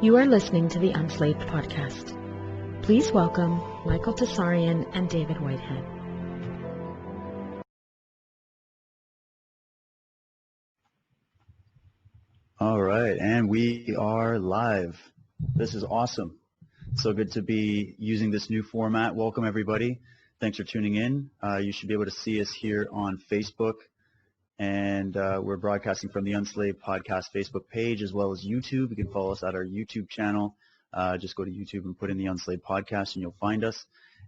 You are listening to the Unslaved podcast. Please welcome Michael Tsarion and David Whitehead. All right, and we are live. This is awesome. So good to be using this new format. Welcome, everybody. Thanks for tuning in. You should be able to see us here on Facebook, and we're broadcasting from the Unslaved podcast Facebook page as well as YouTube. You can follow us at our YouTube channel. Just go to YouTube and put in the Unslaved podcast, and you'll find us.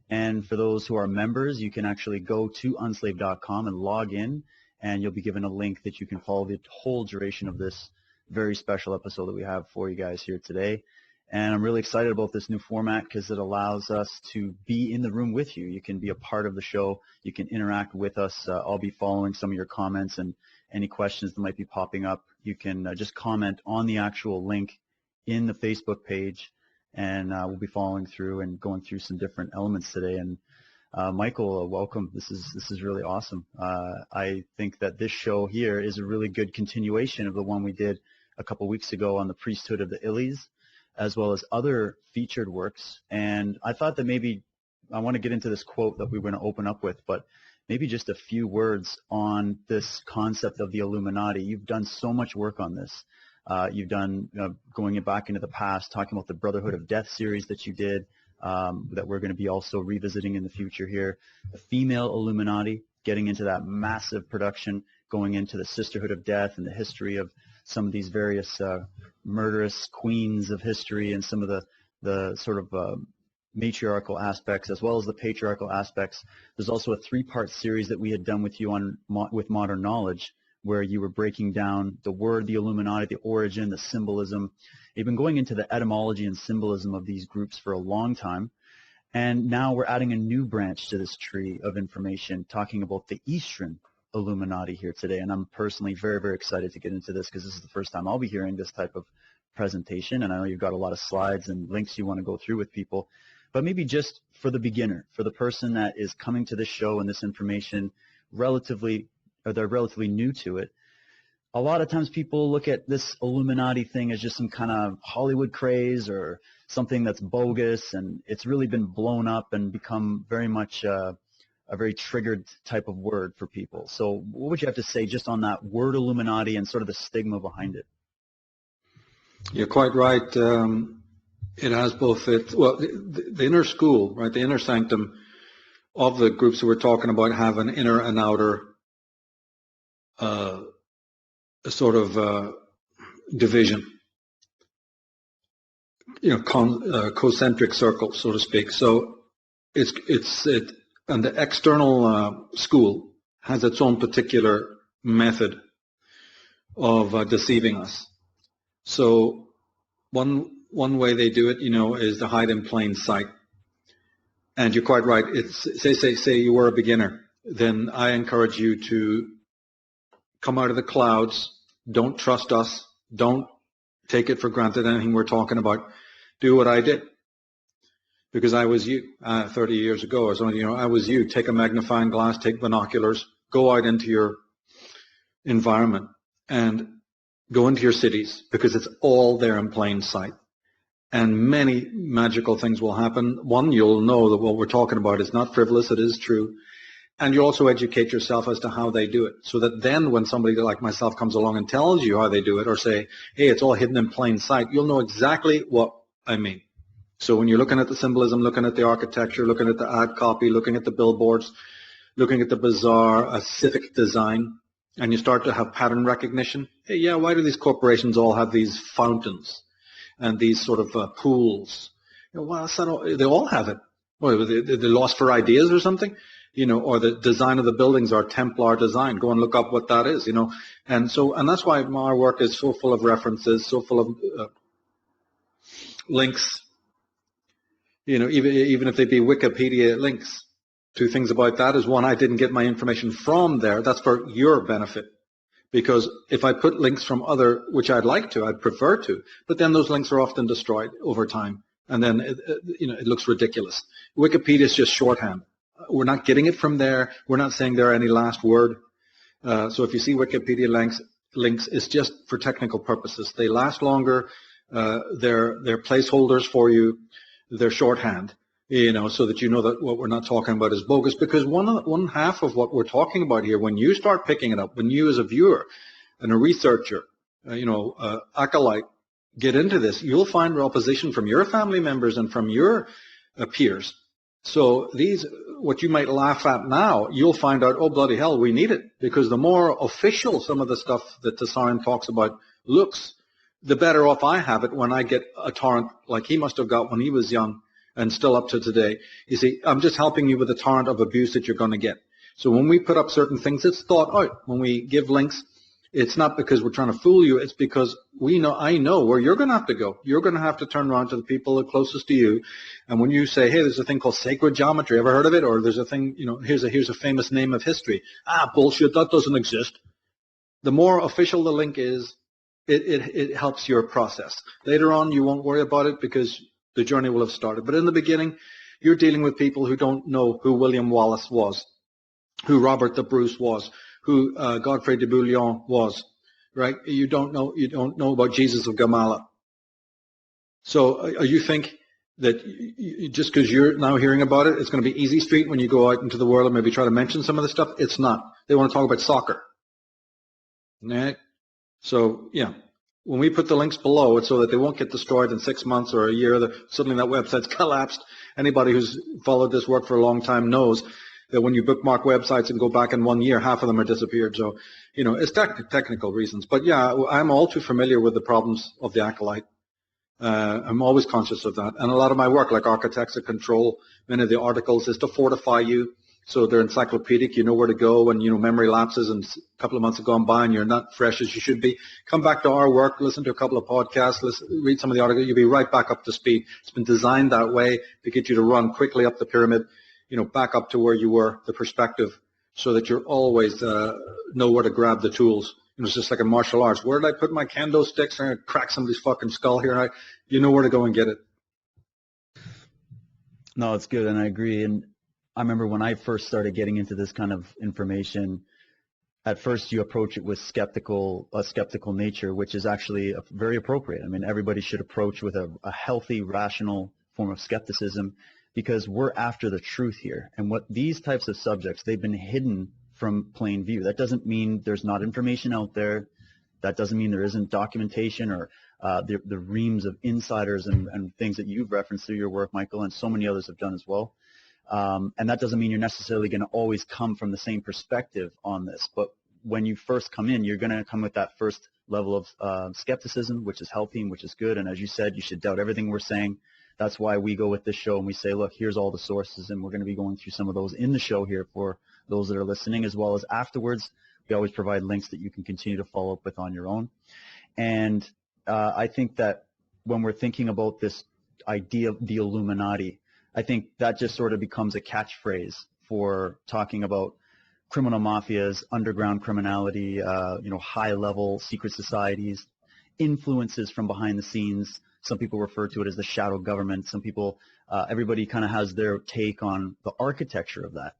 And for those who are members, you can actually go to unslaved.com and log in, and you'll be given a link that you can follow the whole duration of this very special episode that we have for you guys here today. And I'm really excited about this new format because it allows us to be in the room with you. You can be a part of the show. You can interact with us. I'll be following some of your comments and any questions that might be popping up. You can just comment on the actual link in the Facebook page, and we'll be following through and going through some different elements today. And Michael, welcome. This is really awesome. I think that this show here is a really good continuation of the one we did a couple weeks ago on the priesthood of the Illies, as well as other featured works. And I thought that maybe I want to get into this quote that we were going to open up with, but maybe just a few words on this concept of the Illuminati. You've done so much work on this. You've done going back into the past, talking about the Brotherhood of Death series that you did, that we're going to be also revisiting in the future here. The female Illuminati, getting into that massive production, going into the Sisterhood of Death and the history of some of these various murderous queens of history and some of the sort of matriarchal aspects as well as the patriarchal aspects. There's also a 3-part series that we had done with you on with Modern Knowledge, where you were breaking down the word, the Illuminati, the origin, the symbolism. You've been going into the etymology and symbolism of these groups for a long time. And now we're adding a new branch to this tree of information, talking about the Eastern Illuminati here today. And I'm personally very, very excited to get into this because this is the first time I'll be hearing this type of presentation. And I know you've got a lot of slides and links you want to go through with people. But maybe just for the beginner, for the person that is coming to this show and this information they're relatively new to it, a lot of times people look at this Illuminati thing as just some kind of Hollywood craze or something that's bogus, and it's really been blown up and become very much a very triggered type of word for people. So what would you have to say just on that word Illuminati and sort of the stigma behind it? You're quite right. It has both the inner school, right? The inner sanctum of the groups that we're talking about have an inner and outer sort of division, concentric circles, so to speak. So and the external school has its own particular method of deceiving us. So one way they do it, is to hide in plain sight. And you're quite right. It's say you were a beginner, then I encourage you to come out of the clouds. Don't trust us. Don't take it for granted, anything we're talking about. Do what I did, because I was you 30 years ago or something. I was you. Take a magnifying glass, take binoculars, go out into your environment and go into your cities, because it's all there in plain sight. And many magical things will happen. One, you'll know that what we're talking about is not frivolous. It is true. And you also educate yourself as to how they do it, so that then when somebody like myself comes along and tells you how they do it, or say, hey, it's all hidden in plain sight, you'll know exactly what I mean. So when you're looking at the symbolism, looking at the architecture, looking at the ad copy, looking at the billboards, looking at the bizarre civic design, and you start to have pattern recognition, hey, yeah, why do these corporations all have these fountains and these sort of pools? Well, they all have it. Well, they're lost for ideas or something? Or the design of the buildings are Templar design. Go and look up what that is, And that's why our work is so full of references, so full of links, even if they be Wikipedia links. 2 things about that is, one, I didn't get my information from there. That's for your benefit. Because if I put links from which I'd like to, I'd prefer to, but then those links are often destroyed over time. And then, it looks ridiculous. Wikipedia is just shorthand. We're not getting it from there. We're not saying there any last word. So if you see Wikipedia links, it's just for technical purposes. They last longer. They're placeholders for you. They're shorthand, so that you know that what we're not talking about is bogus. Because one half of what we're talking about here, when you start picking it up, when you as a viewer and a researcher, acolyte, get into this, you'll find opposition from your family members and from your peers. So what you might laugh at now, you'll find out, oh, bloody hell, we need it. Because the more official some of the stuff that Tsarion talks about looks, the better off I have it when I get a torrent like he must have got when he was young and still up to today. You see, I'm just helping you with a torrent of abuse that you're going to get. So when we put up certain things, it's thought out. When we give links, it's not because we're trying to fool you. It's because I know where you're going to have to go. You're going to have to turn around to the people closest to you. And when you say, hey, there's a thing called sacred geometry, ever heard of it? Or there's a thing, here's a famous name of history. Bullshit, that doesn't exist. The more official the link is, it helps your process. Later on, you won't worry about it because the journey will have started. But in the beginning, you're dealing with people who don't know who William Wallace was, who Robert the Bruce was, who Godfrey de Bouillon was, right? You don't know about Jesus of Gamala. So you think that just because you're now hearing about it, it's going to be easy street when you go out into the world and maybe try to mention some of the stuff? It's not. They want to talk about soccer. Right? So, yeah, when we put the links below, it's so that they won't get destroyed in 6 months or a year. Suddenly that website's collapsed. Anybody who's followed this work for a long time knows that when you bookmark websites and go back in 1 year, half of them are disappeared. So, it's technical reasons. But, yeah, I'm all too familiar with the problems of the acolyte. I'm always conscious of that. And a lot of my work, like Architects of Control, many of the articles is to fortify you. So they're encyclopedic, you know where to go, and memory lapses and a couple of months have gone by and you're not fresh as you should be. Come back to our work, listen to a couple of podcasts, read some of the articles, you'll be right back up to speed. It's been designed that way to get you to run quickly up the pyramid, back up to where you were, the perspective, so that you're always know where to grab the tools. It's just like in martial arts. Where did I put my kendo sticks? I'm going to crack somebody's fucking skull here. You know where to go and get it. No, it's good, and I agree. And I remember when I first started getting into this kind of information, at first you approach it with a skeptical nature, which is actually very appropriate. I mean, everybody should approach with a healthy, rational form of skepticism, because we're after the truth here. And what these types of subjects, they've been hidden from plain view. That doesn't mean there's not information out there. That doesn't mean there isn't documentation or the reams of insiders and things that you've referenced through your work, Michael, and so many others have done as well. And that doesn't mean you're necessarily going to always come from the same perspective on this. But when you first come in, you're going to come with that first level of skepticism, which is healthy and which is good. And as you said, you should doubt everything we're saying. That's why we go with this show and we say, look, here's all the sources, and we're going to be going through some of those in the show here for those that are listening, as well as afterwards. We always provide links that you can continue to follow up with on your own. And I think that when we're thinking about this idea of the Illuminati, I think that just sort of becomes a catchphrase for talking about criminal mafias, underground criminality, high-level secret societies, influences from behind the scenes. Some people refer to it as the shadow government. Some people, everybody kind of has their take on the architecture of that.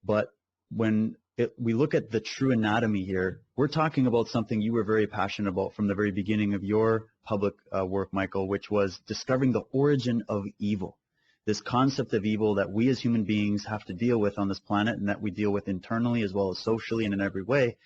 But when we look at the true anatomy here, we're talking about something you were very passionate about from the very beginning of your public work, Michael, which was discovering the origin of evil. This concept of evil that we as human beings have to deal with on this planet, and that we deal with internally as well as socially and in every way.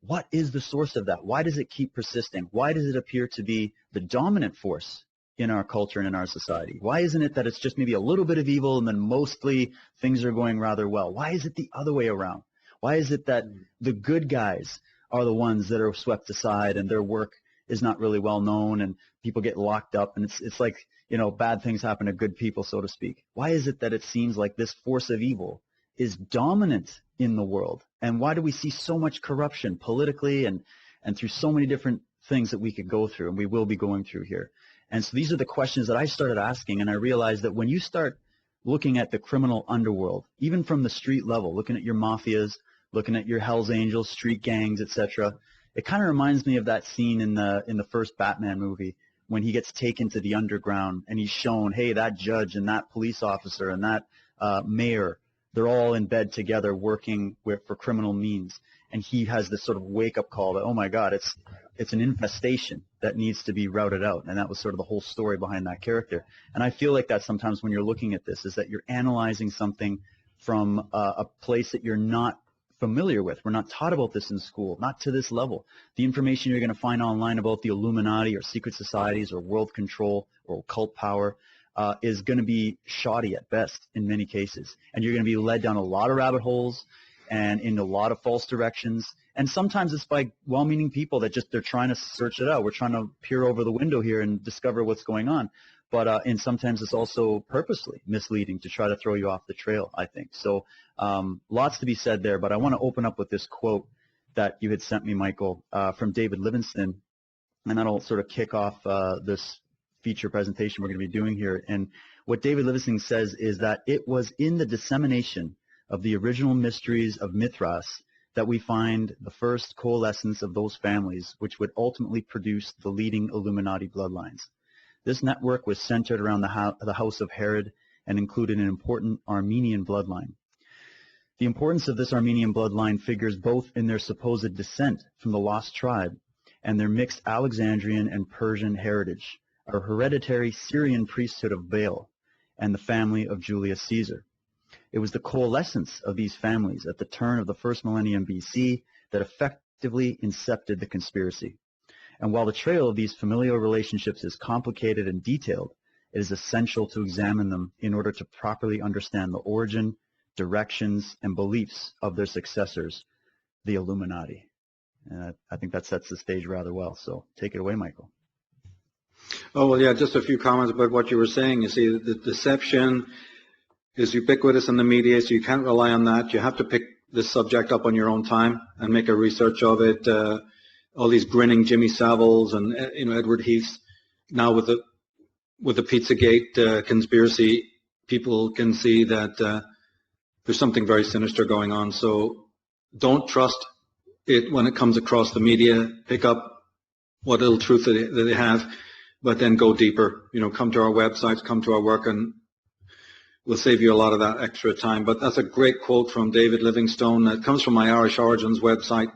What is the source of that? Why does it keep persisting? Why does it appear to be the dominant force in our culture and in our society? Why isn't it that it's just maybe a little bit of evil and then mostly things are going rather well? Why is it the other way around? Why is it that the good guys are the ones that are swept aside and their work is not really well known and people get locked up, and it's like, bad things happen to good people, so to speak? Why is it that it seems like this force of evil is dominant in the world? And why do we see so much corruption politically and through so many different things that we could go through and we will be going through here? And so these are the questions that I started asking, and I realized that when you start looking at the criminal underworld, even from the street level, looking at your mafias, looking at your Hells Angels, street gangs, etc., it kind of reminds me of that scene in the first Batman movie when he gets taken to the underground and he's shown, hey, that judge and that police officer and that mayor, they're all in bed together working for criminal means. And he has this sort of wake-up call that, oh, my God, it's an infestation that needs to be routed out. And that was sort of the whole story behind that character. And I feel like that sometimes when you're looking at this is that you're analyzing something from a place that you're not familiar with. We're not taught about this in school, not to this level. The information you're going to find online about the Illuminati or secret societies or world control or occult power is going to be shoddy at best in many cases. And you're going to be led down a lot of rabbit holes and in a lot of false directions. And sometimes it's by well-meaning people that just they're trying to search it out. We're trying to peer over the window here and discover what's going on. But and sometimes it's also purposely misleading to try to throw you off the trail, I think. So lots to be said there. But I want to open up with this quote that you had sent me, Michael, from David Livingstone. And that'll sort of kick off this feature presentation we're going to be doing here. And what David Livingstone says is that it was in the dissemination of the original mysteries of Mithras that we find the first coalescence of those families which would ultimately produce the leading Illuminati bloodlines. This network was centered around the house of Herod and included an important Armenian bloodline. The importance of this Armenian bloodline figures both in their supposed descent from the lost tribe and their mixed Alexandrian and Persian heritage, a hereditary Syrian priesthood of Baal, and the family of Julius Caesar. It was the coalescence of these families at the turn of the first millennium BC that effectively incepted the conspiracy. And while the trail of these familial relationships is complicated and detailed, it is essential to examine them in order to properly understand the origin, directions, and beliefs of their successors, the Illuminati. And I think that sets the stage rather well. So take it away, Michael. Oh, well, yeah, just a few comments about what you were saying. You see, the deception is ubiquitous in the media, so you can't rely on that. You have to pick this subject up on your own time and make a research of it. All these grinning Jimmy Saviles and Edward Heaths. Now with the Pizzagate conspiracy, people can see that there's something very sinister going on. So don't trust it when it comes across the media. Pick up what little truth that they have, but then go deeper. Come to our websites, come to our work, and we'll save you a lot of that extra time. But that's a great quote from David Livingstone. It comes from my Irish Origins website.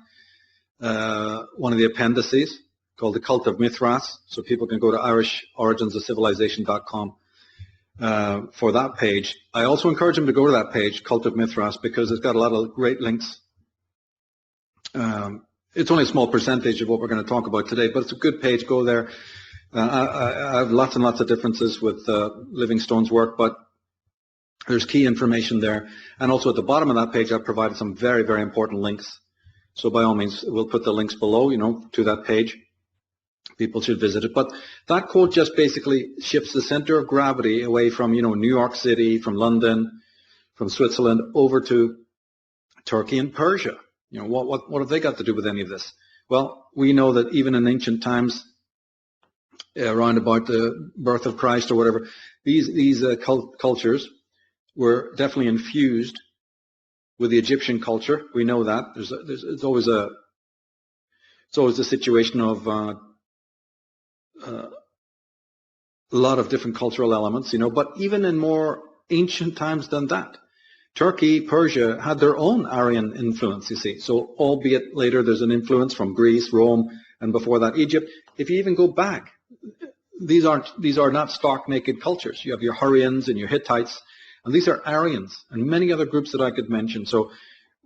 One of the appendices called The Cult of Mithras, so people can go to irishoriginsofcivilization.com for that page. I also encourage them to go to that page, Cult of Mithras, because it's got a lot of great links. It's only a small percentage of what we're going to talk about today, but it's a good page. Go there. I have lots and lots of differences with Livingstone's work, but there's key information there. And also at the bottom of that page, I've provided some very, very important links. So by all means, we'll put the links below, to that page. People should visit it. But that quote just basically shifts the center of gravity away from, New York City, from London, from Switzerland, over to Turkey and Persia. What have they got to do with any of this? Well, we know that even in ancient times, around about the birth of Christ or whatever, these cultures were definitely infused with the Egyptian culture. We know that. It's always a situation of a lot of different cultural elements, but even in more ancient times than that, Turkey, Persia had their own Aryan influence, you see. So albeit later there's an influence from Greece, Rome, and before that Egypt. If you even go back, these are not stark naked cultures. You have your Hurrians and your Hittites, and these are Aryans and many other groups that I could mention. So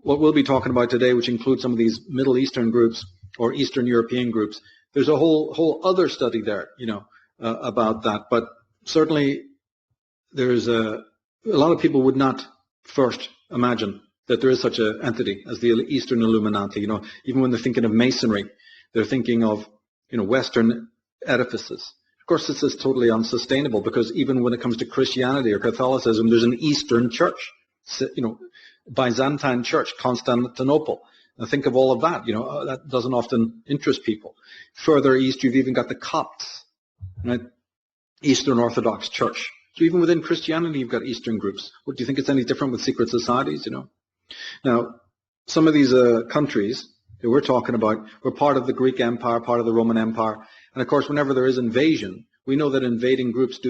what we'll be talking about today, which includes some of these Middle Eastern groups or Eastern European groups, there's a whole other study there, about that. But certainly there's a lot of people would not first imagine that there is such an entity as the Eastern Illuminati. Even when they're thinking of Masonry, they're thinking of, Western edifices. Of course, this is totally unsustainable because even when it comes to Christianity or Catholicism, there's an Eastern church, Byzantine church, Constantinople. Now think of all of that. That doesn't often interest people. Further east, you've even got the Copts, right? Eastern Orthodox Church. So even within Christianity, you've got Eastern groups. What do you think it's any different with secret societies? Now, some of these countries that we're talking about were part of the Greek Empire, part of the Roman Empire. And of course, whenever there is invasion, we know that invading groups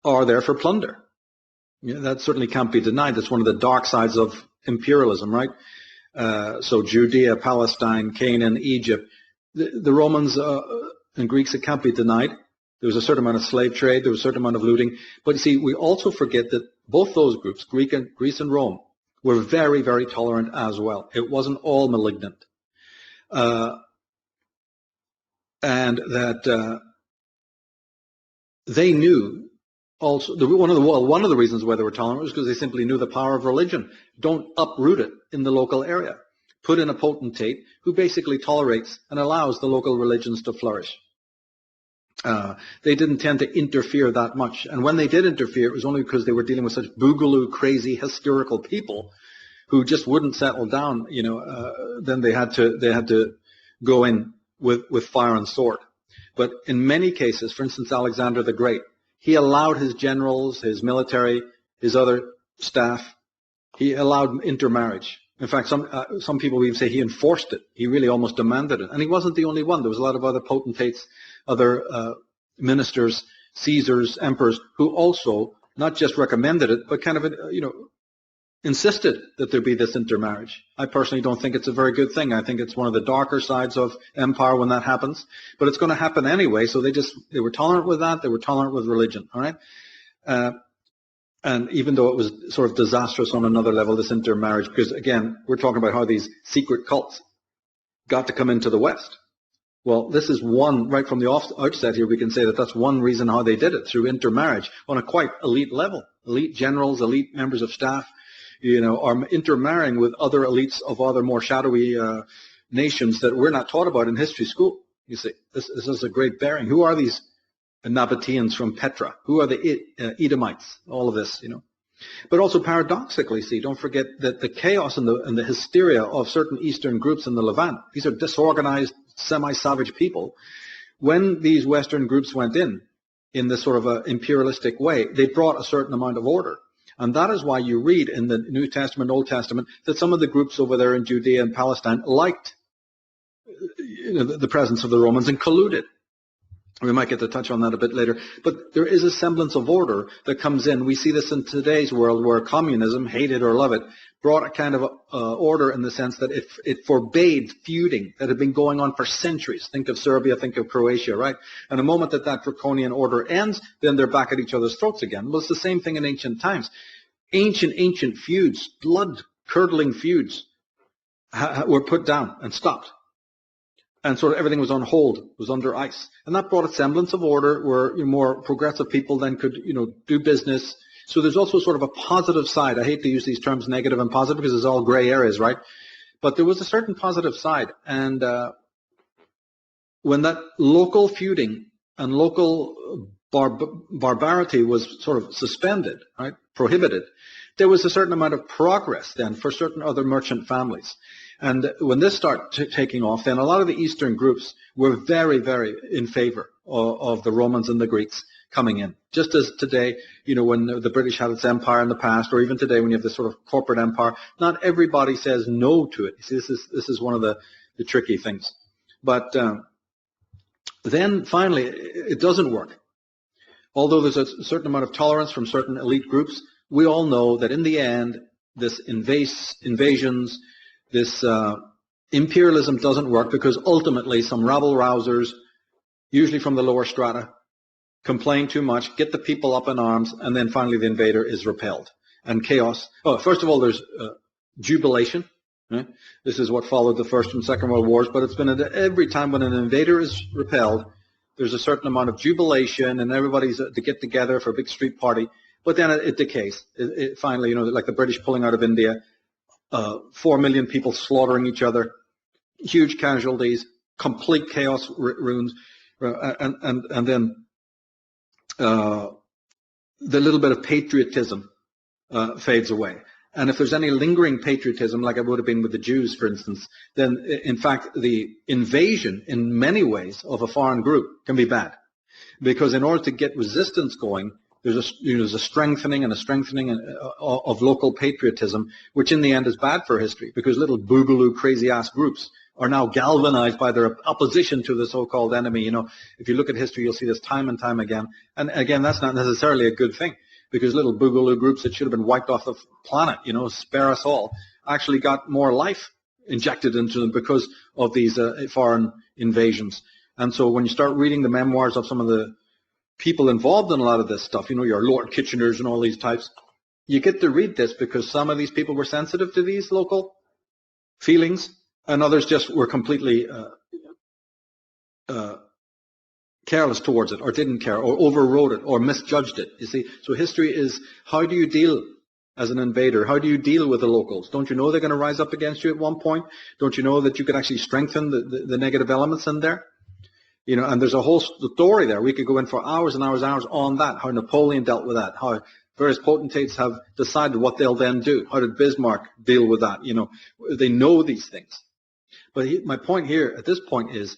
are there for plunder. That certainly can't be denied. That's one of the dark sides of imperialism, right? So Judea, Palestine, Canaan, Egypt, the Romans and Greeks, it can't be denied. There was a certain amount of slave trade. There was a certain amount of looting. But you see, we also forget that both those groups, Greece and Rome, were very, very tolerant as well. It wasn't all malignant. And that they knew also, one of the reasons why they were tolerant was because they simply knew the power of religion. Don't uproot it in the local area. Put in a potentate who basically tolerates and allows the local religions to flourish. They didn't tend to interfere that much. And when they did interfere, it was only because they were dealing with such boogaloo, crazy, hysterical people who just wouldn't settle down. Then they had to go in with fire and sword. But in many cases, for instance, Alexander the Great, he allowed his generals, his military, his other staff, he allowed intermarriage. In fact, some people even say he enforced it. He really almost demanded it. And he wasn't the only one. There was a lot of other potentates, other ministers, Caesars, emperors, who also not just recommended it, but kind of, insisted that there be this intermarriage. I personally don't think it's a very good thing. I think it's one of the darker sides of empire when that happens. But it's going to happen anyway, so they were tolerant with that. They were tolerant with religion, all right? And even though it was sort of disastrous on another level, this intermarriage, because again, we're talking about how these secret cults got to come into the West. Well, this is one, right from the outset here, we can say that that's one reason how they did it, through intermarriage on a quite elite level. Elite generals, elite members of staff, are intermarrying with other elites of other more shadowy nations that we're not taught about in history school. You see, this is a great bearing. Who are these Nabateans from Petra? Who are the Edomites? All of this, But also paradoxically, see, don't forget that the chaos and the hysteria of certain Eastern groups in the Levant, these are disorganized, semi-savage people. When these Western groups went in this sort of a imperialistic way, they brought a certain amount of order. And that is why you read in the New Testament, Old Testament, that some of the groups over there in Judea and Palestine liked the presence of the Romans and colluded. We might get to touch on that a bit later. But there is a semblance of order that comes in. We see this in today's world where communism, hate it or love it, brought a kind of order in the sense that it forbade feuding that had been going on for centuries. Think of Serbia, think of Croatia, right? And the moment that draconian order ends, then they're back at each other's throats again. Well, it's the same thing in ancient times. Ancient feuds, blood-curdling feuds, were put down and stopped. And sort of everything was on hold, was under ice. And that brought a semblance of order where more progressive people then could, do business. So there's also sort of a positive side. I hate to use these terms negative and positive because it's all gray areas, right? But there was a certain positive side. And when that local feuding and local barbarity was sort of suspended, right, prohibited, there was a certain amount of progress then for certain other merchant families. And when this started taking off, then a lot of the Eastern groups were very, very in favor of the Romans and the Greeks coming in. Just as today, when the British had its empire in the past, or even today when you have this sort of corporate empire, not everybody says no to it. You see, this is one of the tricky things. But then finally, it doesn't work. Although there's a certain amount of tolerance from certain elite groups, we all know that in the end, this invasions, this imperialism doesn't work because ultimately some rabble-rousers, usually from the lower strata, complain too much, get the people up in arms, and then finally the invader is repelled. And chaos. Oh, first of all, there's jubilation. Right? This is what followed the First and Second World Wars, but it's been every time when an invader is repelled, there's a certain amount of jubilation, and everybody's to get together for a big street party. But then it decays. It finally, like the British pulling out of India, 4 million people slaughtering each other, huge casualties, complete chaos ruins, and then the little bit of patriotism fades away. And if there's any lingering patriotism, like it would have been with the Jews, for instance, then in fact the invasion in many ways of a foreign group can be bad. Because in order to get resistance going, there's a strengthening of local patriotism, which in the end is bad for history, because little boogaloo, crazy-ass groups are now galvanized by their opposition to the so-called enemy. If you look at history, you'll see this time and time again. And again, that's not necessarily a good thing, because little boogaloo groups that should have been wiped off the planet, spare us all, actually got more life injected into them because of these foreign invasions. And so when you start reading the memoirs of some of the people involved in a lot of this stuff, your Lord Kitcheners and all these types, you get to read this because some of these people were sensitive to these local feelings, and others just were completely careless towards it, or didn't care, or overrode it, or misjudged it. You see, so history is, how do you deal as an invader? How do you deal with the locals? Don't you know they're going to rise up against you at one point? Don't you know that you could actually strengthen the negative elements in there? And there's a whole story there. We could go in for hours and hours and hours on that, how Napoleon dealt with that, how various potentates have decided what they'll then do. How did Bismarck deal with that? They know these things. But my point here at this point is,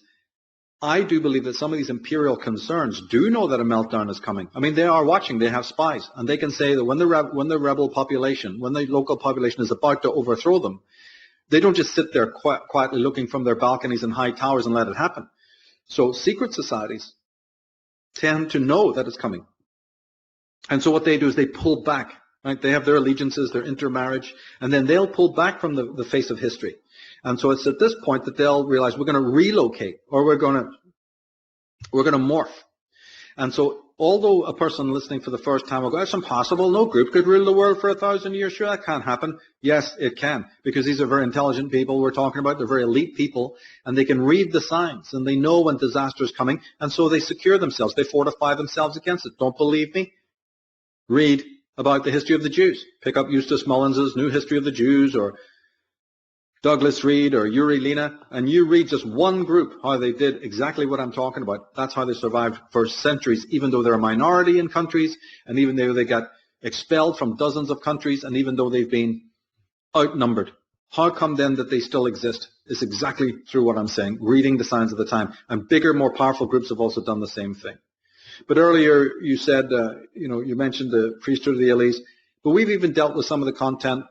I do believe that some of these imperial concerns do know that a meltdown is coming. I mean, they are watching. They have spies. And they can say that when the rebel population, when the local population is about to overthrow them, they don't just sit there quietly looking from their balconies and high towers and let it happen. So secret societies tend to know that it's coming. And so what they do is they pull back. Right? They have their allegiances, their intermarriage, and then they'll pull back from the face of history. And so it's at this point that they'll realize we're going to relocate, or we're going to morph. And so although a person listening for the first time will go, that's impossible, no group could rule the world for 1,000 years, sure, that can't happen. Yes, it can, because these are very intelligent people we're talking about, they're very elite people, and they can read the signs, and they know when disaster is coming, and so they secure themselves, they fortify themselves against it. Don't believe me? Read about the history of the Jews. Pick up Eustace Mullins's New History of the Jews, or Douglas Reed, or Uri Lina, and you read just one group, how they did exactly what I'm talking about. That's how they survived for centuries, even though they're a minority in countries, and even though they got expelled from dozens of countries, and even though they've been outnumbered. How come then that they still exist? It's exactly through what I'm saying, reading the signs of the time. And bigger, more powerful groups have also done the same thing. But earlier you said, you mentioned the priesthood of the elites, but we've even dealt with some of the content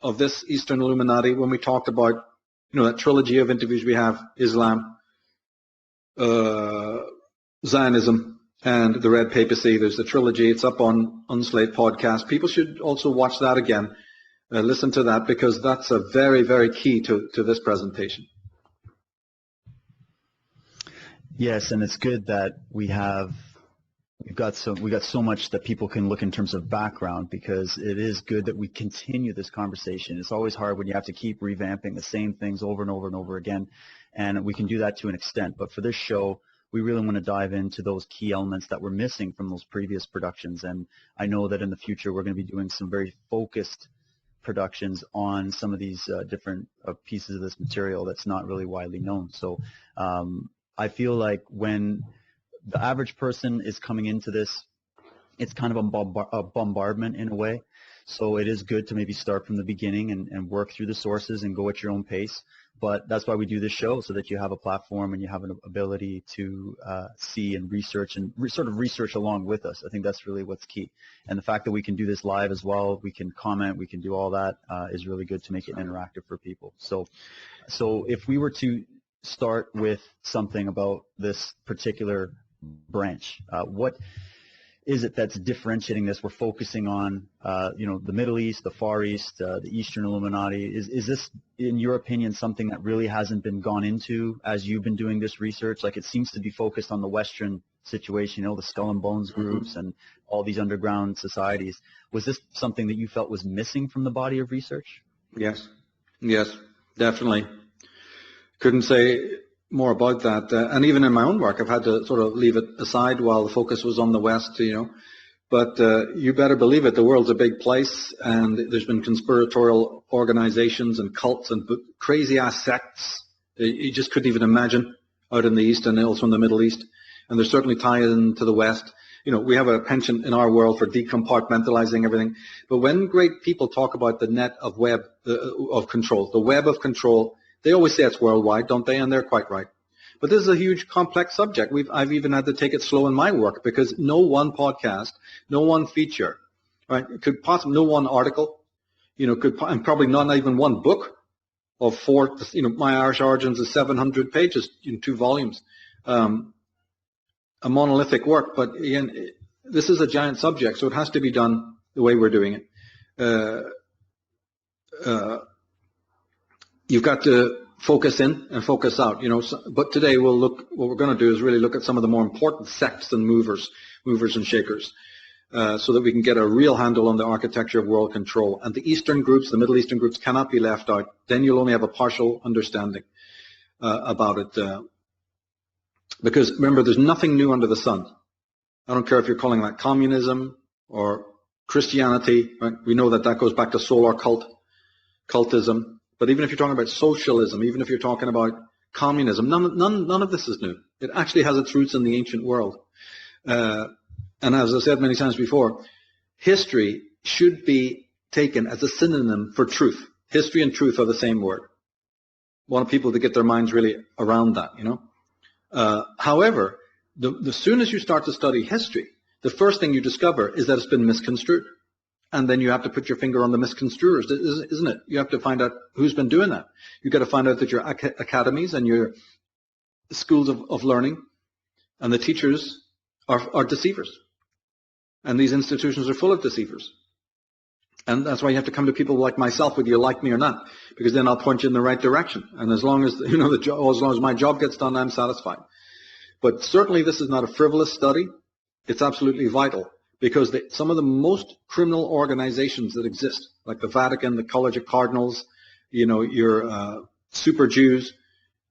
of this Eastern Illuminati when we talked about, that trilogy of interviews we have, Islam, Zionism, and the Red Papacy. There's the trilogy. It's up on Unslaved podcast. People should also watch that again, listen to that, because that's a very, very key to this presentation. Yes, and it's good that we got so much that people can look in terms of background, because it is good that we continue this conversation. It's always hard when you have to keep revamping the same things over and over and over again, and we can do that to an extent. But for this show, we really want to dive into those key elements that were missing from those previous productions. And I know that in the future we're going to be doing some very focused productions on some of these different pieces of this material that's not really widely known. So I feel like when the average person is coming into this, it's kind of a bombardment in a way. So it is good to maybe start from the beginning and work through the sources and go at your own pace. But that's why we do this show, so that you have a platform and you have an ability to see and research and sort of research along with us. I think that's really what's key. And the fact that we can do this live as well, we can comment, we can do all that, is really good to make it interactive for people. So if we were to start with something about this particular branch, what is it that's differentiating this? We're focusing on, the Middle East, the Far East, the Eastern Illuminati. Is this, in your opinion, something that really hasn't been gone into as you've been doing this research? Like, it seems to be focused on the Western situation, the Skull and Bones groups and all these underground societies. Was this something that you felt was missing from the body of research? Yes, definitely. Couldn't say more about that. And even in my own work, I've had to sort of leave it aside while the focus was on the West, But you better believe it, the world's a big place, and there's been conspiratorial organizations and cults and crazy-ass sects you just couldn't even imagine out in the East and also in the Middle East. And there's certainly tie into the West. We have a penchant in our world for decompartmentalizing everything. But when great people talk about the net of web of control, the web of control, they always say it's worldwide, don't they? And they're quite right. But this is a huge, complex subject. I've even had to take it slow in my work, because no one podcast, no one feature, right? Could possibly, no one article, and probably not even one book of My Irish Origins is 700 pages in 2 volumes, a monolithic work. But again, this is a giant subject, so it has to be done the way we're doing it. you've got to focus in and focus out, but today what we're going to do is really look at some of the more important sects and movers and shakers, so that we can get a real handle on the architecture of world control. And the Eastern groups, the Middle Eastern groups, cannot be left out. Then you'll only have a partial understanding about it. Because remember, there's nothing new under the sun. I don't care if you're calling that communism or Christianity, right? We know that goes back to solar cultism. But even if you're talking about socialism, even if you're talking about communism, none of this is new. It actually has its roots in the ancient world. And as I said many times before, history should be taken as a synonym for truth. History and truth are the same word. I want people to get their minds really around that, However, the soon as you start to study history, the first thing you discover is that it's been misconstrued. And then you have to put your finger on the misconstruers, isn't it? You have to find out who's been doing that. You've got to find out that your academies and your schools of learning and the teachers are deceivers. And these institutions are full of deceivers. And that's why you have to come to people like myself, whether you like me or not, because then I'll point you in the right direction. And as long as, as long as my job gets done, I'm satisfied. But certainly this is not a frivolous study. It's absolutely vital. Because some of the most criminal organizations that exist, like the Vatican, the College of Cardinals, your super Jews,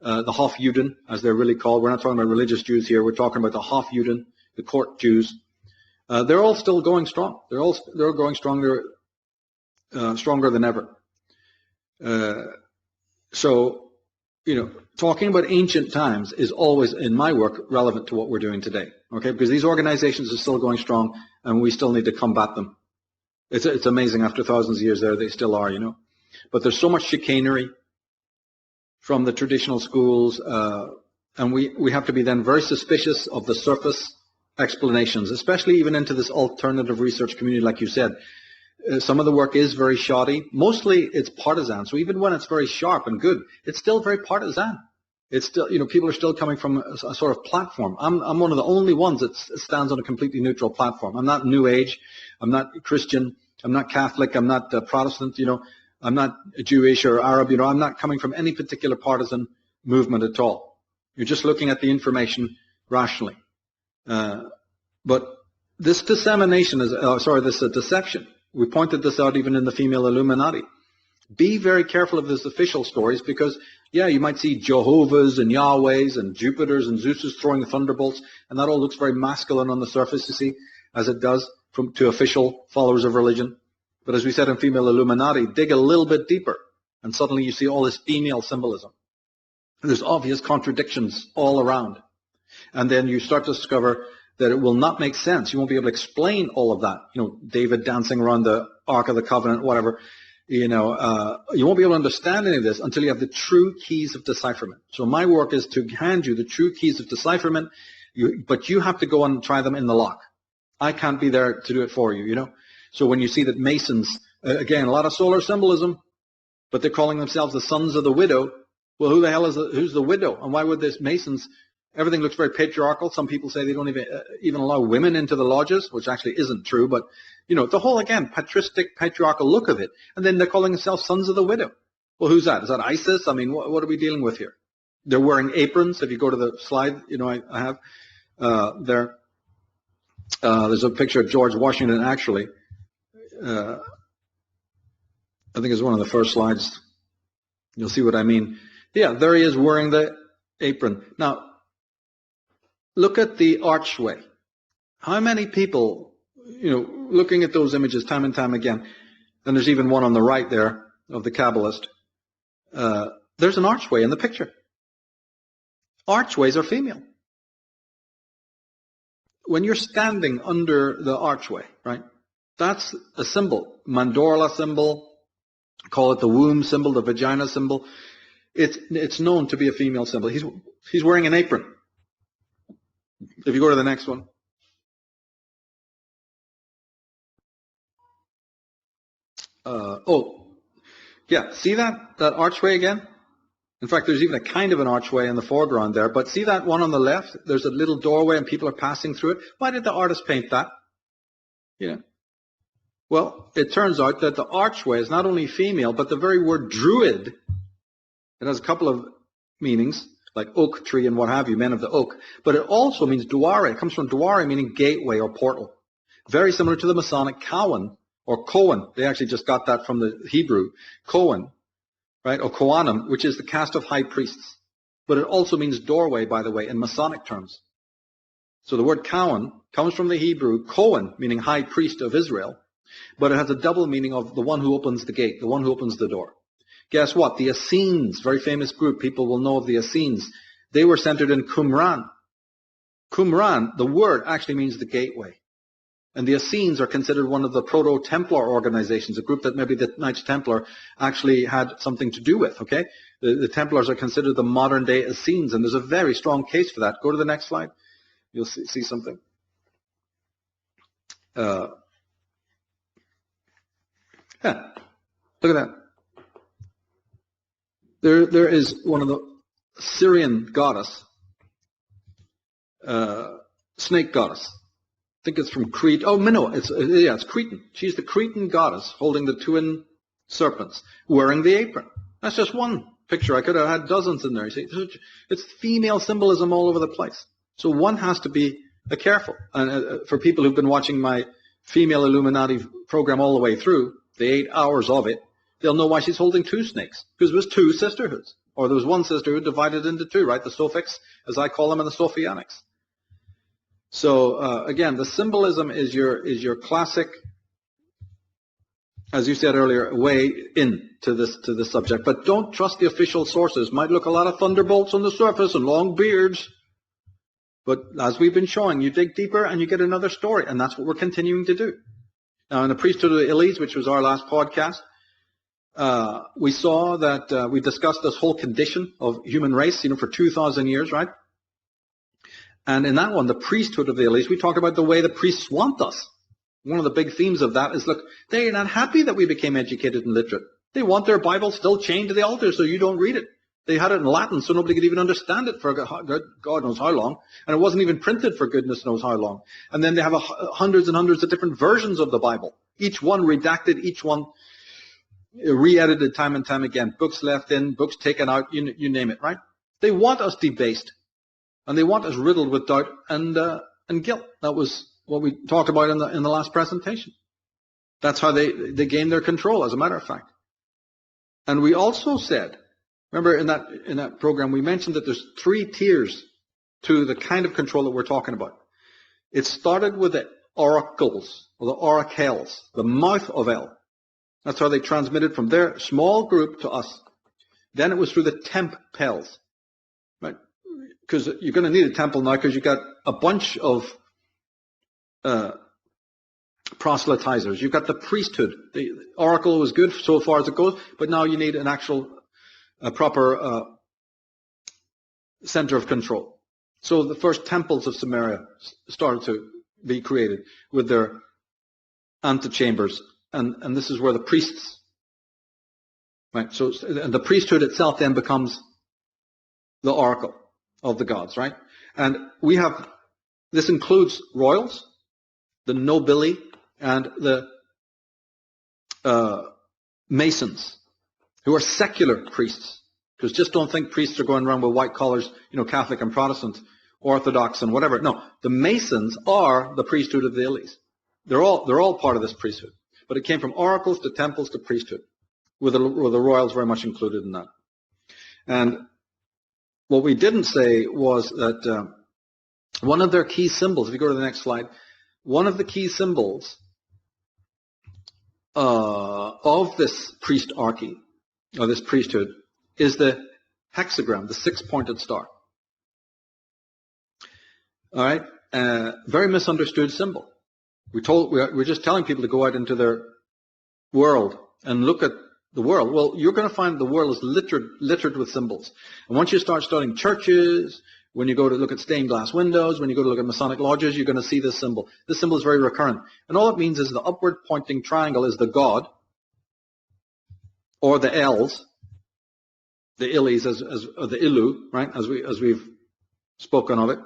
the Hofjuden, as they're really called. We're not talking about religious Jews here. We're talking about the Hofjuden, the court Jews. They're all still going strong. They're going stronger than ever. So, talking about ancient times is always, in my work, relevant to what we're doing today. Okay, because these organizations are still going strong, and we still need to combat them. It's amazing. After thousands of years, they still are, But there's so much chicanery from the traditional schools, and we have to be then very suspicious of the surface explanations, especially even into this alternative research community, like you said. Some of the work is very shoddy. Mostly it's partisan. So even when it's very sharp and good, it's still very partisan. It's still, people are still coming from a sort of platform. I'm one of the only ones that stands on a completely neutral platform. I'm not New Age. I'm not Christian. I'm not Catholic. I'm not Protestant. I'm not Jewish or Arab. I'm not coming from any particular partisan movement at all. You're just looking at the information rationally. But this dissemination this deception. We pointed this out even in the female Illuminati. Be very careful of these official stories because, you might see Jehovah's and Yahweh's and Jupiter's and Zeus's throwing thunderbolts, and that all looks very masculine on the surface, you see, as it does to official followers of religion. But as we said in female Illuminati, dig a little bit deeper, and suddenly you see all this female symbolism. There's obvious contradictions all around. And then you start to discover that it will not make sense. You won't be able to explain all of that. David dancing around the Ark of the Covenant, whatever. You won't be able to understand any of this until you have the true keys of decipherment. So my work is to hand you the true keys of decipherment, but you have to go and try them in the lock. I can't be there to do it for you, So when you see that Masons, again, a lot of solar symbolism, but they're calling themselves the sons of the widow. Well, who the hell who's the widow? And why would this Masons? Everything looks very patriarchal. Some people say they don't even allow women into the lodges, which actually isn't true. But, the whole, again, patristic, patriarchal look of it. And then they're calling themselves sons of the widow. Well, who's that? Is that ISIS? I mean, what are we dealing with here? They're wearing aprons. If you go to the slide, I have there. There's a picture of George Washington, actually. I think it's one of the first slides. You'll see what I mean. Yeah, there he is wearing the apron. Now, look at the archway. How many people, looking at those images time and time again, and there's even one on the right there of the Kabbalist, there's an archway in the picture. Archways are female. When you're standing under the archway, right, that's a symbol, mandorla symbol, call it the womb symbol, the vagina symbol. It's known to be a female symbol. He's wearing an apron. If you go to the next one. See that archway again? In fact, there's even a kind of an archway in the foreground there. But see that one on the left? There's a little doorway and people are passing through it. Why did the artist paint that? Well, it turns out that the archway is not only female, but the very word druid It has a couple of meanings, like oak tree and what have you, men of the oak. But it also means duare. It comes from duare, meaning gateway or portal. Very similar to the Masonic Cowan or Cohen. They actually just got that from the Hebrew. Cohen, right, or Kohanim, which is the caste of high priests. But it also means doorway, by the way, in Masonic terms. So the word Cowan comes from the Hebrew Cohen, meaning high priest of Israel, but it has a double meaning of the one who opens the gate, the one who opens the door. Guess what? The Essenes, very famous group, people will know of the Essenes. They were centered in Qumran. Qumran, the word actually means the gateway. And the Essenes are considered one of the proto-Templar organizations, a group that maybe the Knights Templar actually had something to do with, okay? The Templars are considered the modern-day Essenes, and there's a very strong case for that. Go to the next slide. You'll see something. Yeah, look at that. There is one of the Syrian goddess, snake goddess. I think it's from Crete. Oh, Minnow. It's Cretan. She's the Cretan goddess holding the twin serpents, wearing the apron. That's just one picture. I could have had dozens in there. You see, it's female symbolism all over the place. So one has to be careful. And for people who've been watching my female Illuminati program all the way through, the 8 hours of it, they'll know why she's holding two snakes. Because there was two sisterhoods. Or there was one sisterhood divided into two, right? The Sophics, as I call them, and the Sophianics. So again, the symbolism is your classic, as you said earlier, way into this subject. But don't trust the official sources. Might look a lot of thunderbolts on the surface and long beards. But as we've been showing, you dig deeper and you get another story. And that's what we're continuing to do. Now, in the priesthood of the Illies, which was our last podcast, we saw that we discussed this whole condition of human race, for 2,000 years, right? And in that one, the priesthood of the Illies, we talked about the way the priests want us. One of the big themes of that is, look, they're not happy that we became educated and literate. They want their Bible still chained to the altar so you don't read it. They had it in Latin so nobody could even understand it for God knows how long. And it wasn't even printed for goodness knows how long. And then they have hundreds and hundreds of different versions of the Bible. Each one redacted, each one re-edited time and time again. Books left in, books taken out, you name it, right? They want us debased. And they want us riddled with doubt and guilt. That was what we talked about in the last presentation. That's how they gain their control, as a matter of fact. And we also said, remember in that program, we mentioned that there's 3 tiers to the kind of control that we're talking about. It started with the oracles, or the oracles, the mouth of El. That's how they transmitted from their small group to us. Then it was through the tempels, right? Because you're going to need a temple now because you've got a bunch of proselytizers. You've got the priesthood. The oracle was good so far as it goes, but now you need an actual proper center of control. So the first temples of Samaria started to be created with their antechambers, and this is where the priests, right? So and the priesthood itself then becomes the oracle of the gods, right? And this includes royals, the nobili, and the masons, who are secular priests. Because just don't think priests are going around with white collars, Catholic and Protestant, Orthodox and whatever. No, the masons are the priesthood of the Illies. They're all part of this priesthood. But it came from oracles to temples to priesthood, with the royals very much included in that. And what we didn't say was that one of their key symbols, if you go to the next slide, one of the key symbols of this priestarchy, or this priesthood, is the hexagram, the 6-pointed star. All right? Very misunderstood symbol. We're just telling people to go out into their world and look at the world. Well, you're going to find the world is littered with symbols. And once you start studying churches, when you go to look at stained glass windows, when you go to look at Masonic lodges, you're going to see this symbol. This symbol is very recurrent. And all it means is the upward pointing triangle is the god, or the Els, the Illies, or the Illu, right, as we've spoken of it.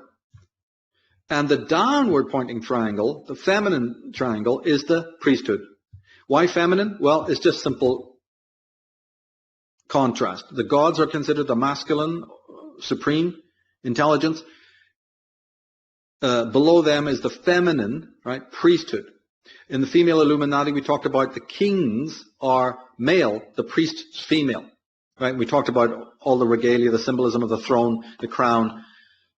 And the downward pointing triangle, the feminine triangle, is the priesthood. Why feminine? Well, it's just simple contrast. The gods are considered the masculine, supreme intelligence. Below them is the feminine, right, priesthood. In the female Illuminati, we talked about the kings are male, the priests female. Right? We talked about all the regalia, the symbolism of the throne, the crown,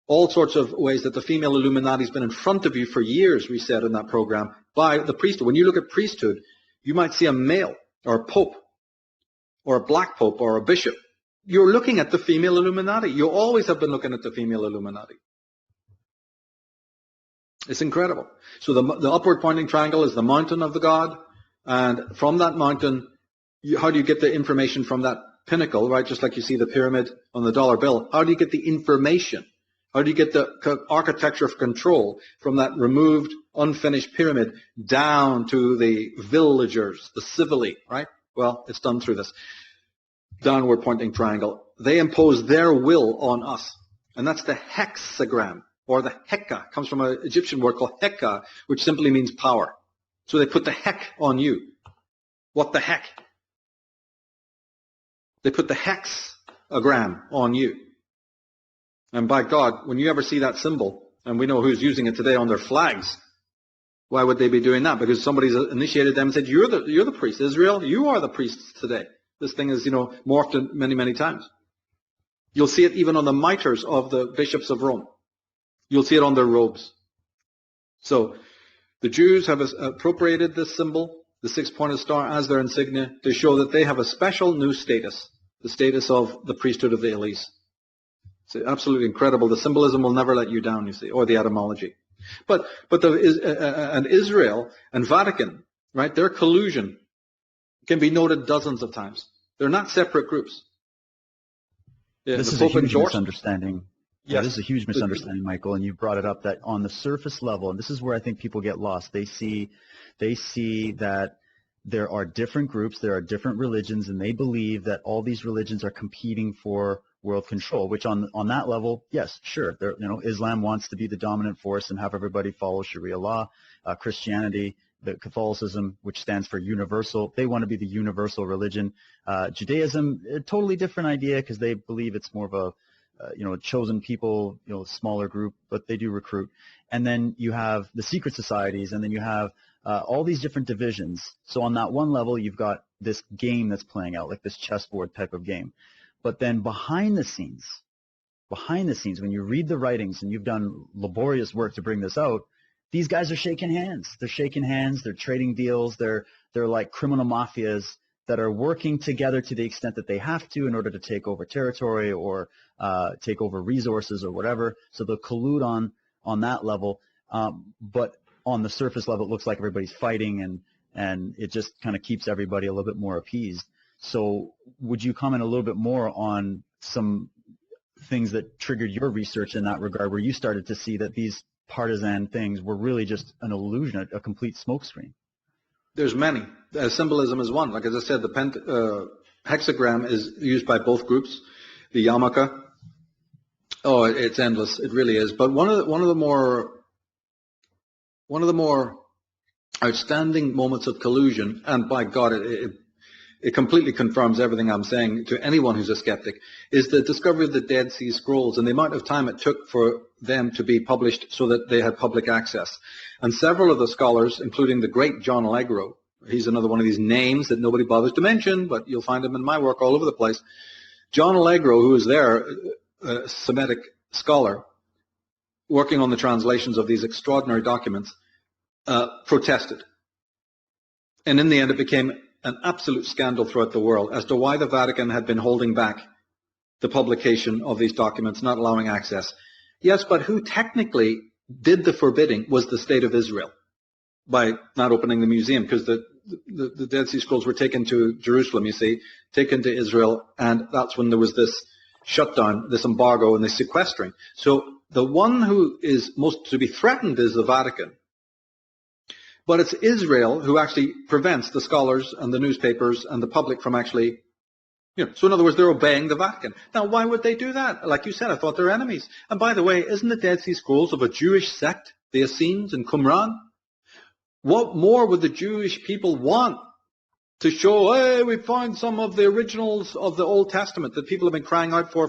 all sorts of ways that the female Illuminati has been in front of you for years, we said in that program, by the priesthood. When you look at priesthood, you might see a male or a pope or a black pope or a bishop. You're looking at the female Illuminati. You always have been looking at the female Illuminati. It's incredible. So the upward pointing triangle is the mountain of the god, and from that mountain, how do you get the information from that pinnacle, right? Just like you see the pyramid on the dollar bill. How do you get the information? How do you get the architecture of control from that removed, unfinished pyramid down to the villagers, the civili, right? Well, it's done through this downward pointing triangle. They impose their will on us. And that's the hexagram, or the heka. It comes from an Egyptian word called heka, which simply means power. So they put the heck on you. What the heck? They put the hexagram on you. And by God, when you ever see that symbol, and we know who's using it today on their flags, why would they be doing that? Because somebody's initiated them and said, you're the priest. Israel, you are the priests today. This thing is, morphed many, many times. You'll see it even on the mitres of the bishops of Rome. You'll see it on their robes. So the Jews have appropriated this symbol, the six-pointed star, as their insignia to show that they have a special new status, the status of the priesthood of the Elise. It's absolutely incredible. The symbolism will never let you down, you see, or the etymology. But and Israel and Vatican, right, their collusion can be noted dozens of times. They're not separate groups. Yeah, this is a huge misunderstanding. Yes. Yeah, this is a huge misunderstanding, Michael, and you brought it up that on the surface level, and this is where I think people get lost. They see that there are different groups, there are different religions, and they believe that all these religions are competing for world control, which on that level, yes, sure. Islam wants to be the dominant force and have everybody follow Sharia law. Christianity, the Catholicism, which stands for universal, they want to be the universal religion. Judaism, a totally different idea because they believe it's more of a chosen people, smaller group, but they do recruit. And then you have the secret societies, and then you have all these different divisions. So on that one level, you've got this game that's playing out, like this chessboard type of game. But then behind the scenes, when you read the writings, and you've done laborious work to bring this out, these guys are shaking hands. They're shaking hands. They're trading deals. They're like criminal mafias that are working together to the extent that they have to in order to take over territory or take over resources or whatever. So they'll collude on that level. But on the surface level, it looks like everybody's fighting, and it just kind of keeps everybody a little bit more appeased. So would you comment a little bit more on some things that triggered your research in that regard, where you started to see that these partisan things were really just an illusion, a complete smokescreen? There's many. Symbolism is one. Like as I said, the hexagram is used by both groups. The yarmulke. Oh, it's endless. It really is. But one of the more outstanding moments of collusion, and by God, it completely confirms everything I'm saying to anyone who's a skeptic, is the discovery of the Dead Sea Scrolls and the amount of time it took for them to be published so that they had public access. And several of the scholars, including the great John Allegro, he's another one of these names that nobody bothers to mention, but you'll find him in my work all over the place. John Allegro, who was there, a Semitic scholar, working on the translations of these extraordinary documents, protested. And in the end, it became an absolute scandal throughout the world as to why the Vatican had been holding back the publication of these documents, not allowing access. Yes, but who technically did the forbidding was the state of Israel by not opening the museum, because the Dead Sea Scrolls were taken to Jerusalem, you see, taken to Israel, and that's when there was this shutdown, this embargo, and this sequestering. So the one who is most to be threatened is the Vatican. But it's Israel who actually prevents the scholars and the newspapers and the public from actually, so in other words, they're obeying the Vatican. Now, why would they do that? Like you said, I thought they're enemies. And by the way, isn't the Dead Sea Scrolls of a Jewish sect, the Essenes in Qumran? What more would the Jewish people want to show, hey, we find some of the originals of the Old Testament that people have been crying out for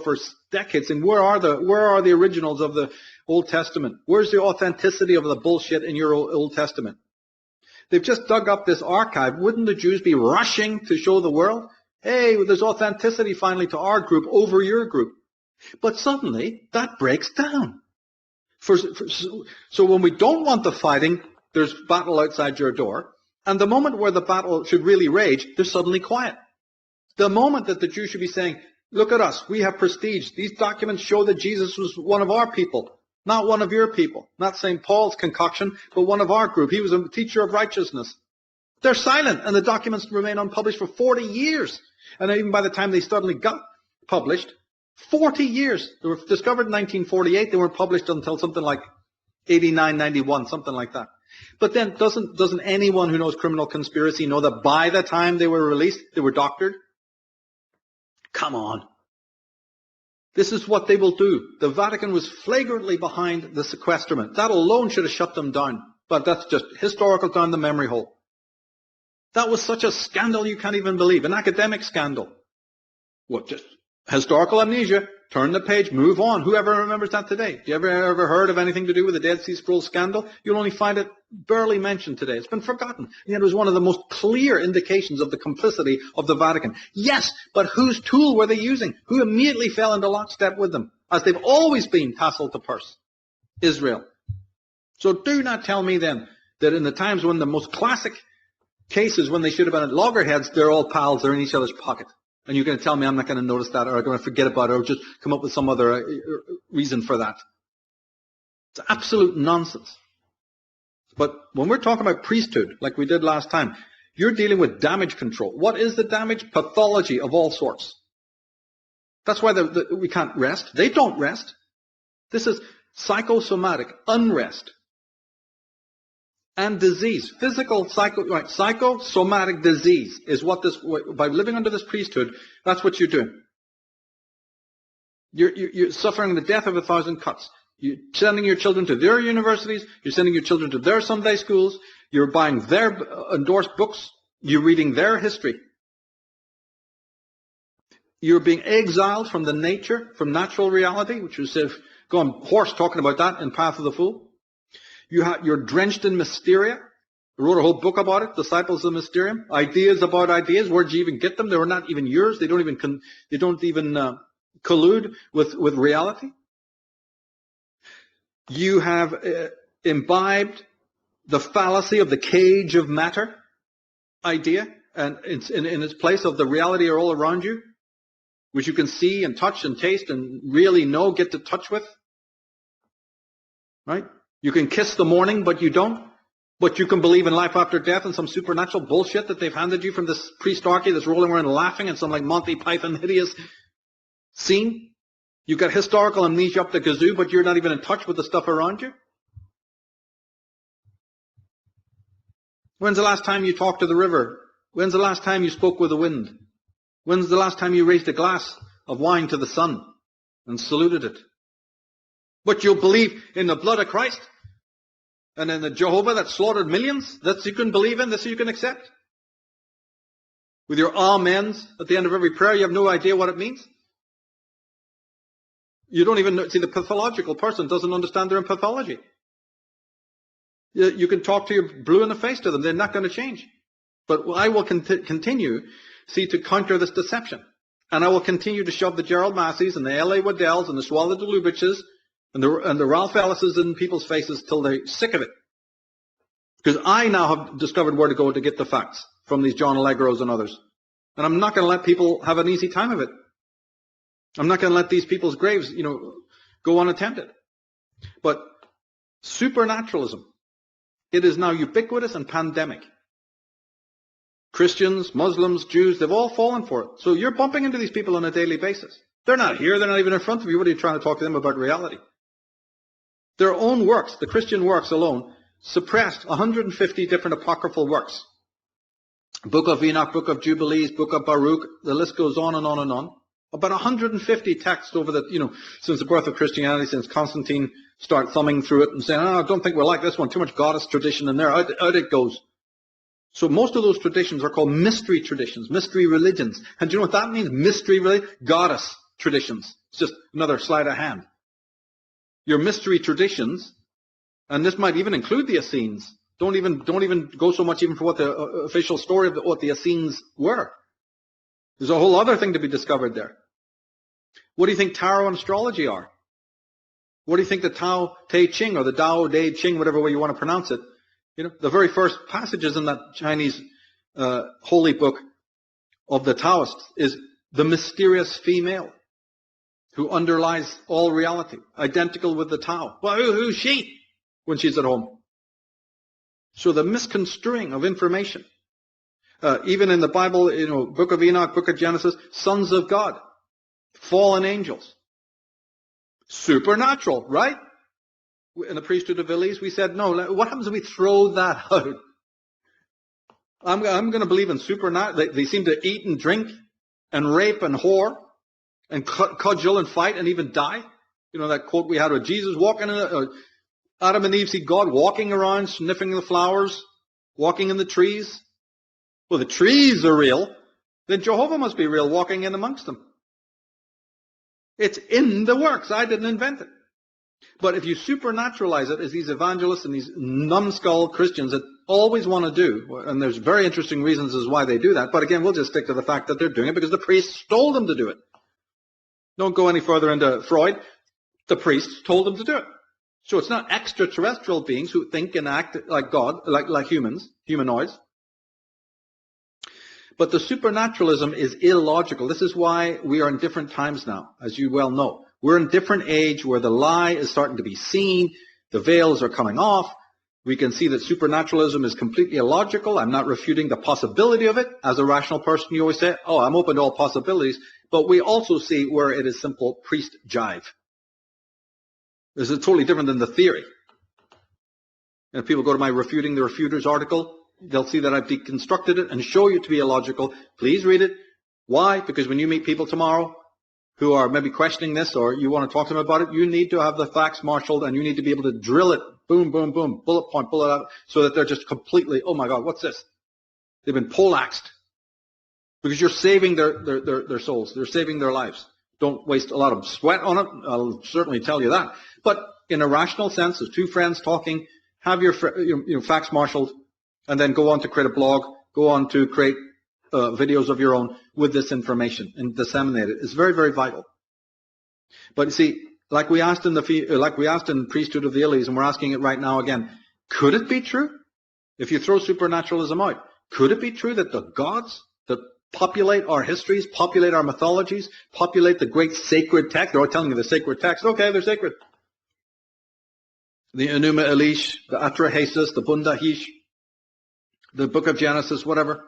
decades. And where are the originals of the Old Testament? Where's the authenticity of the bullshit in your Old Testament? They've just dug up this archive. Wouldn't the Jews be rushing to show the world, hey, there's authenticity finally to our group over your group? But suddenly, that breaks down. So when we don't want the fighting, there's battle outside your door. And the moment where the battle should really rage, they're suddenly quiet. The moment that the Jews should be saying, look at us, we have prestige. These documents show that Jesus was one of our people, not one of your people. Not St. Paul's concoction, but one of our group. He was a teacher of righteousness. They're silent, and the documents remain unpublished for 40 years. And even by the time they suddenly got published, 40 years. They were discovered in 1948. They weren't published until something like 89, 91, something like that. But then doesn't anyone who knows criminal conspiracy know that by the time they were released, they were doctored? Come on. This is what they will do. The Vatican was flagrantly behind the sequestrement. That alone should have shut them down. But that's just historical down the memory hole. That was such a scandal you can't even believe. An academic scandal. What, just historical amnesia? Turn the page, move on. Whoever remembers that today? Do you ever heard of anything to do with the Dead Sea Scrolls scandal? You'll only find it barely mentioned today. It's been forgotten. And yet it was one of the most clear indications of the complicity of the Vatican. Yes, but whose tool were they using? Who immediately fell into lockstep with them? As they've always been tassel to purse. Israel. So do not tell me then that in the times when the most classic cases, when they should have been at loggerheads, they're all pals, they're in each other's pocket. And you're going to tell me I'm not going to notice that, or I'm going to forget about it, or just come up with some other reason for that. It's absolute nonsense. But when we're talking about priesthood, like we did last time, you're dealing with damage control. What is the damage? Pathology of all sorts. That's why we can't rest. They don't rest. This is psychosomatic unrest and disease. Psychosomatic disease is what this, by living under this priesthood, that's what you're doing. You're suffering the death of 1,000 cuts. You're sending your children to their universities. You're sending your children to their Sunday schools. You're buying their endorsed books. You're reading their history. You're being exiled from the nature, from natural reality, which was going hoarse talking about that in Path of the Fool. You're drenched in mysteria. I wrote a whole book about it, Disciples of Mysterium. Ideas about ideas. Where'd you even get them? They were not even yours. They don't even collude with reality. You have imbibed the fallacy of the cage of matter idea, and it's in its place of the reality are all around you, which you can see and touch and taste and really get to touch with. Right? You can kiss the morning, but you don't. But you can believe in life after death and some supernatural bullshit that they've handed you from this priestarchy that's rolling around laughing in some like Monty Python hideous scene. You've got historical amnesia up the kazoo, but you're not even in touch with the stuff around you. When's the last time you talked to the river? When's the last time you spoke with the wind? When's the last time you raised a glass of wine to the sun and saluted it? But you'll believe in the blood of Christ and in the Jehovah that slaughtered millions? That's you can believe in? This you can accept? With your amens at the end of every prayer, you have no idea what it means? You don't even know. See, the pathological person doesn't understand their own pathology. You can talk to your blue in the face to them. They're not going to change. But I will continue, to counter this deception. And I will continue to shove the Gerald Masseys and the L.A. Waddells and the Swallow de Lubitches and the Ralph Ellises in people's faces till they're sick of it. Because I now have discovered where to go to get the facts from these John Allegros and others. And I'm not going to let people have an easy time of it. I'm not going to let these people's graves, go unattended. But supernaturalism, it is now ubiquitous and pandemic. Christians, Muslims, Jews, they've all fallen for it. So you're bumping into these people on a daily basis. They're not here. They're not even in front of you. What are you trying to talk to them about reality? Their own works, the Christian works alone, suppressed 150 different apocryphal works. Book of Enoch, Book of Jubilees, Book of Baruch, the list goes on and on and on. About 150 texts over the, since the birth of Christianity, since Constantine started thumbing through it and saying, I don't think we'll like this one, too much goddess tradition in there, out it goes. So most of those traditions are called mystery traditions, mystery religions. And do you know what that means? Mystery religion? Goddess traditions. It's just another sleight of hand. Your mystery traditions, and this might even include the Essenes. Don't even go so much even for what the official story of what the Essenes were. There's a whole other thing to be discovered there. What do you think tarot and astrology are? What do you think the Tao Te Ching or the Tao Te Ching, whatever way you want to pronounce it? You know, the very first passages in that Chinese holy book of the Taoists is the mysterious female who underlies all reality, identical with the Tao. Well, who's she when she's at home? So the misconstruing of information. Even in the Bible, you know, Book of Enoch, Book of Genesis, sons of God, fallen angels. Supernatural, right? In the priesthood of Elise, we said, no, what happens if we throw that out? I'm going to believe in supernatural. They seem to eat and drink and rape and whore and cudgel and fight and even die. You know that quote we had with Jesus walking in Adam and Eve see God walking around, sniffing the flowers, walking in the trees. Well, the trees are real. Then Jehovah must be real, walking in amongst them. It's in the works. I didn't invent it. But if you supernaturalize it, as these evangelists and these numbskull Christians that always want to do, and there's very interesting reasons as why they do that, but again, we'll just stick to the fact that they're doing it because the priests told them to do it. Don't go any further into Freud. The priests told them to do it. So it's not extraterrestrial beings who think and act like God, like humans, humanoids. But the supernaturalism is illogical. This is why we are in different times now, as you well know. We're in a different age where the lie is starting to be seen. The veils are coming off. We can see that supernaturalism is completely illogical. I'm not refuting the possibility of it. As a rational person, you always say, oh, I'm open to all possibilities. But we also see where it is simple priest jive. This is totally different than the theory. And if people go to my Refuting the Refuters article, they'll see that I've deconstructed it and show you to be illogical. Please read it. Why? Because when you meet people tomorrow who are maybe questioning this or you want to talk to them about it, you need to have the facts marshaled and you need to be able to drill it. Boom, boom, boom. Bullet point, bullet out. So that they're just completely, oh my God, what's this? They've been poleaxed. Because you're saving their souls. They're saving their lives. Don't waste a lot of sweat on it. I'll certainly tell you that. But in a rational sense, as two friends talking, have your facts marshaled, and then go on to create a blog, go on to create videos of your own with this information and disseminate it. It's very, very vital. But you see, like we asked in Priesthood of the Illies, and we're asking it right now again, could it be true? If you throw supernaturalism out, could it be true that the gods that populate our histories, populate our mythologies, populate the great sacred text, they're all telling you the sacred text, okay, they're sacred. The Enuma Elish, the Atra Hyksos, the Bunda Hish, the Book of Genesis, whatever.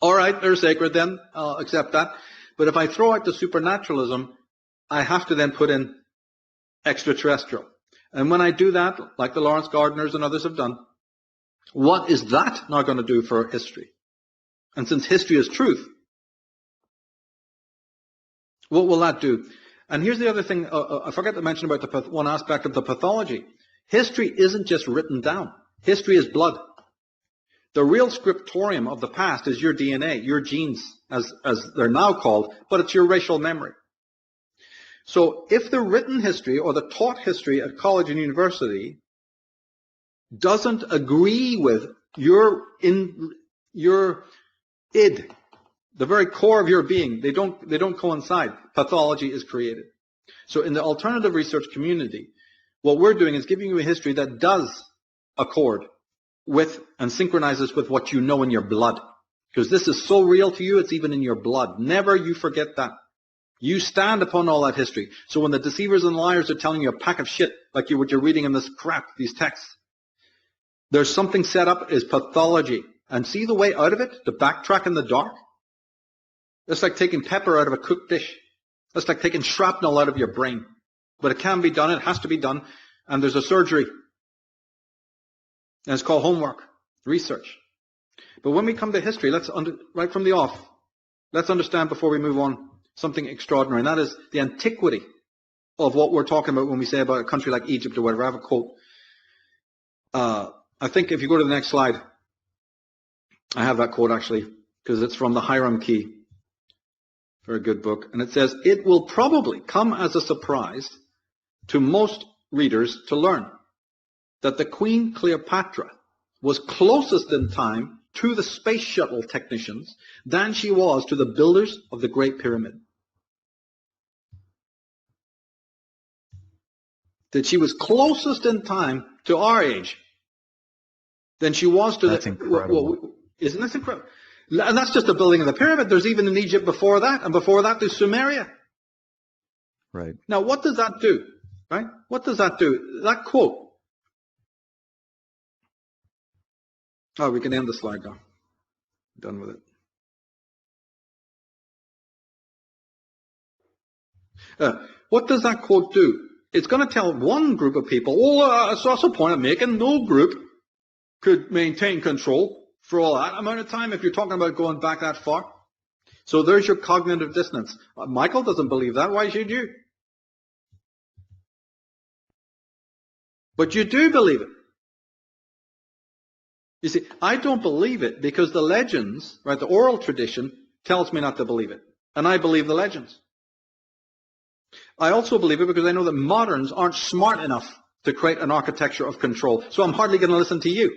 All right, they're sacred then. I'll accept that. But if I throw out the supernaturalism, I have to then put in extraterrestrial. And when I do that, like the Lawrence Gardners and others have done, what is that now going to do for history? And since history is truth, what will that do? And here's the other thing. I forgot to mention about one aspect of the pathology. History isn't just written down. History is blood. The real scriptorium of the past is your DNA, your genes, as they're now called, but it's your racial memory. So if the written history or the taught history at college and university doesn't agree with your id, the very core of your being, they don't coincide, pathology is created. So in the alternative research community, what we're doing is giving you a history that does accord with and synchronizes with what you know in your blood. Because this is so real to you, it's even in your blood. Never you forget that. You stand upon all that history. So when the deceivers and liars are telling you a pack of shit, like what you're reading in this crap, these texts, there's something set up as pathology. And see the way out of it? To backtrack in the dark? It's like taking pepper out of a cooked dish. It's like taking shrapnel out of your brain. But it can be done, it has to be done, and there's a surgery. And it's called homework, research. But when we come to history, right from the off, let's understand before we move on something extraordinary, and that is the antiquity of what we're talking about when we say about a country like Egypt or whatever. I have a quote. I think if you go to the next slide, I have that quote actually, because it's from the Hiram Key. Very good book. And it says, it will probably come as a surprise to most readers to learn that the Queen Cleopatra was closest in time to the space shuttle technicians than she was to the builders of the Great Pyramid. That she was closest in time to our age than she was to That's incredible. Isn't this incredible? And that's just the building of the pyramid. There's even in Egypt before that, and before that there's Sumeria. Right. Now, what does that do? Right? What does that do? That quote. Oh, we can end the slide now. Done with it. What does that quote do? It's going to tell one group of people, that's the point I'm making. No group could maintain control for all that amount of time if you're talking about going back that far. So there's your cognitive dissonance. Michael doesn't believe that. Why should you? But you do believe it. You see, I don't believe it because the legends, right, the oral tradition tells me not to believe it. And I believe the legends. I also believe it because I know that moderns aren't smart enough to create an architecture of control. So I'm hardly going to listen to you.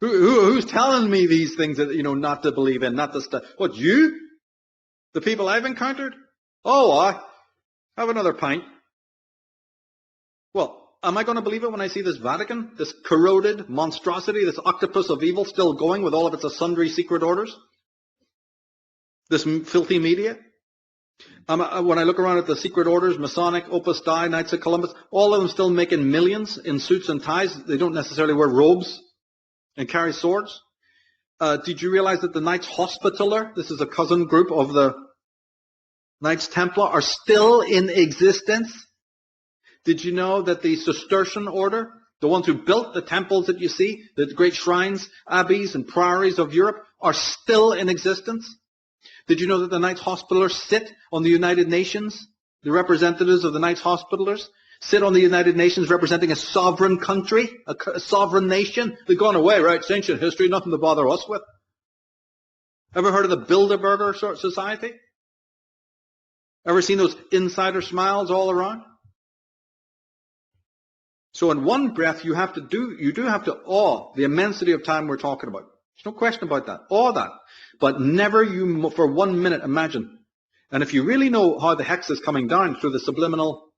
Who's telling me these things that, not to believe in, not to stuff? What, you? The people I've encountered? Oh, I have another pint. Well, am I going to believe it when I see this Vatican, this corroded monstrosity, this octopus of evil still going with all of its sundry secret orders? This filthy media? When I look around at the secret orders, Masonic, Opus Dei, Knights of Columbus, all of them still making millions in suits and ties. They don't necessarily wear robes and carry swords. Did you realize that the Knights Hospitaller, this is a cousin group of the Knights Templar, are still in existence? Did you know that the Cistercian order, the ones who built the temples that you see, the great shrines, abbeys, and priories of Europe, are still in existence? Did you know that the Knights Hospitallers sit on the United Nations? The representatives of the Knights Hospitallers sit on the United Nations representing a sovereign country, a sovereign nation. They've gone away, right? It's ancient history, nothing to bother us with. Ever heard of the Bilderberger Society? Ever seen those insider smiles all around? So in one breath, you do have to awe the immensity of time we're talking about. There's no question about that. Awe that. But never you, for 1 minute, imagine. And if you really know how the hex is coming down through the subliminal,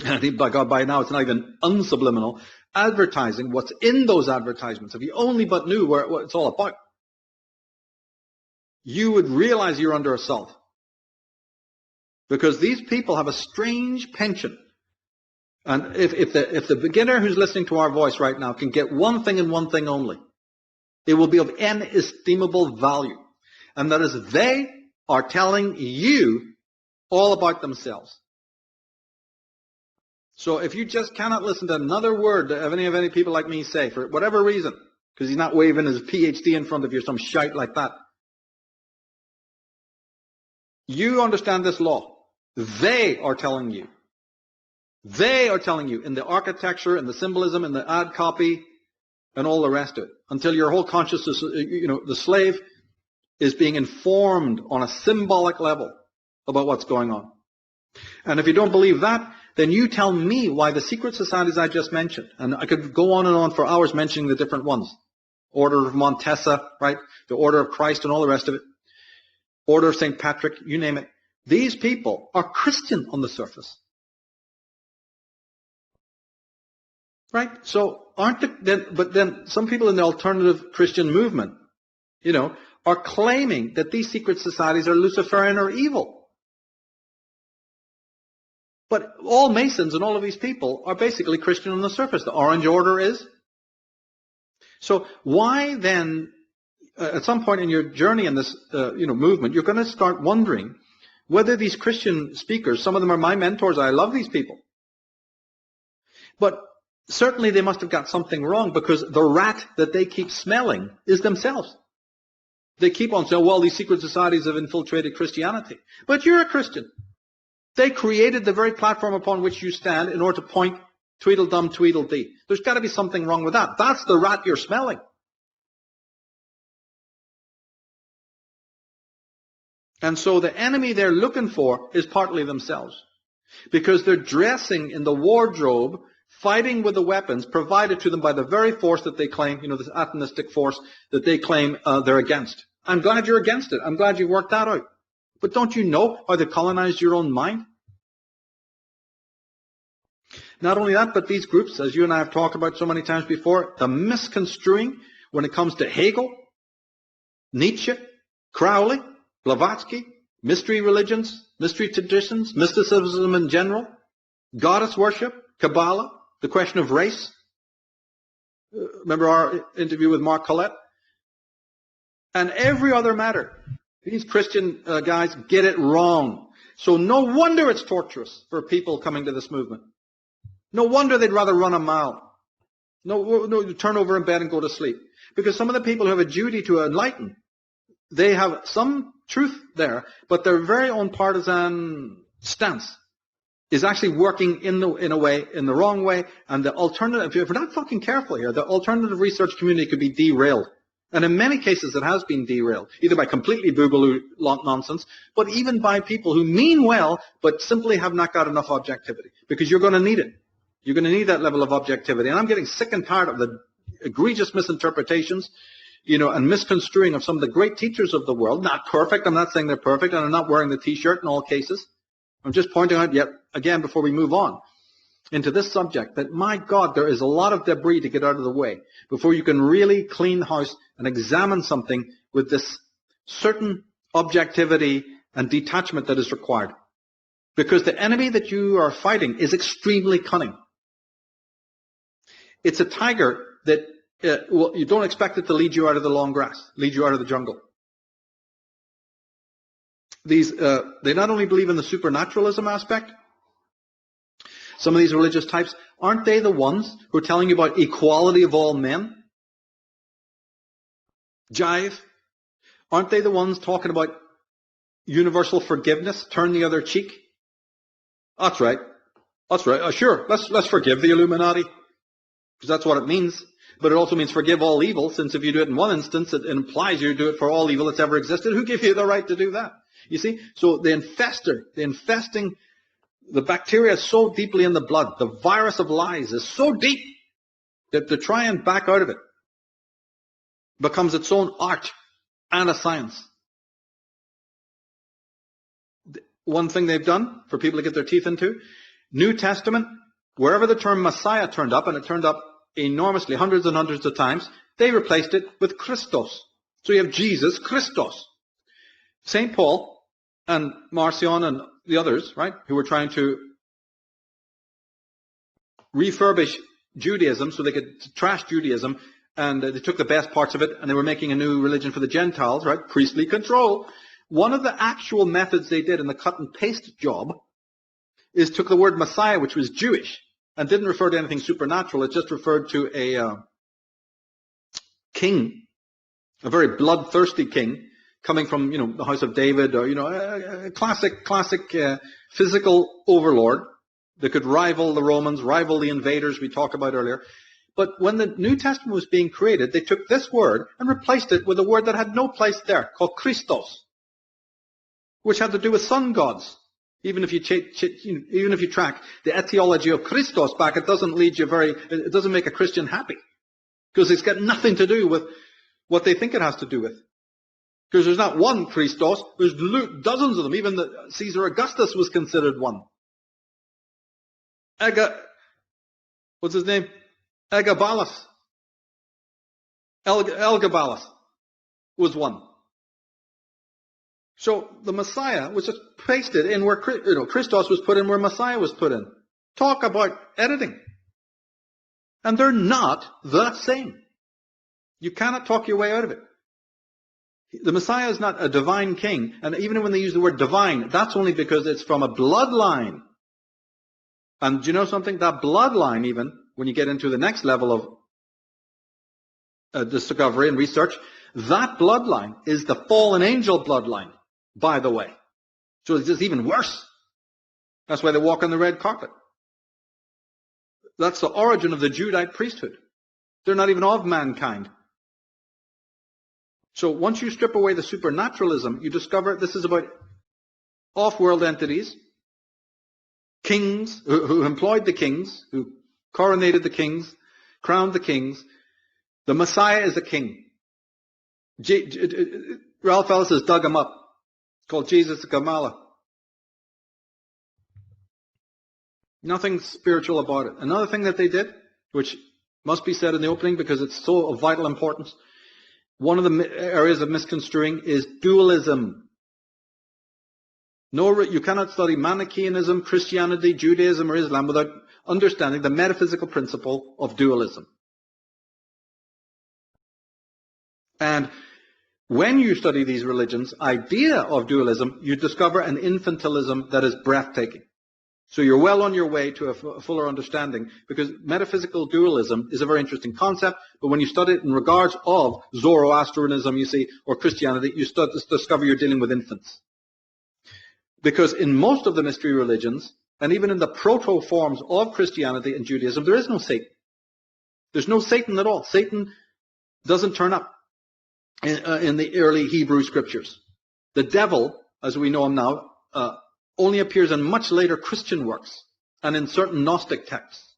I think by God, by now it's not even unsubliminal, advertising, what's in those advertisements, if you only but knew what it's all about, you would realize you're under assault. Because these people have a strange penchant. And if the beginner who's listening to our voice right now can get one thing and one thing only, it will be of inestimable value. And that is they are telling you all about themselves. So if you just cannot listen to another word that any people like me say, for whatever reason, because he's not waving his PhD in front of you, some shite like that, you understand this law. They are telling you. They are telling you in the architecture, in the symbolism, in the ad copy, and all the rest of it, until your whole consciousness, the slave is being informed on a symbolic level about what's going on. And if you don't believe that, then you tell me why the secret societies I just mentioned, and I could go on and on for hours mentioning the different ones, Order of Montessa, right, the Order of Christ and all the rest of it, Order of St. Patrick, you name it. These people are Christian on the surface. Right? So but then some people in the alternative Christian movement, are claiming that these secret societies are Luciferian or evil. But all Masons and all of these people are basically Christian on the surface. The Orange Order is. So why then, at some point in your journey in this, movement, you're going to start wondering whether these Christian speakers, some of them are my mentors, I love these people. But certainly they must have got something wrong because the rat that they keep smelling is themselves. They keep on saying, well, these secret societies have infiltrated Christianity. But you're a Christian. They created the very platform upon which you stand in order to point Tweedledum, Tweedledee. There's got to be something wrong with that. That's the rat you're smelling. And so the enemy they're looking for is partly themselves. Because they're dressing in the wardrobe, fighting with the weapons provided to them by the very force that they claim, this atonistic force that they claim they're against. I'm glad you're against it. I'm glad you worked that out. But don't you know how they colonized your own mind? Not only that, but these groups, as you and I have talked about so many times before, the misconstruing when it comes to Hegel, Nietzsche, Crowley, Blavatsky, mystery religions, mystery traditions, mysticism in general, goddess worship, Kabbalah, the question of race. Remember our interview with Mark Collette? And every other matter. These Christian guys get it wrong. So no wonder it's torturous for people coming to this movement. No wonder they'd rather run a mile. No, turn over in bed and go to sleep. Because some of the people who have a duty to enlighten, they have some truth there, but their very own partisan stance is actually working in the wrong way. And the alternative, if we're not fucking careful here, the alternative research community could be derailed. And in many cases it has been derailed, either by completely boogaloo nonsense, but even by people who mean well, but simply have not got enough objectivity. Because you're going to need it. You're going to need that level of objectivity. And I'm getting sick and tired of the egregious misinterpretations, and misconstruing of some of the great teachers of the world. Not perfect. I'm not saying they're perfect, and I'm not wearing the T-shirt in all cases. I'm just pointing out yet again before we move on into this subject that, my God, there is a lot of debris to get out of the way before you can really clean house and examine something with this certain objectivity and detachment that is required. Because the enemy that you are fighting is extremely cunning. It's a tiger that you don't expect it to lead you out of the long grass, lead you out of the jungle. They not only believe in the supernaturalism aspect, some of these religious types, aren't they the ones who are telling you about equality of all men? Jive. Aren't they the ones talking about universal forgiveness, turn the other cheek? That's right. Sure, let's forgive the Illuminati, because that's what it means. But it also means forgive all evil, since if you do it in one instance, it implies you do it for all evil that's ever existed. Who gave you the right to do that? You see? So the infesting, the bacteria is so deeply in the blood. The virus of lies is so deep that to try and back out of it becomes its own art and a science. One thing they've done for people to get their teeth into, New Testament, wherever the term Messiah turned up, and it turned up enormously, hundreds and hundreds of times, they replaced it with Christos. So you have Jesus Christos. St. Paul and Marcion and the others, right, who were trying to refurbish Judaism so they could trash Judaism, and they took the best parts of it and they were making a new religion for the Gentiles, right, priestly control. One of the actual methods they did in the cut and paste job is took the word Messiah, which was Jewish, and didn't refer to anything supernatural. It just referred to a king, a very bloodthirsty king, coming from, the house of David, or, a classic physical overlord that could rival the Romans, rival the invaders we talked about earlier. But when the New Testament was being created, they took this word and replaced it with a word that had no place there, called Christos, which had to do with sun gods. Even if you track the etiology of Christos back, it doesn't make a Christian happy, because it's got nothing to do with what they think it has to do with. Because there's not one Christos, there's dozens of them. Even Caesar Augustus was considered one. What's his name? Elgabalus was one. So the Messiah was just pasted in where Christos was put in, where Messiah was put in. Talk about editing. And they're not the same. You cannot talk your way out of it. The Messiah is not a divine king. And even when they use the word divine, that's only because it's from a bloodline. And do you know something? That bloodline, even, when you get into the next level of discovery and research, that bloodline is the fallen angel bloodline, by the way. So it's just even worse. That's why they walk on the red carpet. That's the origin of the Judite priesthood. They're not even of mankind. So once you strip away the supernaturalism, you discover this is about off-world entities, kings who employed the kings, who coronated the kings, crowned the kings. The Messiah is a king. Ralph Ellis has dug him up, called Jesus the Kamala. Nothing spiritual about it. Another thing that they did, which must be said in the opening because it's so of vital importance, one of the areas of misconstruing is dualism. No, you cannot study Manichaeanism, Christianity, Judaism, or Islam without understanding the metaphysical principle of dualism. And when you study these religions' idea of dualism, you discover an infantilism that is breathtaking. So you're well on your way to a fuller understanding, because metaphysical dualism is a very interesting concept, but when you study it in regards of Zoroastrianism, you see, or Christianity, you discover you're dealing with infants. Because in most of the mystery religions, and even in the proto-forms of Christianity and Judaism, there is no Satan. There's no Satan at all. Satan doesn't turn up in the early Hebrew scriptures. The devil, as we know him now, only appears in much later Christian works and in certain Gnostic texts.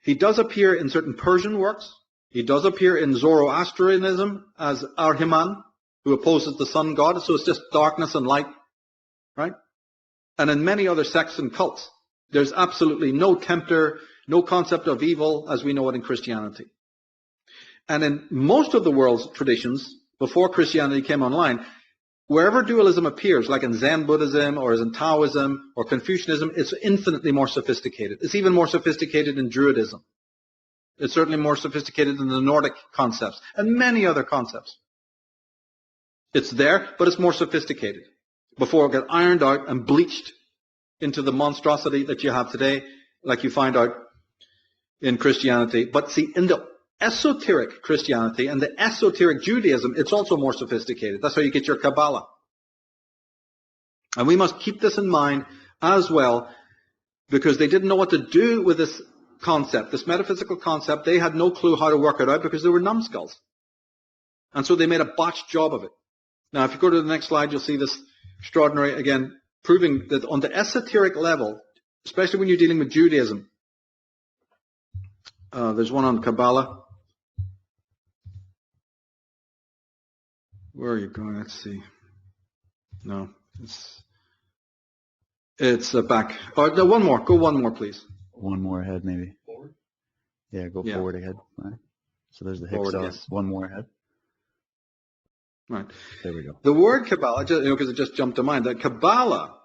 He does appear in certain Persian works. He does appear in Zoroastrianism as Ahriman, who opposes the sun god, so it's just darkness and light, right? And in many other sects and cults, there's absolutely no tempter, no concept of evil as we know it in Christianity. And in most of the world's traditions, before Christianity came online, wherever dualism appears, like in Zen Buddhism or in Taoism or Confucianism, it's infinitely more sophisticated. It's even more sophisticated in Druidism. It's certainly more sophisticated in the Nordic concepts and many other concepts. It's there, but it's more sophisticated before it got ironed out and bleached into the monstrosity that you have today, like you find out in Christianity. But see, in the esoteric Christianity and the esoteric Judaism, it's also more sophisticated. That's how you get your Kabbalah. And we must keep this in mind as well, because they didn't know what to do with this concept, this metaphysical concept. They had no clue how to work it out because they were numbskulls. And so they made a botched job of it. Now, if you go to the next slide, you'll see this extraordinary, again, proving that on the esoteric level, especially when you're dealing with Judaism, there's one on Kabbalah. Where are you going? Let's see. No, it's back. Oh, no, one more. Go one more, please. One more ahead, maybe. Forward? Yeah, go forward ahead. Right. So there's the Forward, Hyksos. yes. One more ahead. Right. There we go. The word Kabbalah, because it just jumped to mind, that Kabbalah,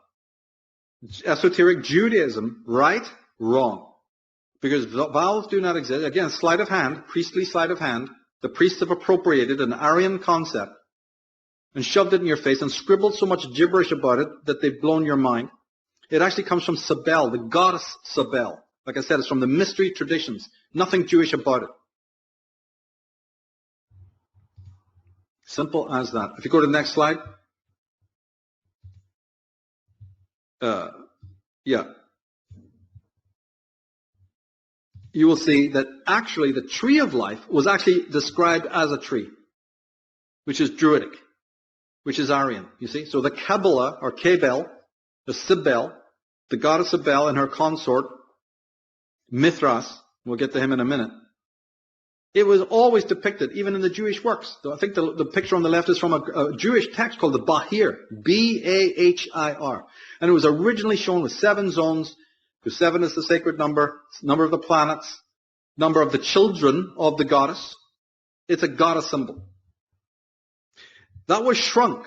esoteric Judaism, right, wrong. Because vowels do not exist. Again, sleight of hand, priestly sleight of hand. The priests have appropriated an Aryan concept and shoved it in your face and scribbled so much gibberish about it that they've blown your mind. It actually comes from Sabel, the goddess Sabel. Like I said, it's from the mystery traditions. Nothing Jewish about it. Simple as that. If you go to the next slide. Yeah. You will see that actually the tree of life was actually described as a tree, which is Druidic, which is Aryan, you see. So the Kabbalah, or Kabel, the Cybele, the goddess Cybele and her consort, Mithras, we'll get to him in a minute, it was always depicted, even in the Jewish works. So I think the picture on the left is from a Jewish text called the Bahir, B-A-H-I-R. And it was originally shown with 7 zones, because 7 is the sacred number, number of the planets, number of the children of the goddess. It's a goddess symbol. That was shrunk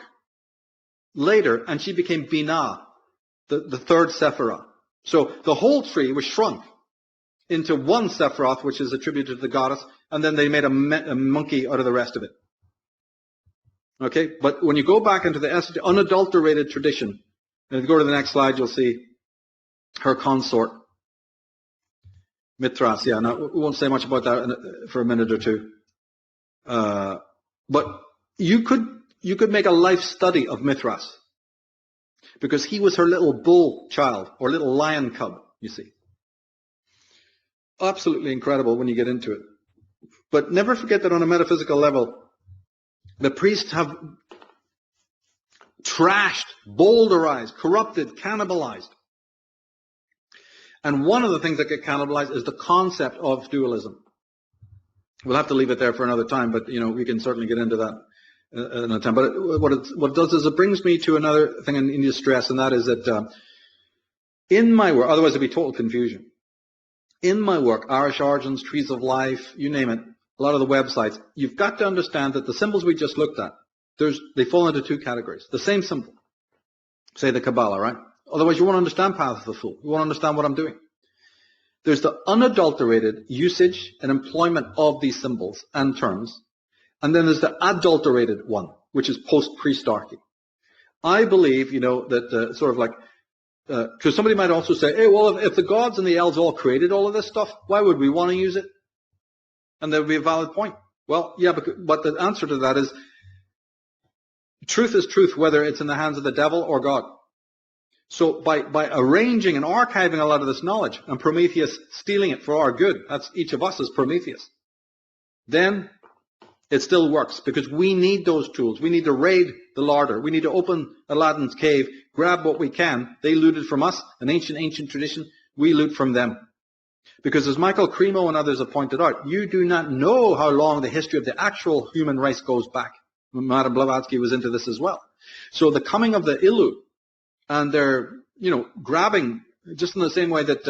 later, and she became Binah, the third Sephiroth. So the whole tree was shrunk into one Sephiroth, which is attributed to the goddess, and then they made a monkey out of the rest of it. Okay, but when you go back into the unadulterated tradition, and if you go to the next slide, you'll see her consort, Mithras. Yeah, now we won't say much about that for a minute or two. But you could make a life study of Mithras, because he was her little bull child, or little lion cub, you see. Absolutely incredible when you get into it. But never forget that on a metaphysical level, The priests have trashed, boulderized, corrupted, cannibalized. And one of the things that get cannibalized is the concept of dualism. We'll have to leave it there for another time, but we can certainly get into that another time. But what it does is it brings me to another thing I need to stress, and that is that in my work, otherwise it'd be total confusion. In my work, Irish Origins, Trees of Life, you name it, a lot of the websites, you've got to understand that the symbols we just looked at, they fall into two categories. The same symbol, say the Kabbalah, right? Otherwise you won't understand Path of the Fool. You won't understand what I'm doing. There's the unadulterated usage and employment of these symbols and terms, and then there's the adulterated one, which is post-priestarchy. I believe, that sort of like, because somebody might also say, hey, well, if the gods and the elves all created all of this stuff, why would we want to use it? And there would be a valid point. Well, yeah, but the answer to that is, truth is truth, whether it's in the hands of the devil or God. So by arranging and archiving a lot of this knowledge, and Prometheus stealing it for our good, that's each of us as Prometheus, then it still works, because we need those tools. We need to raid the larder. We need to open Aladdin's cave, grab what we can. They looted from us, an ancient tradition. We loot from them. Because as Michael Cremo and others have pointed out, you do not know how long the history of the actual human race goes back. Madame Blavatsky was into this as well. So the coming of the Illu, and they're, grabbing, just in the same way that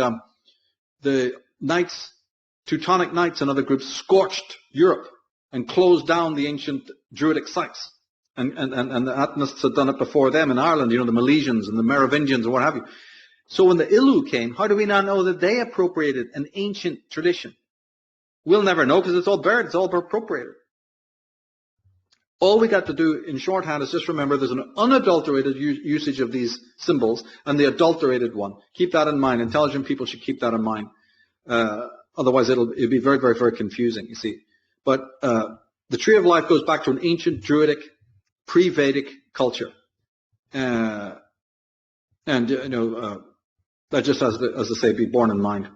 the knights, Teutonic knights and other groups scorched Europe and closed down the ancient Druidic sites. And the Atonists had done it before them in Ireland, the Milesians and the Merovingians and what have you. So when the Illu came, how do we not know that they appropriated an ancient tradition? We'll never know, because it's all buried, it's all appropriated. All we got to do in shorthand is just remember there's an unadulterated usage of these symbols and the adulterated one. Keep that in mind. Intelligent people should keep that in mind. Otherwise it'll be very, very, very confusing, you see. But the Tree of Life goes back to an ancient Druidic, pre-Vedic culture. That just has to say, be borne in mind.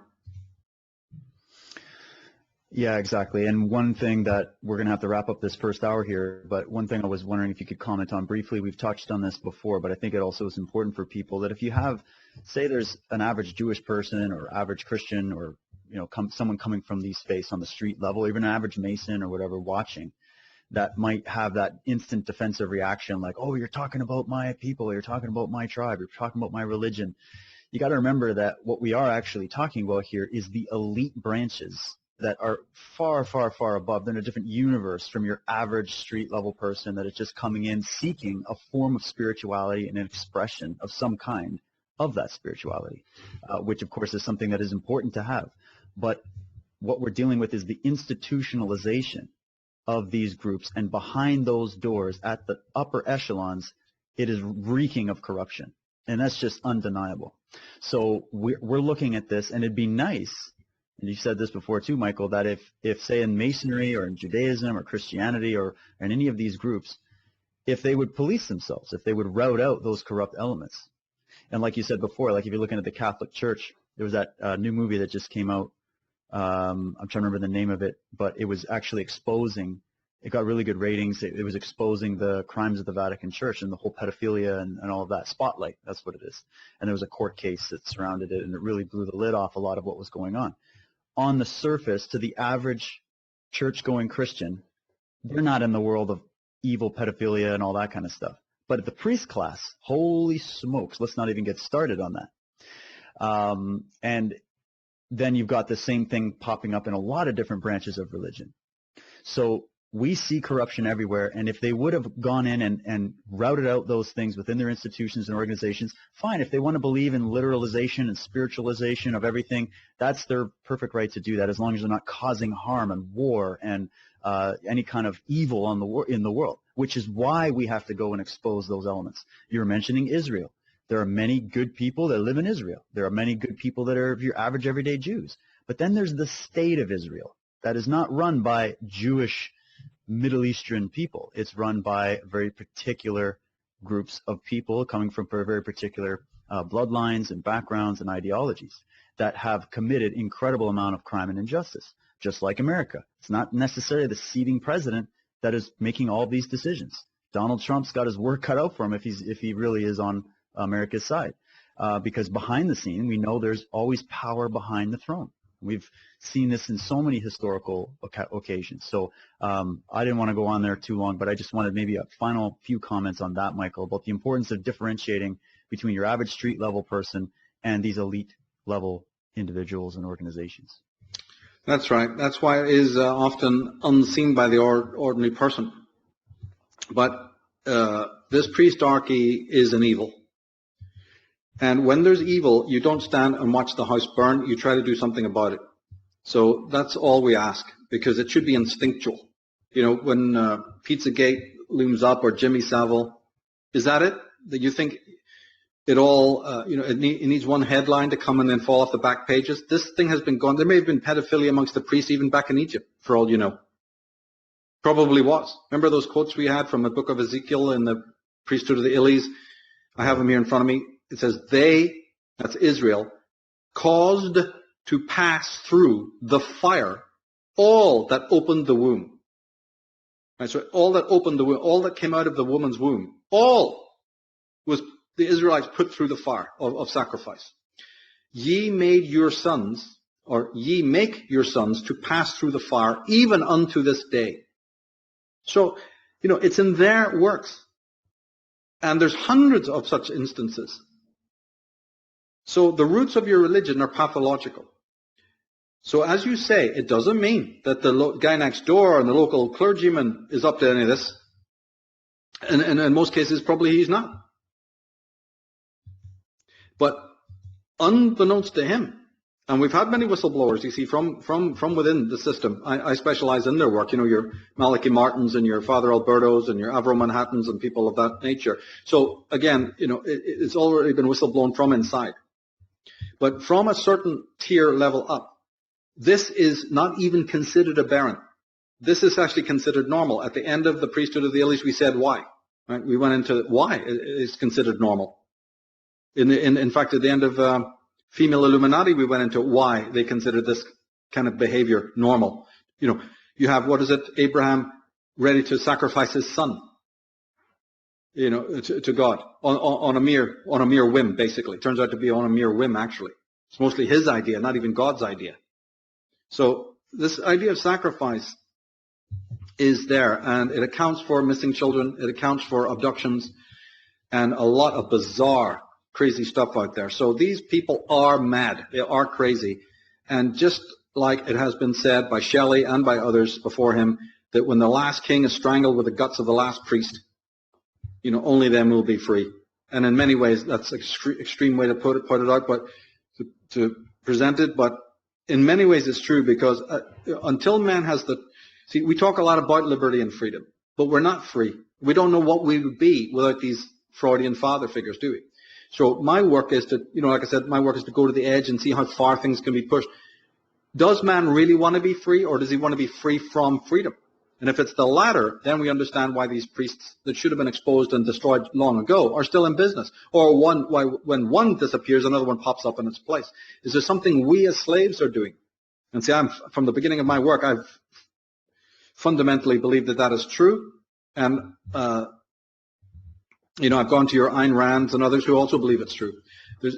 Yeah, exactly. And one thing that we're going to have to wrap up this first hour here, but one thing I was wondering if you could comment on briefly, we've touched on this before, but I think it also is important for people that if you have, say there's an average Jewish person or average Christian or, someone coming from these faiths on the street level, even an average Mason or whatever watching, that might have that instant defensive reaction like, oh, you're talking about my people, you're talking about my tribe, you're talking about my religion. You got to remember that what we are actually talking about here is the elite branches that are far, far, far above. They're in a different universe from your average street level person that is just coming in seeking a form of spirituality and an expression of some kind of that spirituality, which of course is something that is important to have. But what we're dealing with is the institutionalization of these groups, and behind those doors at the upper echelons, it is reeking of corruption, and that's just undeniable. So we're looking at this, and it'd be nice, and you said this before too, Michael, that if say in Masonry or in Judaism or Christianity or in any of these groups, if they would police themselves, if they would rout out those corrupt elements. And like you said before, like if you're looking at the Catholic Church, there was that new movie that just came out. I'm trying to remember the name of it, but it was actually exposing, it got really good ratings. It was exposing the crimes of the Vatican Church and the whole pedophilia and all of that. Spotlight, that's what it is. And there was a court case that surrounded it, and it really blew the lid off a lot of what was going on. On the surface, to the average church-going Christian, they're not in the world of evil pedophilia and all that kind of stuff. But at the priest class, holy smokes, let's not even get started on that. And then you've got the same thing popping up in a lot of different branches of religion. So we see corruption everywhere, and if they would have gone in and routed out those things within their institutions and organizations, fine. If they want to believe in literalization and spiritualization of everything, that's their perfect right to do that, as long as they're not causing harm and war and any kind of evil in the world, which is why we have to go and expose those elements. You were mentioning Israel. There are many good people that live in Israel. There are many good people that are your average everyday Jews. But then there's the state of Israel that is not run by Jewish Middle Eastern people. It's run by very particular groups of people coming from very particular bloodlines and backgrounds and ideologies that have committed incredible amount of crime and injustice, just like America. It's not necessarily the seating president that is making all these decisions. Donald Trump's got his work cut out for him if he really is on America's side, because behind the scene we know there's always power behind the throne. We've seen this in so many historical occasions. So I didn't want to go on there too long, but I just wanted maybe a final few comments on that, Michael, about the importance of differentiating between your average street level person and these elite level individuals and organizations. That's right. That's why it is often unseen by the ordinary person. But this priestarchy is an evil. And when there's evil, you don't stand and watch the house burn. You try to do something about it. So that's all we ask, because it should be instinctual. You know, when Pizzagate looms up or Jimmy Savile, is that it? That you think it all, it needs one headline to come and then fall off the back pages? This thing has been gone. There may have been pedophilia amongst the priests even back in Egypt, for all you know. Probably was. Remember those quotes we had from the book of Ezekiel in the priesthood of the Illies? I have them here in front of me. It says, they, that's Israel, caused to pass through the fire all that opened the womb. Right, so all that opened the womb, all that came out of the woman's womb, all was the Israelites put through the fire of sacrifice. Ye made your sons, or ye make your sons to pass through the fire even unto this day. So, it's in their works. And there's hundreds of such instances. So the roots of your religion are pathological. So as you say, it doesn't mean that the guy next door and the local clergyman is up to any of this. And in most cases, probably he's not. But unbeknownst to him, and we've had many whistleblowers, you see, from within the system. I specialize in their work, your Malachi Martins and your Father Albertos and your Avro Manhattans and people of that nature. So again, it's already been whistleblown from inside. But from a certain tier level up, this is not even considered aberrant. This is actually considered normal. At the end of the priesthood of the Illies, we said why. Right? We went into why it is considered normal. In fact, at the end of female Illuminati, we went into why they considered this kind of behavior normal. You have, Abraham ready to sacrifice his son, to God on a mere whim, basically. It turns out to be on a mere whim, actually. It's mostly his idea, not even God's idea. So this idea of sacrifice is there, and it accounts for missing children, it accounts for abductions, and a lot of bizarre, crazy stuff out there. So these people are mad. They are crazy. And just like it has been said by Shelley and by others before him, that when the last king is strangled with the guts of the last priest, only then will be free. And in many ways, that's an extreme way to put it out, but to present it. But in many ways, it's true, because until man has we talk a lot about liberty and freedom, but we're not free. We don't know what we would be without these Freudian father figures, do we? So my work is to, like I said, my work is to go to the edge and see how far things can be pushed. Does man really want to be free, or does he want to be free from freedom? And if it's the latter, then we understand why these priests that should have been exposed and destroyed long ago are still in business. Or when one disappears, another one pops up in its place. Is there something we as slaves are doing? And see, from the beginning of my work, I've fundamentally believed that is true. And, I've gone to your Ayn Rands and others who also believe it's true.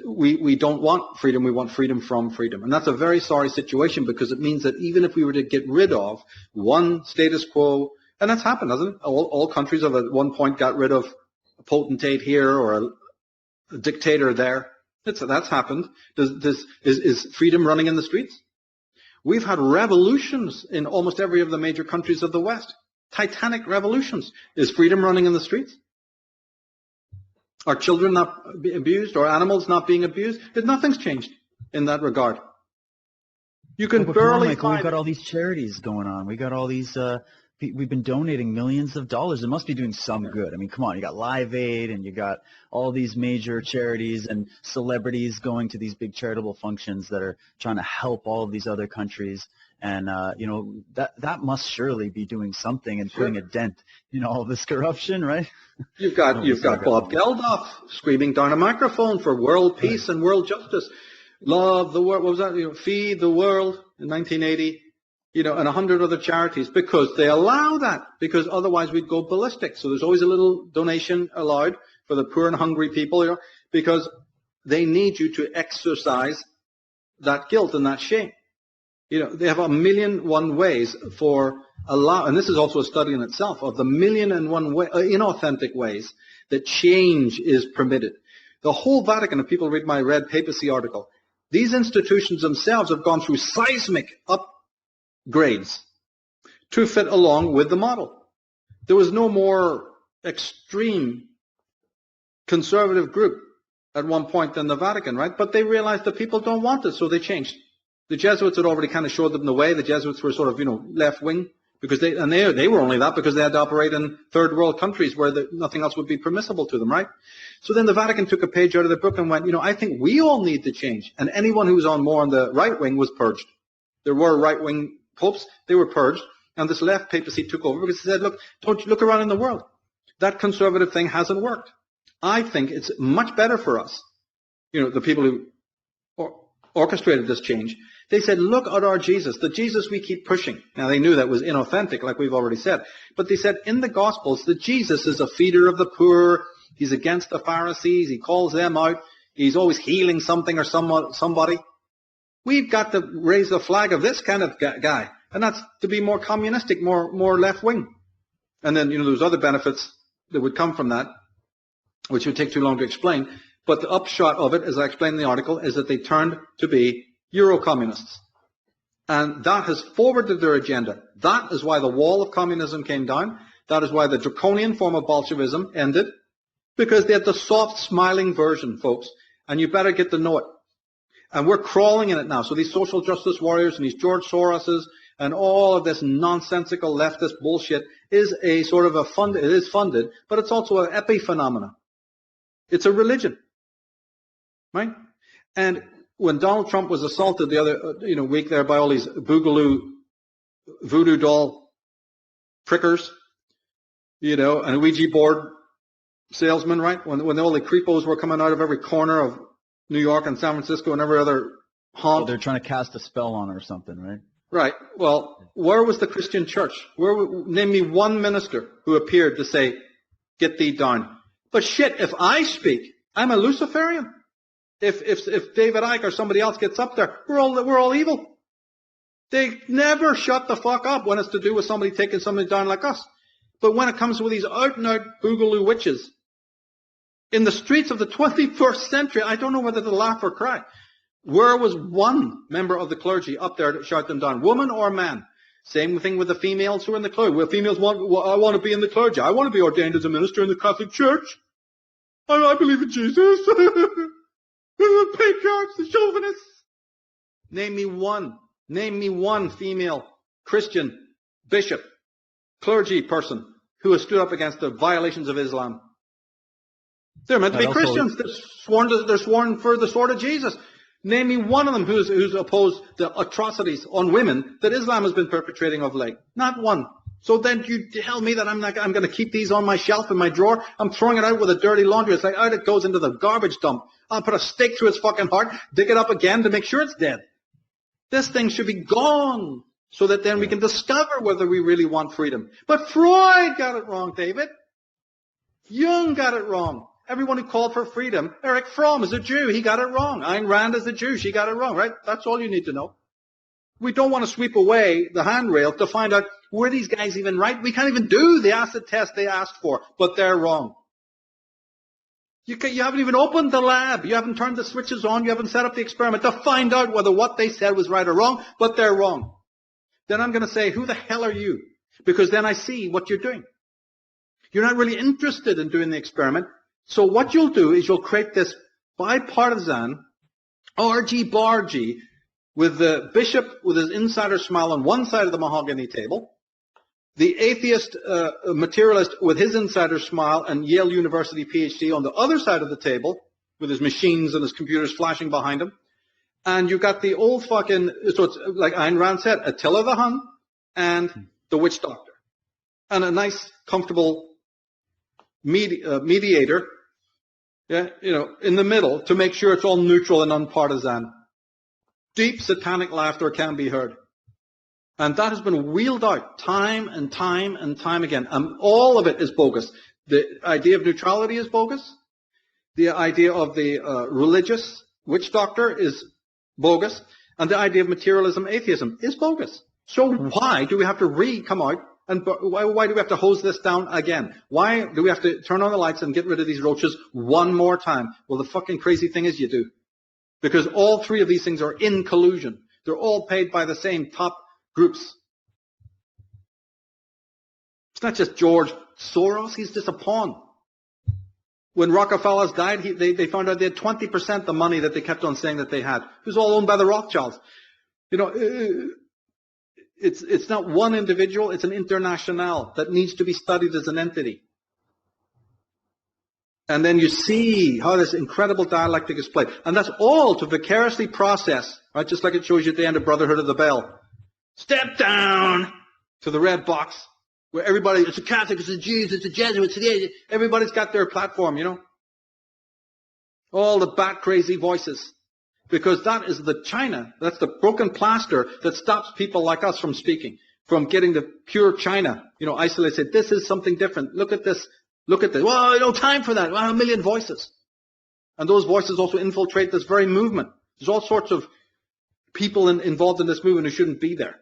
We don't want freedom, we want freedom from freedom. And that's a very sorry situation, because it means that even if we were to get rid of one status quo, and that's happened, hasn't it? All countries have at one point got rid of a potentate here or a dictator there. That's happened. Is freedom running in the streets? We've had revolutions in almost every of the major countries of the West. Titanic revolutions. Is freedom running in the streets? Are children not being abused, or animals not being abused? Nothing's changed in that regard. You can barely Michael, we've got all these charities going on. We got all these. We've been donating millions of dollars. It must be doing some good. I mean, come on. You got Live Aid, and you got all these major charities and celebrities going to these big charitable functions that are trying to help all of these other countries. And that must surely be doing something and putting a dent in all this corruption, right? You've got Bob Geldof screaming down a microphone for world peace and world justice. Love the world. What was that? Feed the world in 1980. and 100 other charities, because they allow that, because otherwise we'd go ballistic. So there's always a little donation allowed for the poor and hungry people, because they need you to exercise that guilt and that shame. They have 1,000,001 ways for and this is also a study in itself, of the 1,000,001 inauthentic ways that change is permitted. The whole Vatican, if people read my Red Papacy article, these institutions themselves have gone through seismic upgrades to fit along with the model. There was no more extreme conservative group at one point than the Vatican, right? But they realized that people don't want it, so they changed. The Jesuits had already kind of showed them the way. The Jesuits were sort of, left-wing, because they were only that because they had to operate in third world countries where nothing else would be permissible to them, right? So then the Vatican took a page out of the book and went, I think we all need to change. And anyone who was more on the right wing was purged. There were right-wing popes, they were purged. And this left papacy took over because they said, look, don't you look around in the world. That conservative thing hasn't worked. I think it's much better for us, the people who orchestrated this change. They said, look at our Jesus, the Jesus we keep pushing. Now, they knew that was inauthentic, like we've already said. But they said in the Gospels that Jesus is a feeder of the poor. He's against the Pharisees. He calls them out. He's always healing something or somebody. We've got to raise the flag of this kind of guy. And that's to be more communistic, more left-wing. And then, there's other benefits that would come from that, which would take too long to explain. But the upshot of it, as I explained in the article, is that they turned to be Euro-communists. And that has forwarded their agenda. That is why the wall of communism came down. That is why the draconian form of Bolshevism ended. Because they had the soft, smiling version, folks. And you better get to know it. And we're crawling in it now. So these social justice warriors and these George Soroses and all of this nonsensical leftist bullshit is a sort of it is funded, but it's also an epiphenomena. It's a religion. Right? And when Donald Trump was assaulted the other week there by all these boogaloo voodoo doll prickers, and a Ouija board salesman, right? When all the creepos were coming out of every corner of New York and San Francisco and every other haunt. Well, they're trying to cast a spell on her or something, right? Right. Well, where was the Christian church? Name me one minister who appeared to say, get thee down. But shit, if I speak, I'm a Luciferian. If David Icke or somebody else gets up there, we're all evil. They never shut the fuck up when it's to do with somebody taking somebody down like us. But when it comes with these out-and-out boogaloo witches, in the streets of the 21st century, I don't know whether to laugh or cry. Where was one member of the clergy up there to shout them down, woman or man? Same thing with the females who are in the clergy. Well, females I want to be in the clergy. I want to be ordained as a minister in the Catholic Church. I believe in Jesus. The patriarchs, the chauvinists. Name me one female Christian bishop, clergy person who has stood up against the violations of Islam. They're meant to be Christians. They're sworn for the sword of Jesus. Name me one of them who's opposed the atrocities on women that Islam has been perpetrating of late. Not one. So then you tell me that I'm going to keep these on my shelf in my drawer. I'm throwing it out with a dirty laundry. It's like out it goes into the garbage dump. I'll put a stake through its fucking heart, dig it up again to make sure it's dead. This thing should be gone so that then we can discover whether we really want freedom. But Freud got it wrong, David. Jung got it wrong. Everyone who called for freedom, Erich Fromm is a Jew. He got it wrong. Ayn Rand is a Jew. She got it wrong, right? That's all you need to know. We don't want to sweep away the handrail to find out, were these guys even right? We can't even do the acid test they asked for, but they're wrong. You haven't even opened the lab. You haven't turned the switches on. You haven't set up the experiment to find out whether what they said was right or wrong, but they're wrong. Then I'm going to say, who the hell are you? Because then I see what you're doing. You're not really interested in doing the experiment. So what you'll do is you'll create this bipartisan, argy-bargy, with the bishop with his insider smile on one side of the mahogany table, the atheist materialist with his insider smile and Yale University PhD on the other side of the table, with his machines and his computers flashing behind him, and you've got the old fucking, so it's like Ayn Rand said, Attila the Hun and the witch doctor, and a nice, comfortable mediator, in the middle to make sure it's all neutral and unpartisan. Deep satanic laughter can be heard. And that has been wheeled out time and time and time again. All of it is bogus. The idea of neutrality is bogus. The idea of the religious witch doctor is bogus. And the idea of materialism, atheism is bogus. So why do we have to come out and why do we have to hose this down again? Why do we have to turn on the lights and get rid of these roaches one more time? Well, the fucking crazy thing is you do. Because all three of these things are in collusion. They're all paid by the same top groups. It's not just George Soros, he's just a pawn. When Rockefellers died, they found out they had 20% the money that they kept on saying that they had. It was all owned by the Rothschilds. You know, it's not one individual, it's an international that needs to be studied as an entity. And then you see how this incredible dialectic is played. And that's all to vicariously process, right? Just like it shows you at the end of Brotherhood of the Bell. Step down to the red box, where everybody, it's the Catholics, it's the Jews, it's the Jesuits, everybody's got their platform, you know. All the bat crazy voices. Because that is the China, that's the broken plaster that stops people like us from speaking, from getting the pure China, you know, isolate, say, this is something different, look at this. Well, no time for that, well, a million voices. And those voices also infiltrate this very movement. There's all sorts of people involved in this movement who shouldn't be there,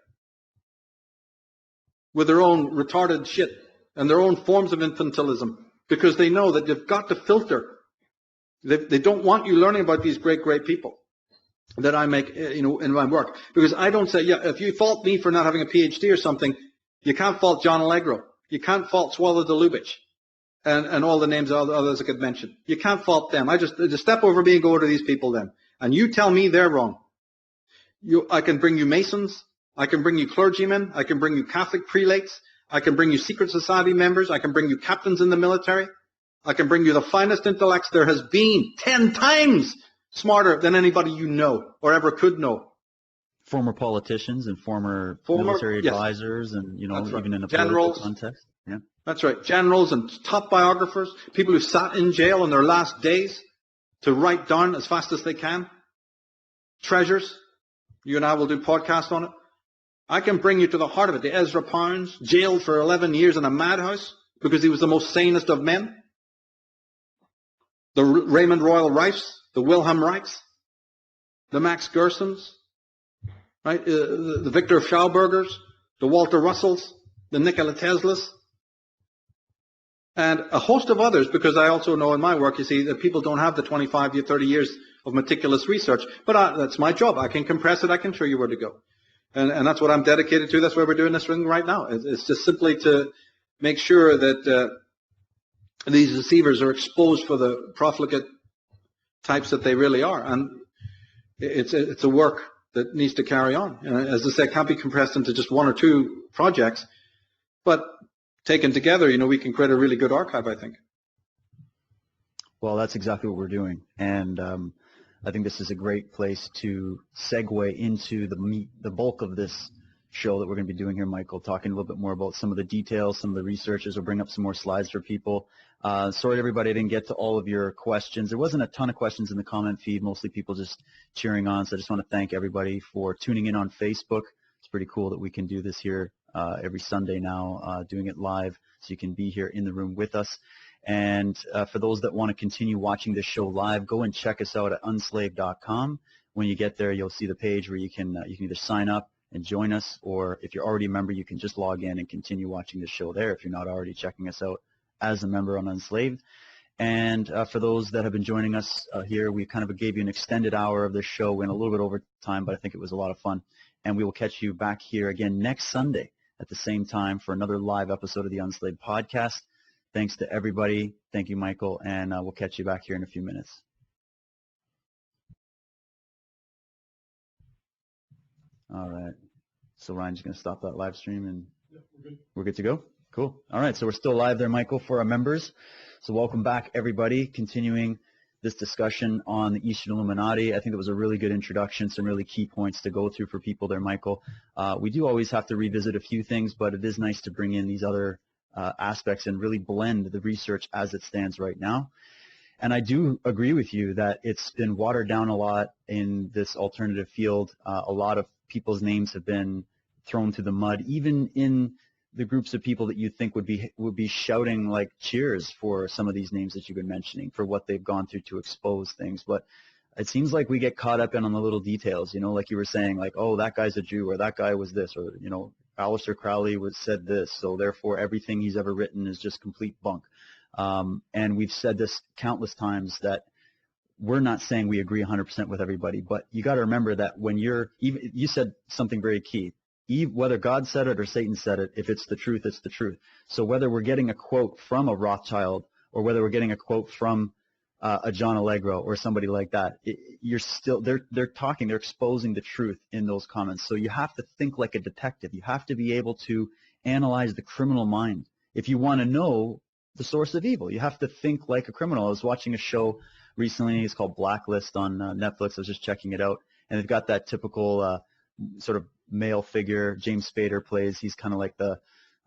with their own retarded shit and their own forms of infantilism, because they know that they've got to filter. They don't want you learning about these great, great people that I make, you know, in my work. Because I don't say, yeah, if you fault me for not having a PhD or something, you can't fault John Allegro. You can't fault Swallow the Lubitsch and all the names of others I could mention. You can't fault them. I just step over me and go to these people then. And you tell me they're wrong. I can bring you Masons. I can bring you clergymen. I can bring you Catholic prelates. I can bring you secret society members. I can bring you captains in the military. I can bring you the finest intellects there has been, 10 times smarter than anybody you know or ever could know. Former politicians and former military advisors, and, you know, right, even in a political context. Yeah. That's right. Generals and top biographers, people who sat in jail in their last days to write down as fast as they can. Treasures. You and I will do podcasts on it. I can bring you to the heart of it. The Ezra Pounds, jailed for 11 years in a madhouse because he was the most sanest of men. The Raymond Royal Reichs, the Wilhelm Reichs, the Max Gersons, right? The Victor Schaubergers, the Walter Russells, the Nikola Teslas, and a host of others, because I also know in my work, you see, that people don't have the 25 to 30 years of meticulous research, but that's my job. I can compress it. I can show you where to go. And that's what I'm dedicated to. That's why we're doing this thing right now. It's just simply to make sure that these deceivers are exposed for the profligate types that they really are. And it's a work that needs to carry on. And as I say, it can't be compressed into just one or two projects, but taken together, you know, we can create a really good archive, I think. Well, that's exactly what we're doing. And I think this is a great place to segue into the bulk of this show that we're going to be doing here, Michael, talking a little bit more about some of the details, some of the researches. We'll bring up some more slides for people. Sorry, everybody, I didn't get to all of your questions. There wasn't a ton of questions in the comment feed, mostly people just cheering on. So I just want to thank everybody for tuning in on Facebook. It's pretty cool that we can do this here every Sunday now, doing it live, so you can be here in the room with us. And for those that want to continue watching this show live, go and check us out at unslaved.com. When you get there, you'll see the page where you can either sign up and join us, or if you're already a member, you can just log in and continue watching the show there if you're not already checking us out as a member on Unslaved. And for those that have been joining us here, we kind of gave you an extended hour of this show. Went a little bit over time, but I think it was a lot of fun. And we will catch you back here again next Sunday at the same time for another live episode of the Unslaved podcast. Thanks to everybody. Thank you, Michael, and we'll catch you back here in a few minutes. All right. So Ryan's going to stop that live stream, and we're good to go? Cool. All right. So we're still live there, Michael, for our members. So welcome back, everybody. Continuing this discussion on the Eastern Illuminati. I think it was a really good introduction, some really key points to go through for people there, Michael. We do always have to revisit a few things, but it is nice to bring in these other aspects and really blend the research as it stands right now. And I do agree with you that it's been watered down a lot in this alternative field. A lot of people's names have been thrown through the mud, even in the groups of people that you think would be shouting like cheers for some of these names that you've been mentioning, for what they've gone through to expose things. But it seems like we get caught up in on the little details, like you were saying, like, oh, that guy's a Jew, or that guy was this, or, Aleister Crowley said this, so therefore everything he's ever written is just complete bunk. And we've said this countless times that we're not saying we agree 100% with everybody, but you got to remember that when you said something very key. Whether God said it or Satan said it, if it's the truth, it's the truth. So whether we're getting a quote from a Rothschild or whether we're getting a quote from a John Allegro or somebody like that, they're exposing the truth in those comments. So you have to think like a detective. You have to be able to analyze the criminal mind. If you want to know the source of evil, you have to think like a criminal. I was watching a show recently. It's called Blacklist on Netflix. I was just checking it out, and they've got that typical sort of male figure James Spader plays. He's kind of like the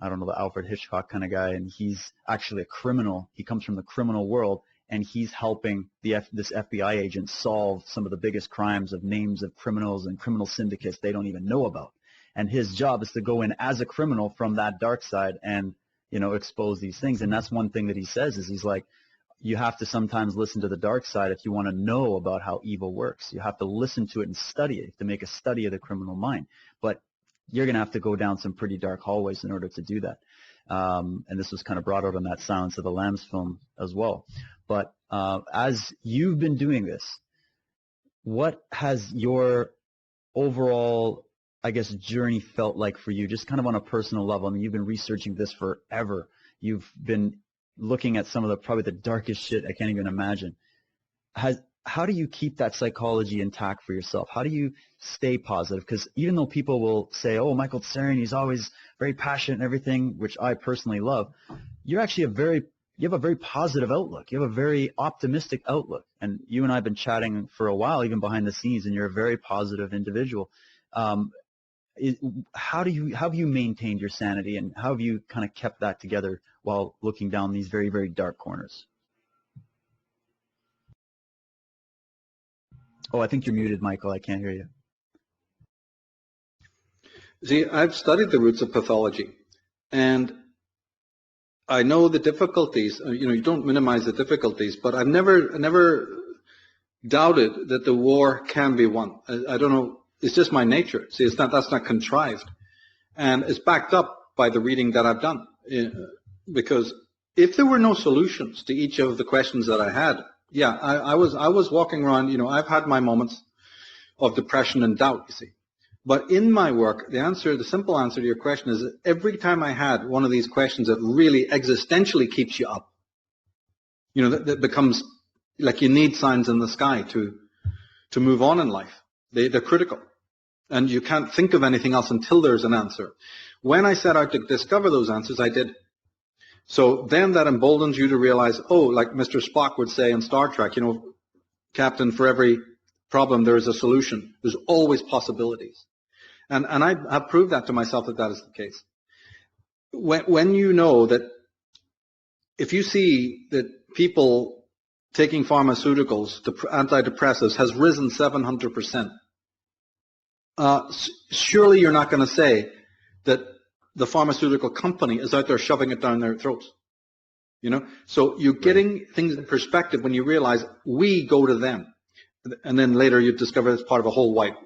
Alfred Hitchcock kind of guy, and he's actually a criminal. He comes from the criminal world, and he's helping this FBI agent solve some of the biggest crimes of names of criminals and criminal syndicates they don't even know about. And his job is to go in as a criminal from that dark side and, expose these things. And that's one thing that he says is he's like, you have to sometimes listen to the dark side if you want to know about how evil works. You have to listen to it and study it. You have to make a study of the criminal mind. But you're going to have to go down some pretty dark hallways in order to do that. And this was kind of brought out on that Silence of the Lambs film as well. But as you've been doing this, what has your overall, I guess, journey felt like for you, just kind of on a personal level? I mean, you've been researching this forever. You've been looking at some of probably the darkest shit I can't even imagine. How do you keep that psychology intact for yourself? How do you stay positive? Because even though people will say, oh, Michael Tsarion, he's always very passionate and everything, which I personally love, you're actually you have a very positive outlook. You have a very optimistic outlook. And you and I have been chatting for a while, even behind the scenes, and you're a very positive individual. How have you maintained your sanity, and how have you kind of kept that together while looking down these very, very dark corners? Oh, I think you're muted, Michael. I can't hear you. See, I've studied the roots of pathology, and I know the difficulties. You don't minimize the difficulties, but I've never doubted that the war can be won. I don't know. It's just my nature. See, that's not contrived, and it's backed up by the reading that I've done. Because if there were no solutions to each of the questions that I had, yeah, I was walking around. I've had my moments of depression and doubt. You see, but in my work, the simple answer to your question is that every time I had one of these questions that really existentially keeps you up, that becomes like you need signs in the sky to move on in life. They're critical. And you can't think of anything else until there's an answer. When I set out to discover those answers, I did. So then that emboldens you to realize, oh, like Mr. Spock would say in Star Trek, Captain, for every problem there is a solution. There's always possibilities. And I have proved that to myself that is the case. When you know that if you see that people taking pharmaceuticals, antidepressants, has risen 700%, surely you're not going to say that the pharmaceutical company is out there shoving it down their throats. So you're getting things in perspective when you realize we go to them. And then later you discover it's part of a whole white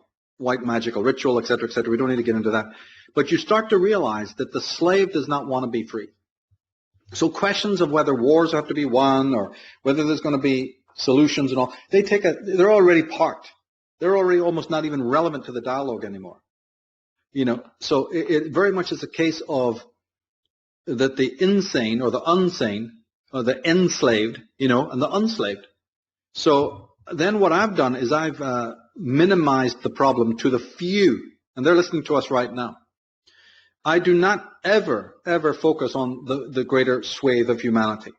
magical ritual, et cetera, et cetera. We don't need to get into that. But you start to realize that the slave does not want to be free. So questions of whether wars have to be won or whether there's going to be solutions and all, they're already parked. They're already almost not even relevant to the dialogue anymore. So it very much is a case of that the insane or the unsane or the enslaved, and the unslaved. So then what I've done is I've minimized the problem to the few, and they're listening to us right now. I do not ever focus on the greater swathe of humanity.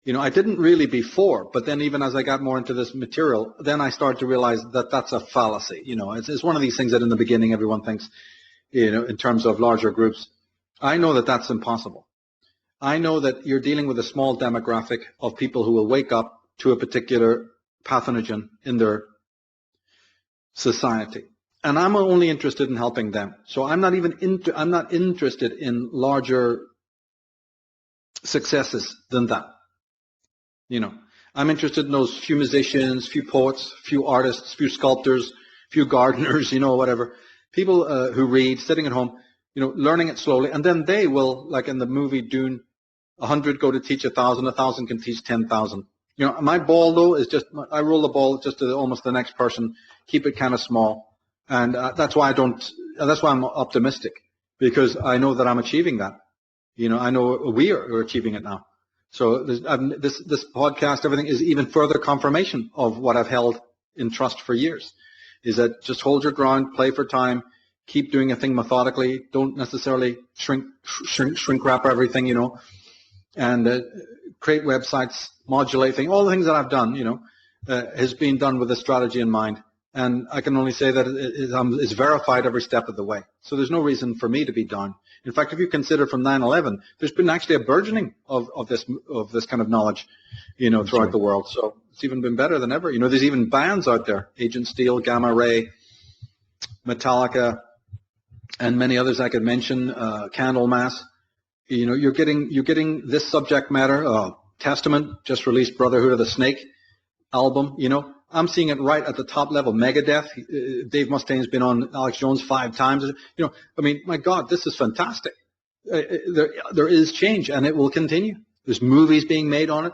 I didn't really before, but then even as I got more into this material, then I started to realize that that's a fallacy. It's one of these things that in the beginning everyone thinks, in terms of larger groups. I know that that's impossible. I know that you're dealing with a small demographic of people who will wake up to a particular pathogen in their society. And I'm only interested in helping them. So I'm not even I'm not interested in larger successes than that. You know, I'm interested in those few musicians, few poets, few artists, few sculptors, few gardeners, you know, whatever. People who read, sitting at home, you know, learning it slowly. And then they will, like in the movie Dune, 100 go to teach 1,000, 1,000 can teach 10,000. You know, my ball though is just, I roll the ball just to almost the next person, keep it kind of small. And that's why I'm optimistic, because I know that I'm achieving that. You know, I know we are achieving it now. So this podcast, everything is even further confirmation of what I've held in trust for years, is that just hold your ground, play for time, keep doing a thing methodically, don't necessarily shrink wrap everything, you know, and create websites, modulate things, all the things that I've done, you know, has been done with a strategy in mind. And I can only say that it's verified every step of the way. So there's no reason for me to be down. In fact, if you consider from 9/11, there's been actually a burgeoning of this kind of knowledge, you know, throughout the world. So it's even been better than ever. You know, there's even bands out there, Agent Steel, Gamma Ray, Metallica, and many others I could mention, Candlemass. You know, you're getting this subject matter. Testament just released Brotherhood of the Snake album, you know. I'm seeing it right at the top level. Megadeth, Dave Mustaine's been on Alex Jones 5 times. You know, I mean, my God, this is fantastic. There is change, and it will continue. There's movies being made on it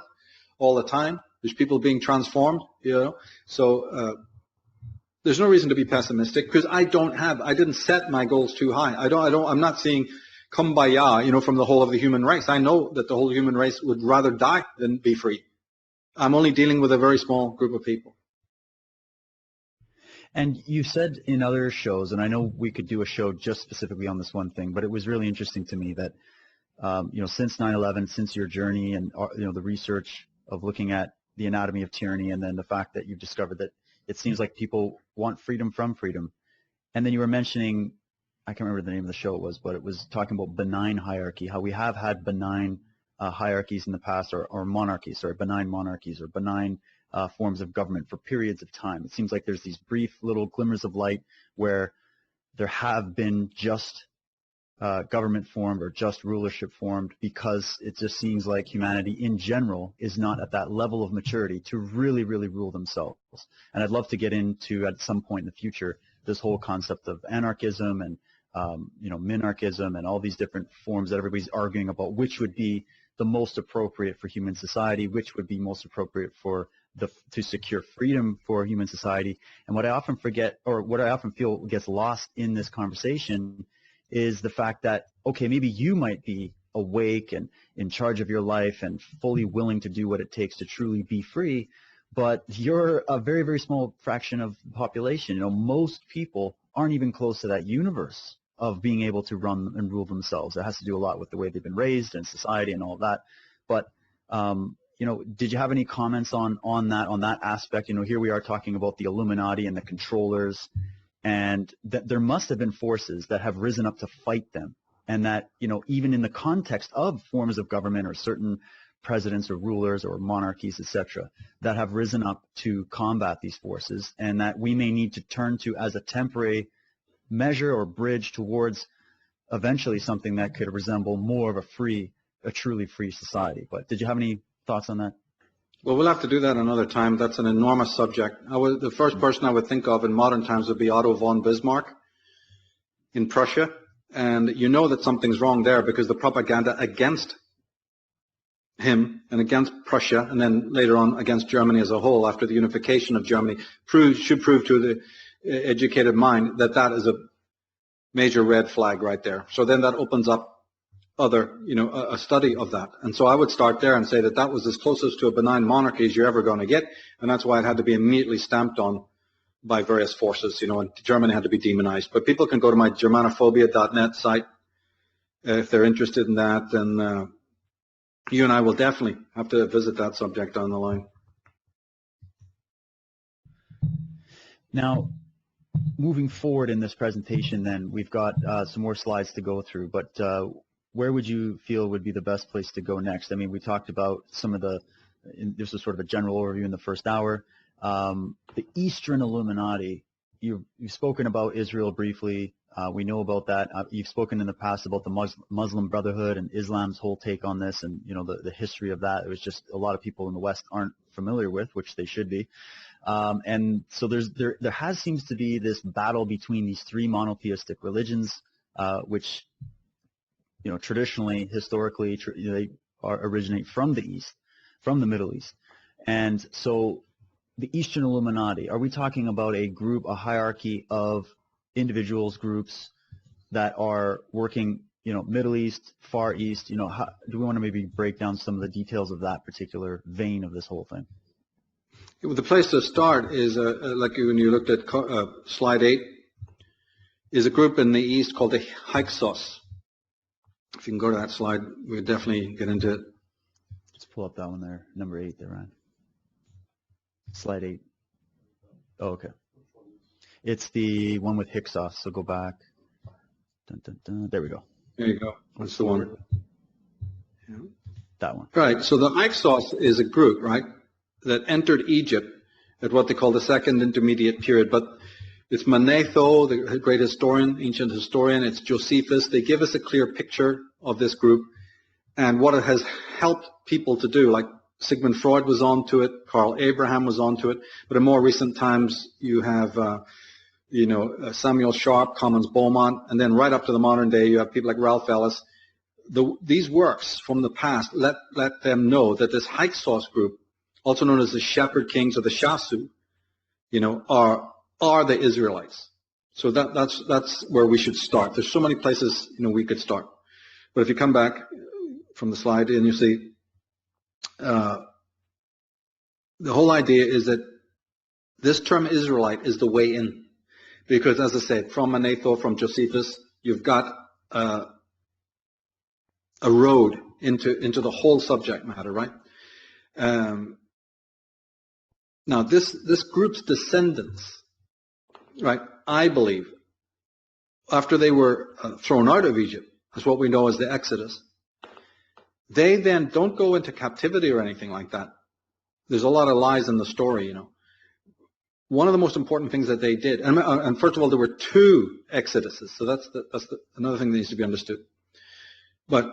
all the time. There's people being transformed, you know. So there's no reason to be pessimistic, because I didn't set my goals too high. I'm not seeing kumbaya, you know, from the whole of the human race. I know that the whole human race would rather die than be free. I'm only dealing with a very small group of people. And you said in other shows, and I know we could do a show just specifically on this one thing, but it was really interesting to me that, you know, since 9/11, since your journey and, you know, the research of looking at the anatomy of tyranny, and then the fact that you've discovered that it seems like people want freedom from freedom. And then you were mentioning, I can't remember the name of the show it was, but it was talking about benign hierarchy, how we have had benign hierarchies in the past, or monarchies, sorry, benign monarchies, or benign forms of government for periods of time. It seems like there's these brief little glimmers of light where there have been just government formed or just rulership formed, because it just seems like humanity in general is not at that level of maturity to really, really rule themselves. And I'd love to get into, at some point in the future, this whole concept of anarchism and you know, minarchism and all these different forms that everybody's arguing about, which would be the most appropriate for human society, which would be most appropriate for to secure freedom for human society. And what I often forget, or what I often feel gets lost in this conversation, is the fact that, okay, maybe you might be awake and in charge of your life and fully willing to do what it takes to truly be free, but you're a very, very small fraction of the population. You know, most people aren't even close to that universe of being able to run and rule themselves. It has to do a lot with the way they've been raised and society and all that. But you know, did you have any comments on that aspect? You know, here we are talking about the Illuminati and the controllers, and that there must have been forces that have risen up to fight them, and that, you know, even in the context of forms of government or certain presidents or rulers or monarchies, etc., that have risen up to combat these forces, and that we may need to turn to as a temporary measure or bridge towards eventually something that could resemble more of a truly free society. But did you have any thoughts on that? Well, we'll have to do that another time. That's an enormous subject. The first person I would think of in modern times would be Otto von Bismarck in Prussia. And you know that something's wrong there, because the propaganda against him and against Prussia, and then later on against Germany as a whole after the unification of Germany, should prove to the educated mind that that is a major red flag right there. So then that opens up a study of that. And so I would start there and say that that was as closest to a benign monarchy as you're ever going to get, and that's why it had to be immediately stamped on by various forces, you know, and Germany had to be demonized. But people can go to my germanophobia.net site if they're interested in that, and you and I will definitely have to visit that subject down the line. Now, moving forward in this presentation, then, we've got some more slides to go through, but where would you feel would be the best place to go next? I mean, we talked about some of this was sort of a general overview in the first hour. The Eastern Illuminati you've spoken about Israel briefly. We know about that. You've spoken in the past about the Muslim Brotherhood and Islam's whole take on this, and the history of that. It was just a lot of people in the West aren't familiar with, which they should be. And so there seems to be this battle between these three monotheistic religions, which traditionally, historically, they originate from the East, from the Middle East. And so the Eastern Illuminati, are we talking about a group, a hierarchy of individuals, groups that are working, Middle East, Far East? Do we want to maybe break down some of the details of that particular vein of this whole thing? Well, the place to start is, like when you looked at slide 8, is a group in the East called the Hyksos. If you can go to that slide, we'll definitely get into it. Let's pull up that one there, number 8 there, Ryan. Slide 8. Oh, okay. It's the one with Hyksos, so go back. Dun, dun, dun. There we go. There you go. That's the one. Yeah. That one. Right. So the Hyksos is a group, right, that entered Egypt at what they call the Second Intermediate Period. But it's Manetho, the great historian, ancient historian. It's Josephus. They give us a clear picture of this group and what it has helped people to do. Like Sigmund Freud was onto it. Carl Abraham was onto it. But in more recent times, you have Samuel Sharp, Commons Beaumont, and then right up to the modern day, you have people like Ralph Ellis. These works from the past let them know that this Hyksos group, also known as the Shepherd Kings or the Shasu, are the Israelites. So that's where we should start. There's so many places we could start. But if you come back from the slide and you see the whole idea is that this term Israelite is the way in. Because, as I said, from Manetho, from Josephus, you've got a road into the whole subject matter, right? Now, this group's descendants, right, I believe, after they were thrown out of Egypt, that's what we know as the Exodus, they then don't go into captivity or anything like that. There's a lot of lies in the story, One of the most important things that they did, and first of all, there were 2 exoduses, so that's another thing that needs to be understood. But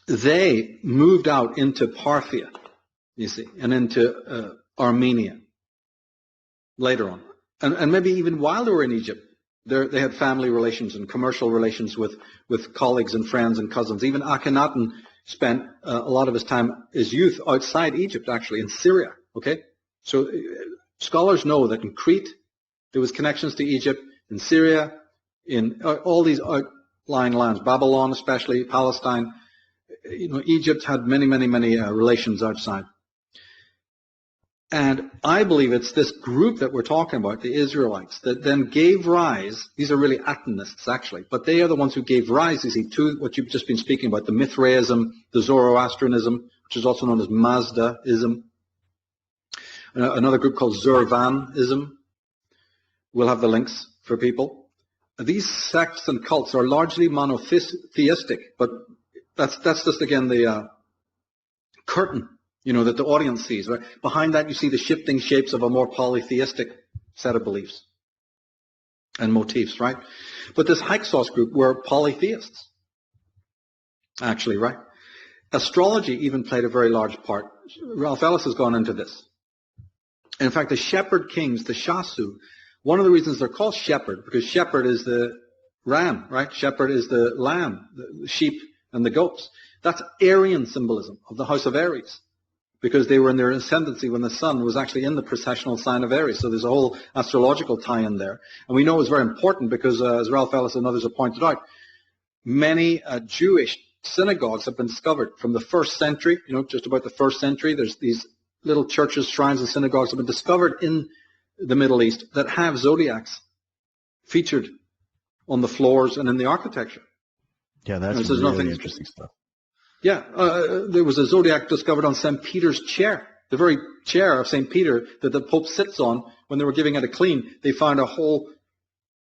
they moved out into Parthia, you see, and into Armenia later on. And maybe even while they were in Egypt, they had family relations and commercial relations with colleagues and friends and cousins. Even Akhenaten spent a lot of his youth outside Egypt, actually, in Syria, okay? So scholars know that in Crete, there was connections to Egypt, in Syria, in all these outlying lands, Babylon especially, Palestine. Egypt had many, many, many relations outside. And I believe it's this group that we're talking about, the Israelites, that then gave rise, these are really Atonists actually, but they are the ones who gave rise, you see, to what you've just been speaking about, the Mithraism, the Zoroastrianism, which is also known as Mazdaism. Another group called Zurvanism. We'll have the links for people. These sects and cults are largely monotheistic, but that's just again the curtain, that the audience sees. Right? Behind that, you see the shifting shapes of a more polytheistic set of beliefs and motifs, right? But this Hyksos group were polytheists, actually, right? Astrology even played a very large part. Ralph Ellis has gone into this. In fact, the Shepherd Kings, the Shasu, one of the reasons they're called shepherd, because shepherd is the ram, right? Shepherd is the lamb, the sheep and the goats. That's Aryan symbolism of the house of Aries, because they were in their ascendancy when the sun was actually in the precessional sign of Aries. So there's a whole astrological tie-in there. And we know it's very important because, as Ralph Ellis and others have pointed out, many Jewish synagogues have been discovered from the 1st century, just about the 1st century. There's these little churches, shrines, and synagogues have been discovered in the Middle East that have zodiacs featured on the floors and in the architecture. Yeah, that's really interesting stuff. Yeah, there was a zodiac discovered on St. Peter's chair, the very chair of St. Peter that the Pope sits on. When they were giving it a clean, they found a whole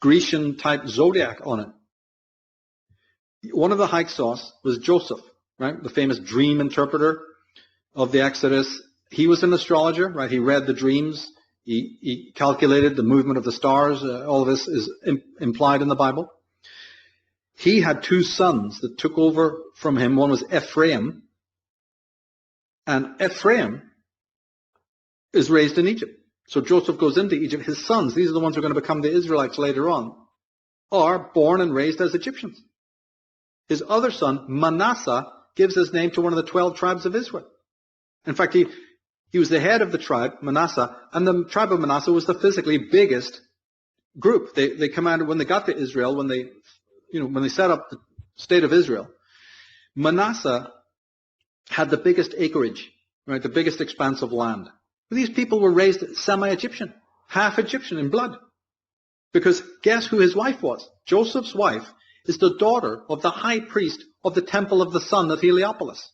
Grecian-type zodiac on it. One of the Hyksos was Joseph, right, the famous dream interpreter of the Exodus. He was an astrologer, right? He read the dreams. He calculated the movement of the stars. All of this is implied in the Bible. He had two sons that took over from him. One was Ephraim. And Ephraim is raised in Egypt. So Joseph goes into Egypt. His sons, these are the ones who are going to become the Israelites later on, are born and raised as Egyptians. His other son, Manasseh, gives his name to one of the 12 tribes of Israel. In fact, he was the head of the tribe, Manasseh, and the tribe of Manasseh was the physically biggest group. They commanded, when they got to Israel, when they set up the state of Israel, Manasseh had the biggest acreage, right, the biggest expanse of land. These people were raised semi-Egyptian, half Egyptian in blood. Because guess who his wife was? Joseph's wife is the daughter of the high priest of the temple of the sun at Heliopolis.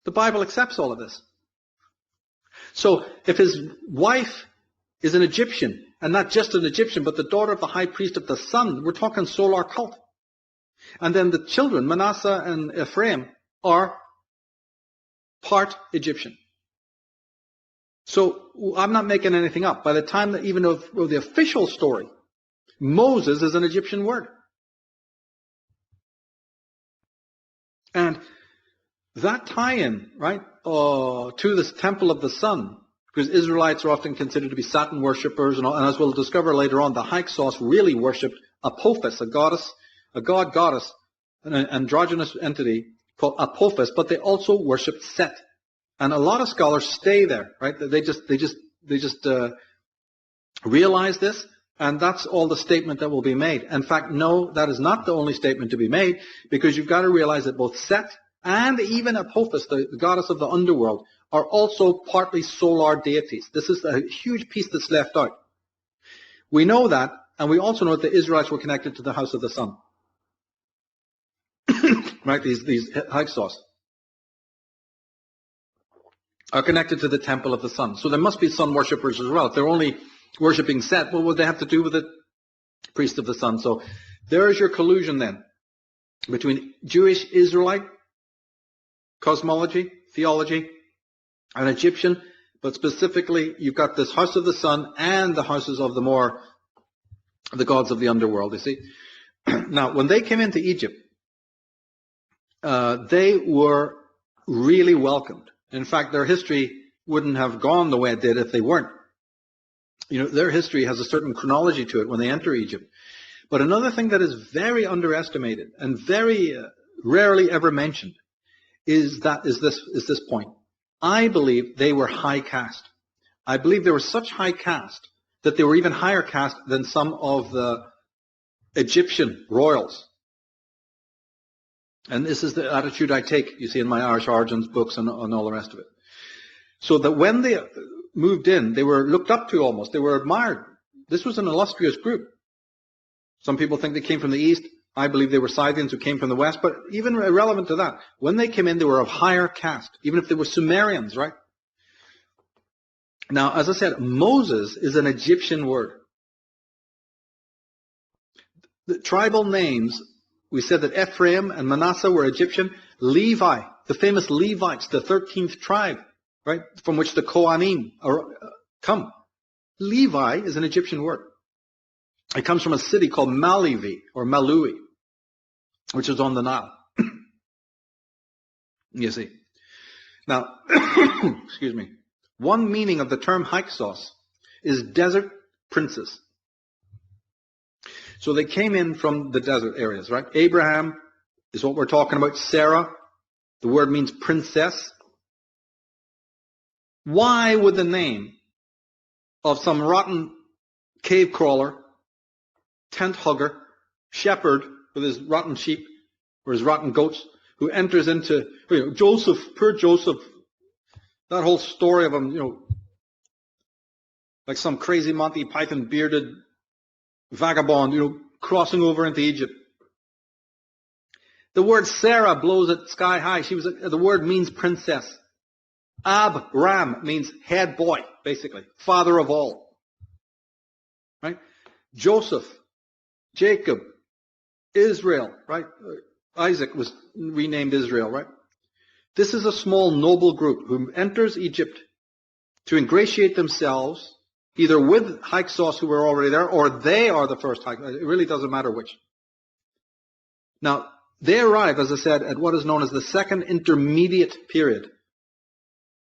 The Bible accepts all of this. So if his wife is an Egyptian, and not just an Egyptian, but the daughter of the high priest of the sun, we're talking solar cult. And then the children, Manasseh and Ephraim, are part Egyptian. So I'm not making anything up. By the time that even of the official story, Moses is an Egyptian word. And that tie-in, right, to this temple of the sun, because Israelites are often considered to be Saturn worshippers, and as we'll discover later on, the Hyksos really worshipped Apophis, a god-goddess, an androgynous entity called Apophis, but they also worshipped Set. And a lot of scholars stay there, right? They just realize this, and that's all the statement that will be made. In fact, no, that is not the only statement to be made, because you've got to realize that both Set and even Apophis, the goddess of the underworld, are also partly solar deities. This is a huge piece that's left out. We know that, and we also know that the Israelites were connected to the house of the sun. Right? These Hyksos are connected to the temple of the sun. So there must be sun worshippers as well. If they're only worshipping Set, what would they have to do with the priest of the sun? So there is your collusion then between Jewish Israelite cosmology, theology, and Egyptian, but specifically you've got this house of the sun and the houses of the gods of the underworld, you see. Now, when they came into Egypt, they were really welcomed. In fact, their history wouldn't have gone the way it did if they weren't. You know, their history has a certain chronology to it when they enter Egypt. But another thing that is very underestimated and very rarely ever mentioned is this point. I believe they were high caste. I believe they were such high caste that they were even higher caste than some of the Egyptian royals. And this is the attitude I take, you see, in my Irish Origins books and all the rest of it. So that when they moved in, they were looked up to almost. They were admired. This was an illustrious group. Some people think they came from the east. I believe they were Scythians who came from the west. But even irrelevant to that, when they came in, they were of higher caste, even if they were Sumerians, right? Now, as I said, Moses is an Egyptian word. The tribal names, we said that Ephraim and Manasseh were Egyptian. Levi, the famous Levites, the 13th tribe, right, from which the Kohanim come. Levi is an Egyptian word. It comes from a city called Malivi, or Malui, which is on the Nile. You see. Now, excuse me. One meaning of the term Hyksos is desert princes. So they came in from the desert areas, right? Abraham is what we're talking about. Sarah, the word means princess. Why would the name of some rotten cave crawler, tent hugger, shepherd with his rotten sheep or his rotten goats, who enters into, Joseph, poor Joseph, that whole story of him, like some crazy Monty Python bearded vagabond, crossing over into Egypt. The word Sarah blows it sky high. The word means princess. Abram means head boy, basically, father of all. Right? Joseph, Jacob, Israel, right? Isaac was renamed Israel, right? This is a small noble group who enters Egypt to ingratiate themselves either with Hyksos who were already there, or they are the first Hyksos. It really doesn't matter which. Now, they arrive, as I said, at what is known as the second intermediate period.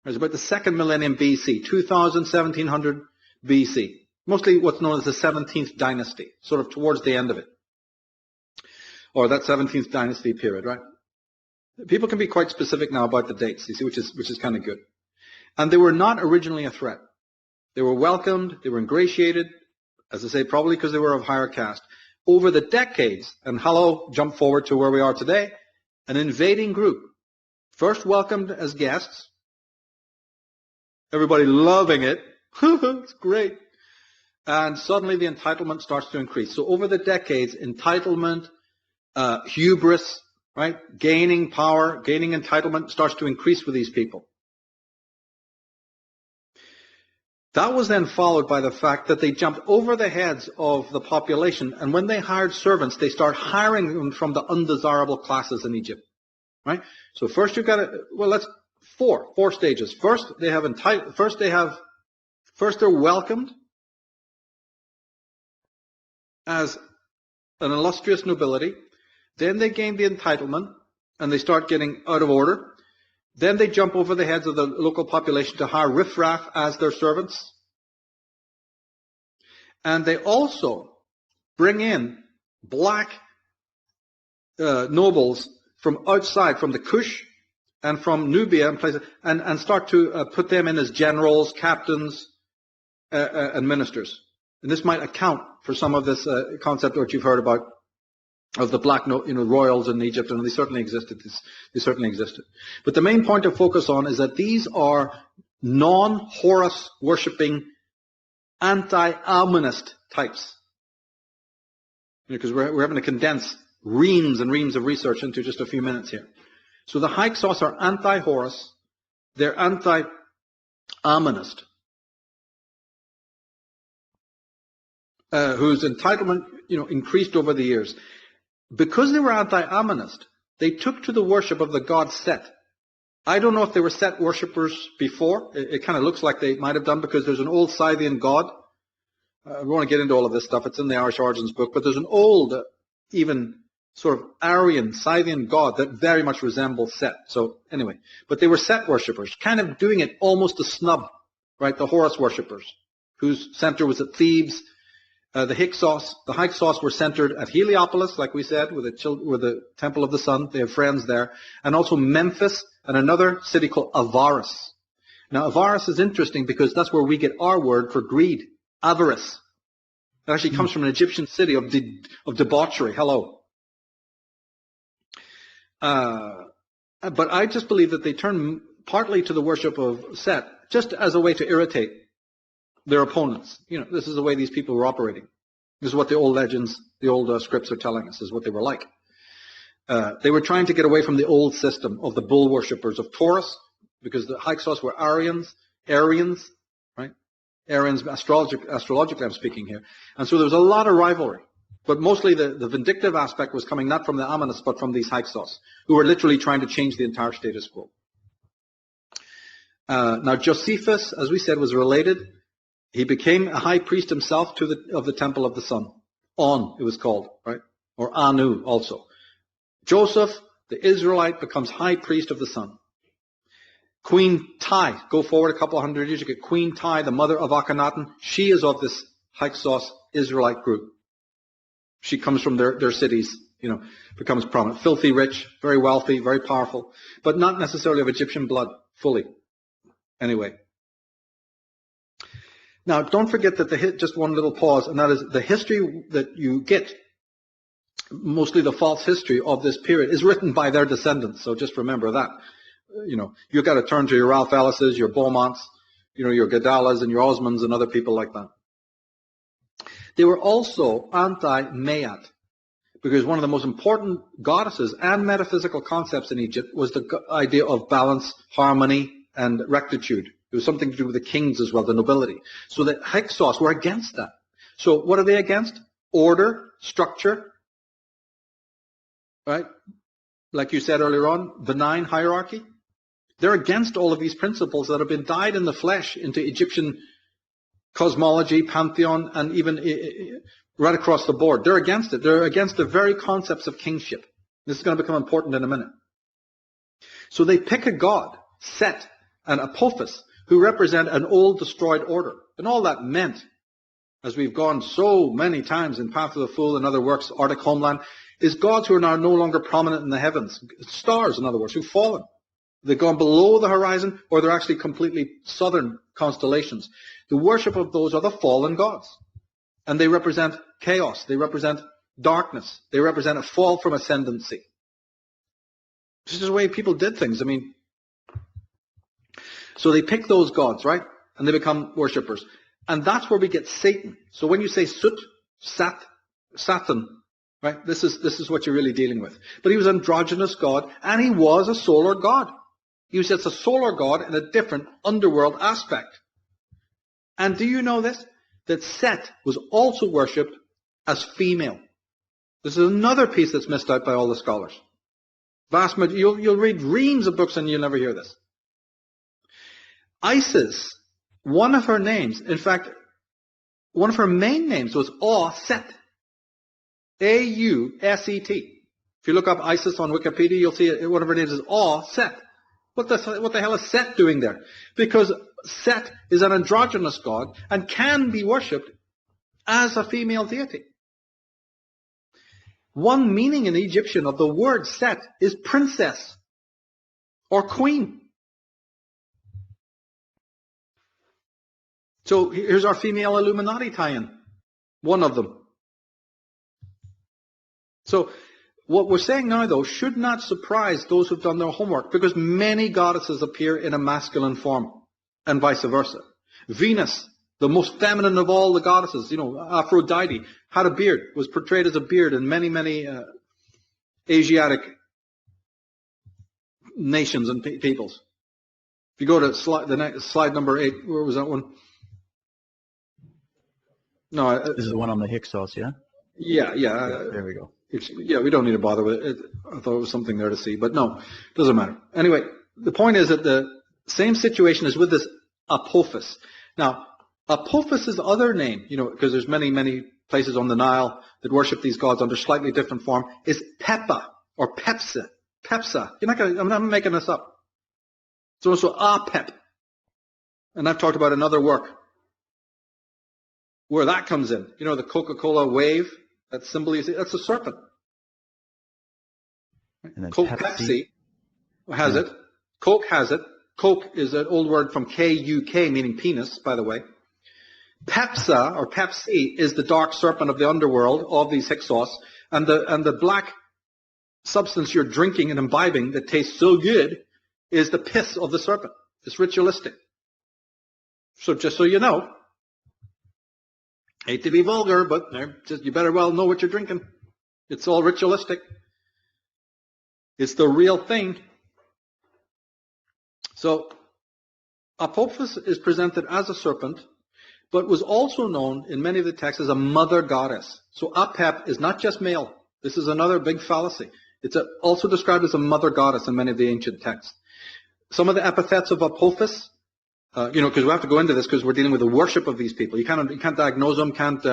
It's about the second millennium BC, 2000, 1700 BC. Mostly what's known as the 17th dynasty, sort of towards the end of it. Or that 17th dynasty period, right? People can be quite specific now about the dates, you see, which is kind of good. And they were not originally a threat. They were welcomed, they were ingratiated, as I say, probably because they were of higher caste. Over the decades, and hello, jump forward to where we are today, an invading group, first welcomed as guests, everybody loving it, it's great, and suddenly the entitlement starts to increase. So over the decades, entitlement, hubris, right, gaining power, gaining entitlement starts to increase with these people. That was then followed by the fact that they jumped over the heads of the population, and when they hired servants, they start hiring them from the undesirable classes in Egypt, right? So first you've got four stages. First they're welcomed as an illustrious nobility. Then they gain the entitlement, and they start getting out of order. Then they jump over the heads of the local population to hire riffraff as their servants. And they also bring in black nobles from outside, from the Kush and from Nubia and places, and start to put them in as generals, captains, and ministers. And this might account for some of this concept that you've heard about of the black royals in Egypt, and they certainly existed. They certainly existed. But the main point to focus on is that these are non-Horus worshipping, anti-Amonist types. Because we're having to condense reams and reams of research into just a few minutes here. So the Hyksos are anti-Horus. They're anti-Amonist, whose entitlement increased over the years. Because they were anti-Amonist, they took to the worship of the god Set. I don't know if they were Set worshippers before. It kind of looks like they might have done, because there's an old Scythian god. We don't want to get into all of this stuff. It's in the Irish Origins book. But there's an old, even sort of Aryan Scythian god that very much resembles Set. So anyway, but they were Set worshippers, kind of doing it almost to snub, right, the Horus worshippers, whose center was at Thebes. The Hyksos were centered at Heliopolis, like we said, with the Temple of the Sun. They have friends there. And also Memphis and another city called Avaris. Now, Avaris is interesting because that's where we get our word for greed, avarice. It actually comes from an Egyptian city of debauchery. Hello. But I just believe that they turn partly to the worship of Set, just as a way to irritate their opponents. This is the way these people were operating. This is what the old legends, the old scripts are telling us, is what they were like. They were trying to get away from the old system of the bull worshippers of Taurus, because the Hyksos were Aryans, right? Aryans, astrologically I'm speaking here. And so there was a lot of rivalry. But mostly the vindictive aspect was coming not from the Ammonists, but from these Hyksos, who were literally trying to change the entire status quo. Now Josephus, as we said, was related. He became a high priest himself of the Temple of the Sun. On, it was called, right? Or Anu also. Joseph, the Israelite, becomes high priest of the sun. Queen Tai, go forward a couple hundred years, you get Queen Tai, the mother of Akhenaten. She is of this Hyksos Israelite group. She comes from their cities, becomes prominent. Filthy rich, very wealthy, very powerful, but not necessarily of Egyptian blood, fully. Anyway. Now, don't forget that just one little pause, and that is the history that you get, mostly the false history of this period, is written by their descendants. So just remember that. You've got to turn to your Ralph Ellis's, your Beaumonts, your Gadalas and your Osmonds and other people like that. They were also anti-Maat, because one of the most important goddesses and metaphysical concepts in Egypt was the idea of balance, harmony, and rectitude. It was something to do with the kings as well, the nobility. So the Hyksos were against that. So what are they against? Order, structure, right? Like you said earlier on, benign hierarchy. They're against all of these principles that have been dyed in the flesh into Egyptian cosmology, pantheon, and even right across the board. They're against it. They're against the very concepts of kingship. This is going to become important in a minute. So they pick a god, Set and Apophis, who represent an old destroyed order. And all that meant, as we've gone so many times in Path of the Fool and other works, Arctic Homeland, is gods who are now no longer prominent in the heavens. Stars, in other words, who've fallen. They've gone below the horizon, or they're actually completely southern constellations. The worship of those are the fallen gods. And they represent chaos. They represent darkness. They represent a fall from ascendancy. This is the way people did things. I mean, so they pick those gods, right? And they become worshippers. And that's where we get Satan. So when you say Sut, Satan, right? This is what you're really dealing with. But he was an androgynous god, and he was a solar god. He was just a solar god in a different underworld aspect. And do you know this? That Set was also worshipped as female. This is another piece that's missed out by all the scholars. You'll read reams of books and you'll never hear this. Isis, one of her names, in fact, one of her main names was Set. A-U-S-E-T. If you look up Isis on Wikipedia, you'll see one of her names is Set. What the hell is Set doing there? Because Set is an androgynous god and can be worshipped as a female deity. One meaning in Egyptian of the word Set is princess or queen. So here's our female Illuminati tie-in. One of them. So what we're saying now, though, should not surprise those who've done their homework, because many goddesses appear in a masculine form, and vice versa. Venus, the most feminine of all the goddesses, Aphrodite, had a beard, was portrayed as a beard in many, many Asiatic nations and peoples. If you go to slide number 8, where was that one? No, this is the one on the Hyksos, yeah? Yeah. There we go. Yeah, we don't need to bother with it. I thought it was something there to see, but no, it doesn't matter. Anyway, the point is that the same situation is with this Apophis. Now, Apophis' other name, because there's many, many places on the Nile that worship these gods under slightly different form, is Pepa or Pepsa. Pepsa. I'm not making this up. It's also Apep. And I've talked about another work where that comes in. The Coca-Cola wave, that symbol you see, that's a serpent. And then Pepsi has it. Coke has it. Coke is an old word from K-U-K, meaning penis, by the way. Pepsa, or Pepsi, is the dark serpent of the underworld of these Hyksos. And the black substance you're drinking and imbibing that tastes so good is the piss of the serpent. It's ritualistic. So just so you know, hate to be vulgar, but you better well know what you're drinking. It's all ritualistic. It's the real thing. So Apophis is presented as a serpent, but was also known in many of the texts as a mother goddess. So Apep is not just male. This is another big fallacy. It's also described as a mother goddess in many of the ancient texts. Some of the epithets of Apophis, because we have to go into this because we're dealing with the worship of these people. You can't diagnose them, can't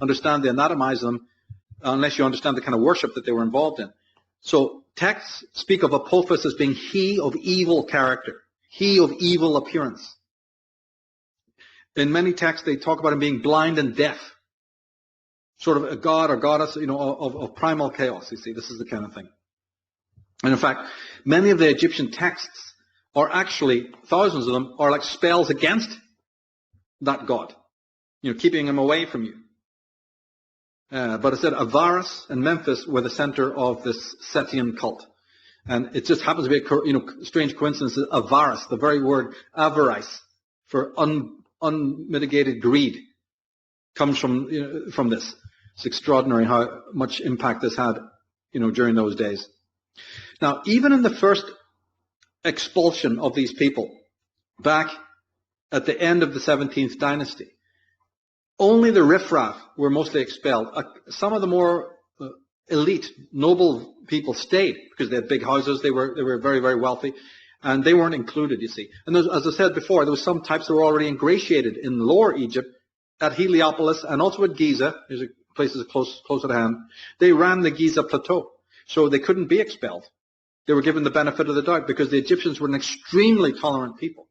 understand, anatomize them, unless you understand the kind of worship that they were involved in. So texts speak of Apophis as being he of evil character, he of evil appearance. In many texts, they talk about him being blind and deaf, sort of a god or goddess, of primal chaos. You see, this is the kind of thing. And in fact, many of the Egyptian texts are actually, thousands of them, are like spells against that god, keeping him away from you. But it said Avaris and Memphis were the center of this Setian cult. And it just happens to be a strange coincidence that Avaris, the very word avarice for unmitigated greed, comes from this. It's extraordinary how much impact this had, during those days. Now, even in the first expulsion of these people, back at the end of the 17th dynasty, only the riffraff were mostly expelled. Some of the more elite, noble people stayed because they had big houses. They were very, very wealthy. And they weren't included, you see. And as I said before, there was some types that were already ingratiated in Lower Egypt, at Heliopolis, and also at Giza. There's places close at hand. They ran the Giza plateau, so they couldn't be expelled. They were given the benefit of the doubt because the Egyptians were an extremely tolerant people.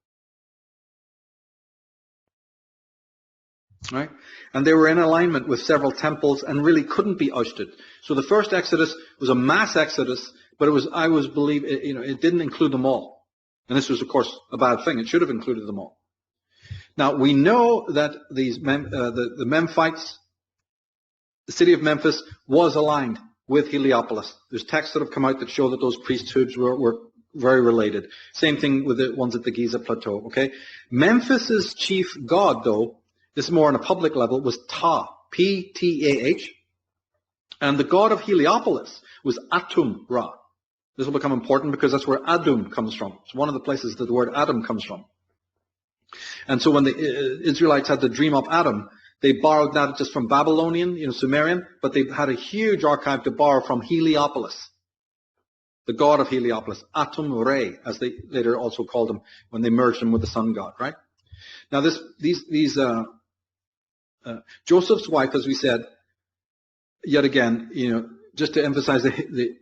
Right? And they were in alignment with several temples and really couldn't be ousted. So the first Exodus was a mass Exodus, but it didn't include them all. And this was, of course, a bad thing. It should have included them all. Now, we know that the Memphites, the city of Memphis, was aligned with Heliopolis. There's texts that have come out that show that those priesthoods were very related. Same thing with the ones at the Giza Plateau, okay? Memphis's chief god, though, this is more on a public level, was Ptah, P-T-A-H. And the god of Heliopolis was Atum-Ra. This will become important because that's where Adum comes from. It's one of the places that the word Adam comes from. And so when the Israelites had to dream up Adam, they borrowed not just from Babylonian, Sumerian, but they had a huge archive to borrow from Heliopolis, the god of Heliopolis, Atum-Re, as they later also called him when they merged him with the sun god, right? Now Joseph's wife, as we said, yet again, just to emphasize the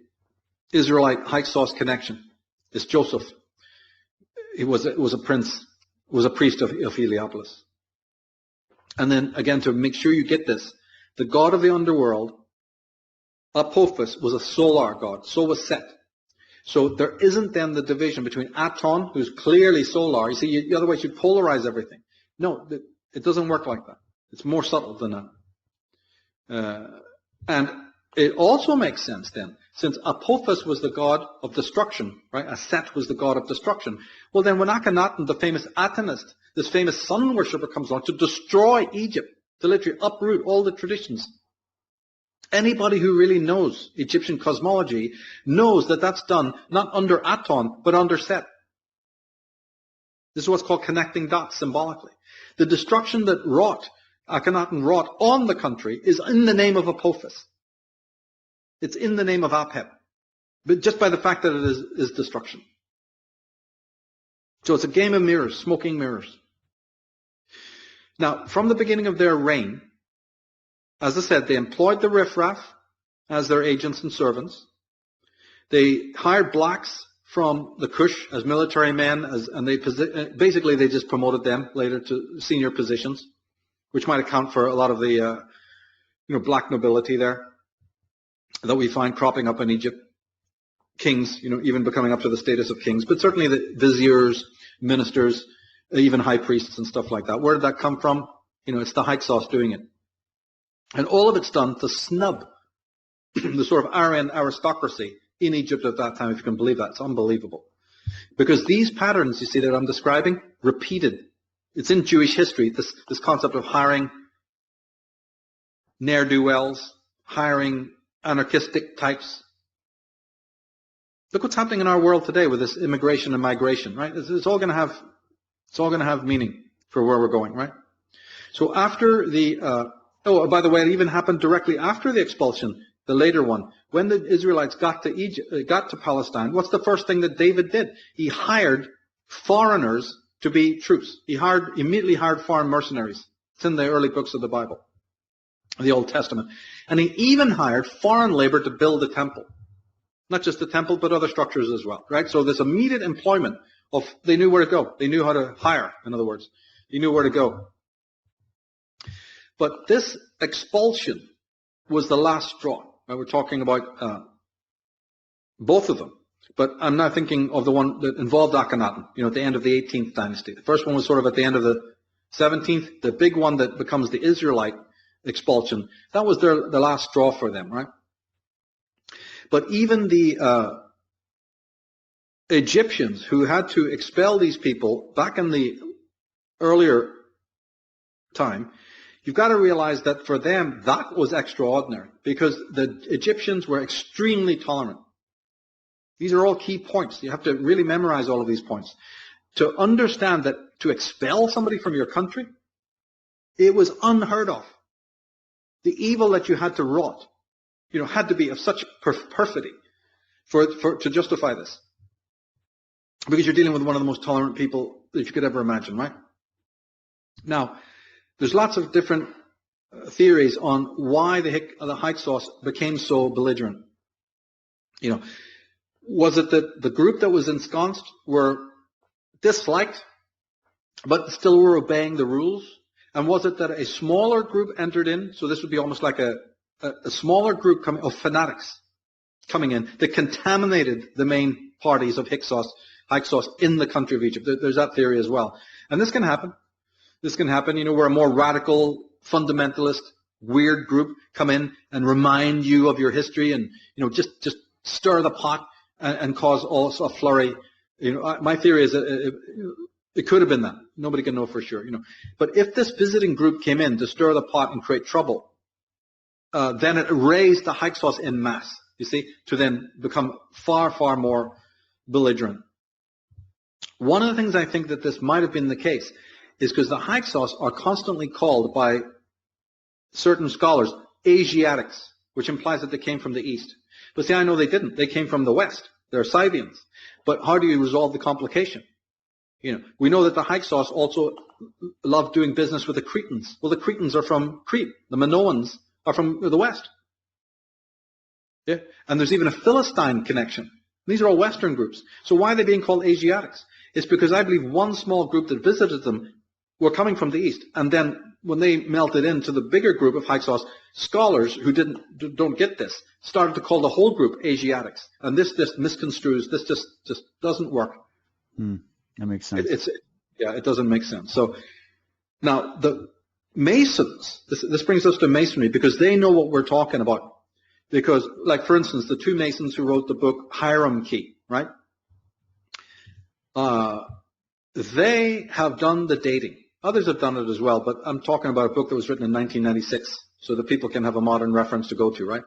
Israelite Hyksos connection, is Joseph. He was a prince. Was a priest of Heliopolis. And then, again, to make sure you get this, the god of the underworld, Apophis, was a solar god. So was Set. So there isn't then the division between Aton, who's clearly solar. You see, otherwise you'd polarize everything. No, it doesn't work like that. It's more subtle than that. And it also makes sense then, since Apophis was the god of destruction, right? Set was the god of destruction. Well, then when Akhenaten, the famous Atonist, this famous sun worshipper, comes along to destroy Egypt, to literally uproot all the traditions, anybody who really knows Egyptian cosmology knows that that's done not under Aton, but under Set. This is what's called connecting dots symbolically. The destruction that Akhenaten wrought on the country is in the name of Apophis. It's in the name of Apep, but just by the fact that it is destruction. So it's a game of mirrors, smoking mirrors. Now, from the beginning of their reign, as I said, they employed the riffraff as their agents and servants. They hired blacks from the Kush as military men, and basically they just promoted them later to senior positions, which might account for a lot of the black nobility there that we find cropping up in Egypt. Kings, even becoming up to the status of kings, but certainly the viziers, ministers, even high priests and stuff like that. Where did that come from? It's the Hyksos doing it. And all of it's done to snub the sort of Aryan aristocracy in Egypt at that time, if you can believe that. It's unbelievable. Because these patterns, you see, that I'm describing, repeated. It's in Jewish history, this concept of hiring ne'er-do-wells, hiring anarchistic types. Look what's happening in our world today with this immigration and migration, right? It's all going to have meaning for where we're going, right? So after by the way, it even happened directly after the expulsion, the later one. When the Israelites got to Palestine, what's the first thing that David did? He hired foreigners to be troops. He immediately hired foreign mercenaries. It's in the early books of the Bible, the Old Testament. And he even hired foreign labor to build the temple. Not just the temple, but other structures as well, right? So this immediate employment they knew where to go. They knew how to hire, in other words. They knew where to go. But this expulsion was the last straw. Right? We're talking about both of them. But I'm now thinking of the one that involved Akhenaten, at the end of the 18th dynasty. The first one was sort of at the end of the 17th. The big one that becomes the Israelite expulsion, that was the last straw for them, right? But even the Egyptians who had to expel these people back in the earlier time, you've got to realize that for them, that was extraordinary because the Egyptians were extremely tolerant. These are all key points. You have to really memorize all of these points. To understand that to expel somebody from your country, it was unheard of. The evil that you had to wrought, had to be of such perfidy to justify this. because you're dealing with one of the most tolerant people that you could ever imagine, right? Now, there's lots of different theories on why the Hyksos became so belligerent. You know, was it that the group that was ensconced were disliked, but still were obeying the rules? And was it that a smaller group entered in? So this would be almost like a smaller group of fanatics coming in that contaminated the main parties of Hyksos in the country of Egypt. There's that theory as well. And this can happen. This can happen, you know, where a more radical, fundamentalist, weird group come in and remind you of your history and, you know, just stir the pot and cause also a flurry. You know, my theory is that it could have been that. Nobody can know for sure, you know. But if this visiting group came in to stir the pot and create trouble, then it raised the Hyksos en masse, you see, to then become far, far more belligerent. One of the things I think that this might have been the case is because the Hyksos are constantly called by certain scholars Asiatics, which implies that they came from the east. But see, I know they didn't. They came from the west. They're Scythians. But how do you resolve the complication? You know, we know that the Hyksos also love doing business with the Cretans. Well, the Cretans are from Crete. The Minoans are from the west. Yeah? And there's even a Philistine connection. These are all Western groups. So why are they being called Asiatics? It's because I believe one small group that visited them were coming from the east. And then when they melted into the bigger group of Hyksos, scholars who don't get this started to call the whole group Asiatics. And this just misconstrues. This just doesn't work. That makes sense. It doesn't make sense. So now the Masons, this brings us to Masonry because they know what we're talking about. Because, like, for instance, the two Masons who wrote the book Hierarchy, right? They have done the dating. Others have done it as well, but I'm talking about a book that was written in 1996, so that people can have a modern reference to go to, right?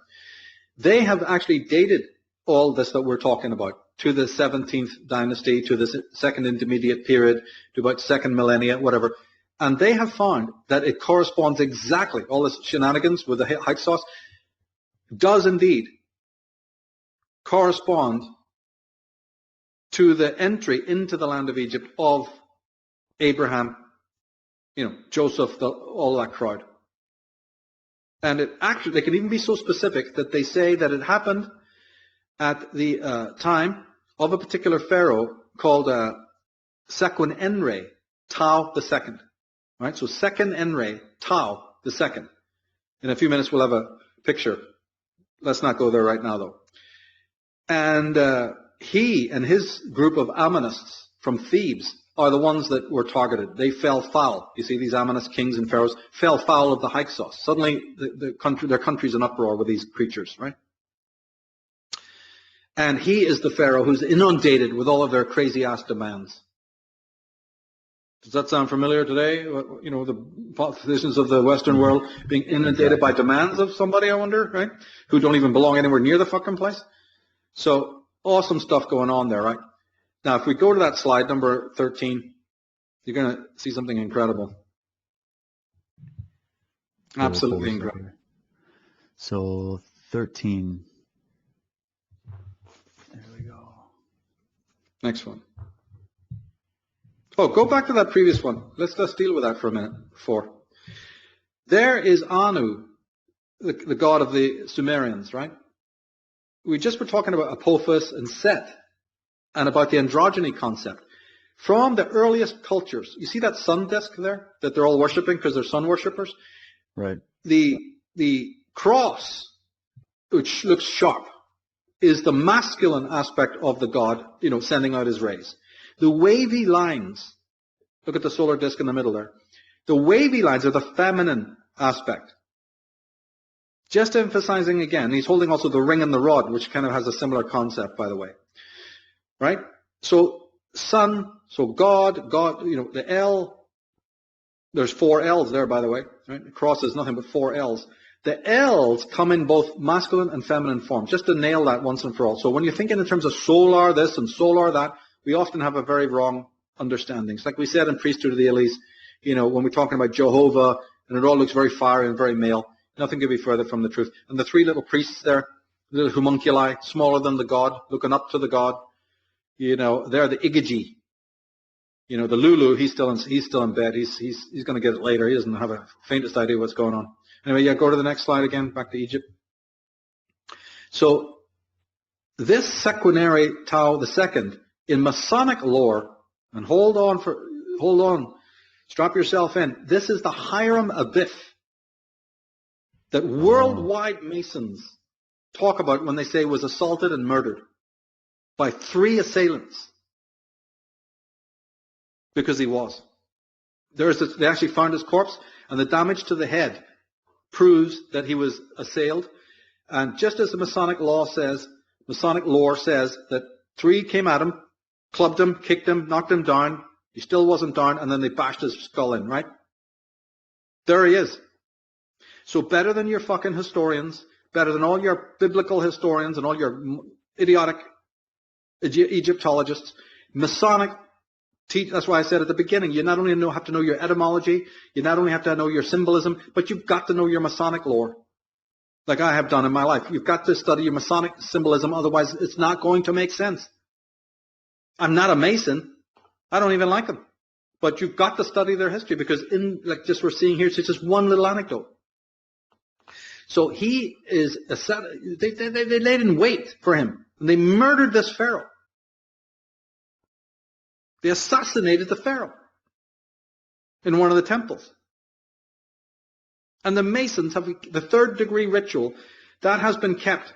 They have actually dated all this that we're talking about to the 17th dynasty, to the second intermediate period, to about second millennia, whatever. And they have found that it corresponds exactly, all this shenanigans with the Hyksos does indeed correspond to the entry into the land of Egypt of Abraham, you know, Joseph, all that crowd. And it actually, they can even be so specific that they say that it happened at the time of a particular pharaoh called Sequen-Enre, Tau II. Right? So Sequen-Enre, Tau II. In a few minutes we'll have a picture. Let's not go there right now, though. And he and his group of Ammonists from Thebes are the ones that were targeted. They fell foul. You see, these Ammonist kings and pharaohs fell foul of the Hyksos. Suddenly, their country's in uproar with these creatures, right? And he is the pharaoh who's inundated with all of their crazy-ass demands. Does that sound familiar today? You know, the politicians of the Western world being inundated by demands of somebody, I wonder, right? Who don't even belong anywhere near the fucking place. So, awesome stuff going on there, right? Now, if we go to that slide, number 13, you're going to see something incredible. Absolutely incredible. So, 13. There we go. Next one. Oh, go back to that previous one. Let's deal with that for a minute. 4. There is Anu, the god of the Sumerians, right? We just were talking about Apophis and Set and about the androgyny concept. From the earliest cultures, you see that sun disk there that they're all worshipping because they're sun worshippers? Right. The cross, which looks sharp, is the masculine aspect of the god, you know, sending out his rays. The wavy lines, look at the solar disk in the middle there. The wavy lines are the feminine aspect. Just emphasizing again, he's holding also the ring and the rod, which kind of has a similar concept, by the way. Right? So, sun, so God, you know, the L, there's 4 L's there, by the way. Right? The cross is nothing but 4 L's. The L's come in both masculine and feminine form, just to nail that once and for all. So when you're thinking in terms of solar this and solar that, we often have a very wrong understandings. Like we said in Priesthood of the Elise, you know, when we're talking about Jehovah, and it all looks very fiery and very male, nothing could be further from the truth. And the 3 little priests there, little homunculi, smaller than the god, looking up to the god, You know, they're the Igigi. You know, the Lulu, he's still in bed. He's going to get it later. He doesn't have a faintest idea what's going on. Anyway, yeah, go to the next slide again, back to Egypt. So this Sequenary Tau II in Masonic lore, and hold on, strap yourself in. This is the Hiram Abiff that worldwide Masons talk about when they say was assaulted and murdered by 3 assailants. Because he was. They actually found his corpse, and the damage to the head proves that he was assailed. And just as the Masonic lore says that 3 came at him, clubbed him, kicked him, knocked him down. He still wasn't down, and then they bashed his skull in, right? There he is. So better than your fucking historians, better than all your biblical historians and all your idiotic Egyptologists, Masonic. That's why I said at the beginning, you not only have to know your etymology, you not only have to know your symbolism, but you've got to know your Masonic lore, like I have done in my life. You've got to study your Masonic symbolism, otherwise it's not going to make sense. I'm not a Mason. I don't even like them. But you've got to study their history, because like just we're seeing here, it's just one little anecdote. So he is, they laid in wait for him, and they murdered this pharaoh. They assassinated the pharaoh in one of the temples. And the Masons have the 3rd degree ritual that has been kept.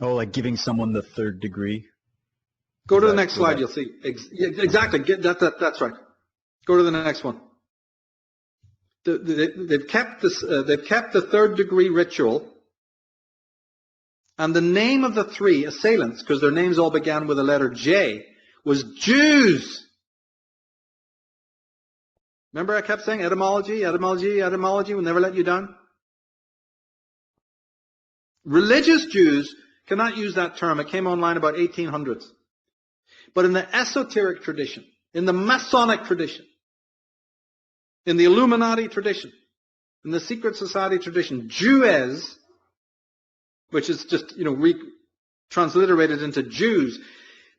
Oh, like giving someone the 3rd degree? Go to the next slide, you'll see. Exactly, that's right. Go to the next one. They've kept the 3rd degree ritual. And the name of the 3 assailants, because their names all began with the letter J, was Jews. Remember I kept saying etymology will never let you down? Religious Jews cannot use that term. It came online about 1800s. But in the esoteric tradition, in the Masonic tradition, in the Illuminati tradition, in the secret society tradition, Jewes, which is just, transliterated into Jews,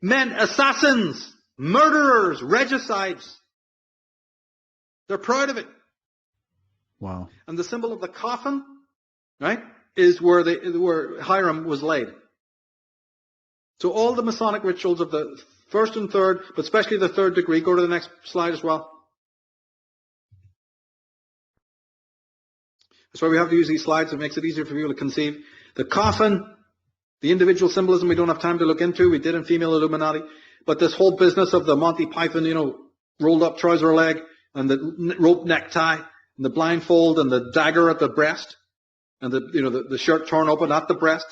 meant assassins, murderers, regicides. They're proud of it. Wow. And the symbol of the coffin, right, is where Hiram was laid. So all the Masonic rituals of the 1st and 3rd, but especially the 3rd degree, go to the next slide as well. That's why we have to use these slides. It makes it easier for people to conceive. The coffin, the individual symbolism we don't have time to look into. We did in female Illuminati. But this whole business of the Monty Python, rolled up trouser leg and the rope necktie and the blindfold and the dagger at the breast and the shirt torn open at the breast.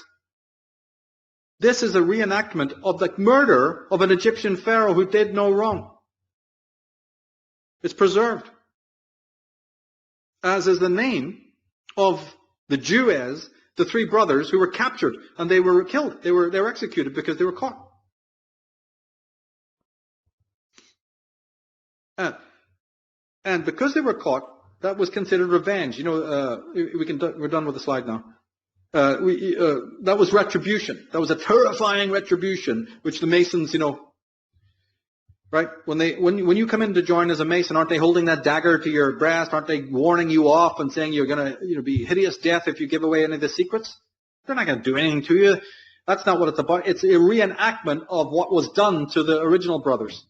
This is a reenactment of the murder of an Egyptian pharaoh who did no wrong. It's preserved. As is the name of the Jewes, the 3 brothers who were captured, and they were killed. They were executed because they were caught. And because they were caught, that was considered revenge. We're done with the slide now. That was retribution. That was a terrifying retribution, which the Masons, right? When you come in to join as a Mason, aren't they holding that dagger to your breast? Aren't they warning you off and saying you're going to be hideous death if you give away any of the secrets? They're not going to do anything to you. That's not what it's about. It's a reenactment of what was done to the original brothers.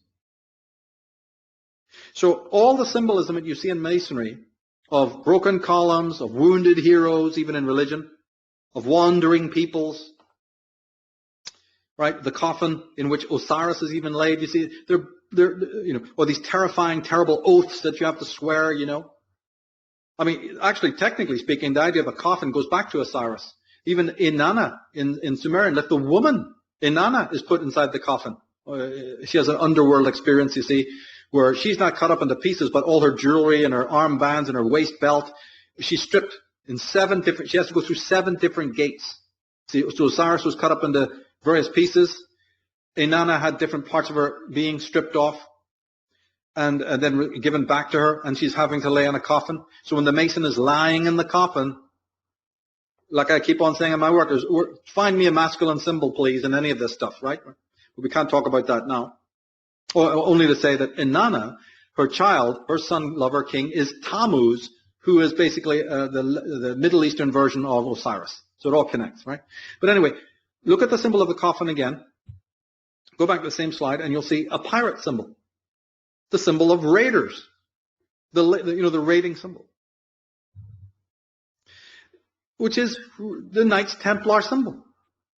So all the symbolism that you see in Masonry of broken columns, of wounded heroes, even in religion, of wandering peoples, right? The coffin in which Osiris is even laid. You see, or these terrifying, terrible oaths that you have to swear. I mean, actually, technically speaking, the idea of a coffin goes back to Osiris. Even Inanna in Sumerian, like the woman Inanna is put inside the coffin. She has an underworld experience, you see, where she's not cut up into pieces, but all her jewelry and her armbands and her waist belt, she's stripped in she has to go through 7 different gates. See, so Osiris was cut up into various pieces. Inanna had different parts of her being stripped off and then given back to her, and she's having to lay on a coffin. So when the Mason is lying in the coffin, like I keep on saying in my work, find me a masculine symbol, please, in any of this stuff, right? But we can't talk about that now. Only to say that Inanna, her child, her son, lover, king, is Tammuz, who is basically the Middle Eastern version of Osiris. So it all connects, right? But anyway, look at the symbol of the coffin again. Go back to the same slide, and you'll see a pirate symbol, the symbol of raiders, the raiding symbol, which is the Knights Templar symbol.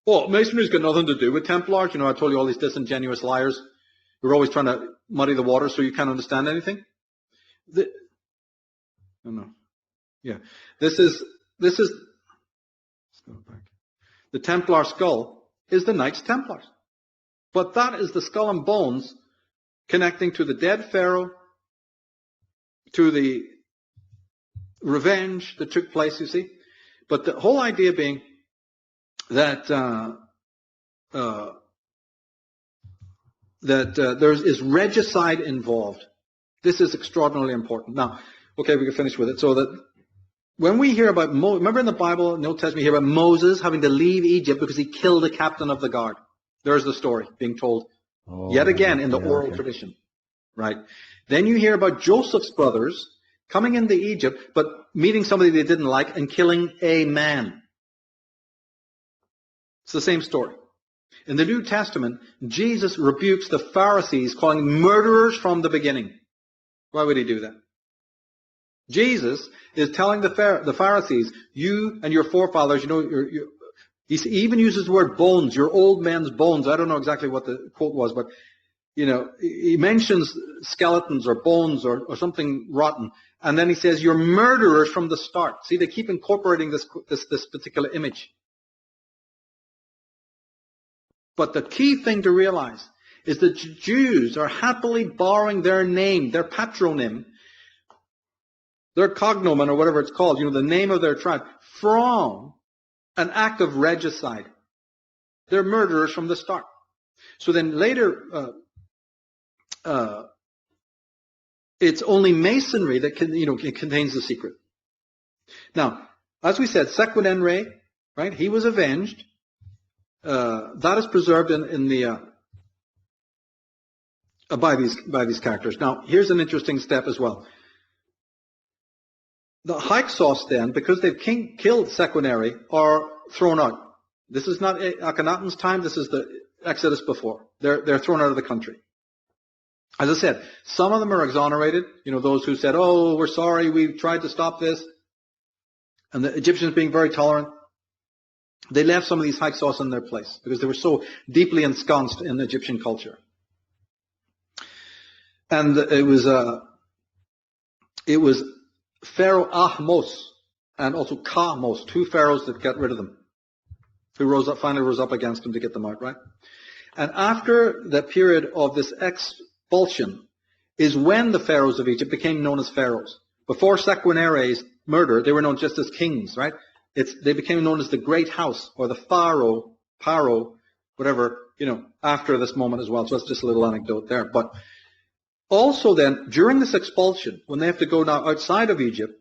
Well, Masonry's got nothing to do with Templars. I told you all these disingenuous liars who are always trying to muddy the water so you can't understand anything. This is let's go back. The Templar skull is the Knights Templars. But that is the skull and bones connecting to the dead pharaoh, to the revenge that took place, you see. But the whole idea being that there is regicide involved. This is extraordinarily important. Now, okay, we can finish with it. So that when we hear about, remember in the Bible, in the Old Testament, you hear about Moses having to leave Egypt because he killed a captain of the guard. There's the story being told yet again in the oral tradition, right? Then you hear about Joseph's brothers coming into Egypt, but meeting somebody they didn't like and killing a man. It's the same story. In the New Testament, Jesus rebukes the Pharisees, calling them murderers from the beginning. Why would he do that? Jesus is telling the Pharisees, you and your forefathers, he even uses the word bones, your old men's bones. I don't know exactly what the quote was, but he mentions skeletons or bones or something rotten. And then he says, you're murderers from the start. See, they keep incorporating this particular image. But the key thing to realize is that Jews are happily borrowing their name, their patronym, their cognomen or whatever it's called, the name of their tribe, from an act of regicide. They're murderers from the start. So then later, it's only Masonry that contains the secret. Now, as we said, Sequenenre, right? He was avenged. That is preserved in the by these characters. Now, here's an interesting step as well. The Hyksos then, because they've killed Sequenenre, are thrown out. This is not Akhenaten's time. This is the Exodus before. They're thrown out of the country. As I said, some of them are exonerated. Those who said, "Oh, we're sorry, we tried to stop this," and the Egyptians being very tolerant. They left some of these Hyksos in their place because they were so deeply ensconced in Egyptian culture. And it was Pharaoh Ahmos and also Ka-mos, two pharaohs that got rid of them, who finally rose up against them to get them out, right? And after the period of this expulsion is when the pharaohs of Egypt became known as pharaohs. Before Sequenenre's murder, they were known just as kings, right? They became known as the Great House, or the Paro, whatever, after this moment as well. So that's just a little anecdote there. But also then, during this expulsion, when they have to go now outside of Egypt,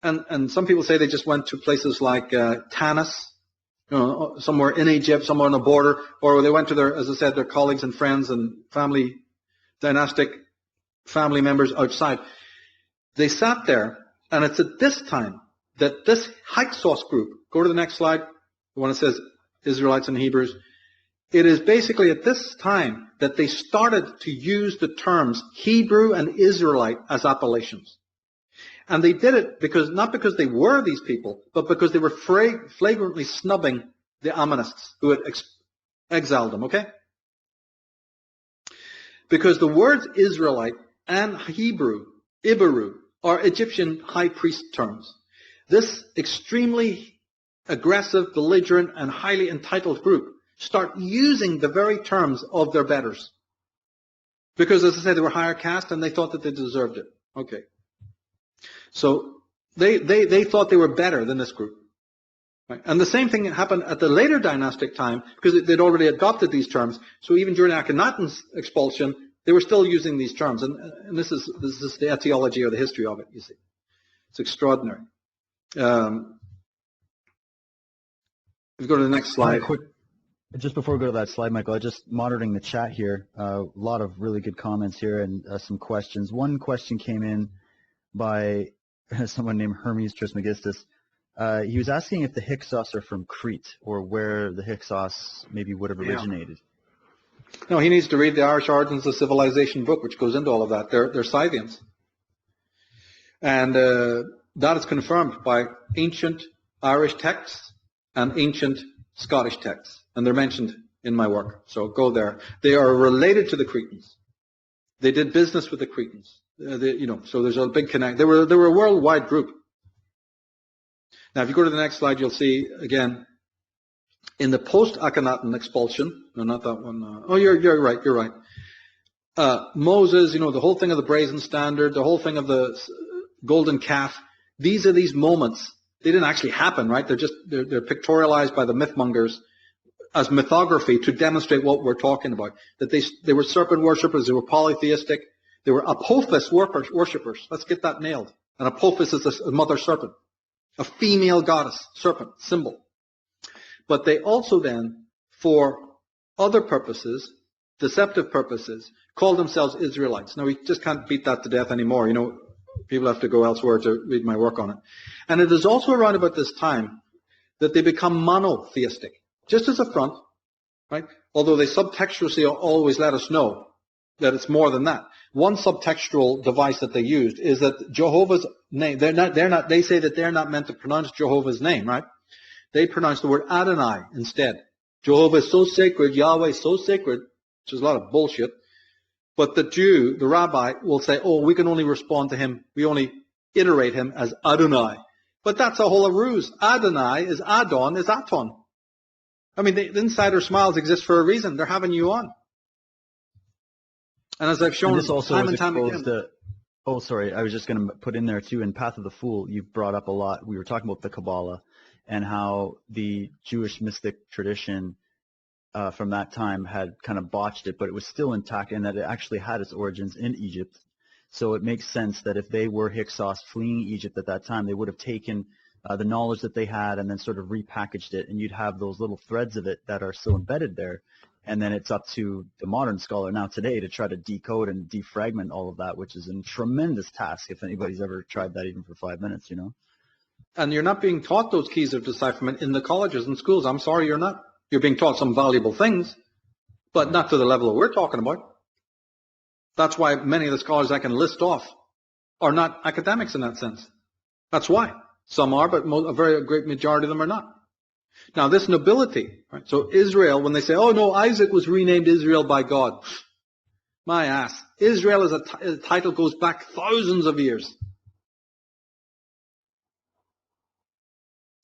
and some people say they just went to places like Tanis, somewhere in Egypt, somewhere on the border, or they went to as I said, their colleagues and friends and dynastic family members outside. They sat there, and it's at this time that this Hyksos group, go to the next slide, the one that says Israelites and Hebrews, it is basically at this time that they started to use the terms Hebrew and Israelite as appellations. And they did it not because they were these people, but because they were flagrantly snubbing the Ammonists who had exiled them, okay? Because the words Israelite and Hebrew, Iberu, are Egyptian high priest terms. This extremely aggressive, belligerent, and highly entitled group start using the very terms of their betters. Because, as I said, they were higher caste and they thought that they deserved it. Okay. So they thought they were better than this group. Right? And the same thing happened at the later dynastic time because they'd already adopted these terms. So even during Akhenaten's expulsion, they were still using these terms. And this is the etiology or the history of it, you see. It's extraordinary. If you go to the next slide. Quick, just before we go to that slide, Michael, I just monitoring the chat here. A lot of really good comments here and some questions. One question came in by someone named Hermes Trismegistus. He was asking if the Hyksos are from Crete or where the Hyksos maybe would have originated. No, he needs to read the Irish Origins of Civilization book, which goes into all of that. They're Scythians. And that is confirmed by ancient Irish texts and ancient Scottish texts. And they're mentioned in my work. So go there. They are related to the Cretans. They did business with the Cretans. So there's a big connect. They were a worldwide group. Now, if you go to the next slide, you'll see, again, in the post-Akhenaten expulsion, no, not that one. You're right. Moses, the whole thing of the brazen standard, the whole thing of the golden calf, these are these moments. They didn't actually happen, right? They're pictorialized by the mythmongers as mythography to demonstrate what we're talking about. That they were serpent worshippers, they were polytheistic, they were Apophis worshippers. Let's get that nailed. And Apophis is a mother serpent, a female goddess, serpent, symbol. But they also then, for other purposes, deceptive purposes, called themselves Israelites. Now, we just can't beat that to death anymore. People have to go elsewhere to read my work on it. And it is also around about this time that they become monotheistic. Just as a front, right? Although they subtextually always let us know that it's more than that. One subtextual device that they used is that Jehovah's name, they say that they're not meant to pronounce Jehovah's name, right? They pronounce the word Adonai instead. Jehovah is so sacred, Yahweh is so sacred, which is a lot of bullshit. But the Jew, the rabbi, will say, we can only respond to him, we only iterate him as Adonai. But that's a whole ruse. Adonai is Adon, is Aton. I mean, the insider smiles exist for a reason. They're having you on. And as I've shown this also time and time again. I was just going to put in there too, in Path of the Fool, you've brought up a lot. We were talking about the Kabbalah and how the Jewish mystic tradition from that time had kind of botched it, but it was still intact and that it actually had its origins in Egypt. So it makes sense that if they were Hyksos fleeing Egypt at that time, they would have taken the knowledge that they had and then sort of repackaged it, and you'd have those little threads of it that are still embedded there. And then it's up to the modern scholar now today to try to decode and defragment all of that, which is a tremendous task if anybody's ever tried that even for 5 minutes, And you're not being taught those keys of decipherment in the colleges and schools. I'm sorry, you're not. You're being taught some valuable things, but not to the level that we're talking about. That's why many of the scholars I can list off are not academics in that sense. That's why. Some are, but a very great majority of them are not. Now, this nobility, right? So Israel, when they say, Isaac was renamed Israel by God. My ass. Israel as a title goes back thousands of years.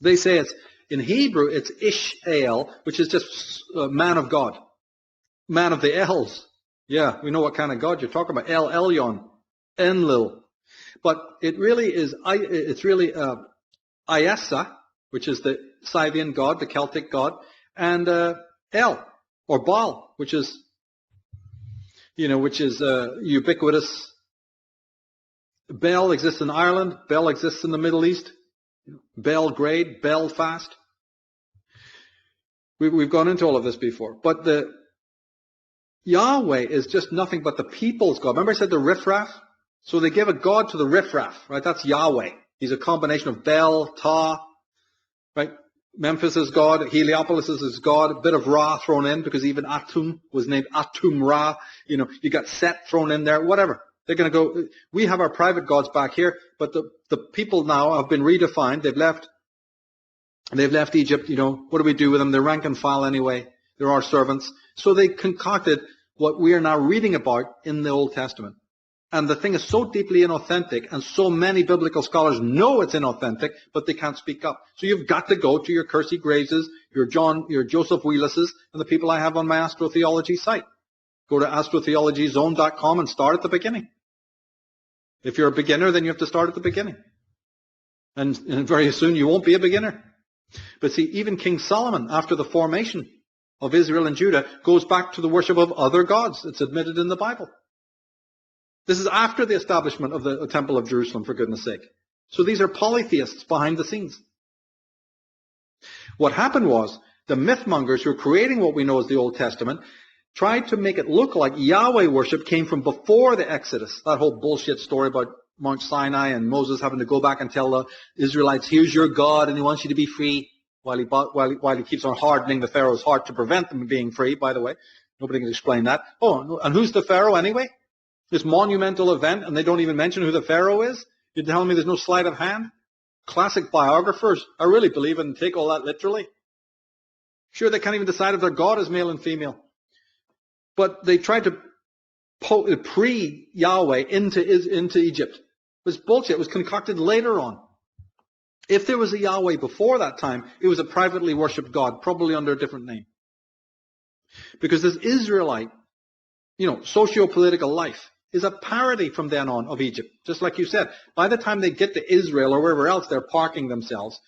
They say in Hebrew, it's Ish-El, which is just man of God. Man of the Els. Yeah, we know what kind of God you're talking about. El Elyon. Enlil. But it really is, Iessa, which is the Scythian god, the Celtic god, and El, or Baal, which is ubiquitous. Bel exists in Ireland. Bel exists in the Middle East. Belgrade, Belfast. We've gone into all of this before. But the Yahweh is just nothing but the people's God. Remember I said the riffraff? So they give a god to the riffraff, right? That's Yahweh. He's a combination of Bel, Ta, right? Memphis is God, Heliopolis is God, a bit of Ra thrown in because even Atum was named Atum Ra. You got Set thrown in there, whatever. They're going to go, we have our private gods back here, but the people now have been redefined. They've left Egypt, what do we do with them? They're rank and file anyway. They're our servants. So they concocted what we are now reading about in the Old Testament. And the thing is so deeply inauthentic, and so many biblical scholars know it's inauthentic, but they can't speak up. So you've got to go to your Kersey Graveses, your Joseph Wheelases, and the people I have on my astrotheology site. Go to astrotheologyzone.com and start at the beginning. If you're a beginner, then you have to start at the beginning. And very soon you won't be a beginner. But see, even King Solomon, after the formation of Israel and Judah, goes back to the worship of other gods. It's admitted in the Bible. This is after the establishment of the Temple of Jerusalem, for goodness sake. So these are polytheists behind the scenes. What happened was the mythmongers who are creating what we know as the Old Testament tried to make it look like Yahweh worship came from before the Exodus. That whole bullshit story about Mount Sinai and Moses having to go back and tell the Israelites, here's your God and he wants you to be free, while he keeps on hardening the Pharaoh's heart to prevent them from being free, by the way. Nobody can explain that. Oh, and who's the Pharaoh anyway? This monumental event, and they don't even mention who the Pharaoh is? You're telling me there's no sleight of hand? Classic biographers, I really believe it and take all that literally. Sure, they can't even decide if their God is male and female. But they tried to pre-Yahweh into Egypt. It was bullshit. It was concocted later on. If there was a Yahweh before that time, it was a privately worshipped God, probably under a different name. Because this Israelite, socio-political life is a parody from then on of Egypt. Just like you said, by the time they get to Israel or wherever else they're parking themselves,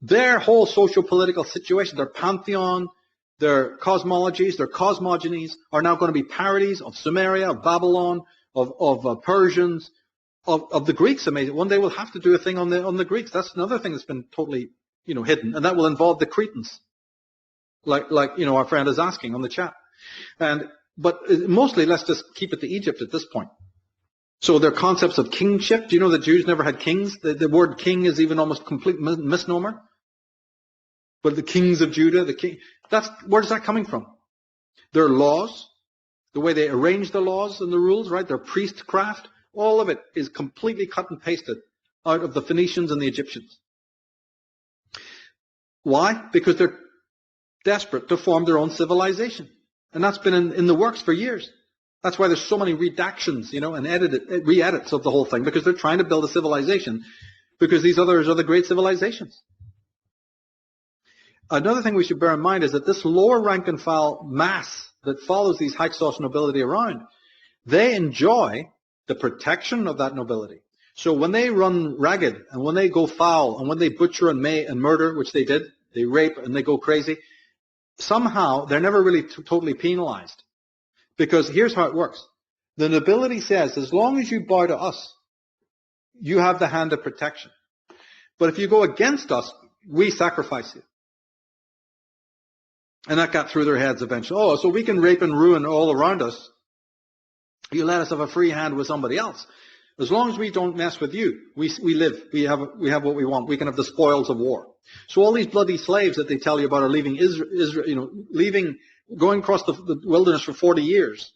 their whole socio-political situation, their pantheon, their cosmologies, their cosmogonies are now going to be parodies of Sumeria, of Babylon, of Persians, of the Greeks. Amazing. One day we'll have to do a thing on the Greeks. That's another thing that's been totally, hidden, and that will involve the Cretans, like our friend is asking on the chat. But mostly, let's just keep it to Egypt at this point. So their concepts of kingship. Do you know the Jews never had kings? The word king is even almost complete misnomer. But the kings of Judah, where is that coming from? Their laws, the way they arrange the laws and the rules, right? Their priestcraft, all of it is completely cut and pasted out of the Phoenicians and the Egyptians. Why? Because they're desperate to form their own civilization. And that's been in the works for years. That's why there's so many redactions, and re-edits of the whole thing, because they're trying to build a civilization, because these others are the great civilizations. Another thing we should bear in mind is that this lower rank and file mass that follows these Hyksos nobility around, they enjoy the protection of that nobility. So when they run ragged, and when they go foul, and when they butcher and murder, which they did, they rape and they go crazy, somehow they're never really totally penalized. Because here's how it works. The nobility says, as long as you bow to us, you have the hand of protection. But if you go against us, we sacrifice you. And that got through their heads eventually. Oh, so we can rape and ruin all around us. You let us have a free hand with somebody else. As long as we don't mess with you, we live. We have what we want. We can have the spoils of war. So all these bloody slaves that they tell you about are leaving Israel, going across the wilderness for 40 years.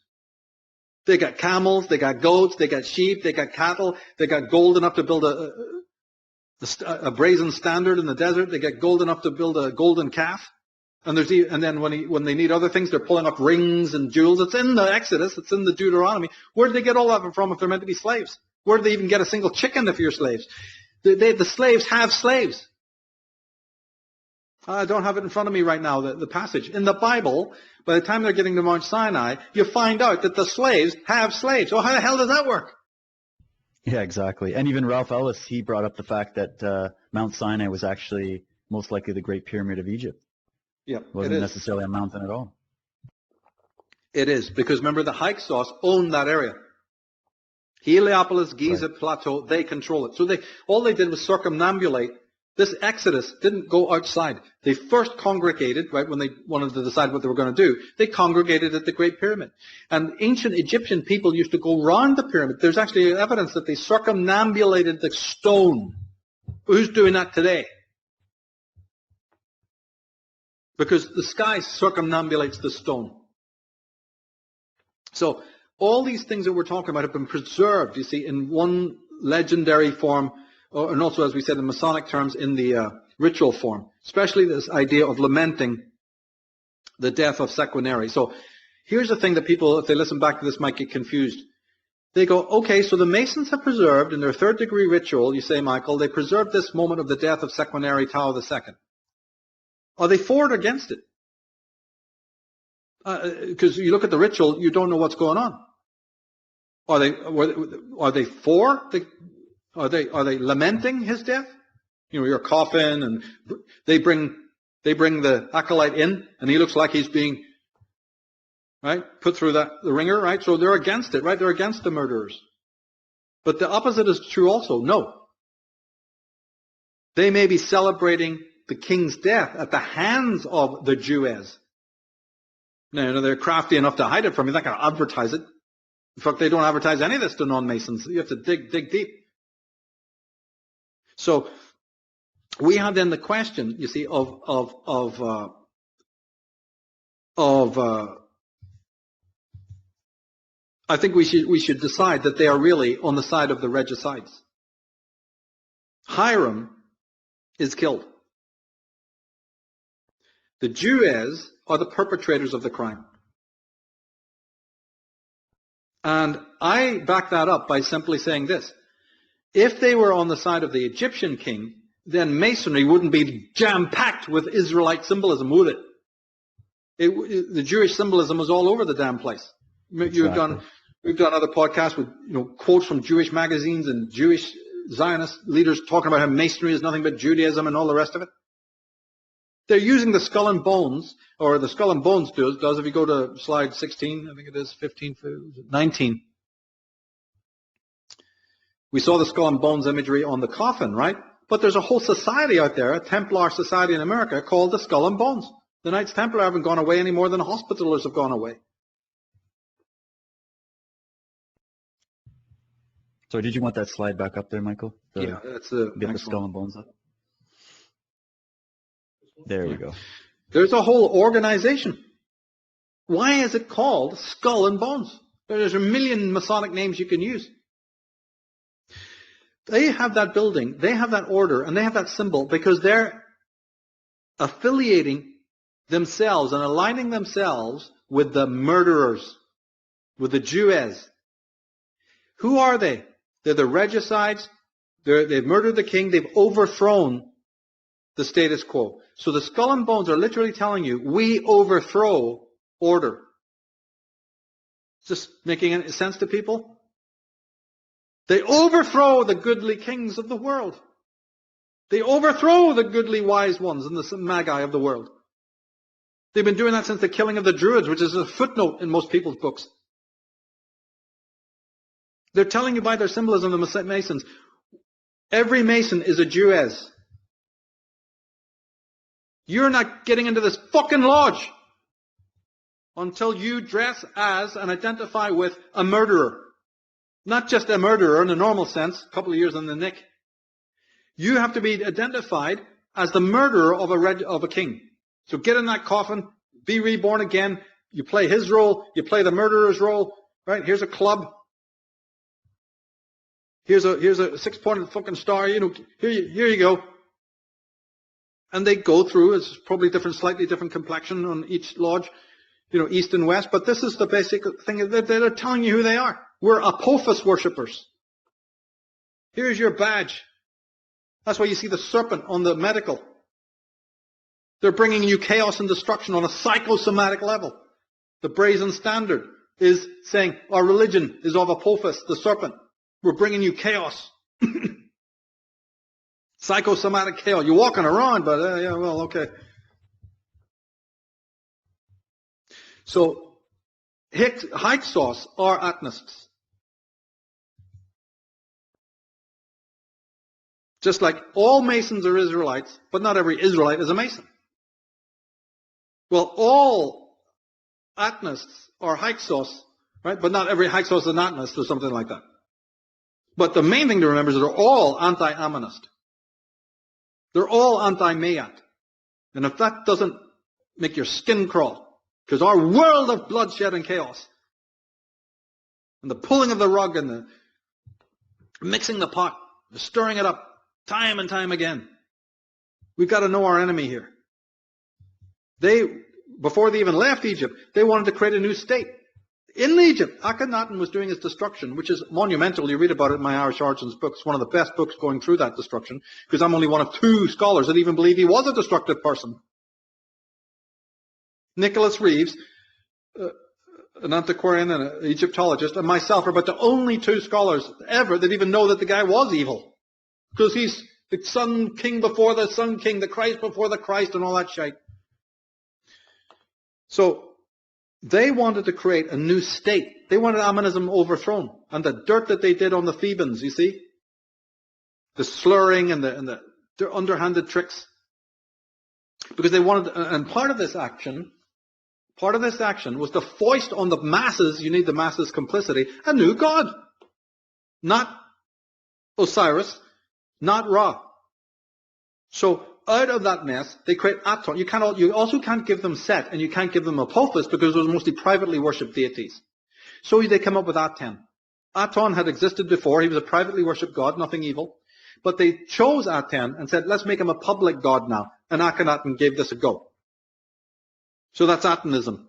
They got camels, they got goats, they got sheep, they got cattle, they got gold enough to build a brazen standard in the desert. They got gold enough to build a golden calf. And then when they need other things, they're pulling up rings and jewels. It's in the Exodus. It's in the Deuteronomy. Where did they get all that from if they're meant to be slaves? Where did they even get a single chicken if you're slaves? The slaves have slaves. I don't have it in front of me right now, the passage. In the Bible, by the time they're getting to Mount Sinai, you find out that the slaves have slaves. So how the hell does that work? Yeah, exactly. And even Ralph Ellis, he brought up the fact that Mount Sinai was actually most likely the Great Pyramid of Egypt. Yeah, it wasn't necessarily a mountain at all. It is, because remember the Hyksos own that area. Heliopolis, Giza Plateau, they control it. So all they did was circumambulate. This Exodus didn't go outside. They first congregated, right, when they wanted to decide what they were going to do, they congregated at the Great Pyramid. And ancient Egyptian people used to go round the pyramid. There's actually evidence that they circumambulated the stone. Who's doing that today? Because the sky circumambulates the stone. So all these things that we're talking about have been preserved, you see, in one legendary form, and also, as we said in Masonic terms, in the ritual form, especially this idea of lamenting the death of Sequeneri. So here's the thing that people, if they listen back to this, might get confused. They go, okay, so the Masons have preserved, in their third degree ritual, you say, Michael, they preserved this moment of the death of Sequeneri Tau II. Are they for or against it? Because you look at the ritual, you don't know what's going on. Are they for? Are they lamenting his death? Your coffin, and they bring the acolyte in, and he looks like he's being put through the ringer, right? So they're against it, right? They're against the murderers. But the opposite is true also. No. They may be celebrating the king's death at the hands of the Jews. Now, they're crafty enough to hide it from you. They're not going to advertise it. In fact, they don't advertise any of this to non-Masons. You have to dig deep. So we have then the question, you see, I think we should decide that they are really on the side of the regicides. Hiram is killed. The Jews are the perpetrators of the crime. And I back that up by simply saying this. If they were on the side of the Egyptian king, then Masonry wouldn't be jam-packed with Israelite symbolism, would it? The Jewish symbolism was all over the damn place. We've done other podcasts with quotes from Jewish magazines and Jewish Zionist leaders talking about how Masonry is nothing but Judaism and all the rest of it. They're using the skull and bones, or the skull and bones does if you go to slide 16, I think it is 15, 19. We saw the skull and bones imagery on the coffin, right? But there's a whole society out there, a Templar society in America, called the Skull and Bones. The Knights Templar haven't gone away any more than the Hospitallers have gone away. So did you want that slide back up there, Michael? Yeah, that's the get the skull and bones up. There we go. There's a whole organization. Why is it called Skull and Bones? There's a million Masonic names you can use. They have that building, they have that order, and they have that symbol because they're affiliating themselves and aligning themselves with the murderers, with the Jews. Who are they? They're the regicides. They've murdered the king. They've overthrown the status quo. So the skull and bones are literally telling you, we overthrow order. Is this making any sense to people? They overthrow the goodly kings of the world. They overthrow the goodly wise ones and the magi of the world. They've been doing that since the killing of the Druids, which is a footnote in most people's books. They're telling you by their symbolism, the Masons, every Mason is a Jewess. You're not getting into this fucking lodge until you dress as and identify with a murderer. Not just a murderer in a normal sense, a couple of years in the nick. You have to be identified as the murderer of a king. So get in that coffin, be reborn again. You play his role, you play the murderer's role. Right? Here's a club. Here's a 6-pointed fucking star. Here you go. And they go through. It's probably slightly different complexion on each lodge, east and west. But this is the basic thing. They're telling you who they are. We're Apophis worshippers. Here's your badge. That's why you see the serpent on the medical. They're bringing you chaos and destruction on a psychosomatic level. The brazen standard is saying our religion is of Apophis, the serpent. We're bringing you chaos. Psychosomatic chaos. You're walking around, but okay. So, Hyksos are Atonists. Just like all Masons are Israelites, but not every Israelite is a Mason. Well, all Atonists are Hyksos, right? But not every Hyksos is an Atonist or something like that. But the main thing to remember is they're all anti-Amonist. They're all anti-Mayat. And if that doesn't make your skin crawl, because our world of bloodshed and chaos, and the pulling of the rug and the mixing the pot, the stirring it up time and time again, we've got to know our enemy here. Before they even left Egypt, they wanted to create a new state. In Egypt, Akhenaten was doing his destruction, which is monumental. You read about it in my Irish Origins books, one of the best books going through that destruction, because I'm only one of 2 scholars that even believe he was a destructive person. Nicholas Reeves, an antiquarian and an Egyptologist, and myself are about the only 2 scholars ever that even know that the guy was evil. Because he's the Sun King before the Sun King, the Christ before the Christ, and all that shite. So, they wanted to create a new state. They wanted Amonism overthrown. And the dirt that they did on the Thebans, you see? The slurring and their underhanded tricks. Because they wanted, and part of this action was to foist on the masses, you need the masses' complicity, a new god. Not Osiris, not Ra. So out of that mess, they create Aton. You also can't give them Set, and you can't give them Apophis, because those are mostly privately worshipped deities. So they come up with Aten. Aton had existed before. He was a privately worshipped god, nothing evil. But they chose Aten and said, let's make him a public god now. And Akhenaten gave this a go. So that's Atonism.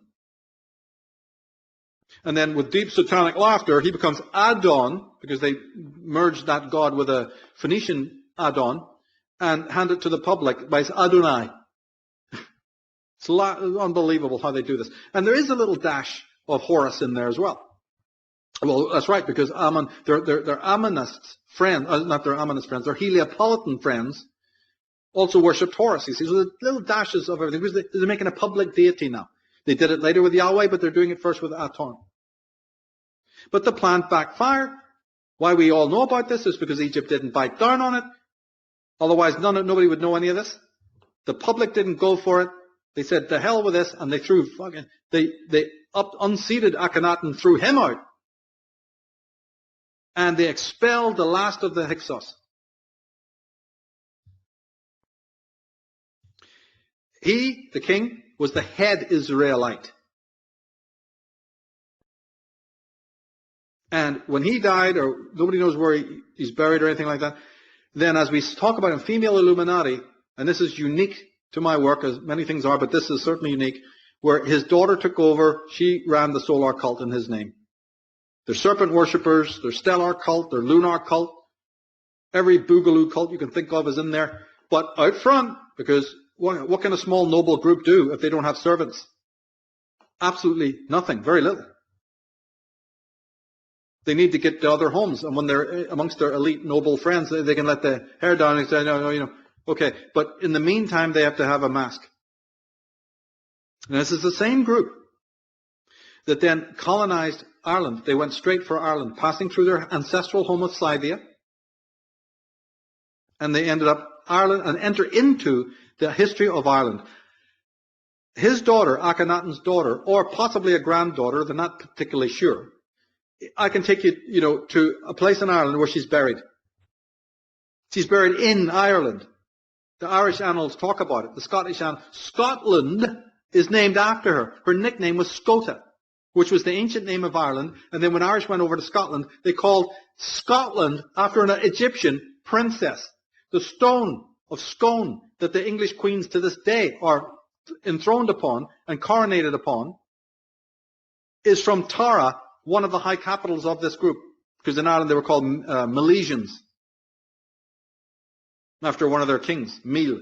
And then with deep satanic laughter, he becomes Adon, because they merged that god with a Phoenician Adon, and hand it to the public by Adonai. It's unbelievable how they do this. And there is a little dash of Horus in there as well. Well, that's right, because Ammon, their Ammonists friends, not their Ammonist friends, their Heliopolitan friends also worshipped Horus. You see, so there's little dashes of everything, because they're making a public deity now. They did it later with Yahweh, but they're doing it first with Aton. But the plan backfired. Why we all know about this is because Egypt didn't bite down on it. Otherwise, nobody would know any of this. The public didn't go for it. They said, "To hell with this," and they unseated Akhenaten, threw him out, and they expelled the last of the Hyksos. He, the king, was the head Israelite. And when he died, or nobody knows where he's buried or anything like that, then as we talk about in female Illuminati, and this is unique to my work, as many things are, but this is certainly unique, where his daughter took over, she ran the solar cult in his name. They're serpent worshippers, they're stellar cult, they're lunar cult, every boogaloo cult you can think of is in there. But out front, because what can a small noble group do if they don't have servants? Absolutely nothing, very little. They need to get to other homes, and when they're amongst their elite noble friends, they can let the hair down and say, no, okay. But in the meantime, they have to have a mask. And this is the same group that then colonized Ireland. They went straight for Ireland, passing through their ancestral home of Scythia, and they ended up Ireland and enter into the history of Ireland. His daughter, Akhenaten's daughter, or possibly a granddaughter, they're not particularly sure. I can take you, to a place in Ireland where she's buried. She's buried in Ireland. The Irish annals talk about it. The Scottish annals. Scotland is named after her. Her nickname was Scota, which was the ancient name of Ireland. And then when Irish went over to Scotland, they called Scotland after an Egyptian princess. The stone of Scone that the English queens to this day are enthroned upon and coronated upon is from Tara, one of the high capitals of this group, because in Ireland they were called Milesians, after one of their kings, Mil.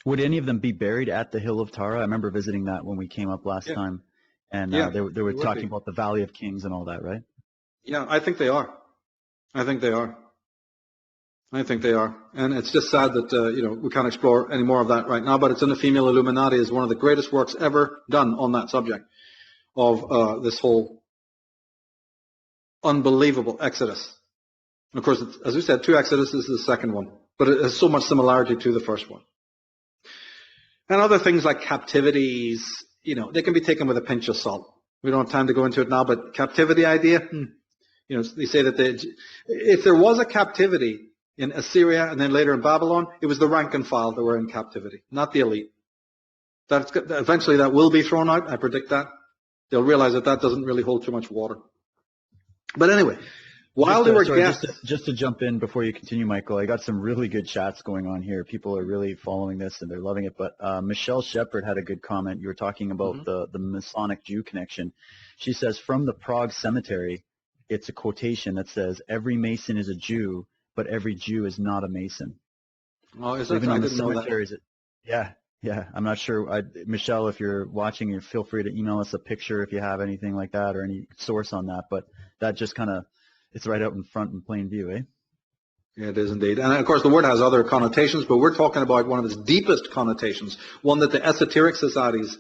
Would any of them be buried at the Hill of Tara? I remember visiting that when we came up last time, and they were talking about the Valley of Kings and all that, right? Yeah, I think they are. I think they are. And it's just sad that, we can't explore any more of that right now, but it's in the Female Illuminati is one of the greatest works ever done on that subject of this whole unbelievable Exodus. And of course, as we said, 2 Exodus is the second one, but it has so much similarity to the first one. And other things like captivities, they can be taken with a pinch of salt. We don't have time to go into it now, but captivity idea, they say that if there was a captivity in Assyria and then later in Babylon, it was the rank and file that were in captivity, not the elite. Eventually that will be thrown out, I predict that. They'll realize that doesn't really hold too much water. But anyway, just to jump in before you continue, Michael, I got some really good chats going on here. People are really following this and they're loving it. But Michelle Shepard had a good comment. You were talking about the Masonic Jew connection. She says, from the Prague cemetery, it's a quotation that says, every Mason is a Jew, but every Jew is not a Mason. Oh, is so that? even I on the didn't know cemeteries, that. Yeah, I'm not sure. Michelle, if you're watching, feel free to email us a picture if you have anything like that or any source on that. But that just kind of, it's right out in front in plain view, eh? Yeah, it is indeed. And of course, the word has other connotations, but we're talking about one of its deepest connotations, one that the esoteric societies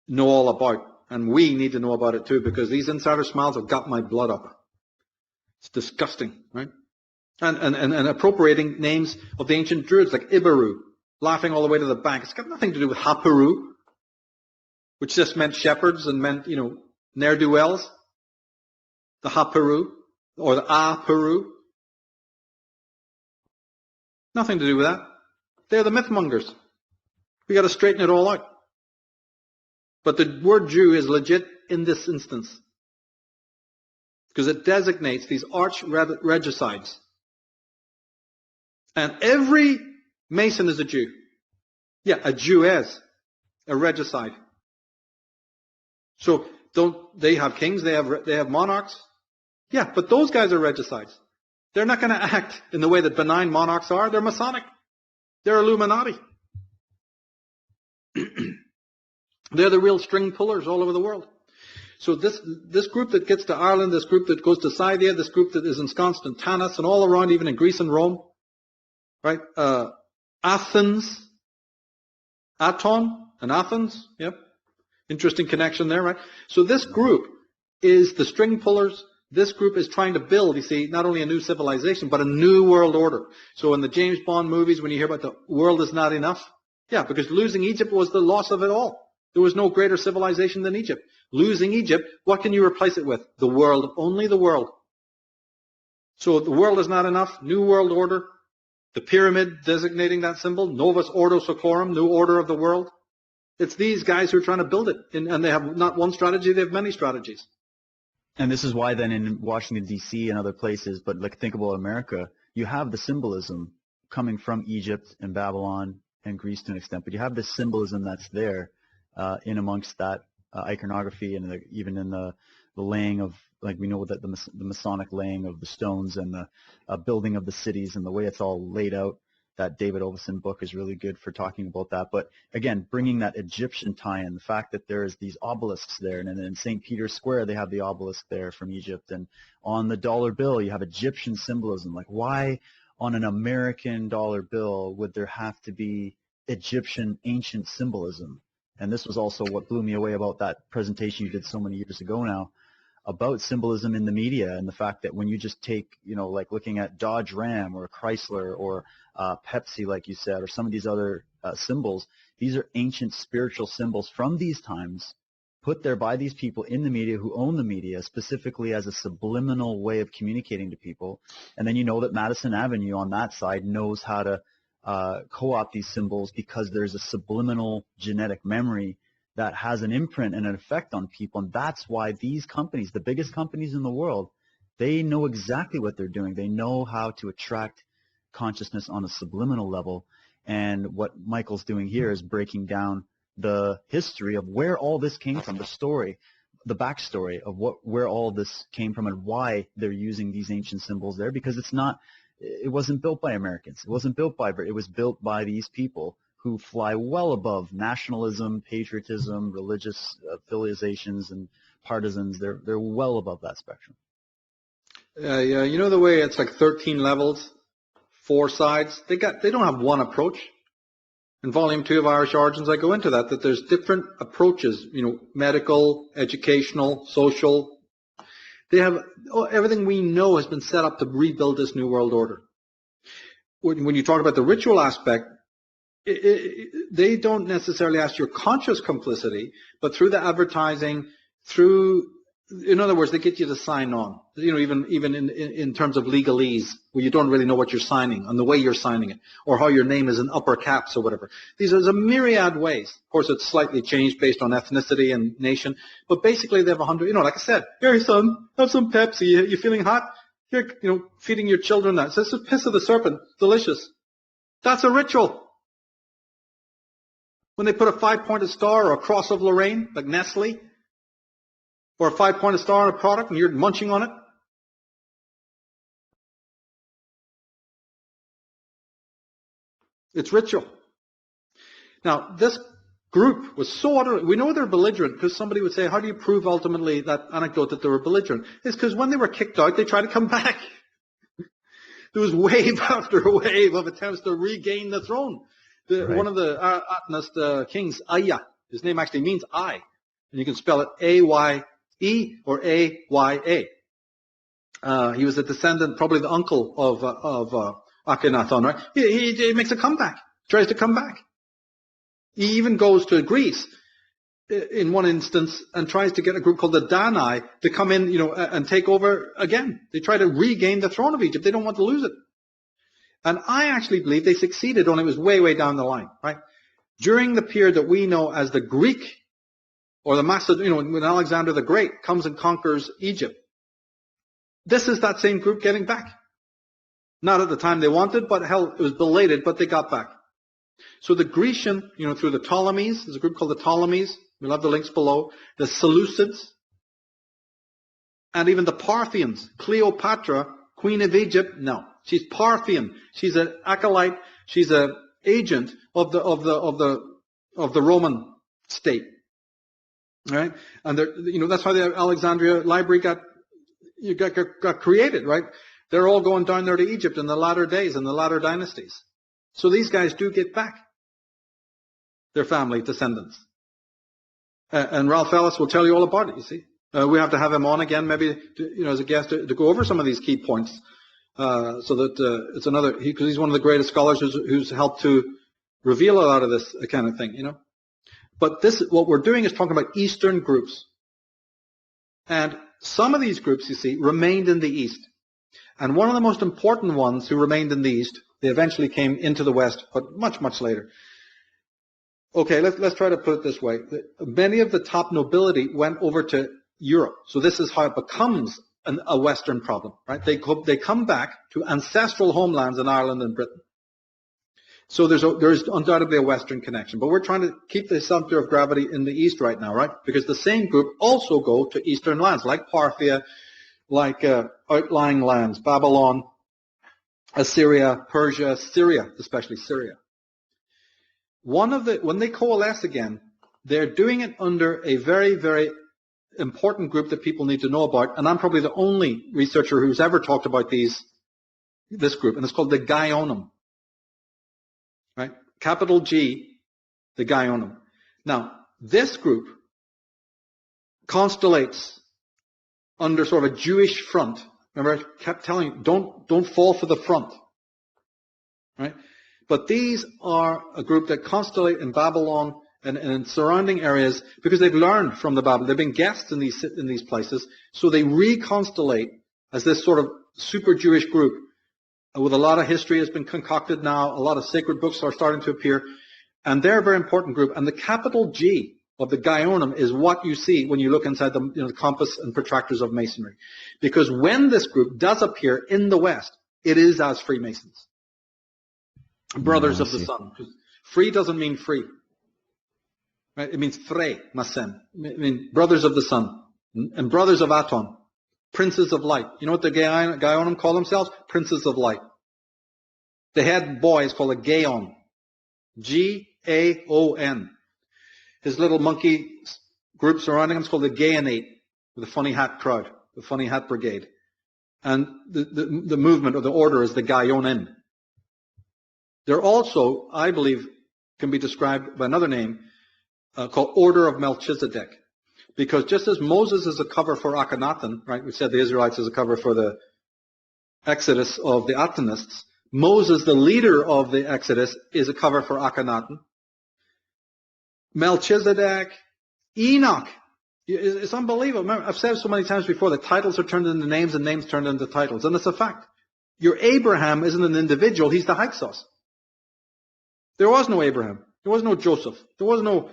know all about. And we need to know about it too, because these insider smiles have got my blood up. It's disgusting, right? and appropriating names of the ancient Druids like Ibaru, laughing all the way to the bank. It's got nothing to do with Haparu, which just meant shepherds and meant, ne'er-do-wells. The Haparu or the Aparu. Nothing to do with that. They're the mythmongers. We got to straighten it all out. But the word Jew is legit in this instance because it designates these arch-regicides. And every Mason is a Jew. Yeah, a Jewess, a regicide. So don't they have kings? They have monarchs. Yeah, but those guys are regicides. They're not going to act in the way that benign monarchs are. They're Masonic. They're Illuminati. They're the real string pullers all over the world. So this group that gets to Ireland, this group that goes to Scythia, this group that is ensconced in Tanis and all around, even in Greece and Rome, right? Athens, Aton and Athens, yep. Interesting connection there, right? So this group is the string pullers. This group is trying to build, you see, not only a new civilization, but a new world order. So in the James Bond movies, when you hear about the world is not enough, yeah, because losing Egypt was the loss of it all. There was no greater civilization than Egypt. Losing Egypt, what can you replace it with? The world, only the world. So the world is not enough, new world order. The pyramid designating that symbol, Novus Ordo Seclorum, new order of the world. It's these guys who are trying to build it. And they have not one strategy, they have many strategies. And this is why then in Washington, D.C. and other places, but like think about America, you have the symbolism coming from Egypt and Babylon and Greece to an extent, but you have this symbolism that's there in amongst that iconography and even in the laying of, like we know that the Masonic laying of the stones and the building of the cities and the way it's all laid out. That David Ovison book is really good for talking about that. But again, bringing that Egyptian tie-in, the fact that there's these obelisks there, and then in St. Peter's Square they have the obelisk there from Egypt, and on the dollar bill you have Egyptian symbolism. Like, why on an American dollar bill would there have to be Egyptian ancient symbolism? And this was also what blew me away about that presentation you did so many years ago now, about symbolism in the media, and the fact that when you just take, like looking at Dodge Ram or Chrysler or Pepsi, like you said, or some of these other symbols, these are ancient spiritual symbols from these times, put there by these people in the media who own the media, specifically as a subliminal way of communicating to people. And then you know that Madison Avenue on that side knows how to co-opt these symbols because there's a subliminal genetic memory that has an imprint and an effect on people. And that's why these companies, the biggest companies in the world, they know exactly what they're doing. They know how to attract consciousness on a subliminal level. And what Michael's doing here is breaking down the history of where all this came from, the story, the backstory of where all this came from and why they're using these ancient symbols there, because it wasn't built by Americans. It wasn't built by, it was built by these people who fly well above nationalism, patriotism, religious affiliations, and partisans. They're well above that spectrum. Yeah, you know the way it's like 13 levels, 4 sides? They don't have one approach. In Volume 2 of Irish Origins, I go into that there's different approaches, medical, educational, social. They have, everything we know has been set up to rebuild this new world order. When you talk about the ritual aspect, they don't necessarily ask your conscious complicity, but through the advertising, in other words, they get you to sign on. Even in terms of legalese, where you don't really know what you're signing and the way you're signing it, or how your name is in upper caps or whatever. There's a myriad ways. Of course, it's slightly changed based on ethnicity and nation, but basically they have 100. Like I said, here, son, have some Pepsi. You feeling hot? Here, feeding your children that. So it's the piss of the serpent. Delicious. That's a ritual. When they put a 5-pointed star or a cross of Lorraine, like Nestle, or a 5-pointed star on a product and you're munching on it, it's ritual. Now, this group was so utterly, we know they're belligerent because somebody would say, how do you prove ultimately that anecdote that they were belligerent? It's because when they were kicked out, they tried to come back. There was wave after wave of attempts to regain the throne. Right. One of the Atonist kings, Aya, his name actually means I. And you can spell it A-Y-E or A-Y-A. He was a descendant, probably the uncle of Akhenaton, right? He makes a comeback, tries to come back. He even goes to Greece in one instance and tries to get a group called the Danai to come in, and take over again. They try to regain the throne of Egypt. They don't want to lose it. And I actually believe they succeeded, only it was way, way down the line, right? During the period that we know as the Greek or the Macedonian, when Alexander the Great comes and conquers Egypt, this is that same group getting back. Not at the time they wanted, but hell, it was belated, but they got back. So the Grecian, through the Ptolemies, there's a group called the Ptolemies. We'll have the links below. The Seleucids, and even the Parthians. Cleopatra, Queen of Egypt, no. She's Parthian. She's an acolyte. She's an agent of the Roman state. All right? And that's how the Alexandria Library got created, right? They're all going down there to Egypt in the latter days, in the latter dynasties. So these guys do get back their family descendants. And Ralph Ellis will tell you all about it, you see. We have to have him on again, maybe, as a guest to go over some of these key points. So that it's another, because he's one of the greatest scholars who's helped to reveal a lot of this kind of thing, But what we're doing is talking about Eastern groups. And some of these groups, you see, remained in the East. And one of the most important ones who remained in the East, they eventually came into the West, but much, much later. Okay, let's try to put it this way. Many of the top nobility went over to Europe. So this is how it becomes a Western problem, right? They come back to ancestral homelands in Ireland and Britain. So there's undoubtedly a Western connection. But we're trying to keep the center of gravity in the East right now, right? Because the same group also go to Eastern lands, like Parthia, like outlying lands, Babylon, Assyria, Persia, Syria, especially Syria. When they coalesce again, they're doing it under a very, very important group that people need to know about, and I'm probably the only researcher who's ever talked about this group, and it's called the Gaionum. Right? Capital G, the Gaionum. Now, this group constellates under sort of a Jewish front. Remember, I kept telling you, don't fall for the front. Right? But these are a group that constellate in Babylon and in surrounding areas because they've learned from the Babylon. They've been guests in these places, so they reconstellate as this sort of super Jewish group with a lot of history has been concocted now. A lot of sacred books are starting to appear, and they're a very important group. And the capital G of the Gaionum is what you see when you look inside the compass and protractors of Masonry, because when this group does appear in the West, it is as Freemasons. Brothers of the Sun. Free doesn't mean free. Right? It means Frey, Masen. It means brothers of the Sun. And brothers of Aton. Princes of Light. You know what the Gaionum call themselves? Princes of Light. The head boy is called a Gaon. G-A-O-N. His little monkey group surrounding him is called the Gaonate, with the funny hat crowd, the funny hat brigade. And the movement or the order is the Gaionin. They're also, I believe, can be described by another name called Order of Melchizedek. Because just as Moses is a cover for Akhenaten, right? We said the Israelites is a cover for the Exodus of the Atonists. Moses, the leader of the Exodus, is a cover for Akhenaten. Melchizedek, Enoch. It's unbelievable. Remember, I've said so many times before that titles are turned into names and names turned into titles. And it's a fact. Your Abraham isn't an individual. He's the Hyksos. There was no Abraham. There was no Joseph. There was no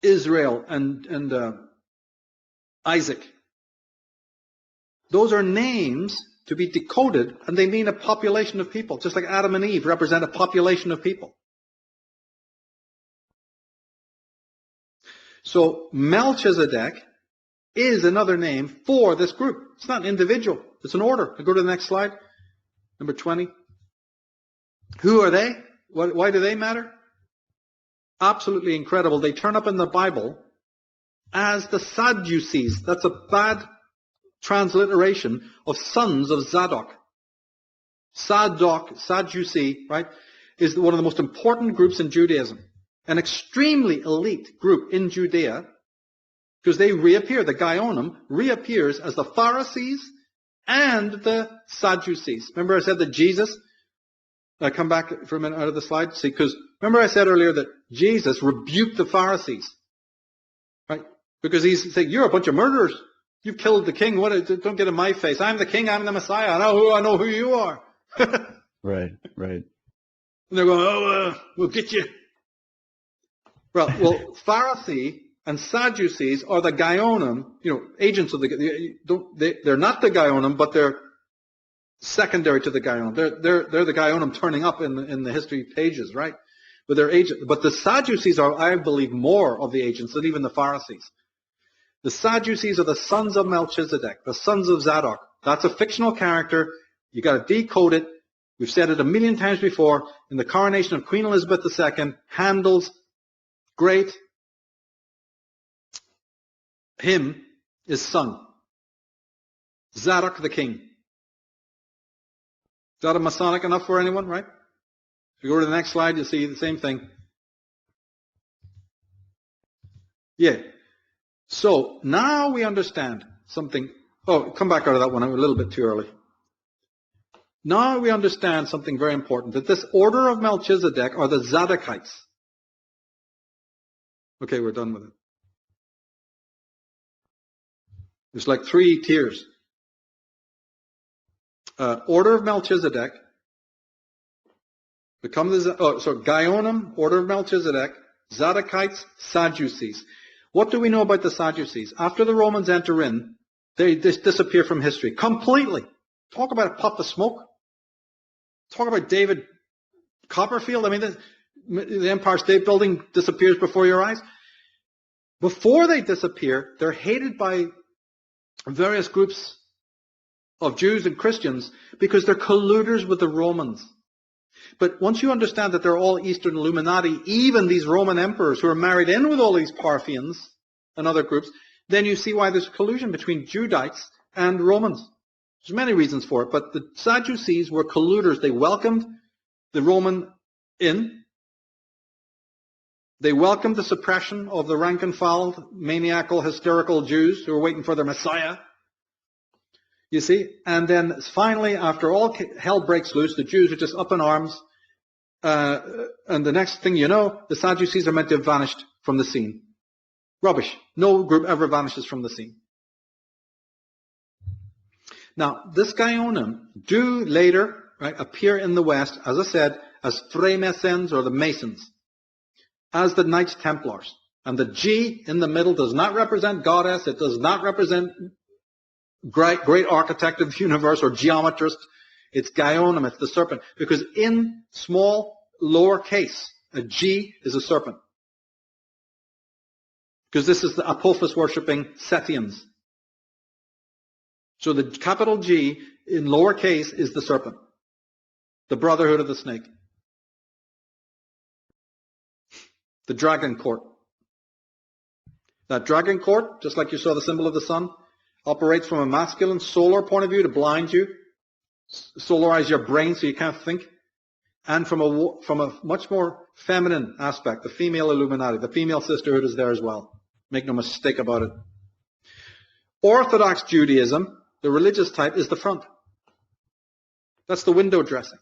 Israel and Isaac. Those are names to be decoded, and they mean a population of people, just like Adam and Eve represent a population of people. So Melchizedek is another name for this group. It's not an individual. It's an order. Go to the next slide. Number 20. Who are they? Why do they matter? Absolutely incredible. They turn up in the Bible as the Sadducees. That's a bad transliteration of sons of Zadok. Sadducee, right, is one of the most important groups in Judaism. An extremely elite group in Judea, because they reappear. The Gaionim reappears as the Pharisees and the Sadducees. Remember I said that Jesus, I come back for a minute out of the slide, see, because remember I said earlier that Jesus rebuked the Pharisees, right? Because he's saying, you're a bunch of murderers. You've killed the king. Don't get in my face. I'm the king. I'm the Messiah. I know who you are. Right, right. And they're going, we'll get you. Well, Pharisee and Sadducees are the Gaionim, agents of they're not the Gaionim, but they're secondary to the Gaionim. They're the Gaionim turning up in the history pages, right? But they're agents. But the Sadducees are, I believe, more of the agents than even the Pharisees. The Sadducees are the sons of Melchizedek, the sons of Zadok. That's a fictional character. You got to decode it. We've said it a million times before. In the coronation of Queen Elizabeth II, Handel's great hymn is sung. Zadok the king. Is that a Masonic enough for anyone, right? If you go to the next slide, you'll see the same thing. Yeah. So now we understand something. Oh, come back out of that one. I'm a little bit too early. Now we understand something very important, that this order of Melchizedek are the Zadokites. Okay, we're done with it. There's like 3 tiers. Order of Melchizedek. Gaionim, order of Melchizedek, Zadokites, Sadducees. What do we know about the Sadducees? After the Romans enter in, they disappear from history completely. Talk about a puff of smoke. Talk about David Copperfield. I mean, the Empire State Building disappears before your eyes. Before they disappear, they're hated by various groups of Jews and Christians because they're colluders with the Romans. But once you understand that they're all Eastern Illuminati, even these Roman emperors who are married in with all these Parthians and other groups, then you see why there's collusion between Judites and Romans. There's many reasons for it, but the Sadducees were colluders. They welcomed the Roman in. They welcomed the suppression of the rank and file, maniacal, hysterical Jews who were waiting for their Messiah. You see? And then finally, after all hell breaks loose, the Jews are just up in arms. And the next thing you know, the Sadducees are meant to have vanished from the scene. Rubbish. No group ever vanishes from the scene. Now, this Gaionim do later appear in the West, as I said, as Freemasons or the Masons, as the Knights Templars. And the G in the middle does not represent goddess. It does not represent great architect of the universe or geometrist. It's Gaionim, it's the serpent. Because in small, lower case, a G is a serpent. Because this is the Apophis worshipping Setians. So the capital G in lower case is the serpent. The brotherhood of the snake. The dragon court. That dragon court, just like you saw the symbol of the sun, operates from a masculine solar point of view to blind you, solarize your brain so you can't think, and from a much more feminine aspect, the female Illuminati, the female sisterhood is there as well. Make no mistake about it. Orthodox Judaism, the religious type, is the front. That's the window dressing.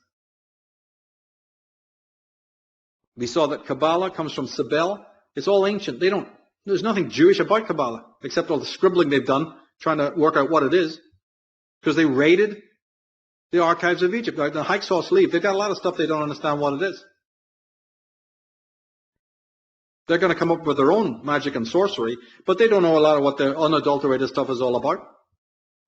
We saw that Kabbalah comes from Sibel. It's all ancient. There's nothing Jewish about Kabbalah, except all the scribbling they've done, trying to work out what it is. Because they raided the archives of Egypt. Like the Hyksos leave. They've got a lot of stuff they don't understand what it is. They're going to come up with their own magic and sorcery, but they don't know a lot of what their unadulterated stuff is all about.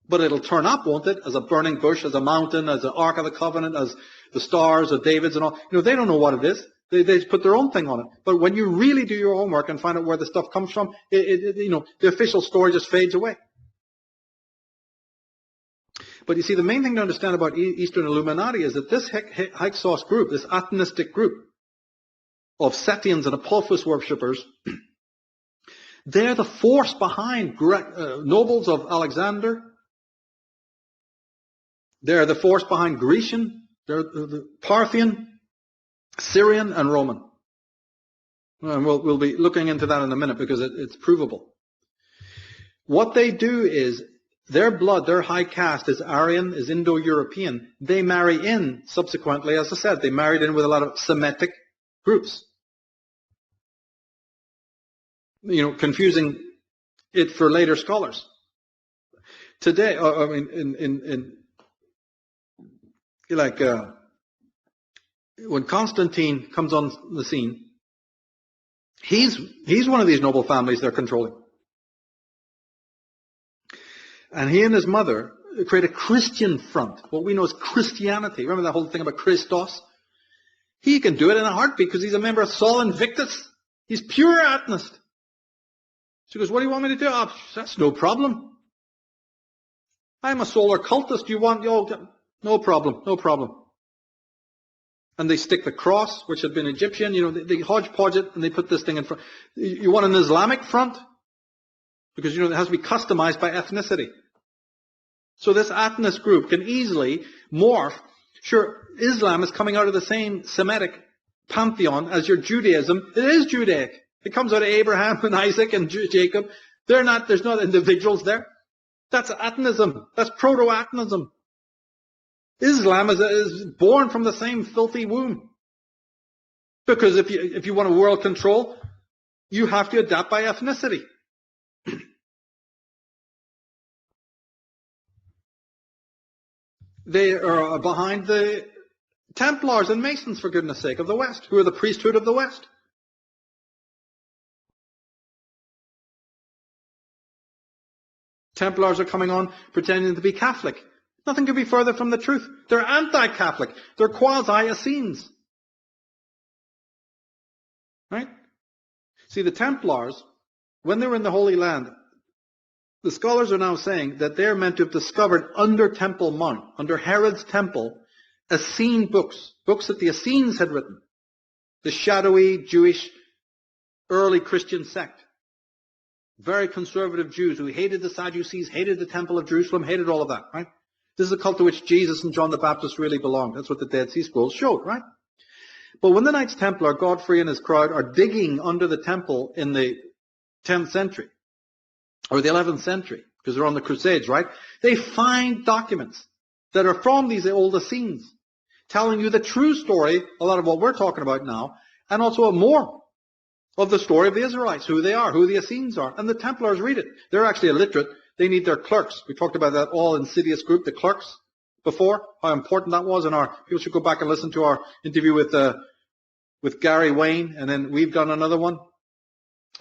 But it'll turn up, won't it, as a burning bush, as a mountain, as an Ark of the Covenant, as the stars of David's and all. They don't know what it is. They put their own thing on it. But when you really do your homework and find out where the stuff comes from, the official story just fades away. But you see, the main thing to understand about Eastern Illuminati is that this Hyksos group, this Atonistic group of Setians and Apophis worshippers, they're the force behind nobles of Alexander. They're the force behind Grecian, they're the Parthian, Syrian, and Roman. And we'll be looking into that in a minute because it's provable. What they do is their blood, their high caste is Aryan, is Indo-European. They marry in, subsequently, as I said, they married in with a lot of Semitic groups. You know, confusing it for later scholars. Today, I mean, when Constantine comes on the scene, he's one of these noble families they're controlling. And he and his mother create a Christian front, what we know as Christianity. Remember that whole thing about Christos? He can do it in a heartbeat because he's a member of Sol Invictus. He's pure Atonist. So he goes, what do you want me to do? Oh, that's no problem. I'm a solar cultist. You want, no problem, no problem. And they stick the cross, which had been Egyptian, you know, they hodgepodge it and they put this thing in front. You want an Islamic front? Because, you know, it has to be customized by ethnicity. So this Atonist group can easily morph. Sure, Islam is coming out of the same Semitic pantheon as your Judaism. It is Judaic. It comes out of Abraham and Isaac and Jacob. There's not individuals there. That's Atonism. That's proto-Atonism. Islam is born from the same filthy womb. Because if you want a world control, you have to adapt by ethnicity. They are behind the Templars and Masons, for goodness sake, of the West, who are the priesthood of the West. Templars are coming on pretending to be Catholic. Nothing could be further from the truth. They're anti-Catholic. They're quasi-Essenes. Right? See, the Templars, when they were in the Holy Land, the scholars are now saying that they're meant to have discovered under Temple Mount, under Herod's temple, Essene books, books that the Essenes had written. The shadowy Jewish early Christian sect. Very conservative Jews who hated the Sadducees, hated the Temple of Jerusalem, hated all of that, right? This is a cult to which Jesus and John the Baptist really belonged. That's what the Dead Sea Scrolls showed, right? But when the Knights Templar, Godfrey and his crowd, are digging under the temple in the 10th century, or the 11th century, because they're on the Crusades, right? They find documents that are from these old Essenes, telling you the true story, a lot of what we're talking about now, and also more of the story of the Israelites, who they are, who the Essenes are. And the Templars read it. They're actually illiterate. They need their clerks. We talked about that all insidious group, the clerks, before, how important that was. People should go back and listen to our interview with Gary Wayne, and then we've done another one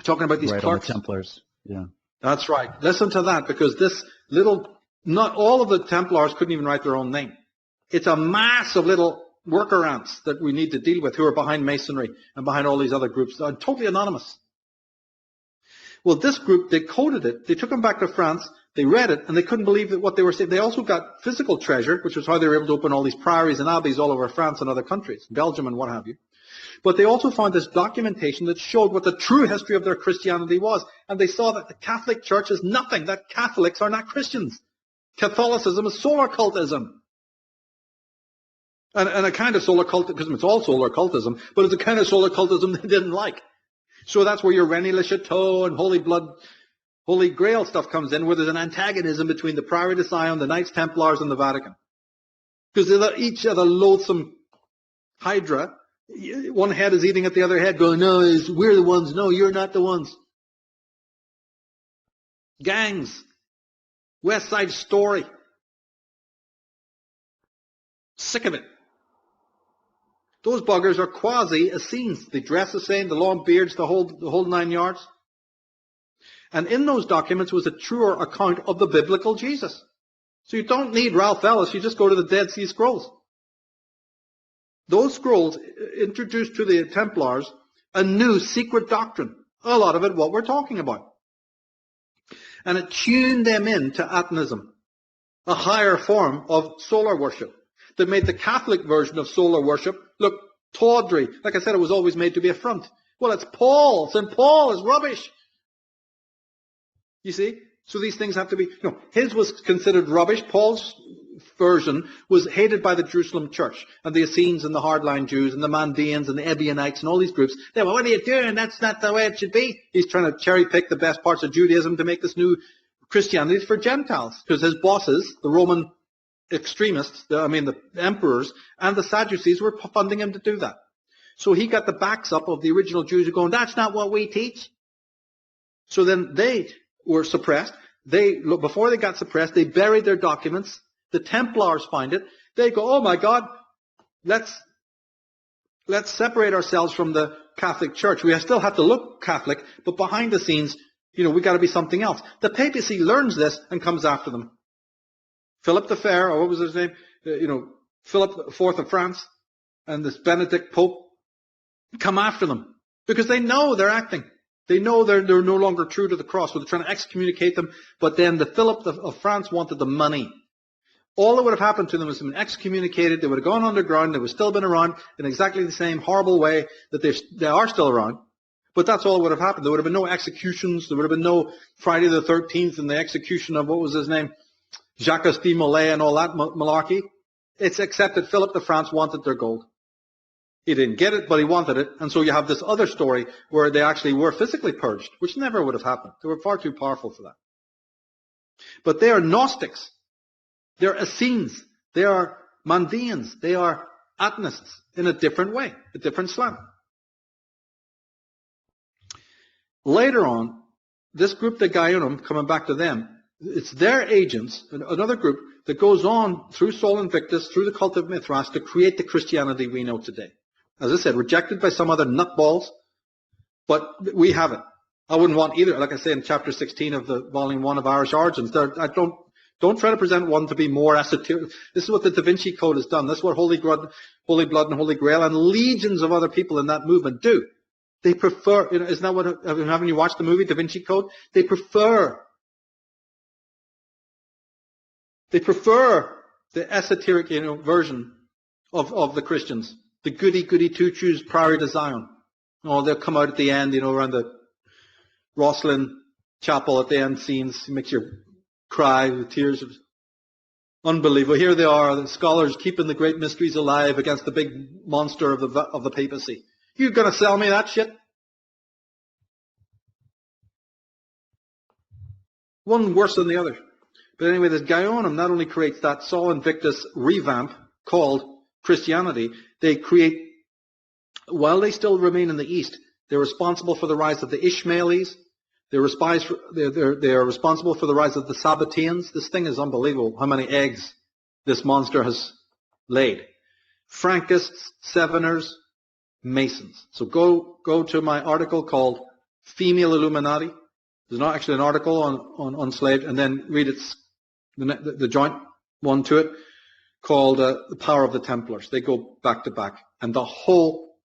talking about these clerks. On the Templars, yeah. That's right. Listen to that, because not all of the Templars couldn't even write their own name. It's a mass of little worker ants that we need to deal with who are behind Masonry and behind all these other groups. They're totally anonymous. Well, this group, they coded it. They took them back to France. They read it, and they couldn't believe what they were saying. They also got physical treasure, which was how they were able to open all these priories and abbeys all over France and other countries, Belgium and what have you. But they also found this documentation that showed what the true history of their Christianity was. And they saw that the Catholic Church is nothing, that Catholics are not Christians. Catholicism is solar cultism. And a kind of solar cultism, it's all solar cultism, but it's a kind of solar cultism they didn't like. So that's where your René Le Chateau and Holy Blood, Holy Grail stuff comes in, where there's an antagonism between the Priory de Sion, the Knights Templars, and the Vatican. Because each other loathsome hydra. One head is eating at the other head, going, no, we're the ones. No, you're not the ones. Gangs. West Side Story. Sick of it. Those buggers are quasi-Essenes. They dress the same, the long beards, the whole 9 yards. And in those documents was a truer account of the biblical Jesus. So you don't need Ralph Ellis, you just go to the Dead Sea Scrolls. Those scrolls introduced to the Templars a new secret doctrine. A lot of it what we're talking about. And it tuned them in to Atonism, a higher form of solar worship that made the Catholic version of solar worship look tawdry. Like I said, it was always made to be a front. Well, it's Paul. St. Paul is rubbish. You see? So these things have to be, his was considered rubbish. Paul's version was hated by the Jerusalem church and the Essenes and the hardline Jews and the Mandeans and the Ebionites and all these groups. They were, what are you doing? That's not the way it should be. He's trying to cherry pick the best parts of Judaism to make this new Christianity is for Gentiles, because his bosses, the Roman extremists, the emperors, and the Sadducees were funding him to do that. So he got the backs up of the original Jews who going, that's not what we teach. So then they were suppressed. Before they got suppressed, they buried their documents. The Templars find it. They go, oh my God, let's separate ourselves from the Catholic Church. We still have to look Catholic, but behind the scenes, we got to be something else. The papacy learns this and comes after them. Philip the Fair, or what was his name? Philip IV of France and this Benedict Pope come after them because they know they're acting. They know they're no longer true to the cross. So they're trying to excommunicate them. But then the Philip of France wanted the money. All that would have happened to them was been excommunicated. They would have gone underground. They would have still been around in exactly the same horrible way that they are still around. But that's all that would have happened. There would have been no executions. There would have been no Friday the 13th and the execution of, what was his name? Jacques de Molay and all that malarkey. It's except that Philip of France wanted their gold. He didn't get it, but he wanted it. And so you have this other story where they actually were physically purged, which never would have happened. They were far too powerful for that. But they are Gnostics. They're Essenes. They are Mandeans. They are Atonists in a different way, a different slant. Later on, this group, the Gaiunum, coming back to them, it's their agents, another group that goes on through Sol Invictus, through the cult of Mithras, to create the Christianity we know today. As I said, rejected by some other nutballs, but we have it. I wouldn't want either, like I say in chapter 16 of the volume 1 of Irish Origins, don't try to present one to be more esoteric. This is what the Da Vinci Code has done. This is what Holy Blood and Holy Grail and legions of other people in that movement do. They prefer, isn't that what, haven't you watched the movie Da Vinci Code? They prefer the esoteric, version of the Christians. The goody two-shoes prior to Zion. Oh, they'll come out at the end, around the Rosslyn Chapel at the end scenes. It makes you cry with tears of unbelievable. Here they are, the scholars keeping the great mysteries alive against the big monster of the papacy. You gonna sell me that shit? One worse than the other. But anyway, this Gaiunum not only creates that Sol Invictus revamp called Christianity, they create, while they still remain in the East, they're responsible for the rise of the Ishmaelis. They're responsible for the rise of the Sabbateans. This thing is unbelievable how many eggs this monster has laid. Frankists, Seveners, Masons. So go to my article called Female Illuminati. There's not actually an article on Unslaved, and then read the joint one to it called The Power of the Templars. They go back to back. And the whole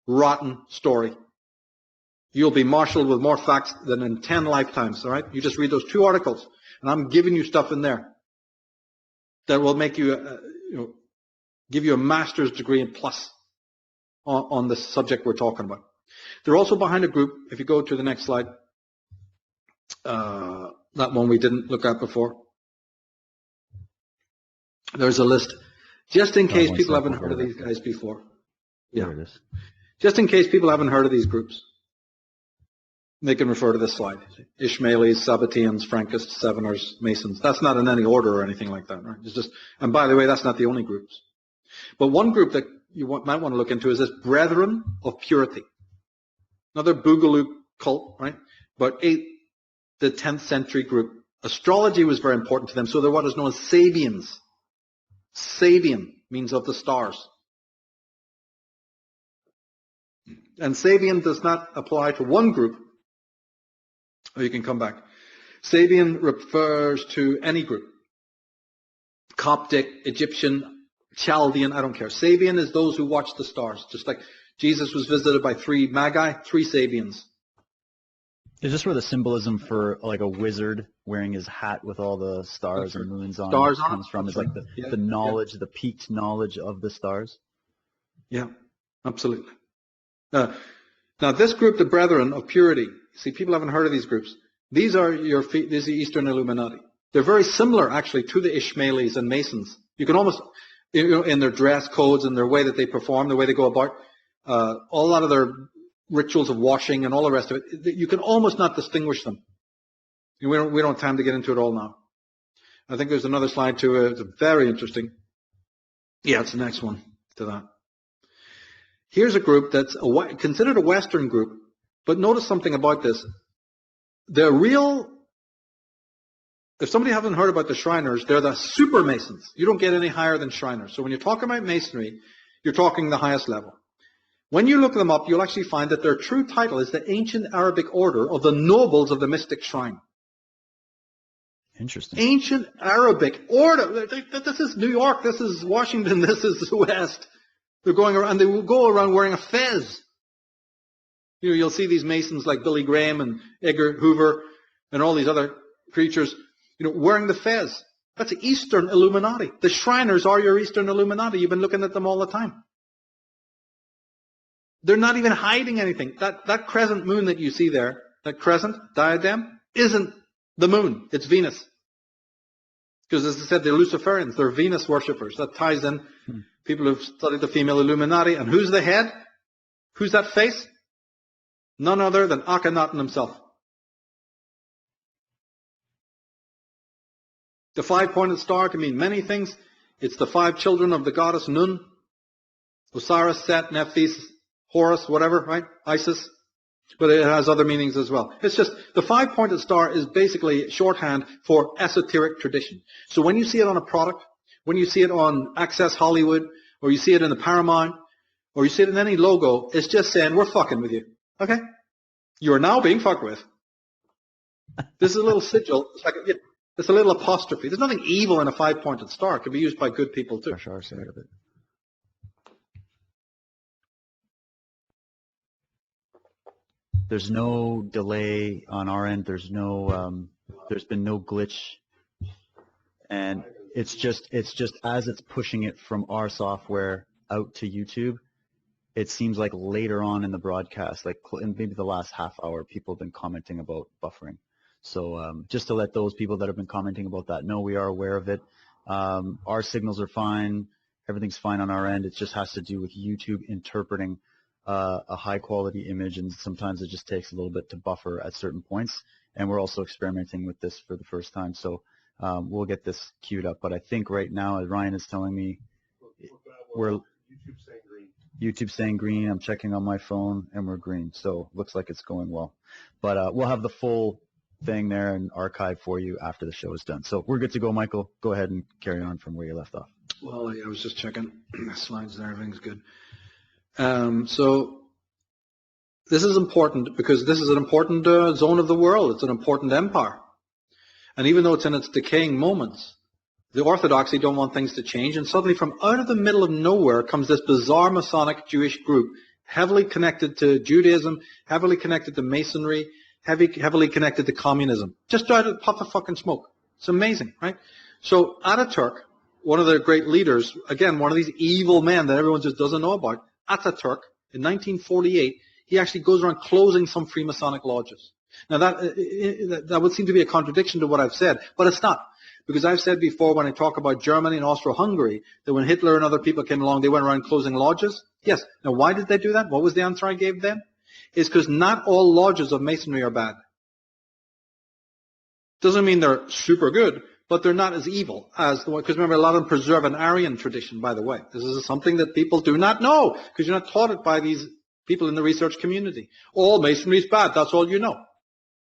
rotten story. You'll be marshaled with more facts than in 10 lifetimes, all right? You just read those 2 articles, and I'm giving you stuff in there that will make you, give you a master's degree and plus on the subject we're talking about. They're also behind a group, if you go to the next slide, that one we didn't look at before. There's a list, just in case people haven't heard of these guys before. Yeah. Just in case people haven't heard of these groups. They can refer to this slide. Ishmaelis, Sabbateans, Frankists, Seveners, Masons. That's not in any order or anything like that, right? It's just, and by the way, that's not the only groups. But one group that you might want to look into is this Brethren of Purity. Another Boogaloo cult, right? But the 10th century group. Astrology was very important to them, so they're what is known as Sabians. Sabian means of the stars. And Sabian does not apply to one group. Or you can come back. Sabian refers to any group. Coptic, Egyptian, Chaldean, I don't care. Sabian is those who watch the stars. Just like Jesus was visited by 3 Magi, 3 Sabians. Is this where the symbolism for like a wizard wearing his hat with all the stars and moons on comes from? Is like the knowledge, the peaked knowledge of the stars? Yeah, absolutely. Now this group, the Brethren of Purity, see, people haven't heard of these groups. These are the Eastern Illuminati. They're very similar, actually, to the Ishmaelis and Masons. You can almost, in their dress codes and their way that they perform, the way they go about, a lot of their rituals of washing and all the rest of it, you can almost not distinguish them. We don't have time to get into it all now. I think there's another slide too. It's very interesting. Yeah, it's the next one to that. Here's a group that's considered a Western group, but notice something about this. They're real. If somebody hasn't heard about the Shriners, they're the super Masons. You don't get any higher than Shriners. So when you're talking about Masonry, you're talking the highest level. When you look them up, you'll actually find that their true title is the Ancient Arabic Order of the Nobles of the Mystic Shrine. Interesting. Ancient Arabic Order. This is New York. This is Washington. This is the West. They're going around, and they will go around wearing a fez. You'll see these Masons like Billy Graham and Edgar Hoover and all these other creatures, wearing the fez. That's the Eastern Illuminati. The Shriners are your Eastern Illuminati. You've been looking at them all the time. They're not even hiding anything. That crescent moon that you see there, that crescent diadem, isn't the moon. It's Venus. Because as I said, they're Luciferians. They're Venus worshippers. That ties in people who've studied the female Illuminati. And who's the head? Who's that face? None other than Akhenaten himself. The five-pointed star can mean many things. It's the five children of the goddess Nun. Osiris, Set, Nephthys, Horus, whatever, right? Isis. But it has other meanings as well. It's just, the five-pointed star is basically shorthand for esoteric tradition. So when you see it on a product, when you see it on Access Hollywood, or you see it in the Paramount, or you see it in any logo, it's just saying, we're fucking with you. Okay? You are now being fucked with. This is a little sigil. It's a little apostrophe. There's nothing evil in a five-pointed star. It can be used by good people too. Fresh side of it. There's no delay on our end. There's been no glitch, and it's just as it's pushing it from our software out to YouTube, it seems like later on in the broadcast, like in maybe the last half hour, people have been commenting about buffering. So just to let those people that have been commenting about that know, we are aware of it. Our signals are fine. Everything's fine on our end. It just has to do with YouTube interpreting a high-quality image, and sometimes it just takes a little bit to buffer at certain points. And we're also experimenting with this for the first time, so we'll get this queued up. But I think right now, as Ryan is telling me, we're YouTube's saying green. I'm checking on my phone, and we're green. So looks like it's going well. But we'll have the full thing there and archive for you after the show is done. So we're good to go, Michael. Go ahead and carry on from where you left off. Well, I was just checking the slides there. Everything's good. So this is important because this is an important zone of the world. It's an important empire. And even though it's in its decaying moments, the Orthodoxy don't want things to change. And suddenly from out of the middle of nowhere comes this bizarre Masonic Jewish group, heavily connected to Judaism, heavily connected to Masonry, heavily connected to communism. Just out of the puff of fucking smoke. It's amazing, right? So Ataturk, one of their great leaders, again, one of these evil men that everyone just doesn't know about, Ataturk, in 1948, he actually goes around closing some Freemasonic lodges. Now that would seem to be a contradiction to what I've said, but it's not. Because I've said before when I talk about Germany and Austro-Hungary, that when Hitler and other people came along, they went around closing lodges. Yes. Now why did they do that? What was the answer I gave them? It's because not all lodges of Masonry are bad. Doesn't mean they're super good, but they're not as evil as the one, because remember, a lot of them preserve an Aryan tradition, by the way. This is something that people do not know, because you're not taught it by these people in the research community. All Masonry is bad, that's all you know.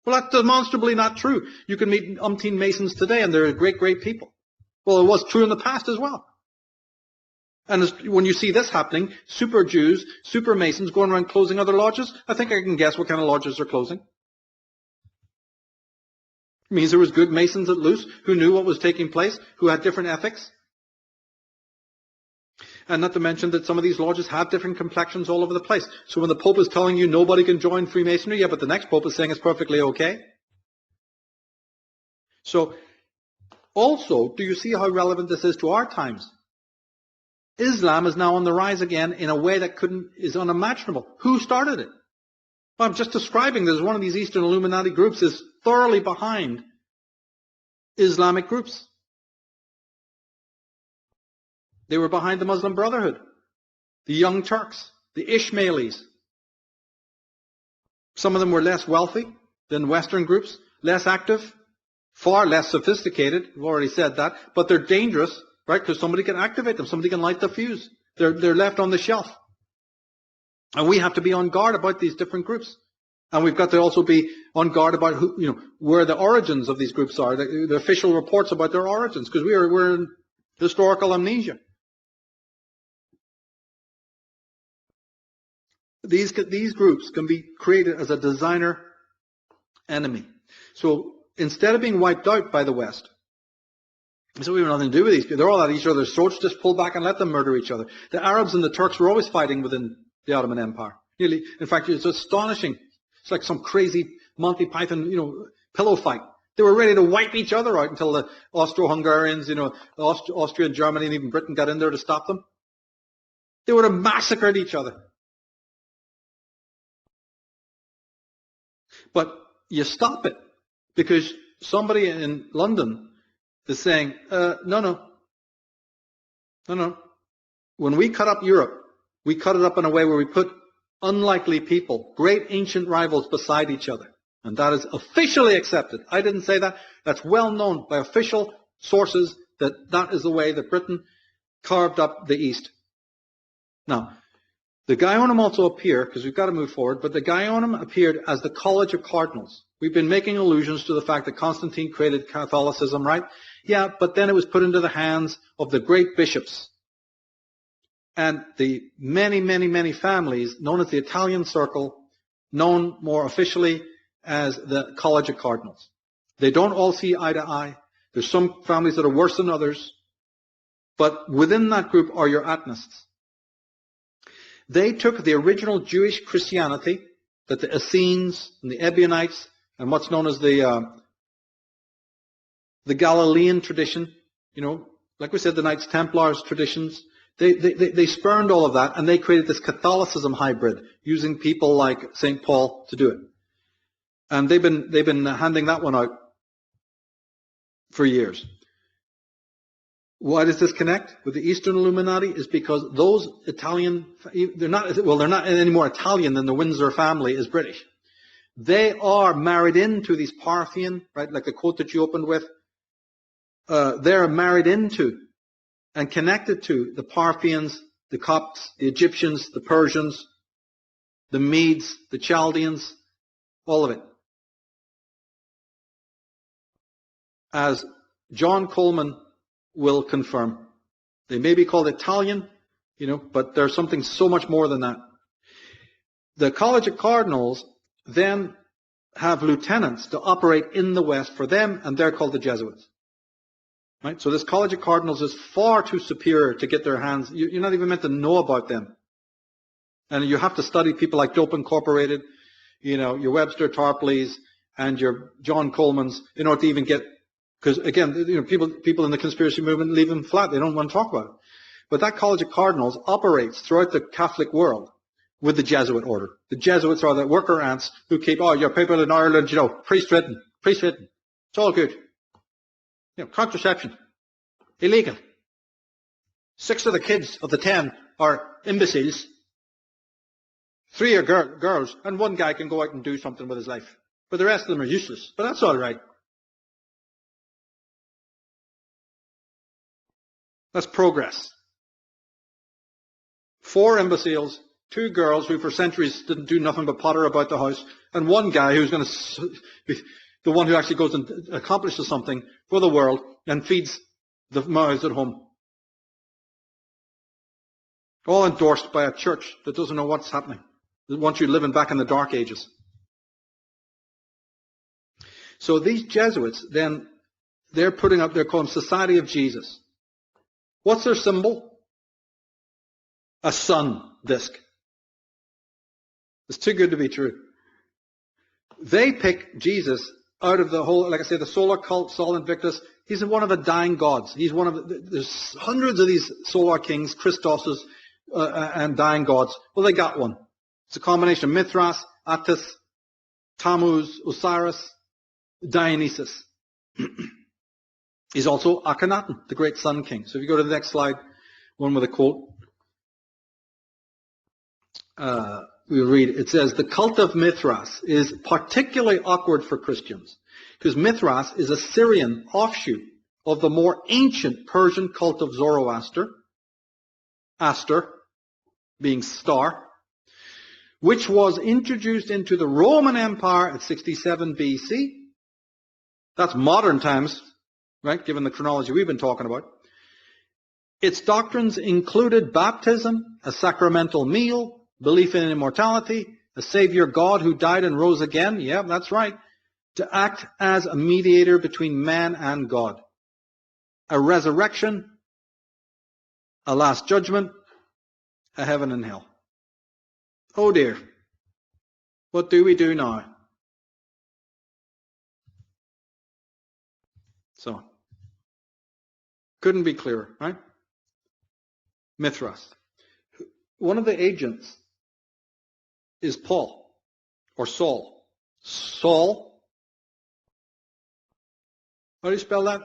Well, that's demonstrably not true. You can meet umpteen Masons today, and they're great, great people. Well, it was true in the past as well. And when you see this happening, super Jews, super Masons going around closing other lodges, I think I can guess what kind of lodges they're closing. It means there was good Masons at loose who knew what was taking place, who had different ethics. And not to mention that some of these lodges have different complexions all over the place. So when the Pope is telling you nobody can join Freemasonry, yeah, but the next Pope is saying it's perfectly okay. So also, do you see how relevant this is to our times? Islam is now on the rise again in a way that is unimaginable. Who started it? Well, I'm just describing this. One of these Eastern Illuminati groups is thoroughly behind Islamic groups. They were behind the Muslim Brotherhood, the Young Turks, the Ismailis. Some of them were less wealthy than Western groups, less active, Far less sophisticated, we've already said that, but they're dangerous, right? Because somebody can activate them, somebody can light the fuse. They're left on the shelf. And we have to be on guard about these different groups. And we've got to also be on guard about who, where the origins of these groups are, the official reports about their origins, because we're in historical amnesia. These groups can be created as a designer enemy. So instead of being wiped out by the West, so we have nothing to do with these people. They're all at each other's throats. Just pull back and let them murder each other. The Arabs and the Turks were always fighting within the Ottoman Empire. Nearly, in fact, it's astonishing. It's like some crazy Monty Python, pillow fight. They were ready to wipe each other out until the Austro-Hungarians, Austria and Germany and even Britain got in there to stop them. They would have massacred each other. But you stop it because somebody in London is saying, no. When we cut up Europe, we cut it up in a way where we put unlikely people, great ancient rivals beside each other. And that is officially accepted. I didn't say that. That's well known by official sources that is the way that Britain carved up the East. Now, the Gaionium also appeared, because we've got to move forward, but the Gaionium appeared as the College of Cardinals. We've been making allusions to the fact that Constantine created Catholicism, right? Yeah, but then it was put into the hands of the great bishops. And the many, many, many families known as the Italian Circle, known more officially as the College of Cardinals. They don't all see eye to eye. There's some families that are worse than others. But within that group are your Atonists. They took the original Jewish Christianity, that the Essenes and the Ebionites and what's known as the Galilean tradition, like we said, the Knights Templars traditions, they spurned all of that and they created this Catholicism hybrid using people like St. Paul to do it. And they've been handing that one out for years. Why does this connect with the Eastern Illuminati? Is because those Italian, they're not any more Italian than the Windsor family is British. They are married into these Parthian, right, like the quote that you opened with. They're married into and connected to the Parthians, the Copts, the Egyptians, the Persians, the Medes, the Chaldeans, all of it. As John Coleman will confirm. They may be called Italian, but there's something so much more than that. The College of Cardinals then have lieutenants to operate in the West for them, and they're called the Jesuits. Right? So this College of Cardinals is far too superior to get their hands. You're not even meant to know about them. And you have to study people like Dope Incorporated, your Webster Tarpleys, and your John Colemans in order to even get. Because again, people in the conspiracy movement leave them flat. They don't want to talk about it. But that College of Cardinals operates throughout the Catholic world with the Jesuit order. The Jesuits are the worker ants who keep, your people in Ireland, priest-ridden. It's all good. Contraception. Illegal. 6 of the kids of the 10 are imbeciles. 3 are girls, and 1 guy can go out and do something with his life. But the rest of them are useless. But that's all right. That's progress. 4 imbeciles, 2 girls who for centuries didn't do nothing but potter about the house, and 1 guy who's going to be the one who actually goes and accomplishes something for the world and feeds the mouths at home. All endorsed by a church that doesn't know what's happening, that wants you living back in the Dark Ages. So these Jesuits, then, they're called them Society of Jesus. What's their symbol? A sun disk. It's too good to be true. They pick Jesus out of the whole, like I say, the solar cult, Sol Invictus. He's one of the dying gods. He's one of there's hundreds of these solar kings, Christoses, and dying gods. Well, they got one. It's a combination of Mithras, Attis, Tammuz, Osiris, Dionysus. He's also Akhenaten, the great sun king. So if you go to the next slide, one with a quote, we'll read. It says, the cult of Mithras is particularly awkward for Christians. because Mithras is a Syrian offshoot of the more ancient Persian cult of Zoroaster, Aster being star, which was introduced into the Roman Empire at 67 BC. That's modern times, right, given the chronology we've been talking about. Its doctrines included baptism, a sacramental meal, belief in immortality, a savior God who died and rose again, yeah, that's right, to act as a mediator between man and God, a resurrection, a last judgment, a heaven and hell. Oh dear, what do we do now? So, couldn't be clearer, right? Mithras. One of the agents is Paul, or Saul. Saul, how do you spell that?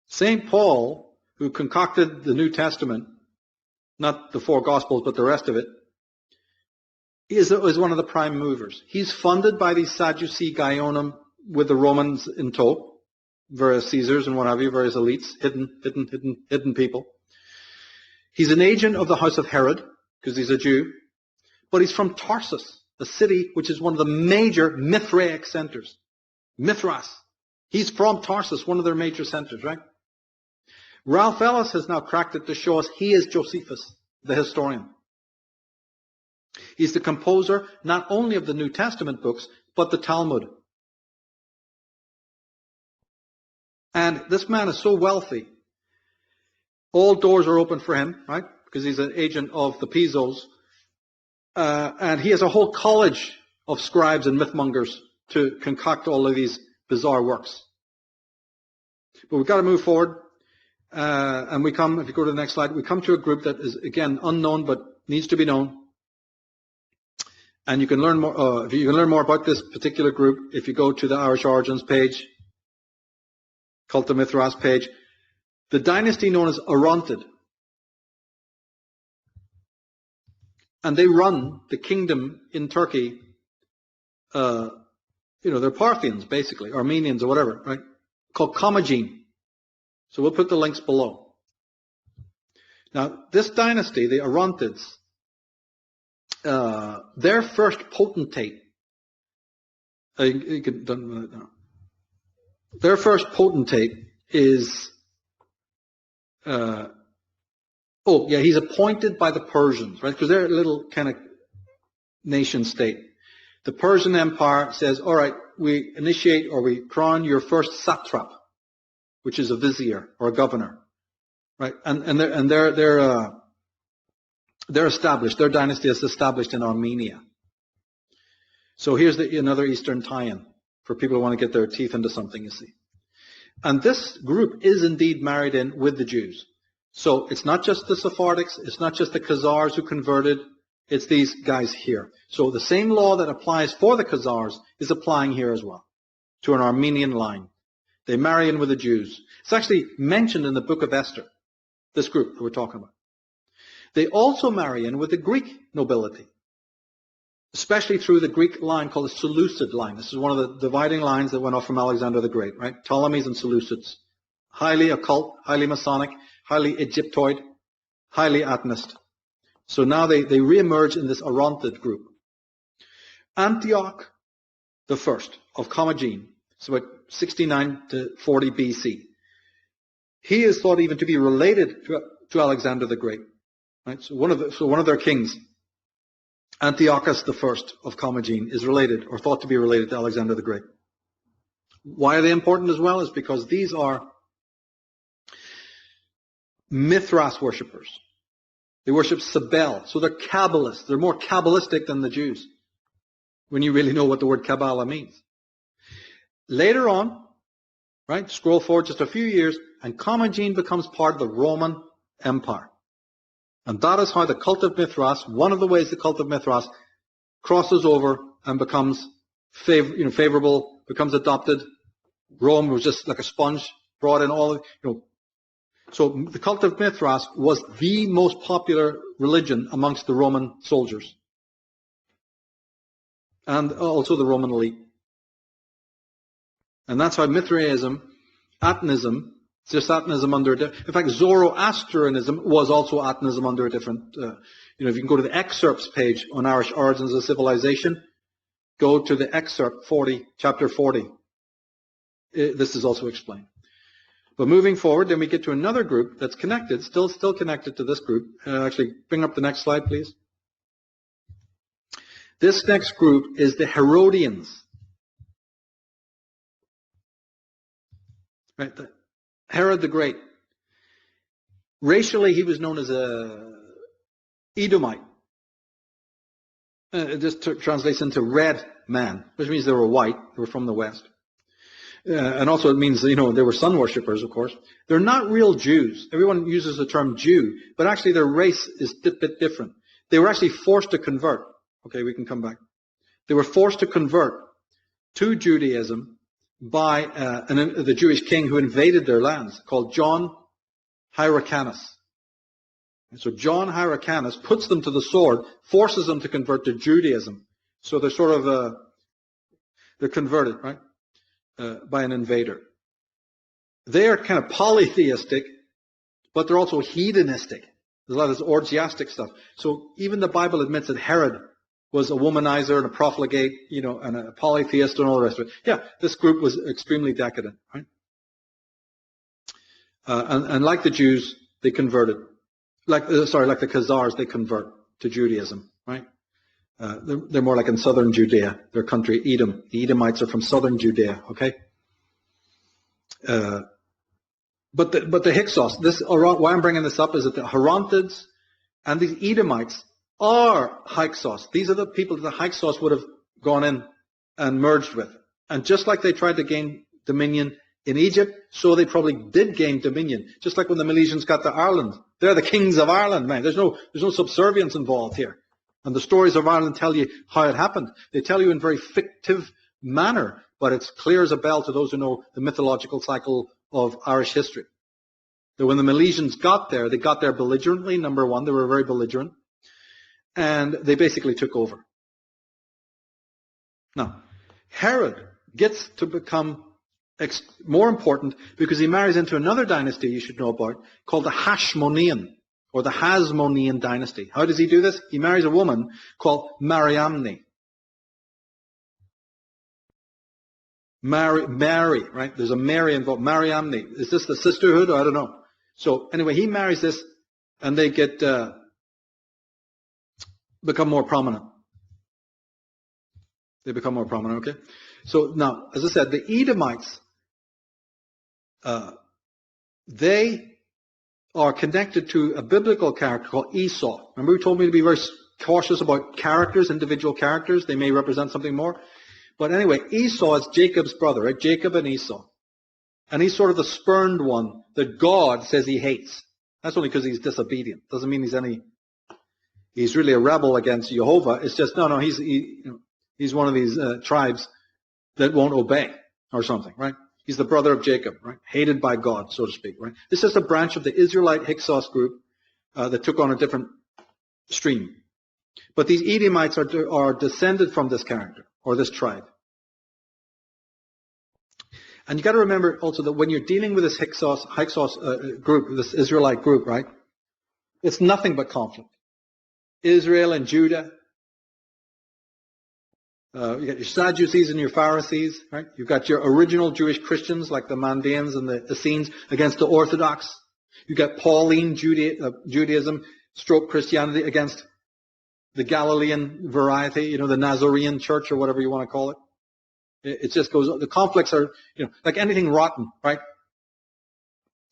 St. Paul, who concocted the New Testament, not the four Gospels, but the rest of it, is one of the prime movers. He's funded by these Sadducee Gaionim with the Romans in tow, various Caesars and what have you, various elites, hidden people. He's an agent of the house of Herod, because he's a Jew, but he's from Tarsus, a city which is one of the major Mithraic centers. Mithras. He's from Tarsus, one of their major centers, right? Ralph Ellis has now cracked it to show us he is Josephus, the historian. He's the composer not only of the New Testament books, but the Talmud. And this man is so wealthy, all doors are open for him, right? Because he's an agent of the Pisos. And he has a whole college of scribes and mythmongers to concoct all of these bizarre works. But we've got to move forward. And we come, if you go to the next slide, we come to a group that is, again, unknown but needs to be known. And you can learn more, you can learn more about this particular group if you go to the Irish Origins page, Cult of Mithras page. The dynasty known as Orontid. And they run the kingdom in Turkey. They're Parthians, basically, Armenians or whatever, right? Called Commagene. So we'll put the links below. Now, this dynasty, the Orontids, their first potentate, their first potentate is, he's appointed by the Persians, right? Because they're a little kind of nation state. The Persian Empire says, all right, we initiate or we crown your first satrap, which is a vizier or a governor, right? And they're established. Their dynasty is established in Armenia. So here's another Eastern tie-in for people who want to get their teeth into something, you see. And this group is indeed married in with the Jews. So it's not just the Sephardics, it's not just the Khazars who converted, it's these guys here. So the same law that applies for the Khazars is applying here as well, to an Armenian line. They marry in with the Jews. It's actually mentioned in the book of Esther, this group that we're talking about. They also marry in with the Greek nobility, especially through the Greek line called the Seleucid line. This is one of the dividing lines that went off from Alexander the Great, right? Ptolemies and Seleucids. Highly occult, highly Masonic, highly Egyptoid, highly Atonist. So now they reemerge in this Orontid group. Antioch the First of Commagene, so about 69 to 40 BC. He is thought even to be related to Alexander the Great. Right? So one of their kings, Antiochus the First of Commagene, is related or thought to be related to Alexander the Great. Why are they important as well? Is because these are Mithras worshippers. They worship Cybele, so they're Kabbalists. They're more Kabbalistic than the Jews, when you really know what the word Kabbalah means. Later on, right, scroll forward just a few years, and Commagene becomes part of the Roman Empire. And that is how the cult of Mithras, one of the ways the cult of Mithras crosses over and becomes favorable, becomes adopted. Rome was just like a sponge, brought in all, So the cult of Mithras was the most popular religion amongst the Roman soldiers. And also the Roman elite. And that's why Mithraism, Atonism, just Atonism under in fact, Zoroastrianism was also Atonism under a different, if you can go to the excerpts page on Irish Origins of Civilization, go to the excerpt 40, chapter 40. This is also explained. But moving forward, then we get to another group that's connected, still connected to this group. Actually, bring up the next slide, please. This next group is the Herodians. Right, Herod the Great. Racially, he was known as a Edomite. This translates into red man, which means they were white. They were from the West. And also it means, they were sun worshippers, of course. They're not real Jews. Everyone uses the term Jew, but actually their race is a bit different. They were actually forced to convert. Okay, we can come back. They were forced to convert to Judaism by the Jewish king who invaded their lands, called John Hyrcanus. And so John Hyrcanus puts them to the sword, forces them to convert to Judaism. So they're sort of, they're converted, right? By an invader. They are kind of polytheistic, but they're also hedonistic. There's a lot of this orgiastic stuff. So even the Bible admits that Herod was a womanizer and a profligate, and a polytheist and all the rest of it. Yeah, this group was extremely decadent, right? And like the Jews, they converted. Like the Khazars, they convert to Judaism, right? They're more like in southern Judea, their country, Edom. The Edomites are from southern Judea, okay? But the Hyksos, why I'm bringing this up is that the Gerontids and these Edomites are Hyksos. These are the people that the Hyksos would have gone in and merged with. And just like they tried to gain dominion in Egypt, so they probably did gain dominion. Just like when the Milesians got to Ireland. They're the kings of Ireland, man. There's no subservience involved here. And the stories of Ireland tell you how it happened. They tell you in very fictive manner, but it's clear as a bell to those who know the mythological cycle of Irish history. That when the Milesians got there, they got there belligerently, number one. They were very belligerent. And they basically took over. Now, Herod gets to become more important because he marries into another dynasty you should know about called the Hashmonean, or the Hasmonean dynasty. How does he do this? He marries a woman called Mariamne. Mary, right? There's a Mary involved. Mariamne. Is this the sisterhood? I don't know. So anyway, he marries this, and they get become more prominent. They become more prominent, okay? So now, as I said, the Edomites, they are connected to a biblical character called Esau. Remember we told me to be very cautious about characters, individual characters. They may represent something more. But anyway, Esau is Jacob's brother, right? Jacob and Esau. And he's sort of the spurned one that God says he hates. That's only because he's disobedient. Doesn't mean he's really a rebel against Jehovah. It's just, he's one of these tribes that won't obey or something, right? He's the brother of Jacob, right? Hated by God, so to speak, right? This is a branch of the Israelite Hyksos group that took on a different stream. But these Edomites are descended from this character, or this tribe. And you got to remember also that when you're dealing with this Hyksos group, this Israelite group, right? It's nothing but conflict. Israel and Judah. You got your Sadducees and your Pharisees, right? You've got your original Jewish Christians like the Mandaeans and the Essenes against the Orthodox. You've got Pauline Judaism, stroke Christianity against the Galilean variety, the Nazarene church or whatever you want to call it. It just goes, the conflicts are, like anything rotten, right?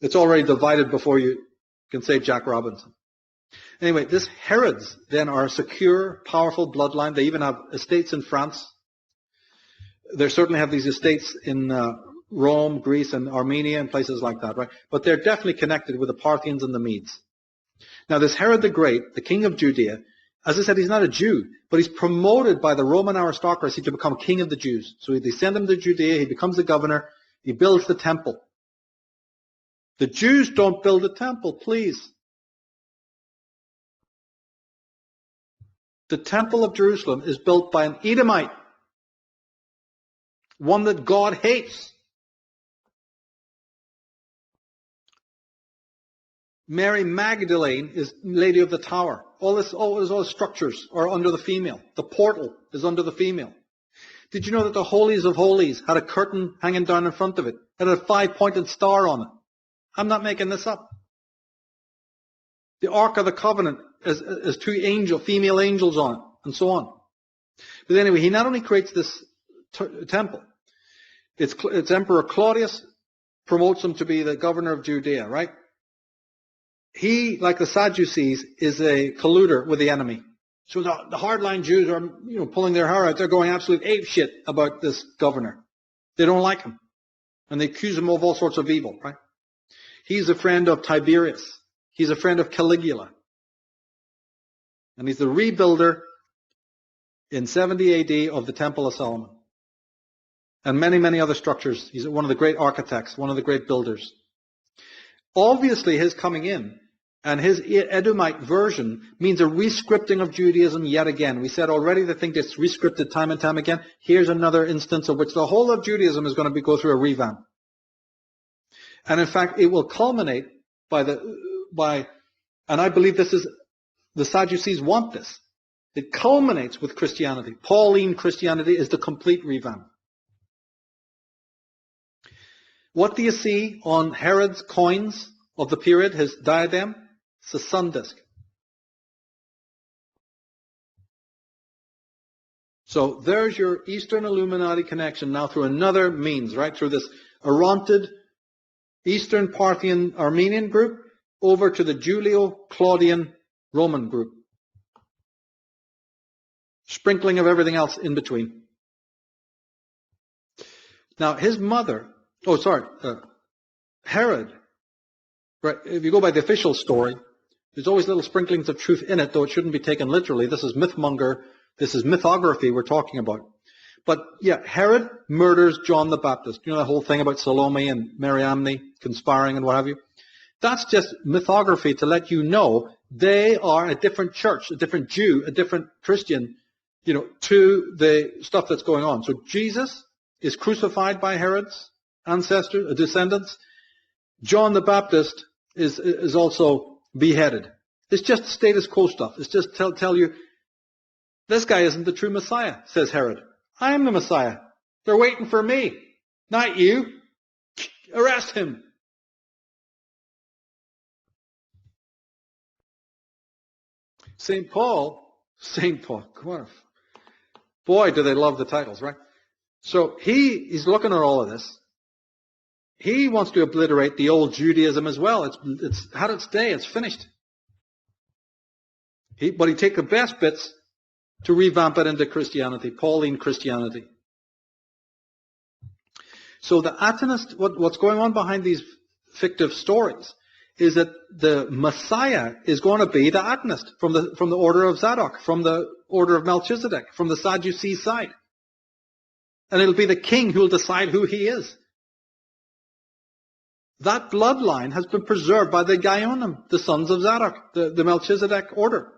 It's already divided before you can say Jack Robinson. Anyway, this Herods then are a secure, powerful bloodline. They even have estates in France. They certainly have these estates in Rome, Greece, and Armenia, and places like that, right? But they're definitely connected with the Parthians and the Medes. Now, this Herod the Great, the king of Judea, as I said, he's not a Jew, but he's promoted by the Roman aristocracy to become king of the Jews. So they send him to Judea, he becomes the governor, he builds the temple. The Jews don't build the temple, please. The temple of Jerusalem is built by an Edomite, one that God hates. Mary Magdalene is Lady of the Tower. All the structures are under the female. The portal is under the female. Did you know that the Holies of Holies had a curtain hanging down in front of it? It had a 5-pointed star on it. I'm not making this up. The Ark of the Covenant has 2 female angels on it, and so on. But anyway, he not only creates this temple, it's Emperor Claudius promotes him to be the governor of Judea, right? He, like the Sadducees, is a colluder with the enemy. So the hardline Jews are, pulling their hair out. They're going absolute apeshit about this governor. They don't like him. And they accuse him of all sorts of evil, right? He's a friend of Tiberius. He's a friend of Caligula. And he's the rebuilder in 70 AD of the Temple of Solomon. And many, many other structures. He's one of the great architects, one of the great builders. Obviously, his coming in and his Edomite version means a rescripting of Judaism yet again. We said already they think it's rescripted time and time again. Here's another instance of which the whole of Judaism is going to go through a revamp. And in fact, it will culminate and I believe the Sadducees want this. It culminates with Christianity. Pauline Christianity is the complete revamp. What do you see on Herod's coins of the period, his diadem? It's a sun disk. So there's your Eastern Illuminati connection now through another means, right? Through this Orontid Eastern Parthian Armenian group over to the Julio-Claudian Roman group. Sprinkling of everything else in between. Now his mother, Herod, right, if you go by the official story, there's always little sprinklings of truth in it, though it shouldn't be taken literally. This is mythmonger, this is mythography we're talking about. But yeah, Herod murders John the Baptist. You know that whole thing about Salome and Mariamne conspiring and what have you? That's just mythography to let you know they are a different church, a different Jew, a different Christian, to the stuff that's going on. So Jesus is crucified by Herod's ancestors, descendants. John the Baptist is also beheaded. It's just status quo stuff. It's just tell you, this guy isn't the true Messiah, says Herod. I am the Messiah. They're waiting for me, not you. Arrest him. St. Paul, boy, do they love the titles, right? So he's looking at all of this. He wants to obliterate the old Judaism as well. It's had its day. It's finished. But he takes the best bits to revamp it into Christianity, Pauline Christianity. So the Atonist, what's going on behind these fictive stories is that the Messiah is going to be the Atonist from the order of Zadok, from the order of Melchizedek, from the Sadducee side. And it'll be the king who will decide who he is. That bloodline has been preserved by the Gaionim, the sons of Zadok, the Melchizedek order.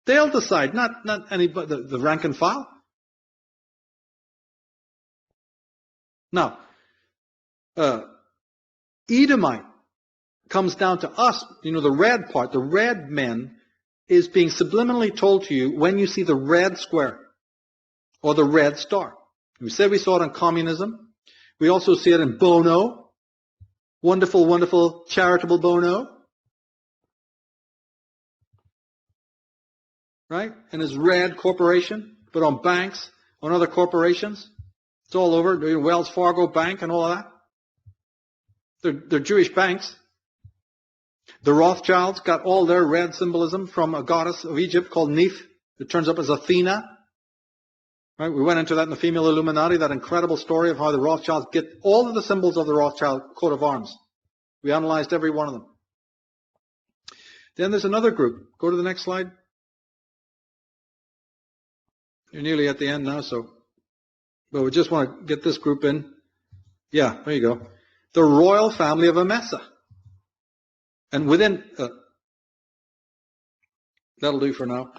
They'll decide, not anybody, the rank and file. Now, Edomite comes down to us, the red part, the red men is being subliminally told to you when you see the red square or the red star. We said we saw it in communism. We also see it in Bono. Wonderful, wonderful, charitable Bono. Right? And his red corporation, but on banks, on other corporations. It's all over. Wells Fargo Bank and all of that. They're Jewish banks. The Rothschilds got all their red symbolism from a goddess of Egypt called Neith. It turns up as Athena. Right? We went into that in the Female Illuminati, that incredible story of how the Rothschilds get all of the symbols of the Rothschild coat of arms. We analyzed every one of them. Then there's another group. Go to the next slide. You're nearly at the end now, but we just want to get this group in. Yeah, there you go. The royal family of Emesa. And within, that'll do for now.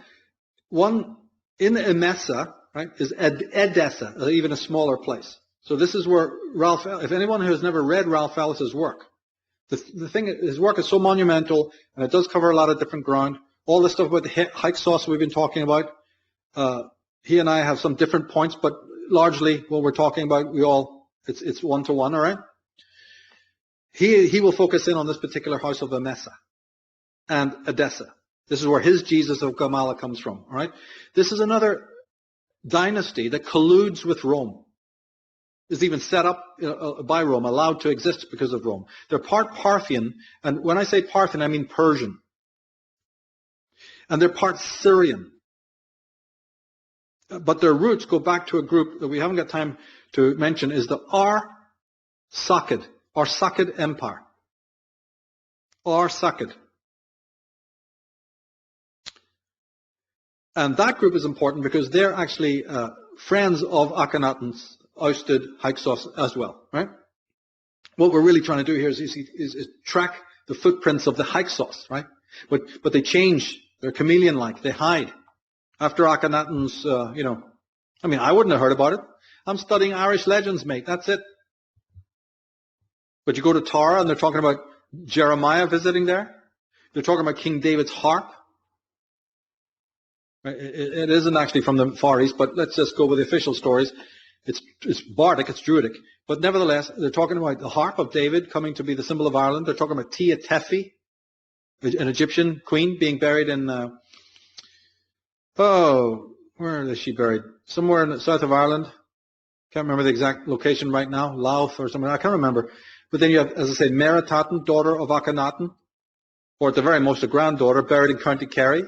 One in Emesa, right, is Edessa, even a smaller place. So this is where if anyone who has never read Ralph Ellis's work, The thing, his work is so monumental, and it does cover a lot of different ground. All this stuff about the Hyksos we've been talking about, he and I have some different points, but largely what we're talking about, it's one-to-one, all right? He will focus in on this particular house of Emesa and Edessa. This is where his Jesus of Gamala comes from, all right? This is another dynasty that colludes with Rome. Is even set up by Rome, allowed to exist because of Rome. They're part Parthian, and when I say Parthian, I mean Persian. And they're part Syrian. But their roots go back to a group that we haven't got time to mention, is the Arsacid Empire. Arsacid. And that group is important because they're actually friends of Akhenatans, ousted Hyksos as well, right? What we're really trying to do here is track the footprints of the Hyksos, right? But they change. They're chameleon-like. They hide. After Akhenatans, I mean, I wouldn't have heard about it. I'm studying Irish legends, mate. That's it. But you go to Tara and they're talking about Jeremiah visiting there. They're talking about King David's harp. It isn't actually from the Far East, but let's just go with the official stories. It's Bardic, it's Druidic. But nevertheless, they're talking about the harp of David coming to be the symbol of Ireland. They're talking about Tia Tefi, an Egyptian queen being buried in, where is she buried? Somewhere in the south of Ireland. Can't remember the exact location right now. Louth or somewhere. I can't remember. But then you have, as I say, Meritatan, daughter of Akhenaten, or at the very most a granddaughter, buried in County Kerry.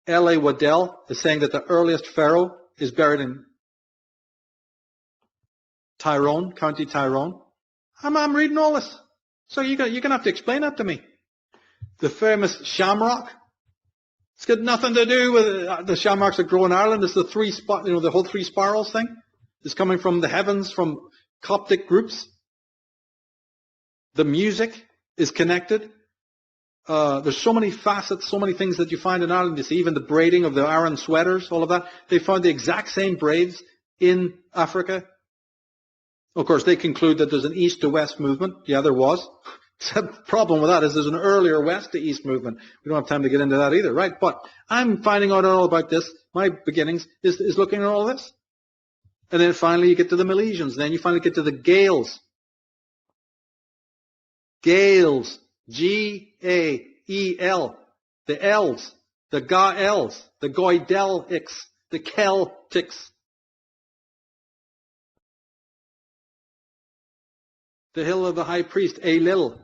L.A. Waddell is saying that the earliest pharaoh is buried in Tyrone, County Tyrone. I'm reading all this. So you're going to have to explain that to me. The famous shamrock. It's got nothing to do with the shamrocks that grow in Ireland. It's the whole three spirals thing. It's coming from the heavens, from Coptic groups. The music is connected. There's so many facets, so many things that you find in Ireland. You see even the braiding of the Aran sweaters, all of that. They found the exact same braids in Africa. Of course, they conclude that there's an east to west movement. Yeah, there was. The problem with that is there's an earlier west to east movement. We don't have time to get into that either, right? But I'm finding out all about this. My beginnings is looking at all this. And then finally you get to the Milesians. Then you finally get to the Gaels. Gaels. G-A-E-L. The L's. The Gaels. The Goidelics. The Celtics. The hill of the high priest, Ailil.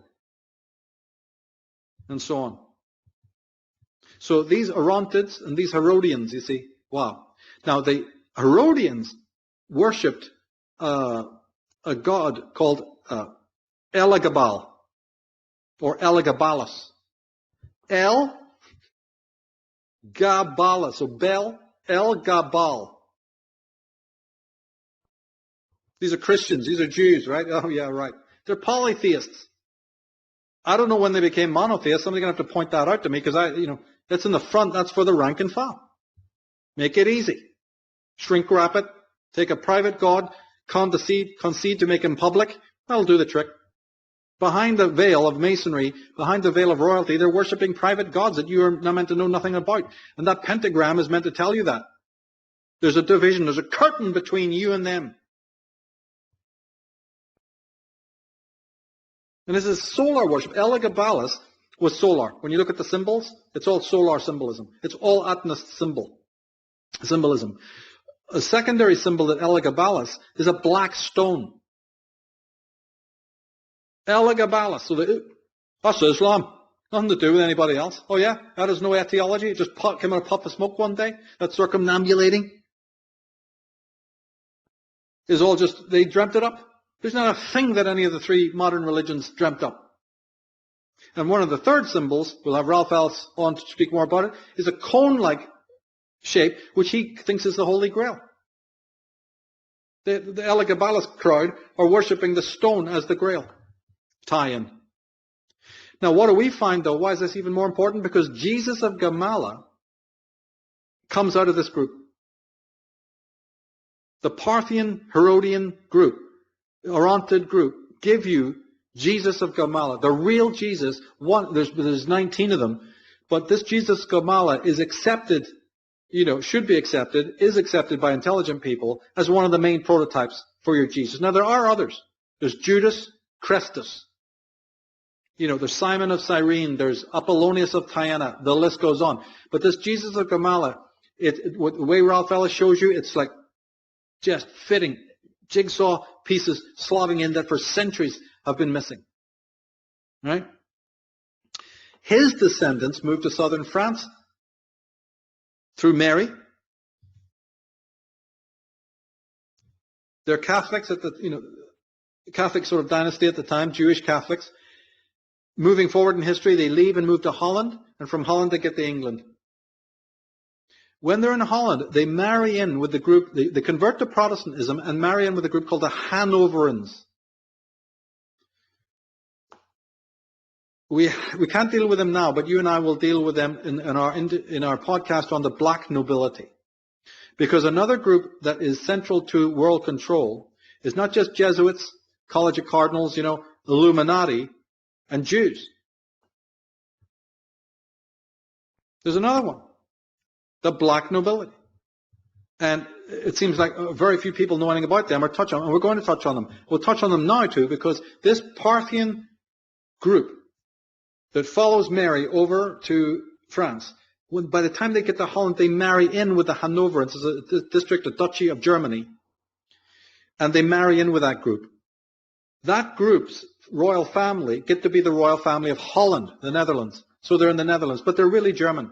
And so on. So these Orontids and these Herodians, you see, wow. Now the Herodians worshipped a god called Elagabal or Elagabalus. El-Gabala. So Bel, El-Gabal. These are Christians. These are Jews, right? Oh, yeah, right. They're polytheists. I don't know when they became monotheists. Somebody's going to have to point that out to me because that's in the front. That's for the rank and file. Make it easy. Shrink wrap it. Take a private god, concede to make him public. That'll do the trick. Behind the veil of masonry, behind the veil of royalty, they're worshipping private gods that you are not meant to know nothing about. And that pentagram is meant to tell you that. There's a division. There's a curtain between you and them. And this is solar worship. Elagabalus was solar. When you look at the symbols, it's all solar symbolism. It's all Atonist symbolism. A secondary symbol that Elagabalus is a black stone. Elagabalus. So that's Islam. Nothing to do with anybody else. Oh yeah? That has no etiology. It just came out a puff of smoke one day. That circumambulating is all just, they dreamt it up. There's not a thing that any of the three modern religions dreamt up. And one of the third symbols, we'll have Ralph Ellis on to speak more about it, is a cone-like shape, which he thinks is the Holy Grail. The Elagabalus crowd are worshipping the stone as the Grail. Tie-in. Now, what do we find, though? Why is this even more important? Because Jesus of Gamala comes out of this group. The Parthian, Herodian group, Orontid group, give you Jesus of Gamala, the real Jesus, there's 19 of them, but this Jesus of Gamala is accepted, should be accepted, is accepted by intelligent people as one of the main prototypes for your Jesus. Now there are others. There's Judas Christus. There's Simon of Cyrene, there's Apollonius of Tyana, the list goes on. But this Jesus of Gamala, the way Ralph Ellis shows you, it's like just fitting jigsaw pieces slotting in that for centuries have been missing. Right? His descendants moved to southern France through Mary. They're Catholics at the, Catholic sort of dynasty at the time, Jewish Catholics. Moving forward in history, they leave and move to Holland, and from Holland they get to England. When they're in Holland, they marry in with the group, they convert to Protestantism and marry in with a group called the Hanoverians. We can't deal with them now, but you and I will deal with them in our podcast on the black nobility. Because another group that is central to world control is not just Jesuits, College of Cardinals, Illuminati, and Jews. There's another one, the black nobility. And it seems like very few people know anything about them or touch on them, and we're going to touch on them. We'll touch on them now too, because this Parthian group that follows Mary over to France, by the time they get to Holland, they marry in with the Hanoverians, it's a district, a duchy of Germany, and they marry in with that group. That group's royal family get to be the royal family of Holland, the Netherlands. So they're in the Netherlands, but they're really German.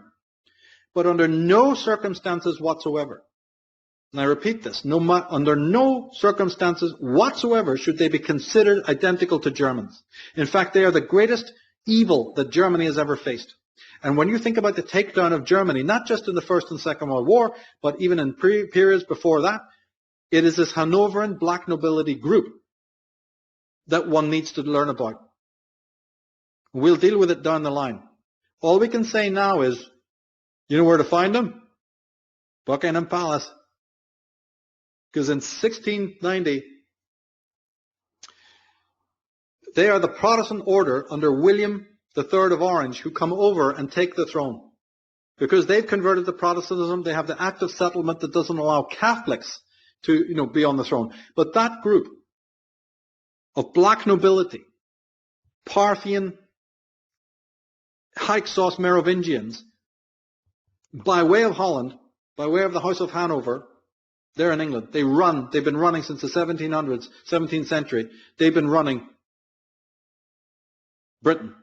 But under no circumstances whatsoever, and I repeat this, under no circumstances whatsoever should they be considered identical to Germans. In fact, they are the greatest evil that Germany has ever faced. And when you think about the takedown of Germany, not just in the First and Second World War, but even in periods before that, it is this Hanoverian black nobility group that one needs to learn about. We'll deal with it down the line. All we can say now is, you know where to find them? Buckingham Palace. Because in 1690, they are the Protestant order under William III of Orange who come over and take the throne. Because they've converted to Protestantism, they have the Act of Settlement that doesn't allow Catholics to be on the throne. But that group of black nobility, Parthian, Hyksos Merovingians, by way of Holland, by way of the House of Hanover, they're in England. They've been running since the 1700s, 17th century. They've been running Britain.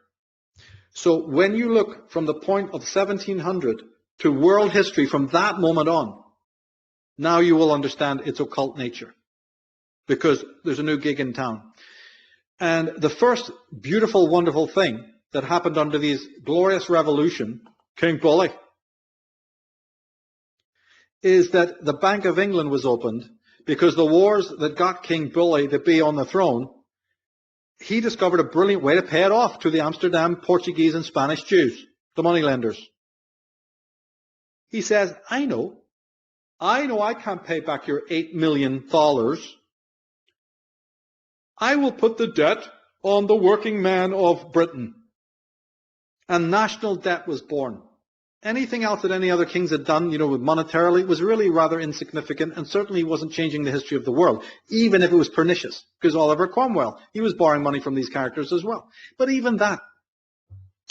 So when you look from the point of 1700 to world history from that moment on, now you will understand its occult nature. Because there's a new gig in town. And the first beautiful, wonderful thing that happened under this glorious revolution, King Bully, is that the Bank of England was opened because the wars that got King Bully to be on the throne, he discovered a brilliant way to pay it off to the Amsterdam Portuguese and Spanish Jews, the moneylenders. He says, I know I can't pay back your $8 million. I will put the debt on the working man of Britain. And national debt was born. Anything else that any other kings had done, monetarily, was really rather insignificant and certainly wasn't changing the history of the world, even if it was pernicious. Because Oliver Cromwell, he was borrowing money from these characters as well. But even that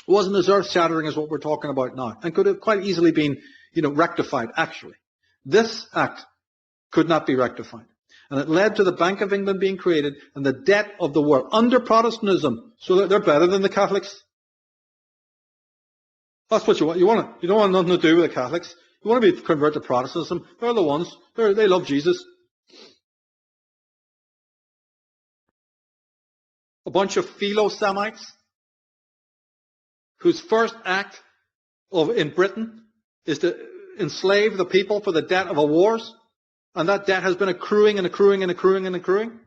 wasn't as earth-shattering as what we're talking about now and could have quite easily been, rectified, actually. This act could not be rectified. And it led to the Bank of England being created and the debt of the world under Protestantism, so that they're better than the Catholics. That's what you want. You don't want nothing to do with the Catholics. You want to be converted to Protestantism. They're the ones. They love Jesus. A bunch of philo-Semites whose first act in Britain is to enslave the people for the debt of a wars. And that debt has been accruing and accruing and accruing and accruing.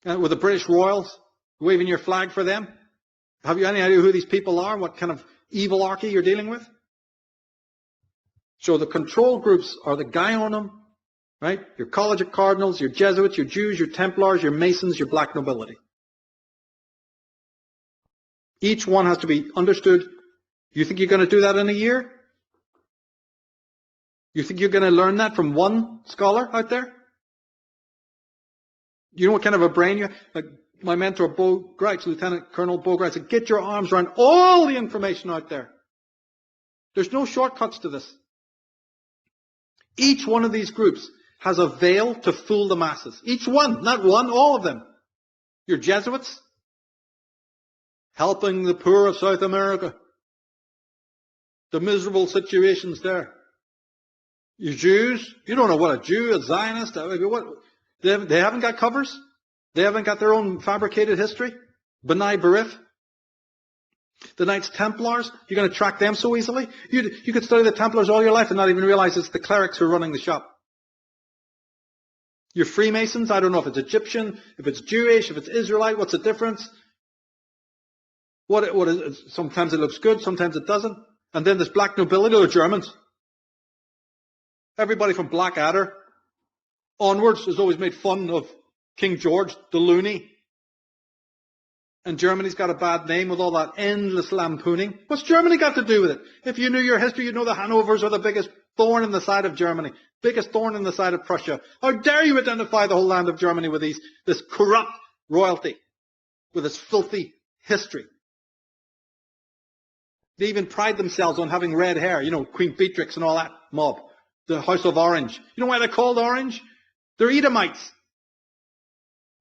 And with the British Royals waving your flag for them. Have you any idea who these people are? What kind of evilarchy you're dealing with? So the control groups are the Guyonum, right? Your College of Cardinals, your Jesuits, your Jews, your Templars, your Masons, your black nobility. Each one has to be understood. You think you're going to do that in a year? You think you're going to learn that from one scholar out there? You know what kind of a brain you have? Like my mentor, Bo Greitz, Lieutenant Colonel Bo Greitz, said, get your arms around all the information out there. There's no shortcuts to this. Each one of these groups has a veil to fool the masses. Each one, not one, all of them. Your Jesuits, helping the poor of South America. The miserable situations there. You Jews, you don't know what a Jew, a Zionist, what, they haven't got covers? They haven't got their own fabricated history? B'nai B'rith? The Knights Templars, you're going to track them so easily? You could study the Templars all your life and not even realize it's the clerics who are running the shop. Your Freemasons, I don't know if it's Egyptian, if it's Jewish, if it's Israelite, what's the difference? What is, sometimes it looks good, sometimes it doesn't. And then this black nobility, the Germans. Everybody from Blackadder onwards has always made fun of King George, the loony. And Germany's got a bad name with all that endless lampooning. What's Germany got to do with it? If you knew your history, you'd know the Hanovers are the biggest thorn in the side of Germany. Biggest thorn in the side of Prussia. How dare you identify the whole land of Germany with this corrupt royalty, with this filthy history. They even pride themselves on having red hair. You know, Queen Beatrix and all that mob. The House of Orange. You know why they're called Orange? They're Edomites.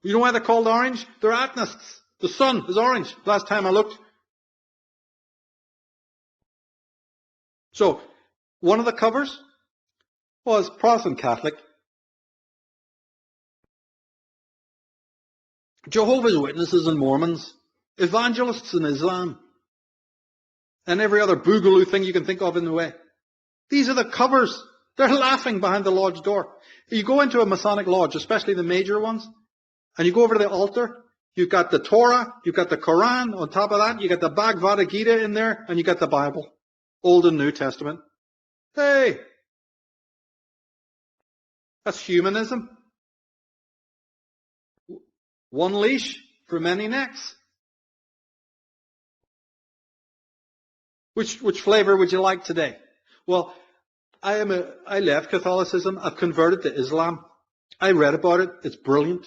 You know why they're called Orange? They're Atonists. The sun is orange, last time I looked. So, one of the covers was Protestant Catholic. Jehovah's Witnesses and Mormons. Evangelists in Islam. And every other boogaloo thing you can think of in the way. These are the covers. They're laughing behind the lodge door. You go into a Masonic lodge, especially the major ones, and you go over to the altar, you've got the Torah, you've got the Quran, on top of that, you got the Bhagavad Gita in there, and you got the Bible. Old and New Testament. Hey! That's humanism. One leash for many necks. Which flavor would you like today? Well, I left Catholicism. I've converted to Islam. I read about it. It's brilliant.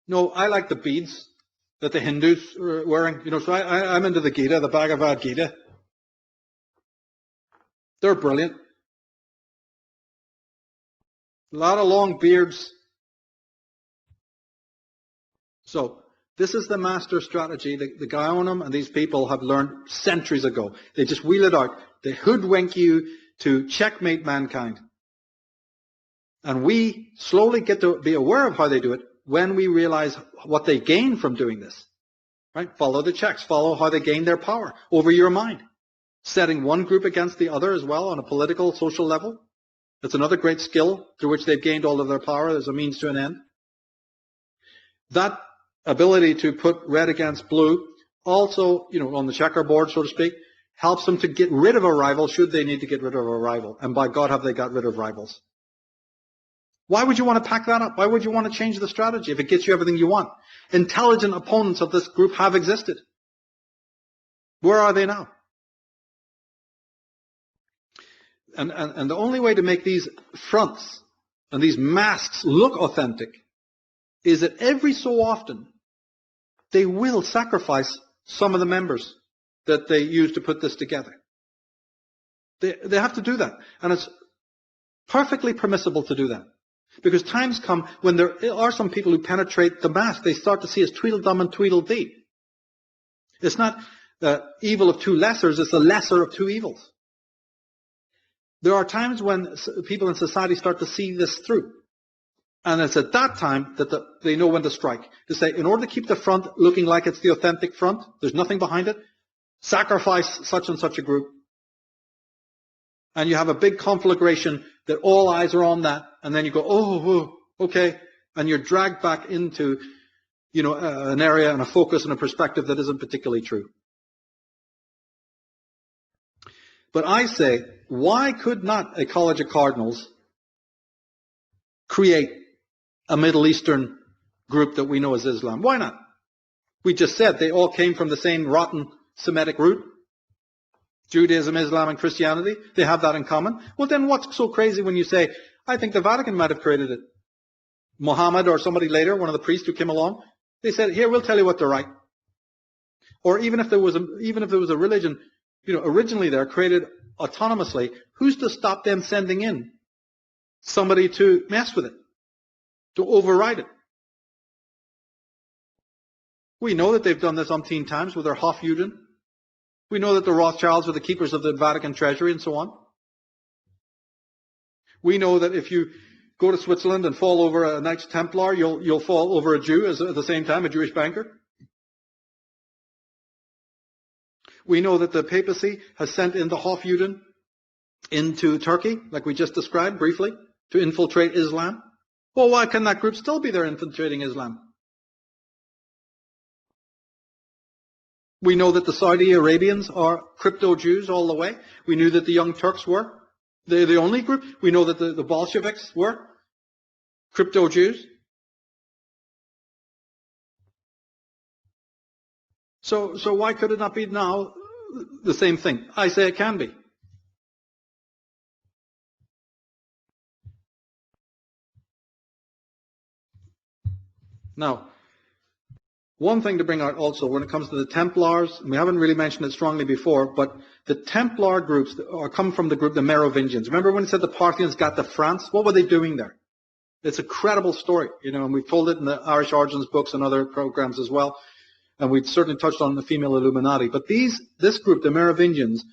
No, I like the beads that the Hindus are wearing. You know, so I'm into the Gita, the Bhagavad Gita. They're brilliant. A lot of long beards. So, this is the master strategy. The Gaonim and these people have learned centuries ago. They just wheel it out. They hoodwink you to checkmate mankind. And we slowly get to be aware of how they do it when we realize what they gain from doing this. Right? Follow the checks. Follow how they gain their power over your mind. Setting one group against the other as well on a political, social level. That's another great skill through which they've gained all of their power as a means to an end. That ability to put red against blue also, you know, on the checkerboard, so to speak, helps them to get rid of a rival should they need to get rid of a rival. And by God, have they got rid of rivals. Why would you want to pack that up? Why would you want to change the strategy if it gets you everything you want? Intelligent opponents of this group have existed. Where are they now? And the only way to make these fronts and these masks look authentic is that every so often they will sacrifice some of the members that they use to put this together. They have to do that. And it's perfectly permissible to do that. Because times come when there are some people who penetrate the mask. They start to see as Tweedledum and Tweedledee. It's not the evil of two lessers, it's the lesser of two evils. There are times when people in society start to see this through. And it's at that time that they know when to strike. To say, in order to keep the front looking like it's the authentic front, there's nothing behind it, sacrifice such and such a group. And you have a big conflagration that all eyes are on that, and then you go, oh, okay, and you're dragged back into, you know, an area and a focus and a perspective that isn't particularly true. But I say, why could not a college of cardinals create a Middle Eastern group that we know as Islam? Why not? We just said they all came from the same rotten Semitic root. Judaism, Islam, and Christianity. They have that in common. Well, then what's so crazy when you say, I think the Vatican might have created it. Muhammad or somebody later, one of the priests who came along, they said, here, we'll tell you what to write. Or even if there was a religion, originally there, created autonomously, who's to stop them sending in somebody to mess with it, to override it? We know that they've done this umpteen times with their Hofjuden. We know that the Rothschilds are the keepers of the Vatican treasury and so on. We know that if you go to Switzerland and fall over a Knights Templar, you'll fall over a Jew at the same time, a Jewish banker. We know that the papacy has sent in the Hofjuden into Turkey, like we just described briefly, to infiltrate Islam. Well, why can that group still be there infiltrating Islam? We know that the Saudi Arabians are crypto-Jews all the way. We knew that the Young Turks were. They're the only group. We know that the Bolsheviks were crypto-Jews. So why could it not be now the same thing? I say it can be. Now, one thing to bring out also when it comes to the Templars, and we haven't really mentioned it strongly before, but the Templar groups come from the group, the Merovingians. Remember when it said the Parthians got to France? What were they doing there? It's a credible story, and we've told it in the Irish Origins books and other programs as well. And we've certainly touched on the female Illuminati. But this group, the Merovingians,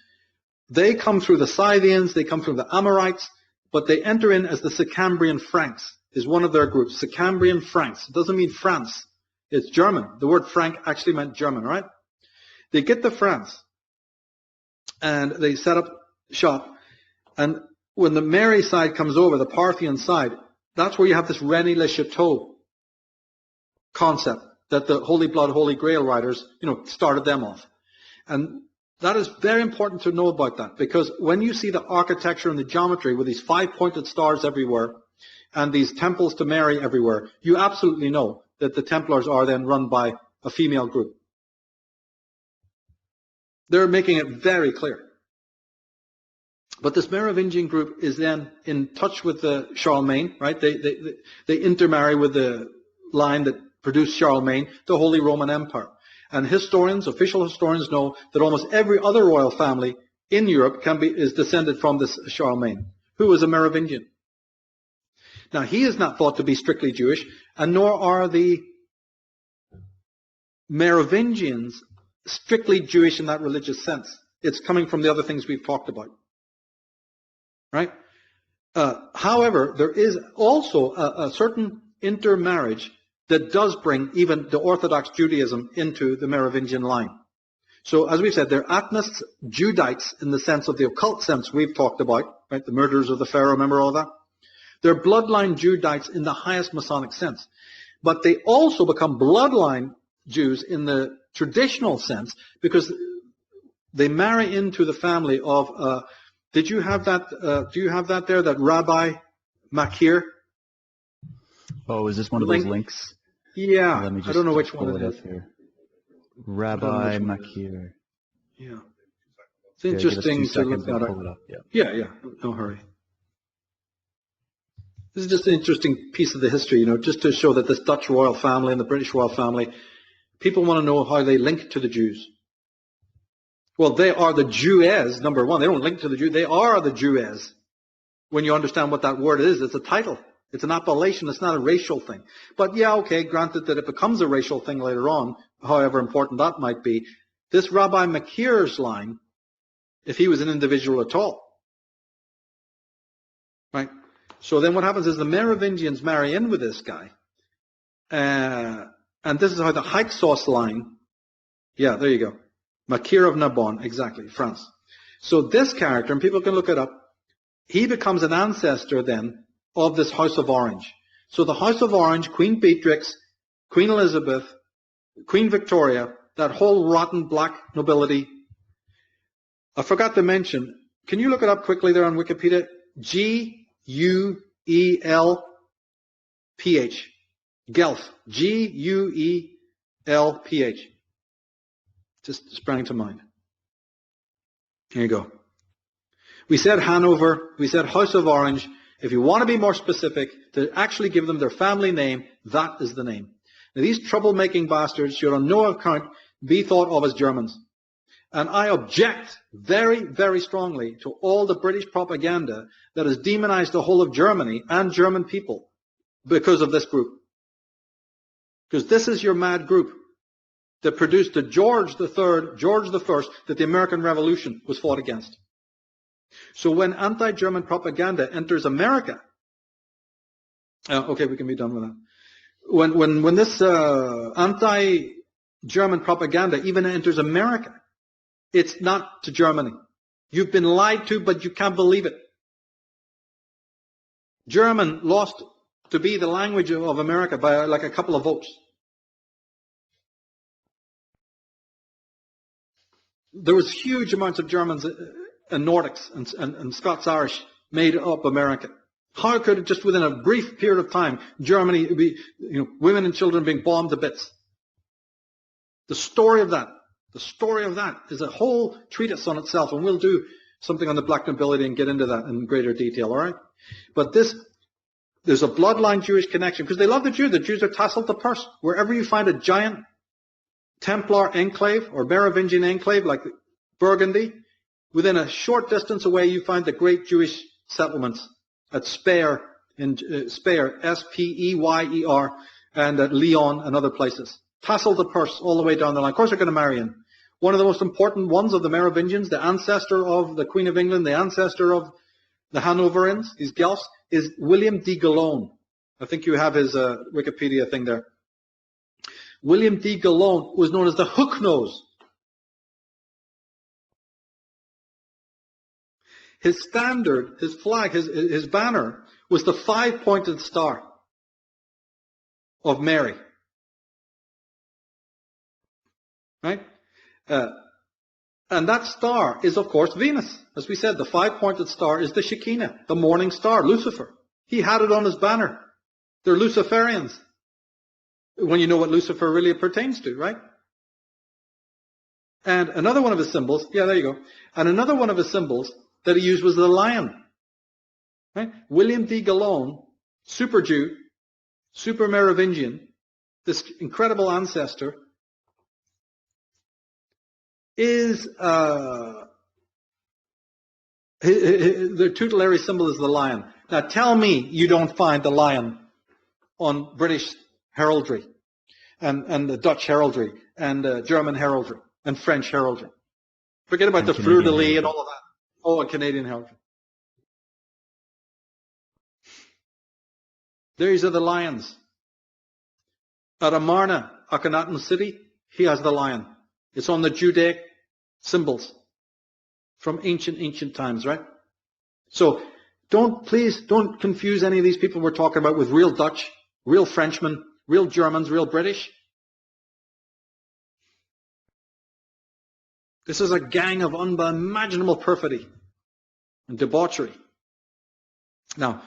they come through the Scythians, they come through the Amorites, but they enter in as the Sicambrian Franks, is one of their groups. Sicambrian Franks. It doesn't mean France. It's German. The word Frank actually meant German, right? They get to France, and they set up shop. And when the Mary side comes over, the Parthian side, that's where you have this René Le Chateau concept that the Holy Blood, Holy Grail writers, started them off. And that is very important to know about that, because when you see the architecture and the geometry with these 5-pointed stars everywhere and these temples to Mary everywhere, you absolutely know that the Templars are then run by a female group. They're making it very clear. But this Merovingian group is then in touch with the Charlemagne, right? They intermarry with the line that produced Charlemagne, the Holy Roman Empire. And official historians know that almost every other royal family in Europe is descended from this Charlemagne, who was a Merovingian. Now, he is not thought to be strictly Jewish, and nor are the Merovingians strictly Jewish in that religious sense. It's coming from the other things we've talked about. Right? However, there is also a certain intermarriage that does bring even the Orthodox Judaism into the Merovingian line. So, as we said, they're Atonists, Judites in the sense of the occult sense we've talked about, right? The murderers of the Pharaoh, remember all that? They're bloodline Judites in the highest Masonic sense. But they also become bloodline Jews in the traditional sense because they marry into the family of, did you have that, do you have that there, that Rabbi Makir? Oh, is this one of those links? Yeah, Let me just I don't know which one pull it it is. up here. Rabbi Makir. Yeah. It's interesting to look that up. Pull it up. Yeah, no hurry. This is just an interesting piece of the history, just to show that this Dutch royal family and the British royal family, people want to know how they link to the Jews. Well, they are the Jewess, number one. They don't link to the Jews. They are the Jewess. When you understand what that word is, it's a title. It's an appellation. It's not a racial thing. But yeah, okay, granted that it becomes a racial thing later on, however important that might be. This Rabbi Makir's line, if he was an individual at all, right? So then what happens is the Merovingians marry in with this guy. And this is how the Hyksos line, yeah, there you go. Makir of Narbonne, exactly, France. So this character, and people can look it up, he becomes an ancestor then of this House of Orange. So the House of Orange, Queen Beatrix, Queen Elizabeth, Queen Victoria, that whole rotten black nobility. I forgot to mention, Can you look it up quickly there on Wikipedia? G-U-E-L-P-H. Guelph. G-U-E-L-P-H. Just sprang to mind. Here you go. We said Hanover. We said House of Orange. If you want to be more specific, to actually give them their family name, that is the name. Now, these troublemaking bastards should on no account be thought of as Germans. And I object very, very strongly to all the British propaganda that has demonized the whole of Germany and German people because of this group. Because this is your mad group that produced the George III, George I that the American Revolution was fought against. So when anti-German propaganda enters America, okay, we can be done with that. When this anti-German propaganda even enters America, it's not to Germany. You've been lied to, but you can't believe it. German lost to be the language of America by like a couple of votes. There was huge amounts of Germans and Nordics and Scots-Irish made up America. How could it just within a brief period of time, Germany be, women and children being bombed to bits? The story of that is a whole treatise on itself, and we'll do something on the black nobility and get into that in greater detail, all right? But there's a bloodline Jewish connection, because they love the Jews. The Jews are tasseled to purse. Wherever you find a giant Templar enclave or Merovingian enclave like Burgundy, within a short distance away you find the great Jewish settlements at Speyer, S-P-E-Y-E-R, and at Lyon and other places. Tasseled to purse all the way down the line. Of course they're going to marry in. One of the most important ones of the Merovingians, the ancestor of the Queen of England, the ancestor of the Hanoverians, these Guelphs, is William de Gellone. I think you have his Wikipedia thing there. William de Gellone was known as the Hook Nose. His standard, his flag, his banner was the 5-pointed star of Mary. Right? And that star is, of course, Venus. As we said, the 5-pointed star is the Shekinah, the morning star, Lucifer. He had it on his banner. They're Luciferians. When you know what Lucifer really pertains to, right? And another one of his symbols, yeah, there you go. And another one of his symbols that he used was the lion. Right? William de Gellone, super Jew, super Merovingian, this incredible ancestor, is their tutelary symbol is the lion. Now tell me you don't find the lion on British heraldry and the Dutch heraldry and German heraldry and French heraldry. Forget about the fleur-de-lis and all of that. Oh, and Canadian heraldry. These are the lions. At Amarna, Akhenaten city, he has the lion. It's on the Judaic symbols from ancient times, right? So please don't confuse any of these people we're talking about with real Dutch, real Frenchmen, real Germans, real British. This is a gang of unimaginable perfidy and debauchery. Now,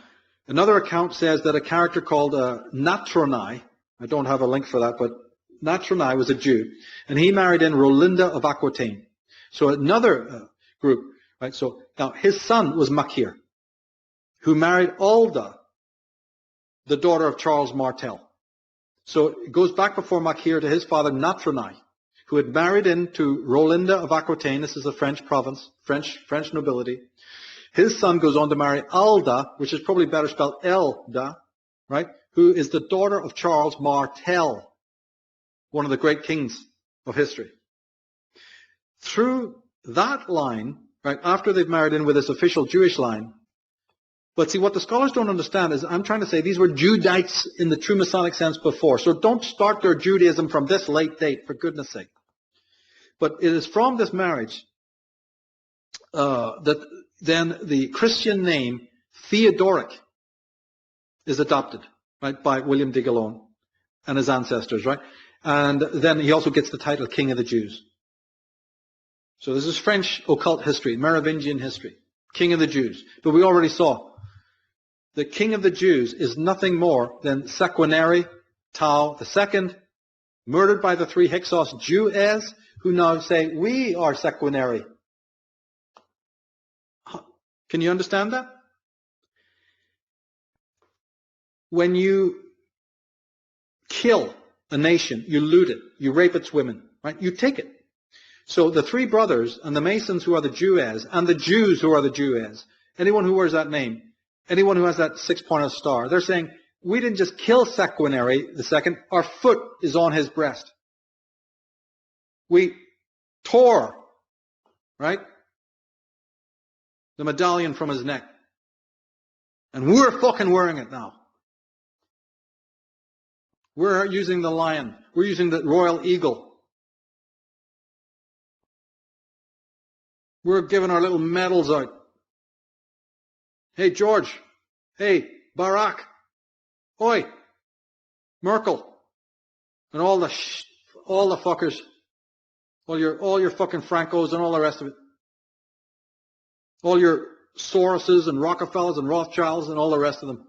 another account says that a character called Natronai, I don't have a link for that, but Natronai was a Jew, and he married in Rolinda of Aquitaine. So another group, right? So now his son was Makir, who married Alda, the daughter of Charles Martel. So it goes back before Makir to his father Natronai, who had married into Rolinda of Aquitaine. This is a French province, French nobility. His son goes on to marry Alda, which is probably better spelled Elda, right? Who is the daughter of Charles Martel, one of the great kings of history. Through that line, right, after they've married in with this official Jewish line, but see, what the scholars don't understand is, I'm trying to say, these were Judites in the true Masonic sense before. So don't start their Judaism from this late date, for goodness sake. But it is from this marriage that then the Christian name Theodoric is adopted, right, by William de Gellone and his ancestors, right? And then he also gets the title King of the Jews. So this is French occult history, Merovingian history. King of the Jews. But we already saw the King of the Jews is nothing more than Sequeneri Tau II, murdered by the three Hyksos Jews, who now say, we are Sequeneri. Can you understand that? When you kill a nation, you loot it, you rape its women, right? You take it. So the three brothers and the Masons who are the Jews and the Jews who are the Jews, anyone who wears that name, anyone who has that six-pointed star, they're saying, we didn't just kill Sequeneri II, our foot is on his breast. We tore, right, the medallion from his neck. And we're fucking wearing it now. We're using the lion. We're using the royal eagle. We're giving our little medals out. Hey, George. Hey, Barack. Oi. Merkel. And all the fuckers. All your fucking Francos and all the rest of it. All your Soroses and Rockefellers and Rothschilds and all the rest of them.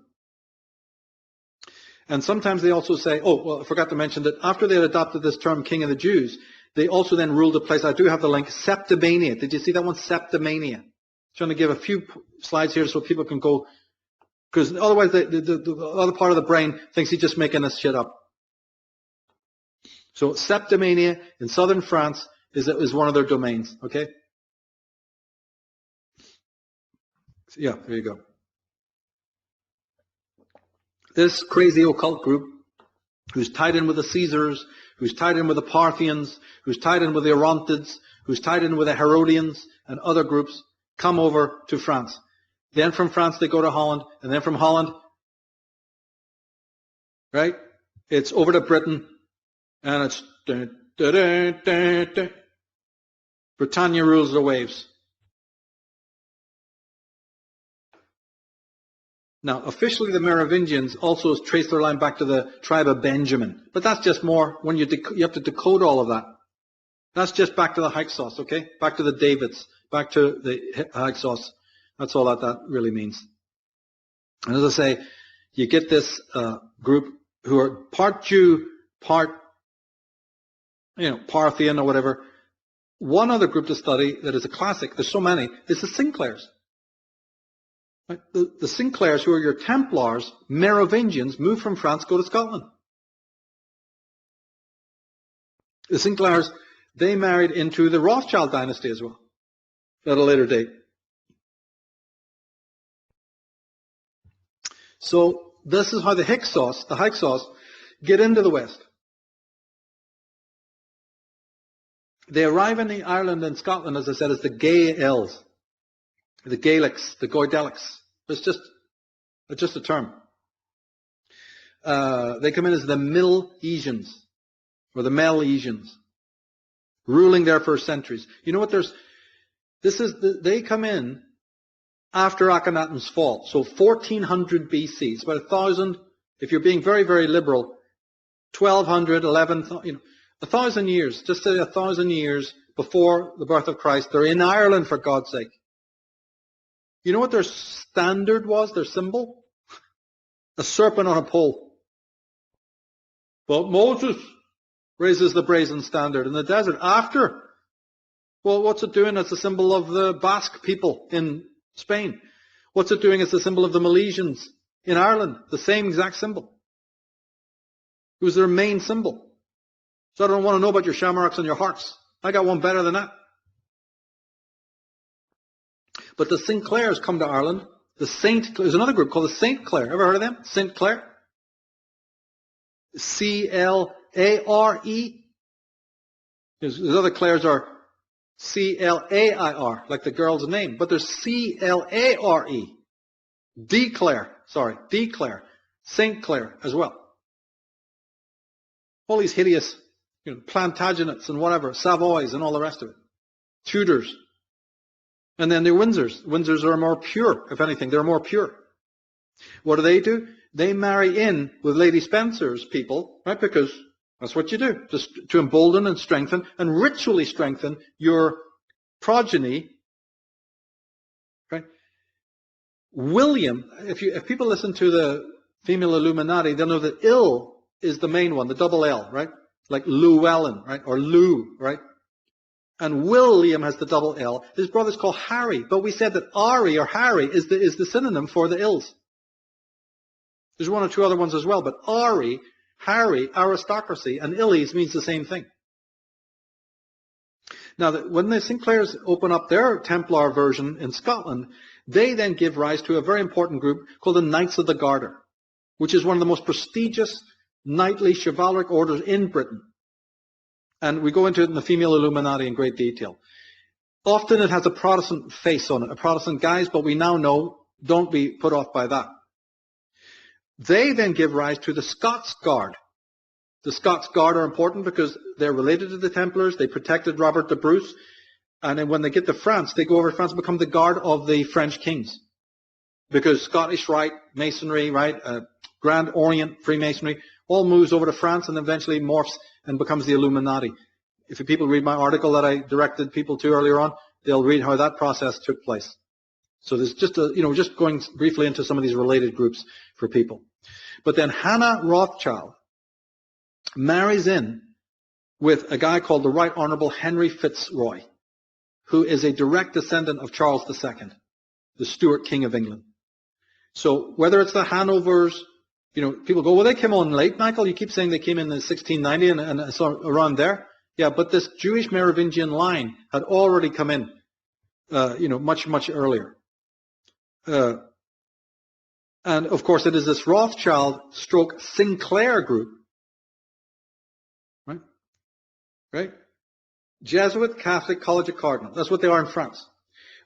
And sometimes they also say, oh, well, I forgot to mention that after they had adopted this term King of the Jews, they also then ruled a place, I do have the link, Septimania. Did you see that one? Septimania. I'm trying to give a few slides here so people can go, because otherwise the other part of the brain thinks he's just making this shit up. So Septimania in southern France is one of their domains, okay? Yeah, there you go. This crazy occult group, who's tied in with the Caesars, who's tied in with the Parthians, who's tied in with the Orontids, who's tied in with the Herodians and other groups, come over to France. Then from France they go to Holland, and then from Holland, right, it's over to Britain, and it's Britannia rules the waves. Now, officially, the Merovingians also trace their line back to the tribe of Benjamin. But that's just more when you have to decode all of that. That's just back to the Hyksos, okay? Back to the Davids, back to the Hyksos. That's all that really means. And as I say, you get this group who are part Jew, part, Parthian or whatever. One other group to study that is a classic, there's so many, is the Sinclairs. The Sinclairs, who are your Templars, Merovingians, move from France, go to Scotland. The Sinclairs, they married into the Rothschild dynasty as well, at a later date. So this is how the Hyksos, get into the West. They arrive in Ireland and Scotland, as I said, as the Gaels, the Gaelics, the Goidelics. It's just a term. They come in as the Milesians, or the Melesians, ruling there for centuries. You know what? They come in after Akhenaten's fall, so 1400 BC. It's about 1,000. If you're being very, very liberal, 1200, 11, 1,000 years. Just say 1,000 years before the birth of Christ. They're in Ireland, for God's sake. You know what their standard was, their symbol? A serpent on a pole. But Moses raises the brazen standard in the desert. After, well, what's it doing as a symbol of the Basque people in Spain? What's it doing as a symbol of the Milesians in Ireland? The same exact symbol. It was their main symbol. So I don't want to know about your shamrocks and your hearts. I got one better than that. But the Sinclairs come to Ireland. There's another group called the St. Clair. Ever heard of them? St. Clair? C-L-A-R-E. There's other Clairs are C-L-A-I-R, like the girl's name. But there's C-L-A-R-E. D-Clair. St. Clair as well. All these hideous, Plantagenets and whatever, Savoys and all the rest of it. Tudors. And then they're Windsors. Windsors are more pure, if anything. They're more pure. What do? They marry in with Lady Spencer's people, right? Because that's what you do, just to embolden and strengthen and ritually strengthen your progeny right? William, if people listen to the female Illuminati, they'll know that Ill is the main one, the double L, right? Like Llewellyn, right? Or Lou, right? And William has the double L. His brother's called Harry, but we said that Ari or Harry is the synonym for the Ills. There's one or two other ones as well, but Ari, Harry, aristocracy, and Illies means the same thing. Now, when the Sinclairs open up their Templar version in Scotland, they then give rise to a very important group called the Knights of the Garter, which is one of the most prestigious knightly chivalric orders in Britain. And we go into it in the female Illuminati in great detail. Often it has a Protestant face on it, a Protestant guise, but we now know, don't be put off by that. They then give rise to the Scots Guard. The Scots Guard are important because they're related to the Templars. They protected Robert the Bruce. And then when they get to France, they go over to France and become the guard of the French kings. Because Scottish Rite, Masonry, right, Grand Orient Freemasonry, all moves over to France and eventually morphs and becomes the Illuminati. If people read my article that I directed people to earlier on, they'll read how that process took place. So there's just just going briefly into some of these related groups for people. But then Hannah Rothschild marries in with a guy called the Right Honorable Henry Fitzroy, who is a direct descendant of Charles II, the Stuart King of England. So whether it's the Hanovers, people go, well, they came on late, Michael. You keep saying they came in 1690 and so around there. Yeah, but this Jewish Merovingian line had already come in, much, much earlier. And of course, it is this Rothschild stroke Sinclair group, right? Jesuit Catholic College of Cardinal. That's what they are in France.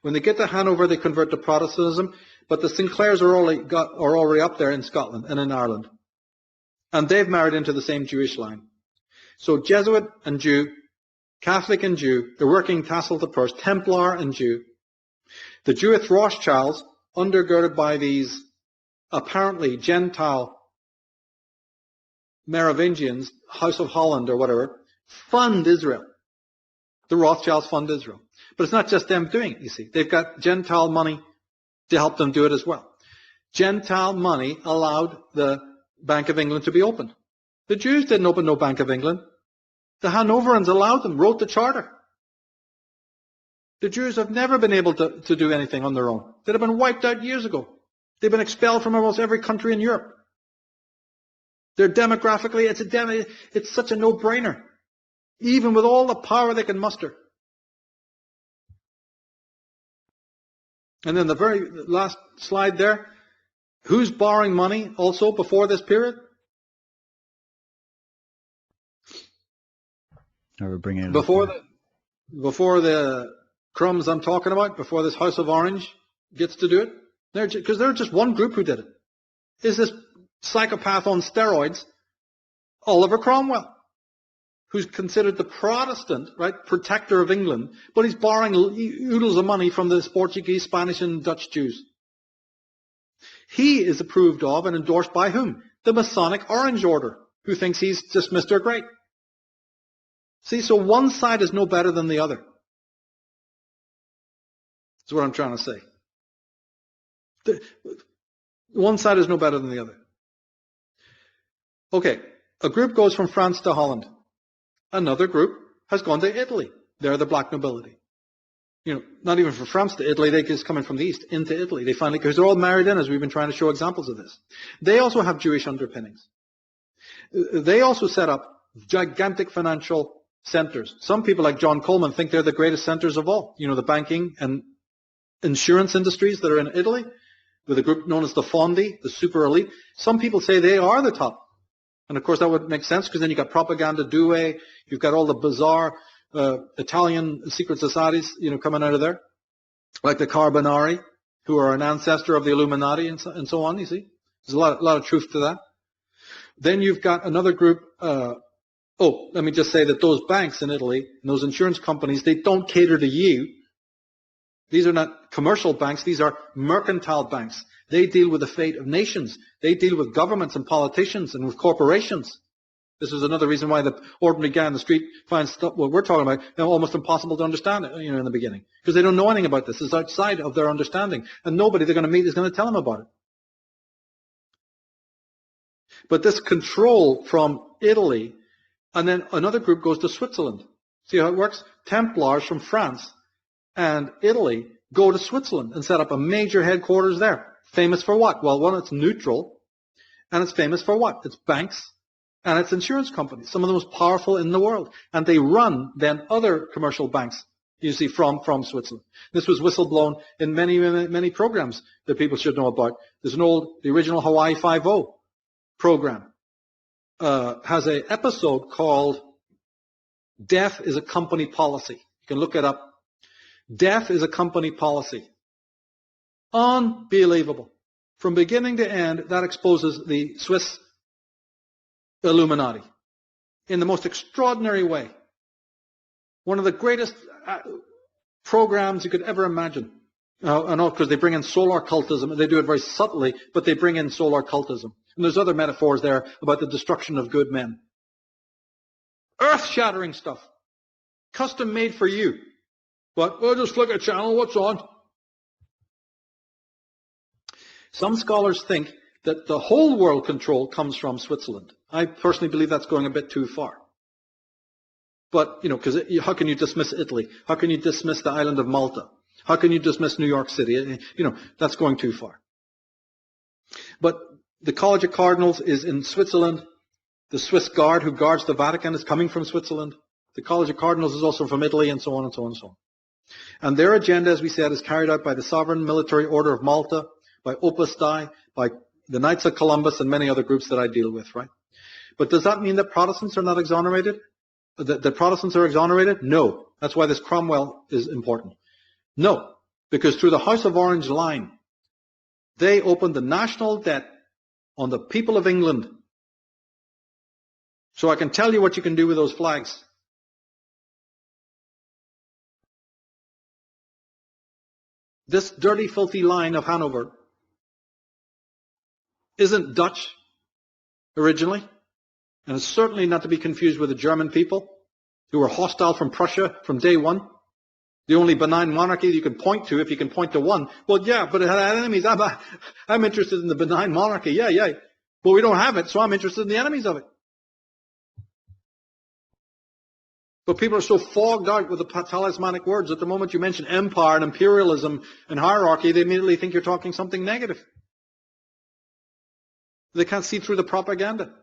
When they get to Hanover, they convert to Protestantism, but the Sinclairs are already up there in Scotland and in Ireland. And they've married into the same Jewish line. So Jesuit and Jew, Catholic and Jew, the working tassel to purse, Templar and Jew. The Jewish Rothschilds, undergirded by these apparently Gentile Merovingians, House of Holland or whatever, fund Israel. The Rothschilds fund Israel. But it's not just them doing it, you see. They've got Gentile money to help them do it as well. Gentile money allowed the Bank of England to be opened. The Jews didn't open no Bank of England. The Hanoverians allowed them, wrote the charter. The Jews have never been able to do anything on their own. They'd have been wiped out years ago. They've been expelled from almost every country in Europe. They're demographically, it's such a no-brainer. Even with all the power they can muster. And then the very last slide there. Who's borrowing money also before this period? Before the crumbs I'm talking about, before this House of Orange gets to do it, because they're just one group who did it. Is this psychopath on steroids, Oliver Cromwell, who's considered the Protestant, right, protector of England, but he's borrowing oodles of money from the Portuguese, Spanish, and Dutch Jews. He is approved of and endorsed by whom? The Masonic Orange Order, who thinks he's just Mr. Great. See, so one side is no better than the other. That's what I'm trying to say. One side is no better than the other. Okay, a group goes from France to Holland. Another group has gone to Italy. They're the black nobility. Not even from France to Italy, they're just coming from the east into Italy. They finally, because they're all married in, as we've been trying to show examples of this. They also have Jewish underpinnings. They also set up gigantic financial centers. Some people like John Coleman think they're the greatest centers of all. The banking and insurance industries that are in Italy, with a group known as the Fondi, the super elite. Some people say they are the top. And of course that would make sense because then you've got Propaganda Due, you've got all the bizarre Italian secret societies, coming out of there. Like the Carbonari, who are an ancestor of the Illuminati and so on, you see. There's a lot of truth to that. Then you've got another group, let me just say that those banks in Italy, and those insurance companies, they don't cater to you. These are not commercial banks, these are mercantile banks. They deal with the fate of nations. They deal with governments and politicians and with corporations. This is another reason why the ordinary guy on the street finds stuff, what we're talking about, almost impossible to understand, in the beginning. Because they don't know anything about this. It's outside of their understanding. And nobody they're going to meet is going to tell them about it. But this control from Italy, and then another group goes to Switzerland. See how it works? Templars from France and Italy go to Switzerland and set up a major headquarters there. Famous for what? Well, one, it's neutral, and it's famous for what? It's banks, and it's insurance companies, some of the most powerful in the world. And they run then other commercial banks, you see, from Switzerland. This was whistleblown in many programs that people should know about. There's the original Hawaii Five-0 program has an episode called Death is a Company Policy. You can look it up. Death is a Company Policy. Unbelievable. From beginning to end, that exposes the Swiss Illuminati in the most extraordinary way. One of the greatest programs you could ever imagine. I know, because they bring in solar cultism. They do it very subtly, but they bring in solar cultism. And there's other metaphors there about the destruction of good men. Earth-shattering stuff. Custom made for you. But we'll just flick a channel, what's on? Some scholars think that the whole world control comes from Switzerland. I personally believe that's going a bit too far. But, because how can you dismiss Italy? How can you dismiss the island of Malta? How can you dismiss New York City? That's going too far. But the College of Cardinals is in Switzerland. The Swiss Guard, who guards the Vatican, is coming from Switzerland. The College of Cardinals is also from Italy, and so on and so on and so on. And their agenda, as we said, is carried out by the Sovereign Military Order of Malta, by Opus Dei, by the Knights of Columbus, and many other groups that I deal with, right? But does that mean that Protestants are not exonerated? That Protestants are exonerated? No. That's why this Cromwell is important. No. Because through the House of Orange line, they opened the national debt on the people of England. So I can tell you what you can do with those flags. This dirty, filthy line of Hanover isn't Dutch originally, and it's certainly not to be confused with the German people who were hostile from Prussia from day one. The only benign monarchy you can point to, if you can point to one. Well, yeah, but it had enemies. I'm interested in the benign monarchy. Yeah. But we don't have it, so I'm interested in the enemies of it. But people are so fogged out with the talismanic words that the moment you mention empire and imperialism and hierarchy, they immediately think you're talking something negative. They can't see through the propaganda.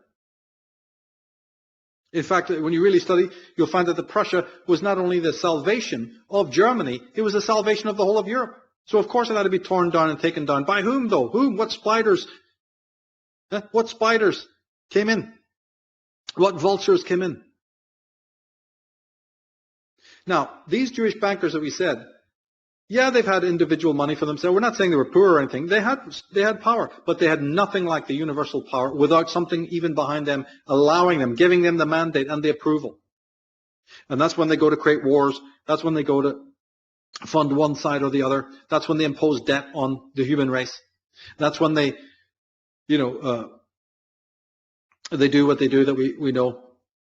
In fact, when you really study, you'll find that the Prussia was not only the salvation of Germany, it was the salvation of the whole of Europe. So of course it had to be torn down and taken down. By whom though? Whom? What spiders? What spiders came in? What vultures came in? Now, these Jewish bankers that we said, yeah, they've had individual money for themselves. We're not saying they were poor or anything. They had power, but they had nothing like the universal power without something even behind them, allowing them, giving them the mandate and the approval. And that's when they go to create wars. That's when they go to fund one side or the other. That's when they impose debt on the human race. That's when they, they do what they do that we know.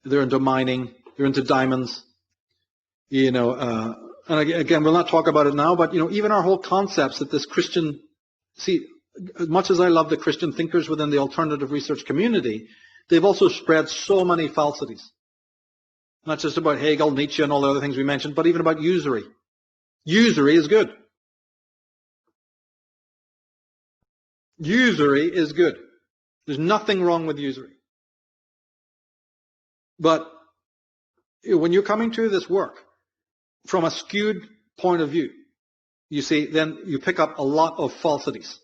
They're into mining. They're into diamonds. And again, we'll not talk about it now, but, even our whole concepts that this Christian, see, as much as I love the Christian thinkers within the alternative research community, they've also spread so many falsities. Not just about Hegel, Nietzsche, and all the other things we mentioned, but even about usury. Usury is good. Usury is good. There's nothing wrong with usury. But when you're coming to this work from a skewed point of view, you see, then you pick up a lot of falsities.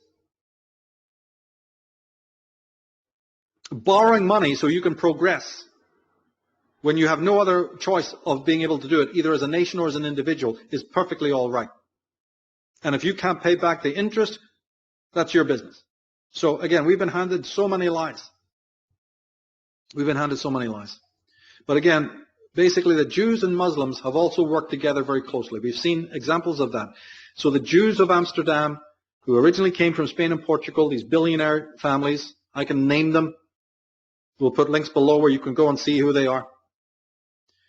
Borrowing money so you can progress when you have no other choice of being able to do it, either as a nation or as an individual, is perfectly all right. And if you can't pay back the interest, that's your business. So again, we've been handed so many lies. We've been handed so many lies. But again, basically the Jews and Muslims have also worked together very closely. We've seen examples of that. So the Jews of Amsterdam, who originally came from Spain and Portugal, these billionaire families, I can name them. We'll put links below where you can go and see who they are.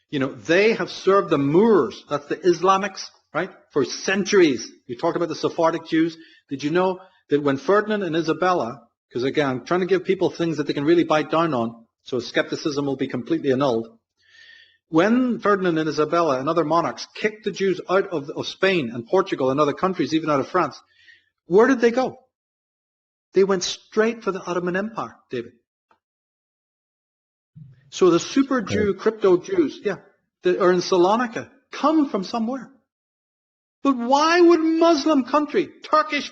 You know, they have served the Moors, that's the Islamics, right, for centuries. We talked about the Sephardic Jews. Did you know that when Ferdinand and Isabella, because again, I'm trying to give people things that they can really bite down on, so skepticism will be completely annulled. When Ferdinand and Isabella and other monarchs kicked the Jews out of Spain and Portugal and other countries, even out of France, where did they go? They went straight for the Ottoman Empire, David. So the super Jew, crypto Jews, that are in Salonika, come from somewhere. But why would Muslim country, Turkish,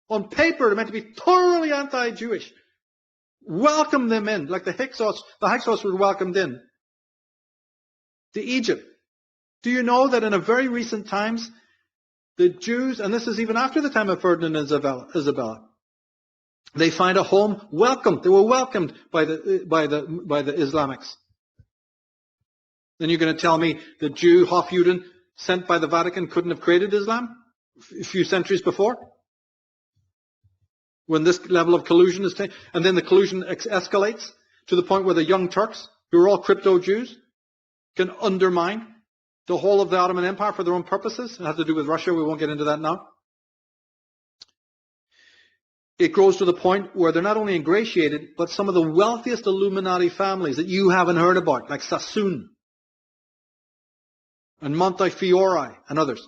on paper, they're meant to be thoroughly anti-Jewish, welcome them in, like the Hyksos were welcomed in to Egypt? Do you know that in a very recent times, the Jews, and this is even after the time of Ferdinand and Isabella, they find a home welcomed. They were welcomed by the Islamics. Then you're going to tell me the Jew Hofjuden sent by the Vatican couldn't have created Islam a few centuries before? When this level of collusion is taken, and then the collusion escalates to the point where the Young Turks, who are all crypto Jews, can undermine the whole of the Ottoman Empire for their own purposes. It has to do with Russia. We won't get into that now. It grows to the point where they're not only ingratiated, but some of the wealthiest Illuminati families that you haven't heard about, like Sassoon and Montefiore and others,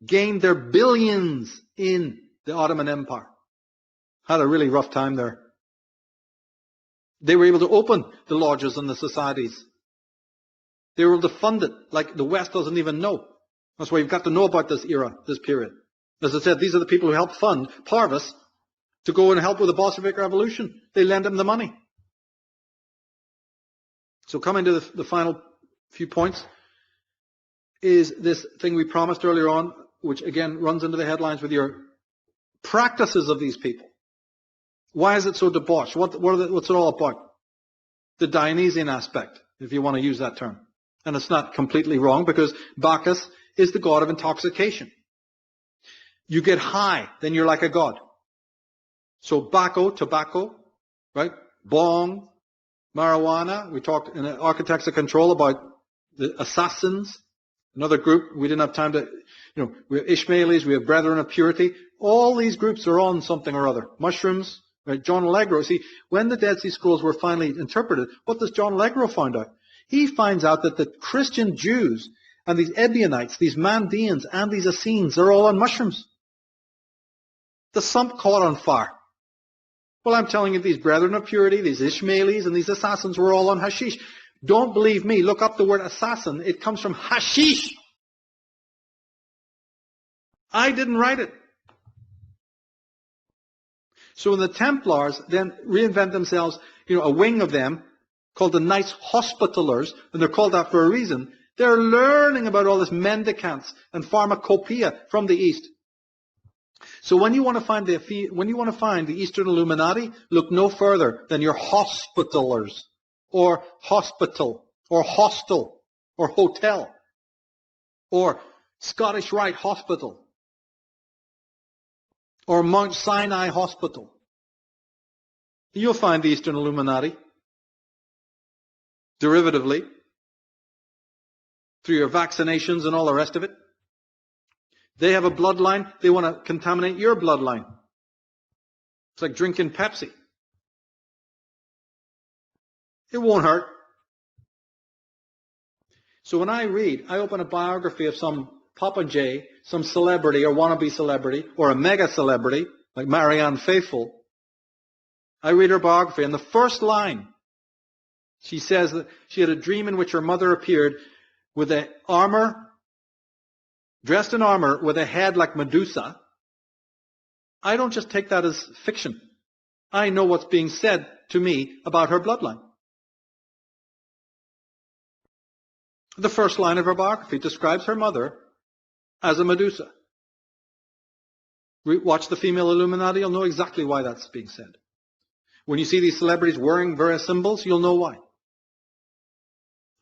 gained their billions in the Ottoman Empire. Had a really rough time there. They were able to open the lodges and the societies. They were able to fund it like the West doesn't even know. That's why you've got to know about this era, this period. As I said, these are the people who helped fund Parvis to go and help with the Bolshevik Revolution. They lent him the money. So coming to the final few points is this thing we promised earlier on, which again runs into the headlines with your practices of these people. Why is it so debauched? What's it all about? The Dionysian aspect, if you want to use that term. And it's not completely wrong, because Bacchus is the god of intoxication. You get high, then you're like a god. So Baccho, tobacco, right? Bong, marijuana. We talked in Architects of Control about the assassins, another group. We didn't have time to, we have Ishmaelis, we have Brethren of Purity. All these groups are on something or other. Mushrooms, right? John Allegro. See, when the Dead Sea Scrolls were finally interpreted, what does John Allegro find out? He finds out that the Christian Jews and these Ebionites, these Mandeans and these Essenes are all on mushrooms. The sump caught on fire. Well, I'm telling you, these Brethren of Purity, these Ishmaelis, and these assassins were all on hashish. Don't believe me. Look up the word assassin. It comes from hashish. I didn't write it. So when the Templars then reinvent themselves, a wing of them called the Knights Hospitallers, and they're called that for a reason, they're learning about all this mendicants and pharmacopoeia from the East. So when you want to find the Eastern Illuminati, look no further than your Hospitallers, or hospital, or hostel, or hotel, or Scottish Rite Hospital, or Mount Sinai Hospital. You'll find the Eastern Illuminati, derivatively, through your vaccinations and all the rest of it. They have a bloodline. They want to contaminate your bloodline. It's like drinking Pepsi. It won't hurt. So when I open a biography of some popinjay, some celebrity or wannabe celebrity, or a mega celebrity, like Marianne Faithfull. I read her biography, and the first line, she says that she had a dream in which her mother appeared with dressed in armor with a head like Medusa. I don't just take that as fiction. I know what's being said to me about her bloodline. The first line of her biography describes her mother as a Medusa. Watch the female Illuminati, you'll know exactly why that's being said. When you see these celebrities wearing various symbols, you'll know why.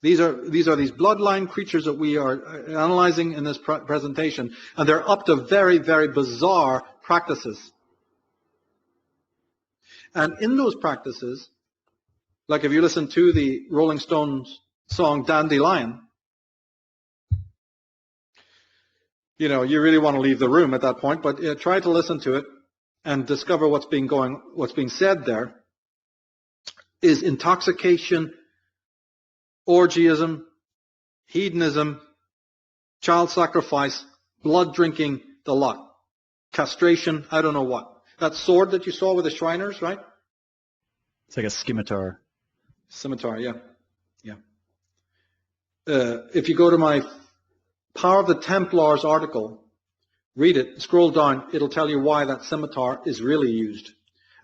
These are these bloodline creatures that we are analyzing in this presentation, and they're up to very, very bizarre practices. And in those practices, Like if you listen to the Rolling Stones song Dandelion, you know, you really want to leave the room at that point, but try to listen to it and discover what's being said there is intoxication, orgiasm, hedonism, child sacrifice, blood drinking, the lot. Castration, I don't know what. That sword that you saw with the Shriners, right? It's like a scimitar. Scimitar, yeah. Yeah. If you go to my Power of the Templars article, read it, scroll down, it'll tell you why that scimitar is really used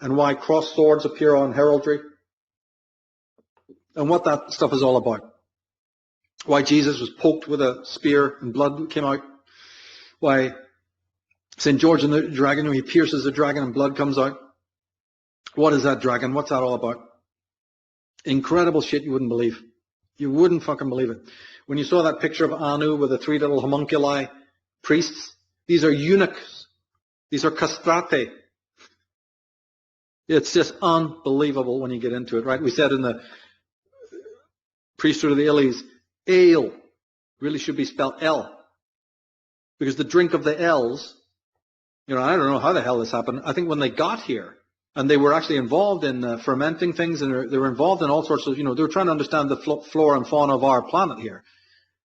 and why cross swords appear on heraldry and what that stuff is all about. Why Jesus was poked with a spear and blood came out. Why St. George and the dragon, he pierces the dragon and blood comes out. What is that dragon? What's that all about? Incredible shit you wouldn't believe. You wouldn't fucking believe it. When you saw that picture of Anu with the 3 little homunculi priests, these are eunuchs. These are castrati. It's just unbelievable when you get into it, right? We said in the priesthood of the Illies, ale really should be spelled L. Because the drink of the L's, you know, I don't know how the hell this happened. I think when they got here, and they were actually involved in fermenting things, and they were involved in all sorts of, you know, they were trying to understand the flora and fauna of our planet here.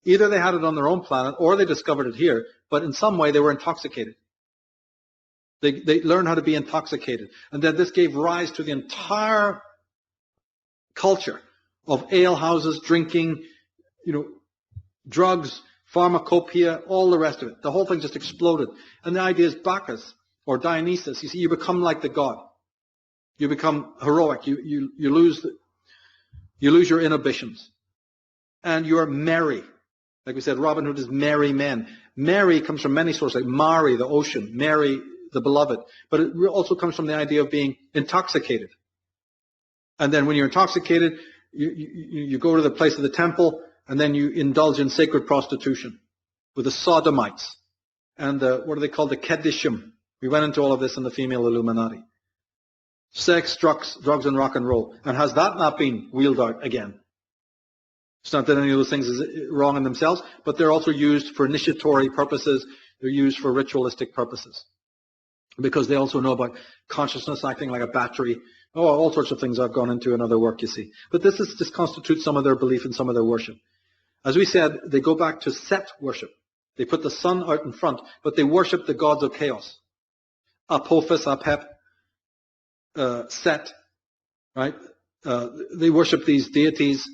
Either they had it on their own planet, or they discovered it here, but in some way they were intoxicated. They learned how to be intoxicated. And then this gave rise to the entire culture of ale houses, drinking, you know, drugs, pharmacopoeia, all the rest of it. The whole thing just exploded. And the idea is Bacchus or Dionysus. You see, you become like the god. You become heroic. You lose your inhibitions. And you're merry. Like we said, Robin Hood is merry men. Merry comes from many sources, like Mari, the ocean, Mary, the beloved. But it also comes from the idea of being intoxicated. And then when you're intoxicated, you go to the place of the temple, and then you indulge in sacred prostitution with the sodomites and what are they called? The Keddishim. We went into all of this in the female Illuminati. Sex, drugs, and rock and roll. And has that not been wheeled out again? It's not that any of those things is wrong in themselves, but they're also used for initiatory purposes. They're used for ritualistic purposes. Because they also know about consciousness acting like a battery. Oh, all sorts of things I've gone into in other work, you see. But this constitutes some of their belief and some of their worship. As we said, they go back to Set worship. They put the sun out in front, but they worship the gods of chaos. Apophis, Apep, Set, right? They worship these deities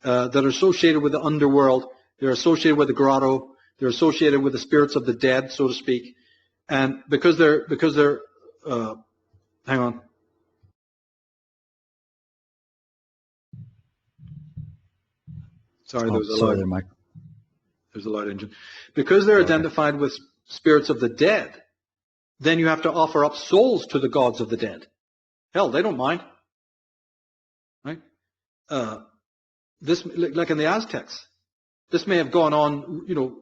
that are associated with the underworld. They're associated with the grotto. They're associated with the spirits of the dead, so to speak. And because they're hang on. Sorry, there was a light engine. Because they're identified with spirits of the dead, then you have to offer up souls to the gods of the dead. Hell, they don't mind. Right? This, like in the Aztecs, this may have gone on, you know,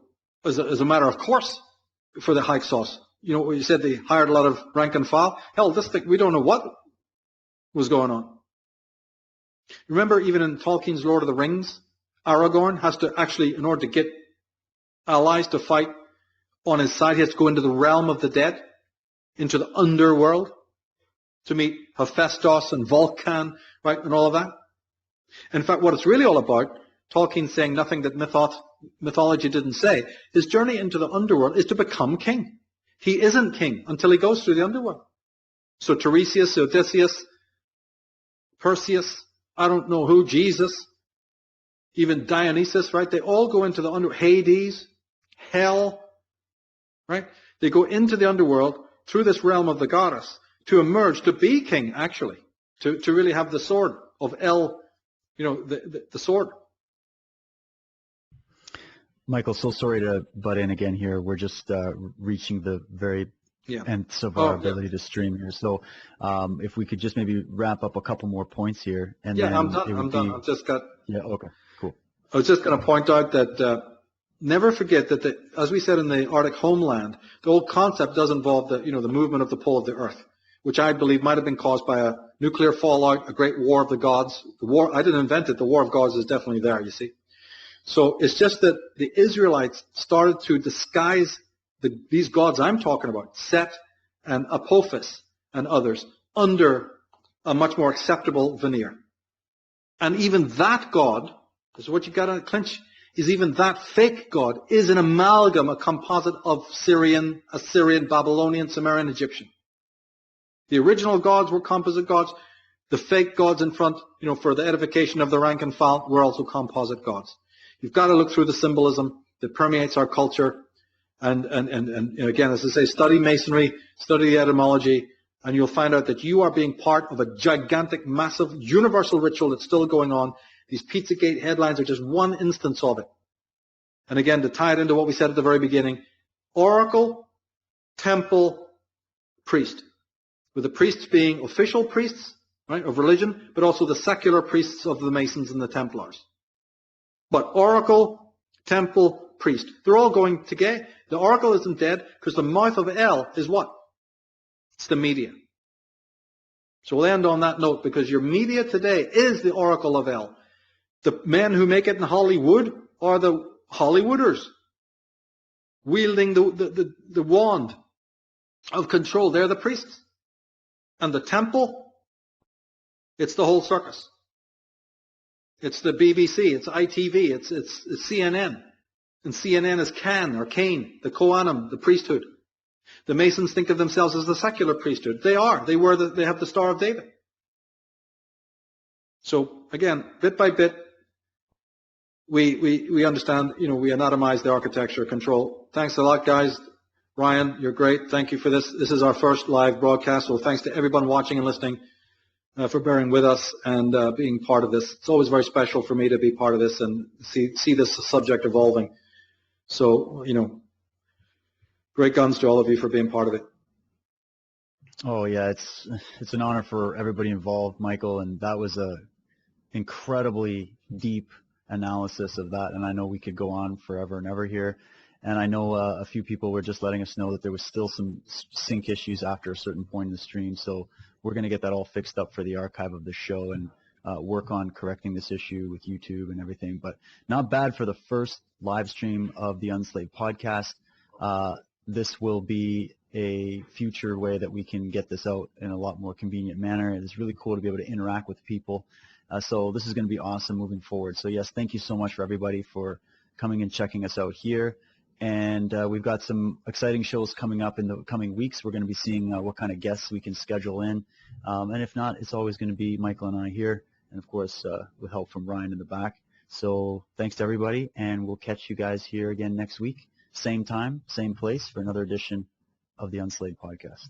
as a matter of course for the Hyksos. You know, you said they hired a lot of rank and file. Hell, this thing, we don't know what was going on. Remember, even in Tolkien's Lord of the Rings, Aragorn has to actually, in order to get allies to fight on his side, he has to go into the realm of the dead, into the underworld, to meet Hephaestus and Vulcan, right, and all of that. In fact, what it's really all about, Tolkien saying nothing that mythology didn't say, his journey into the underworld is to become king. He isn't king until he goes through the underworld. So Tiresias, Odysseus, Perseus, I don't know who, Jesus, even Dionysus, right? They all go into the underworld. Hades, hell, right? They go into the underworld through this realm of the goddess to emerge, to be king, actually, to really have the sword of El, you know, the sword. Michael, so sorry to butt in again here. We're just reaching the very ends of our ability to stream here. So if we could just maybe wrap up a couple more points here. And then I'm done. I've just got... Yeah, okay, cool. I was just going to point out that never forget that, as we said in the Arctic homeland, the whole concept does involve the movement of the pole of the Earth. which I believe might have been caused by a nuclear fallout, a great war of the gods. The war, I didn't invent it, the war of gods is definitely there, you see. So it's just that the Israelites started to disguise these gods I'm talking about, Set and Apophis and others, under a much more acceptable veneer. And even that God, this is what you got to clinch, is even that fake God is an amalgam, a composite of Syrian, Assyrian, Babylonian, Sumerian, Egyptian. The original gods were composite gods. The fake gods in front, for the edification of the rank and file, were also composite gods. You've got to look through the symbolism that permeates our culture. And again, as I say, study Masonry, study the etymology, and you'll find out that you are being part of a gigantic, massive, universal ritual that's still going on. These Pizzagate headlines are just one instance of it. And again, to tie it into what we said at the very beginning, oracle, temple, priest. With the priests being official priests, right, of religion, but also the secular priests of the Masons and the Templars. But oracle, temple, priest. They're all going together. The oracle isn't dead because the mouth of El is what? It's the media. So we'll end on that note because your media today is the oracle of El. The men who make it in Hollywood are the Hollywooders wielding the wand of control. They're the priests. And the temple, it's the whole circus. It's the BBC, it's ITV, it's CNN. And CNN is Can or Cain, the Kohanim, the priesthood. The Masons think of themselves as the secular priesthood. They are. They have the Star of David. So again, bit by bit, we understand, we anatomize the architecture control. Thanks a lot, guys. Ryan, you're great. Thank you for this. This is our first live broadcast. So thanks to everyone watching and listening for bearing with us and being part of this. It's always very special for me to be part of this and see this subject evolving. So, great guns to all of you for being part of it. Oh yeah, it's an honor for everybody involved, Michael, and that was a incredibly deep analysis of that, and I know we could go on forever and ever here. And I know a few people were just letting us know that there was still some sync issues after a certain point in the stream, so we're going to get that all fixed up for the archive of the show and work on correcting this issue with YouTube and everything. But not bad for the first live stream of the Unslaved podcast. This will be a future way that we can get this out in a lot more convenient manner. It's really cool to be able to interact with people. So this is going to be awesome moving forward. So yes, thank you so much for everybody for coming and checking us out here. And we've got some exciting shows coming up in the coming weeks. We're going to be seeing what kind of guests we can schedule in. And if not, it's always going to be Michael and I here. And, of course, with help from Ryan in the back. So thanks to everybody. And we'll catch you guys here again next week. Same time, same place for another edition of the Unslaved podcast.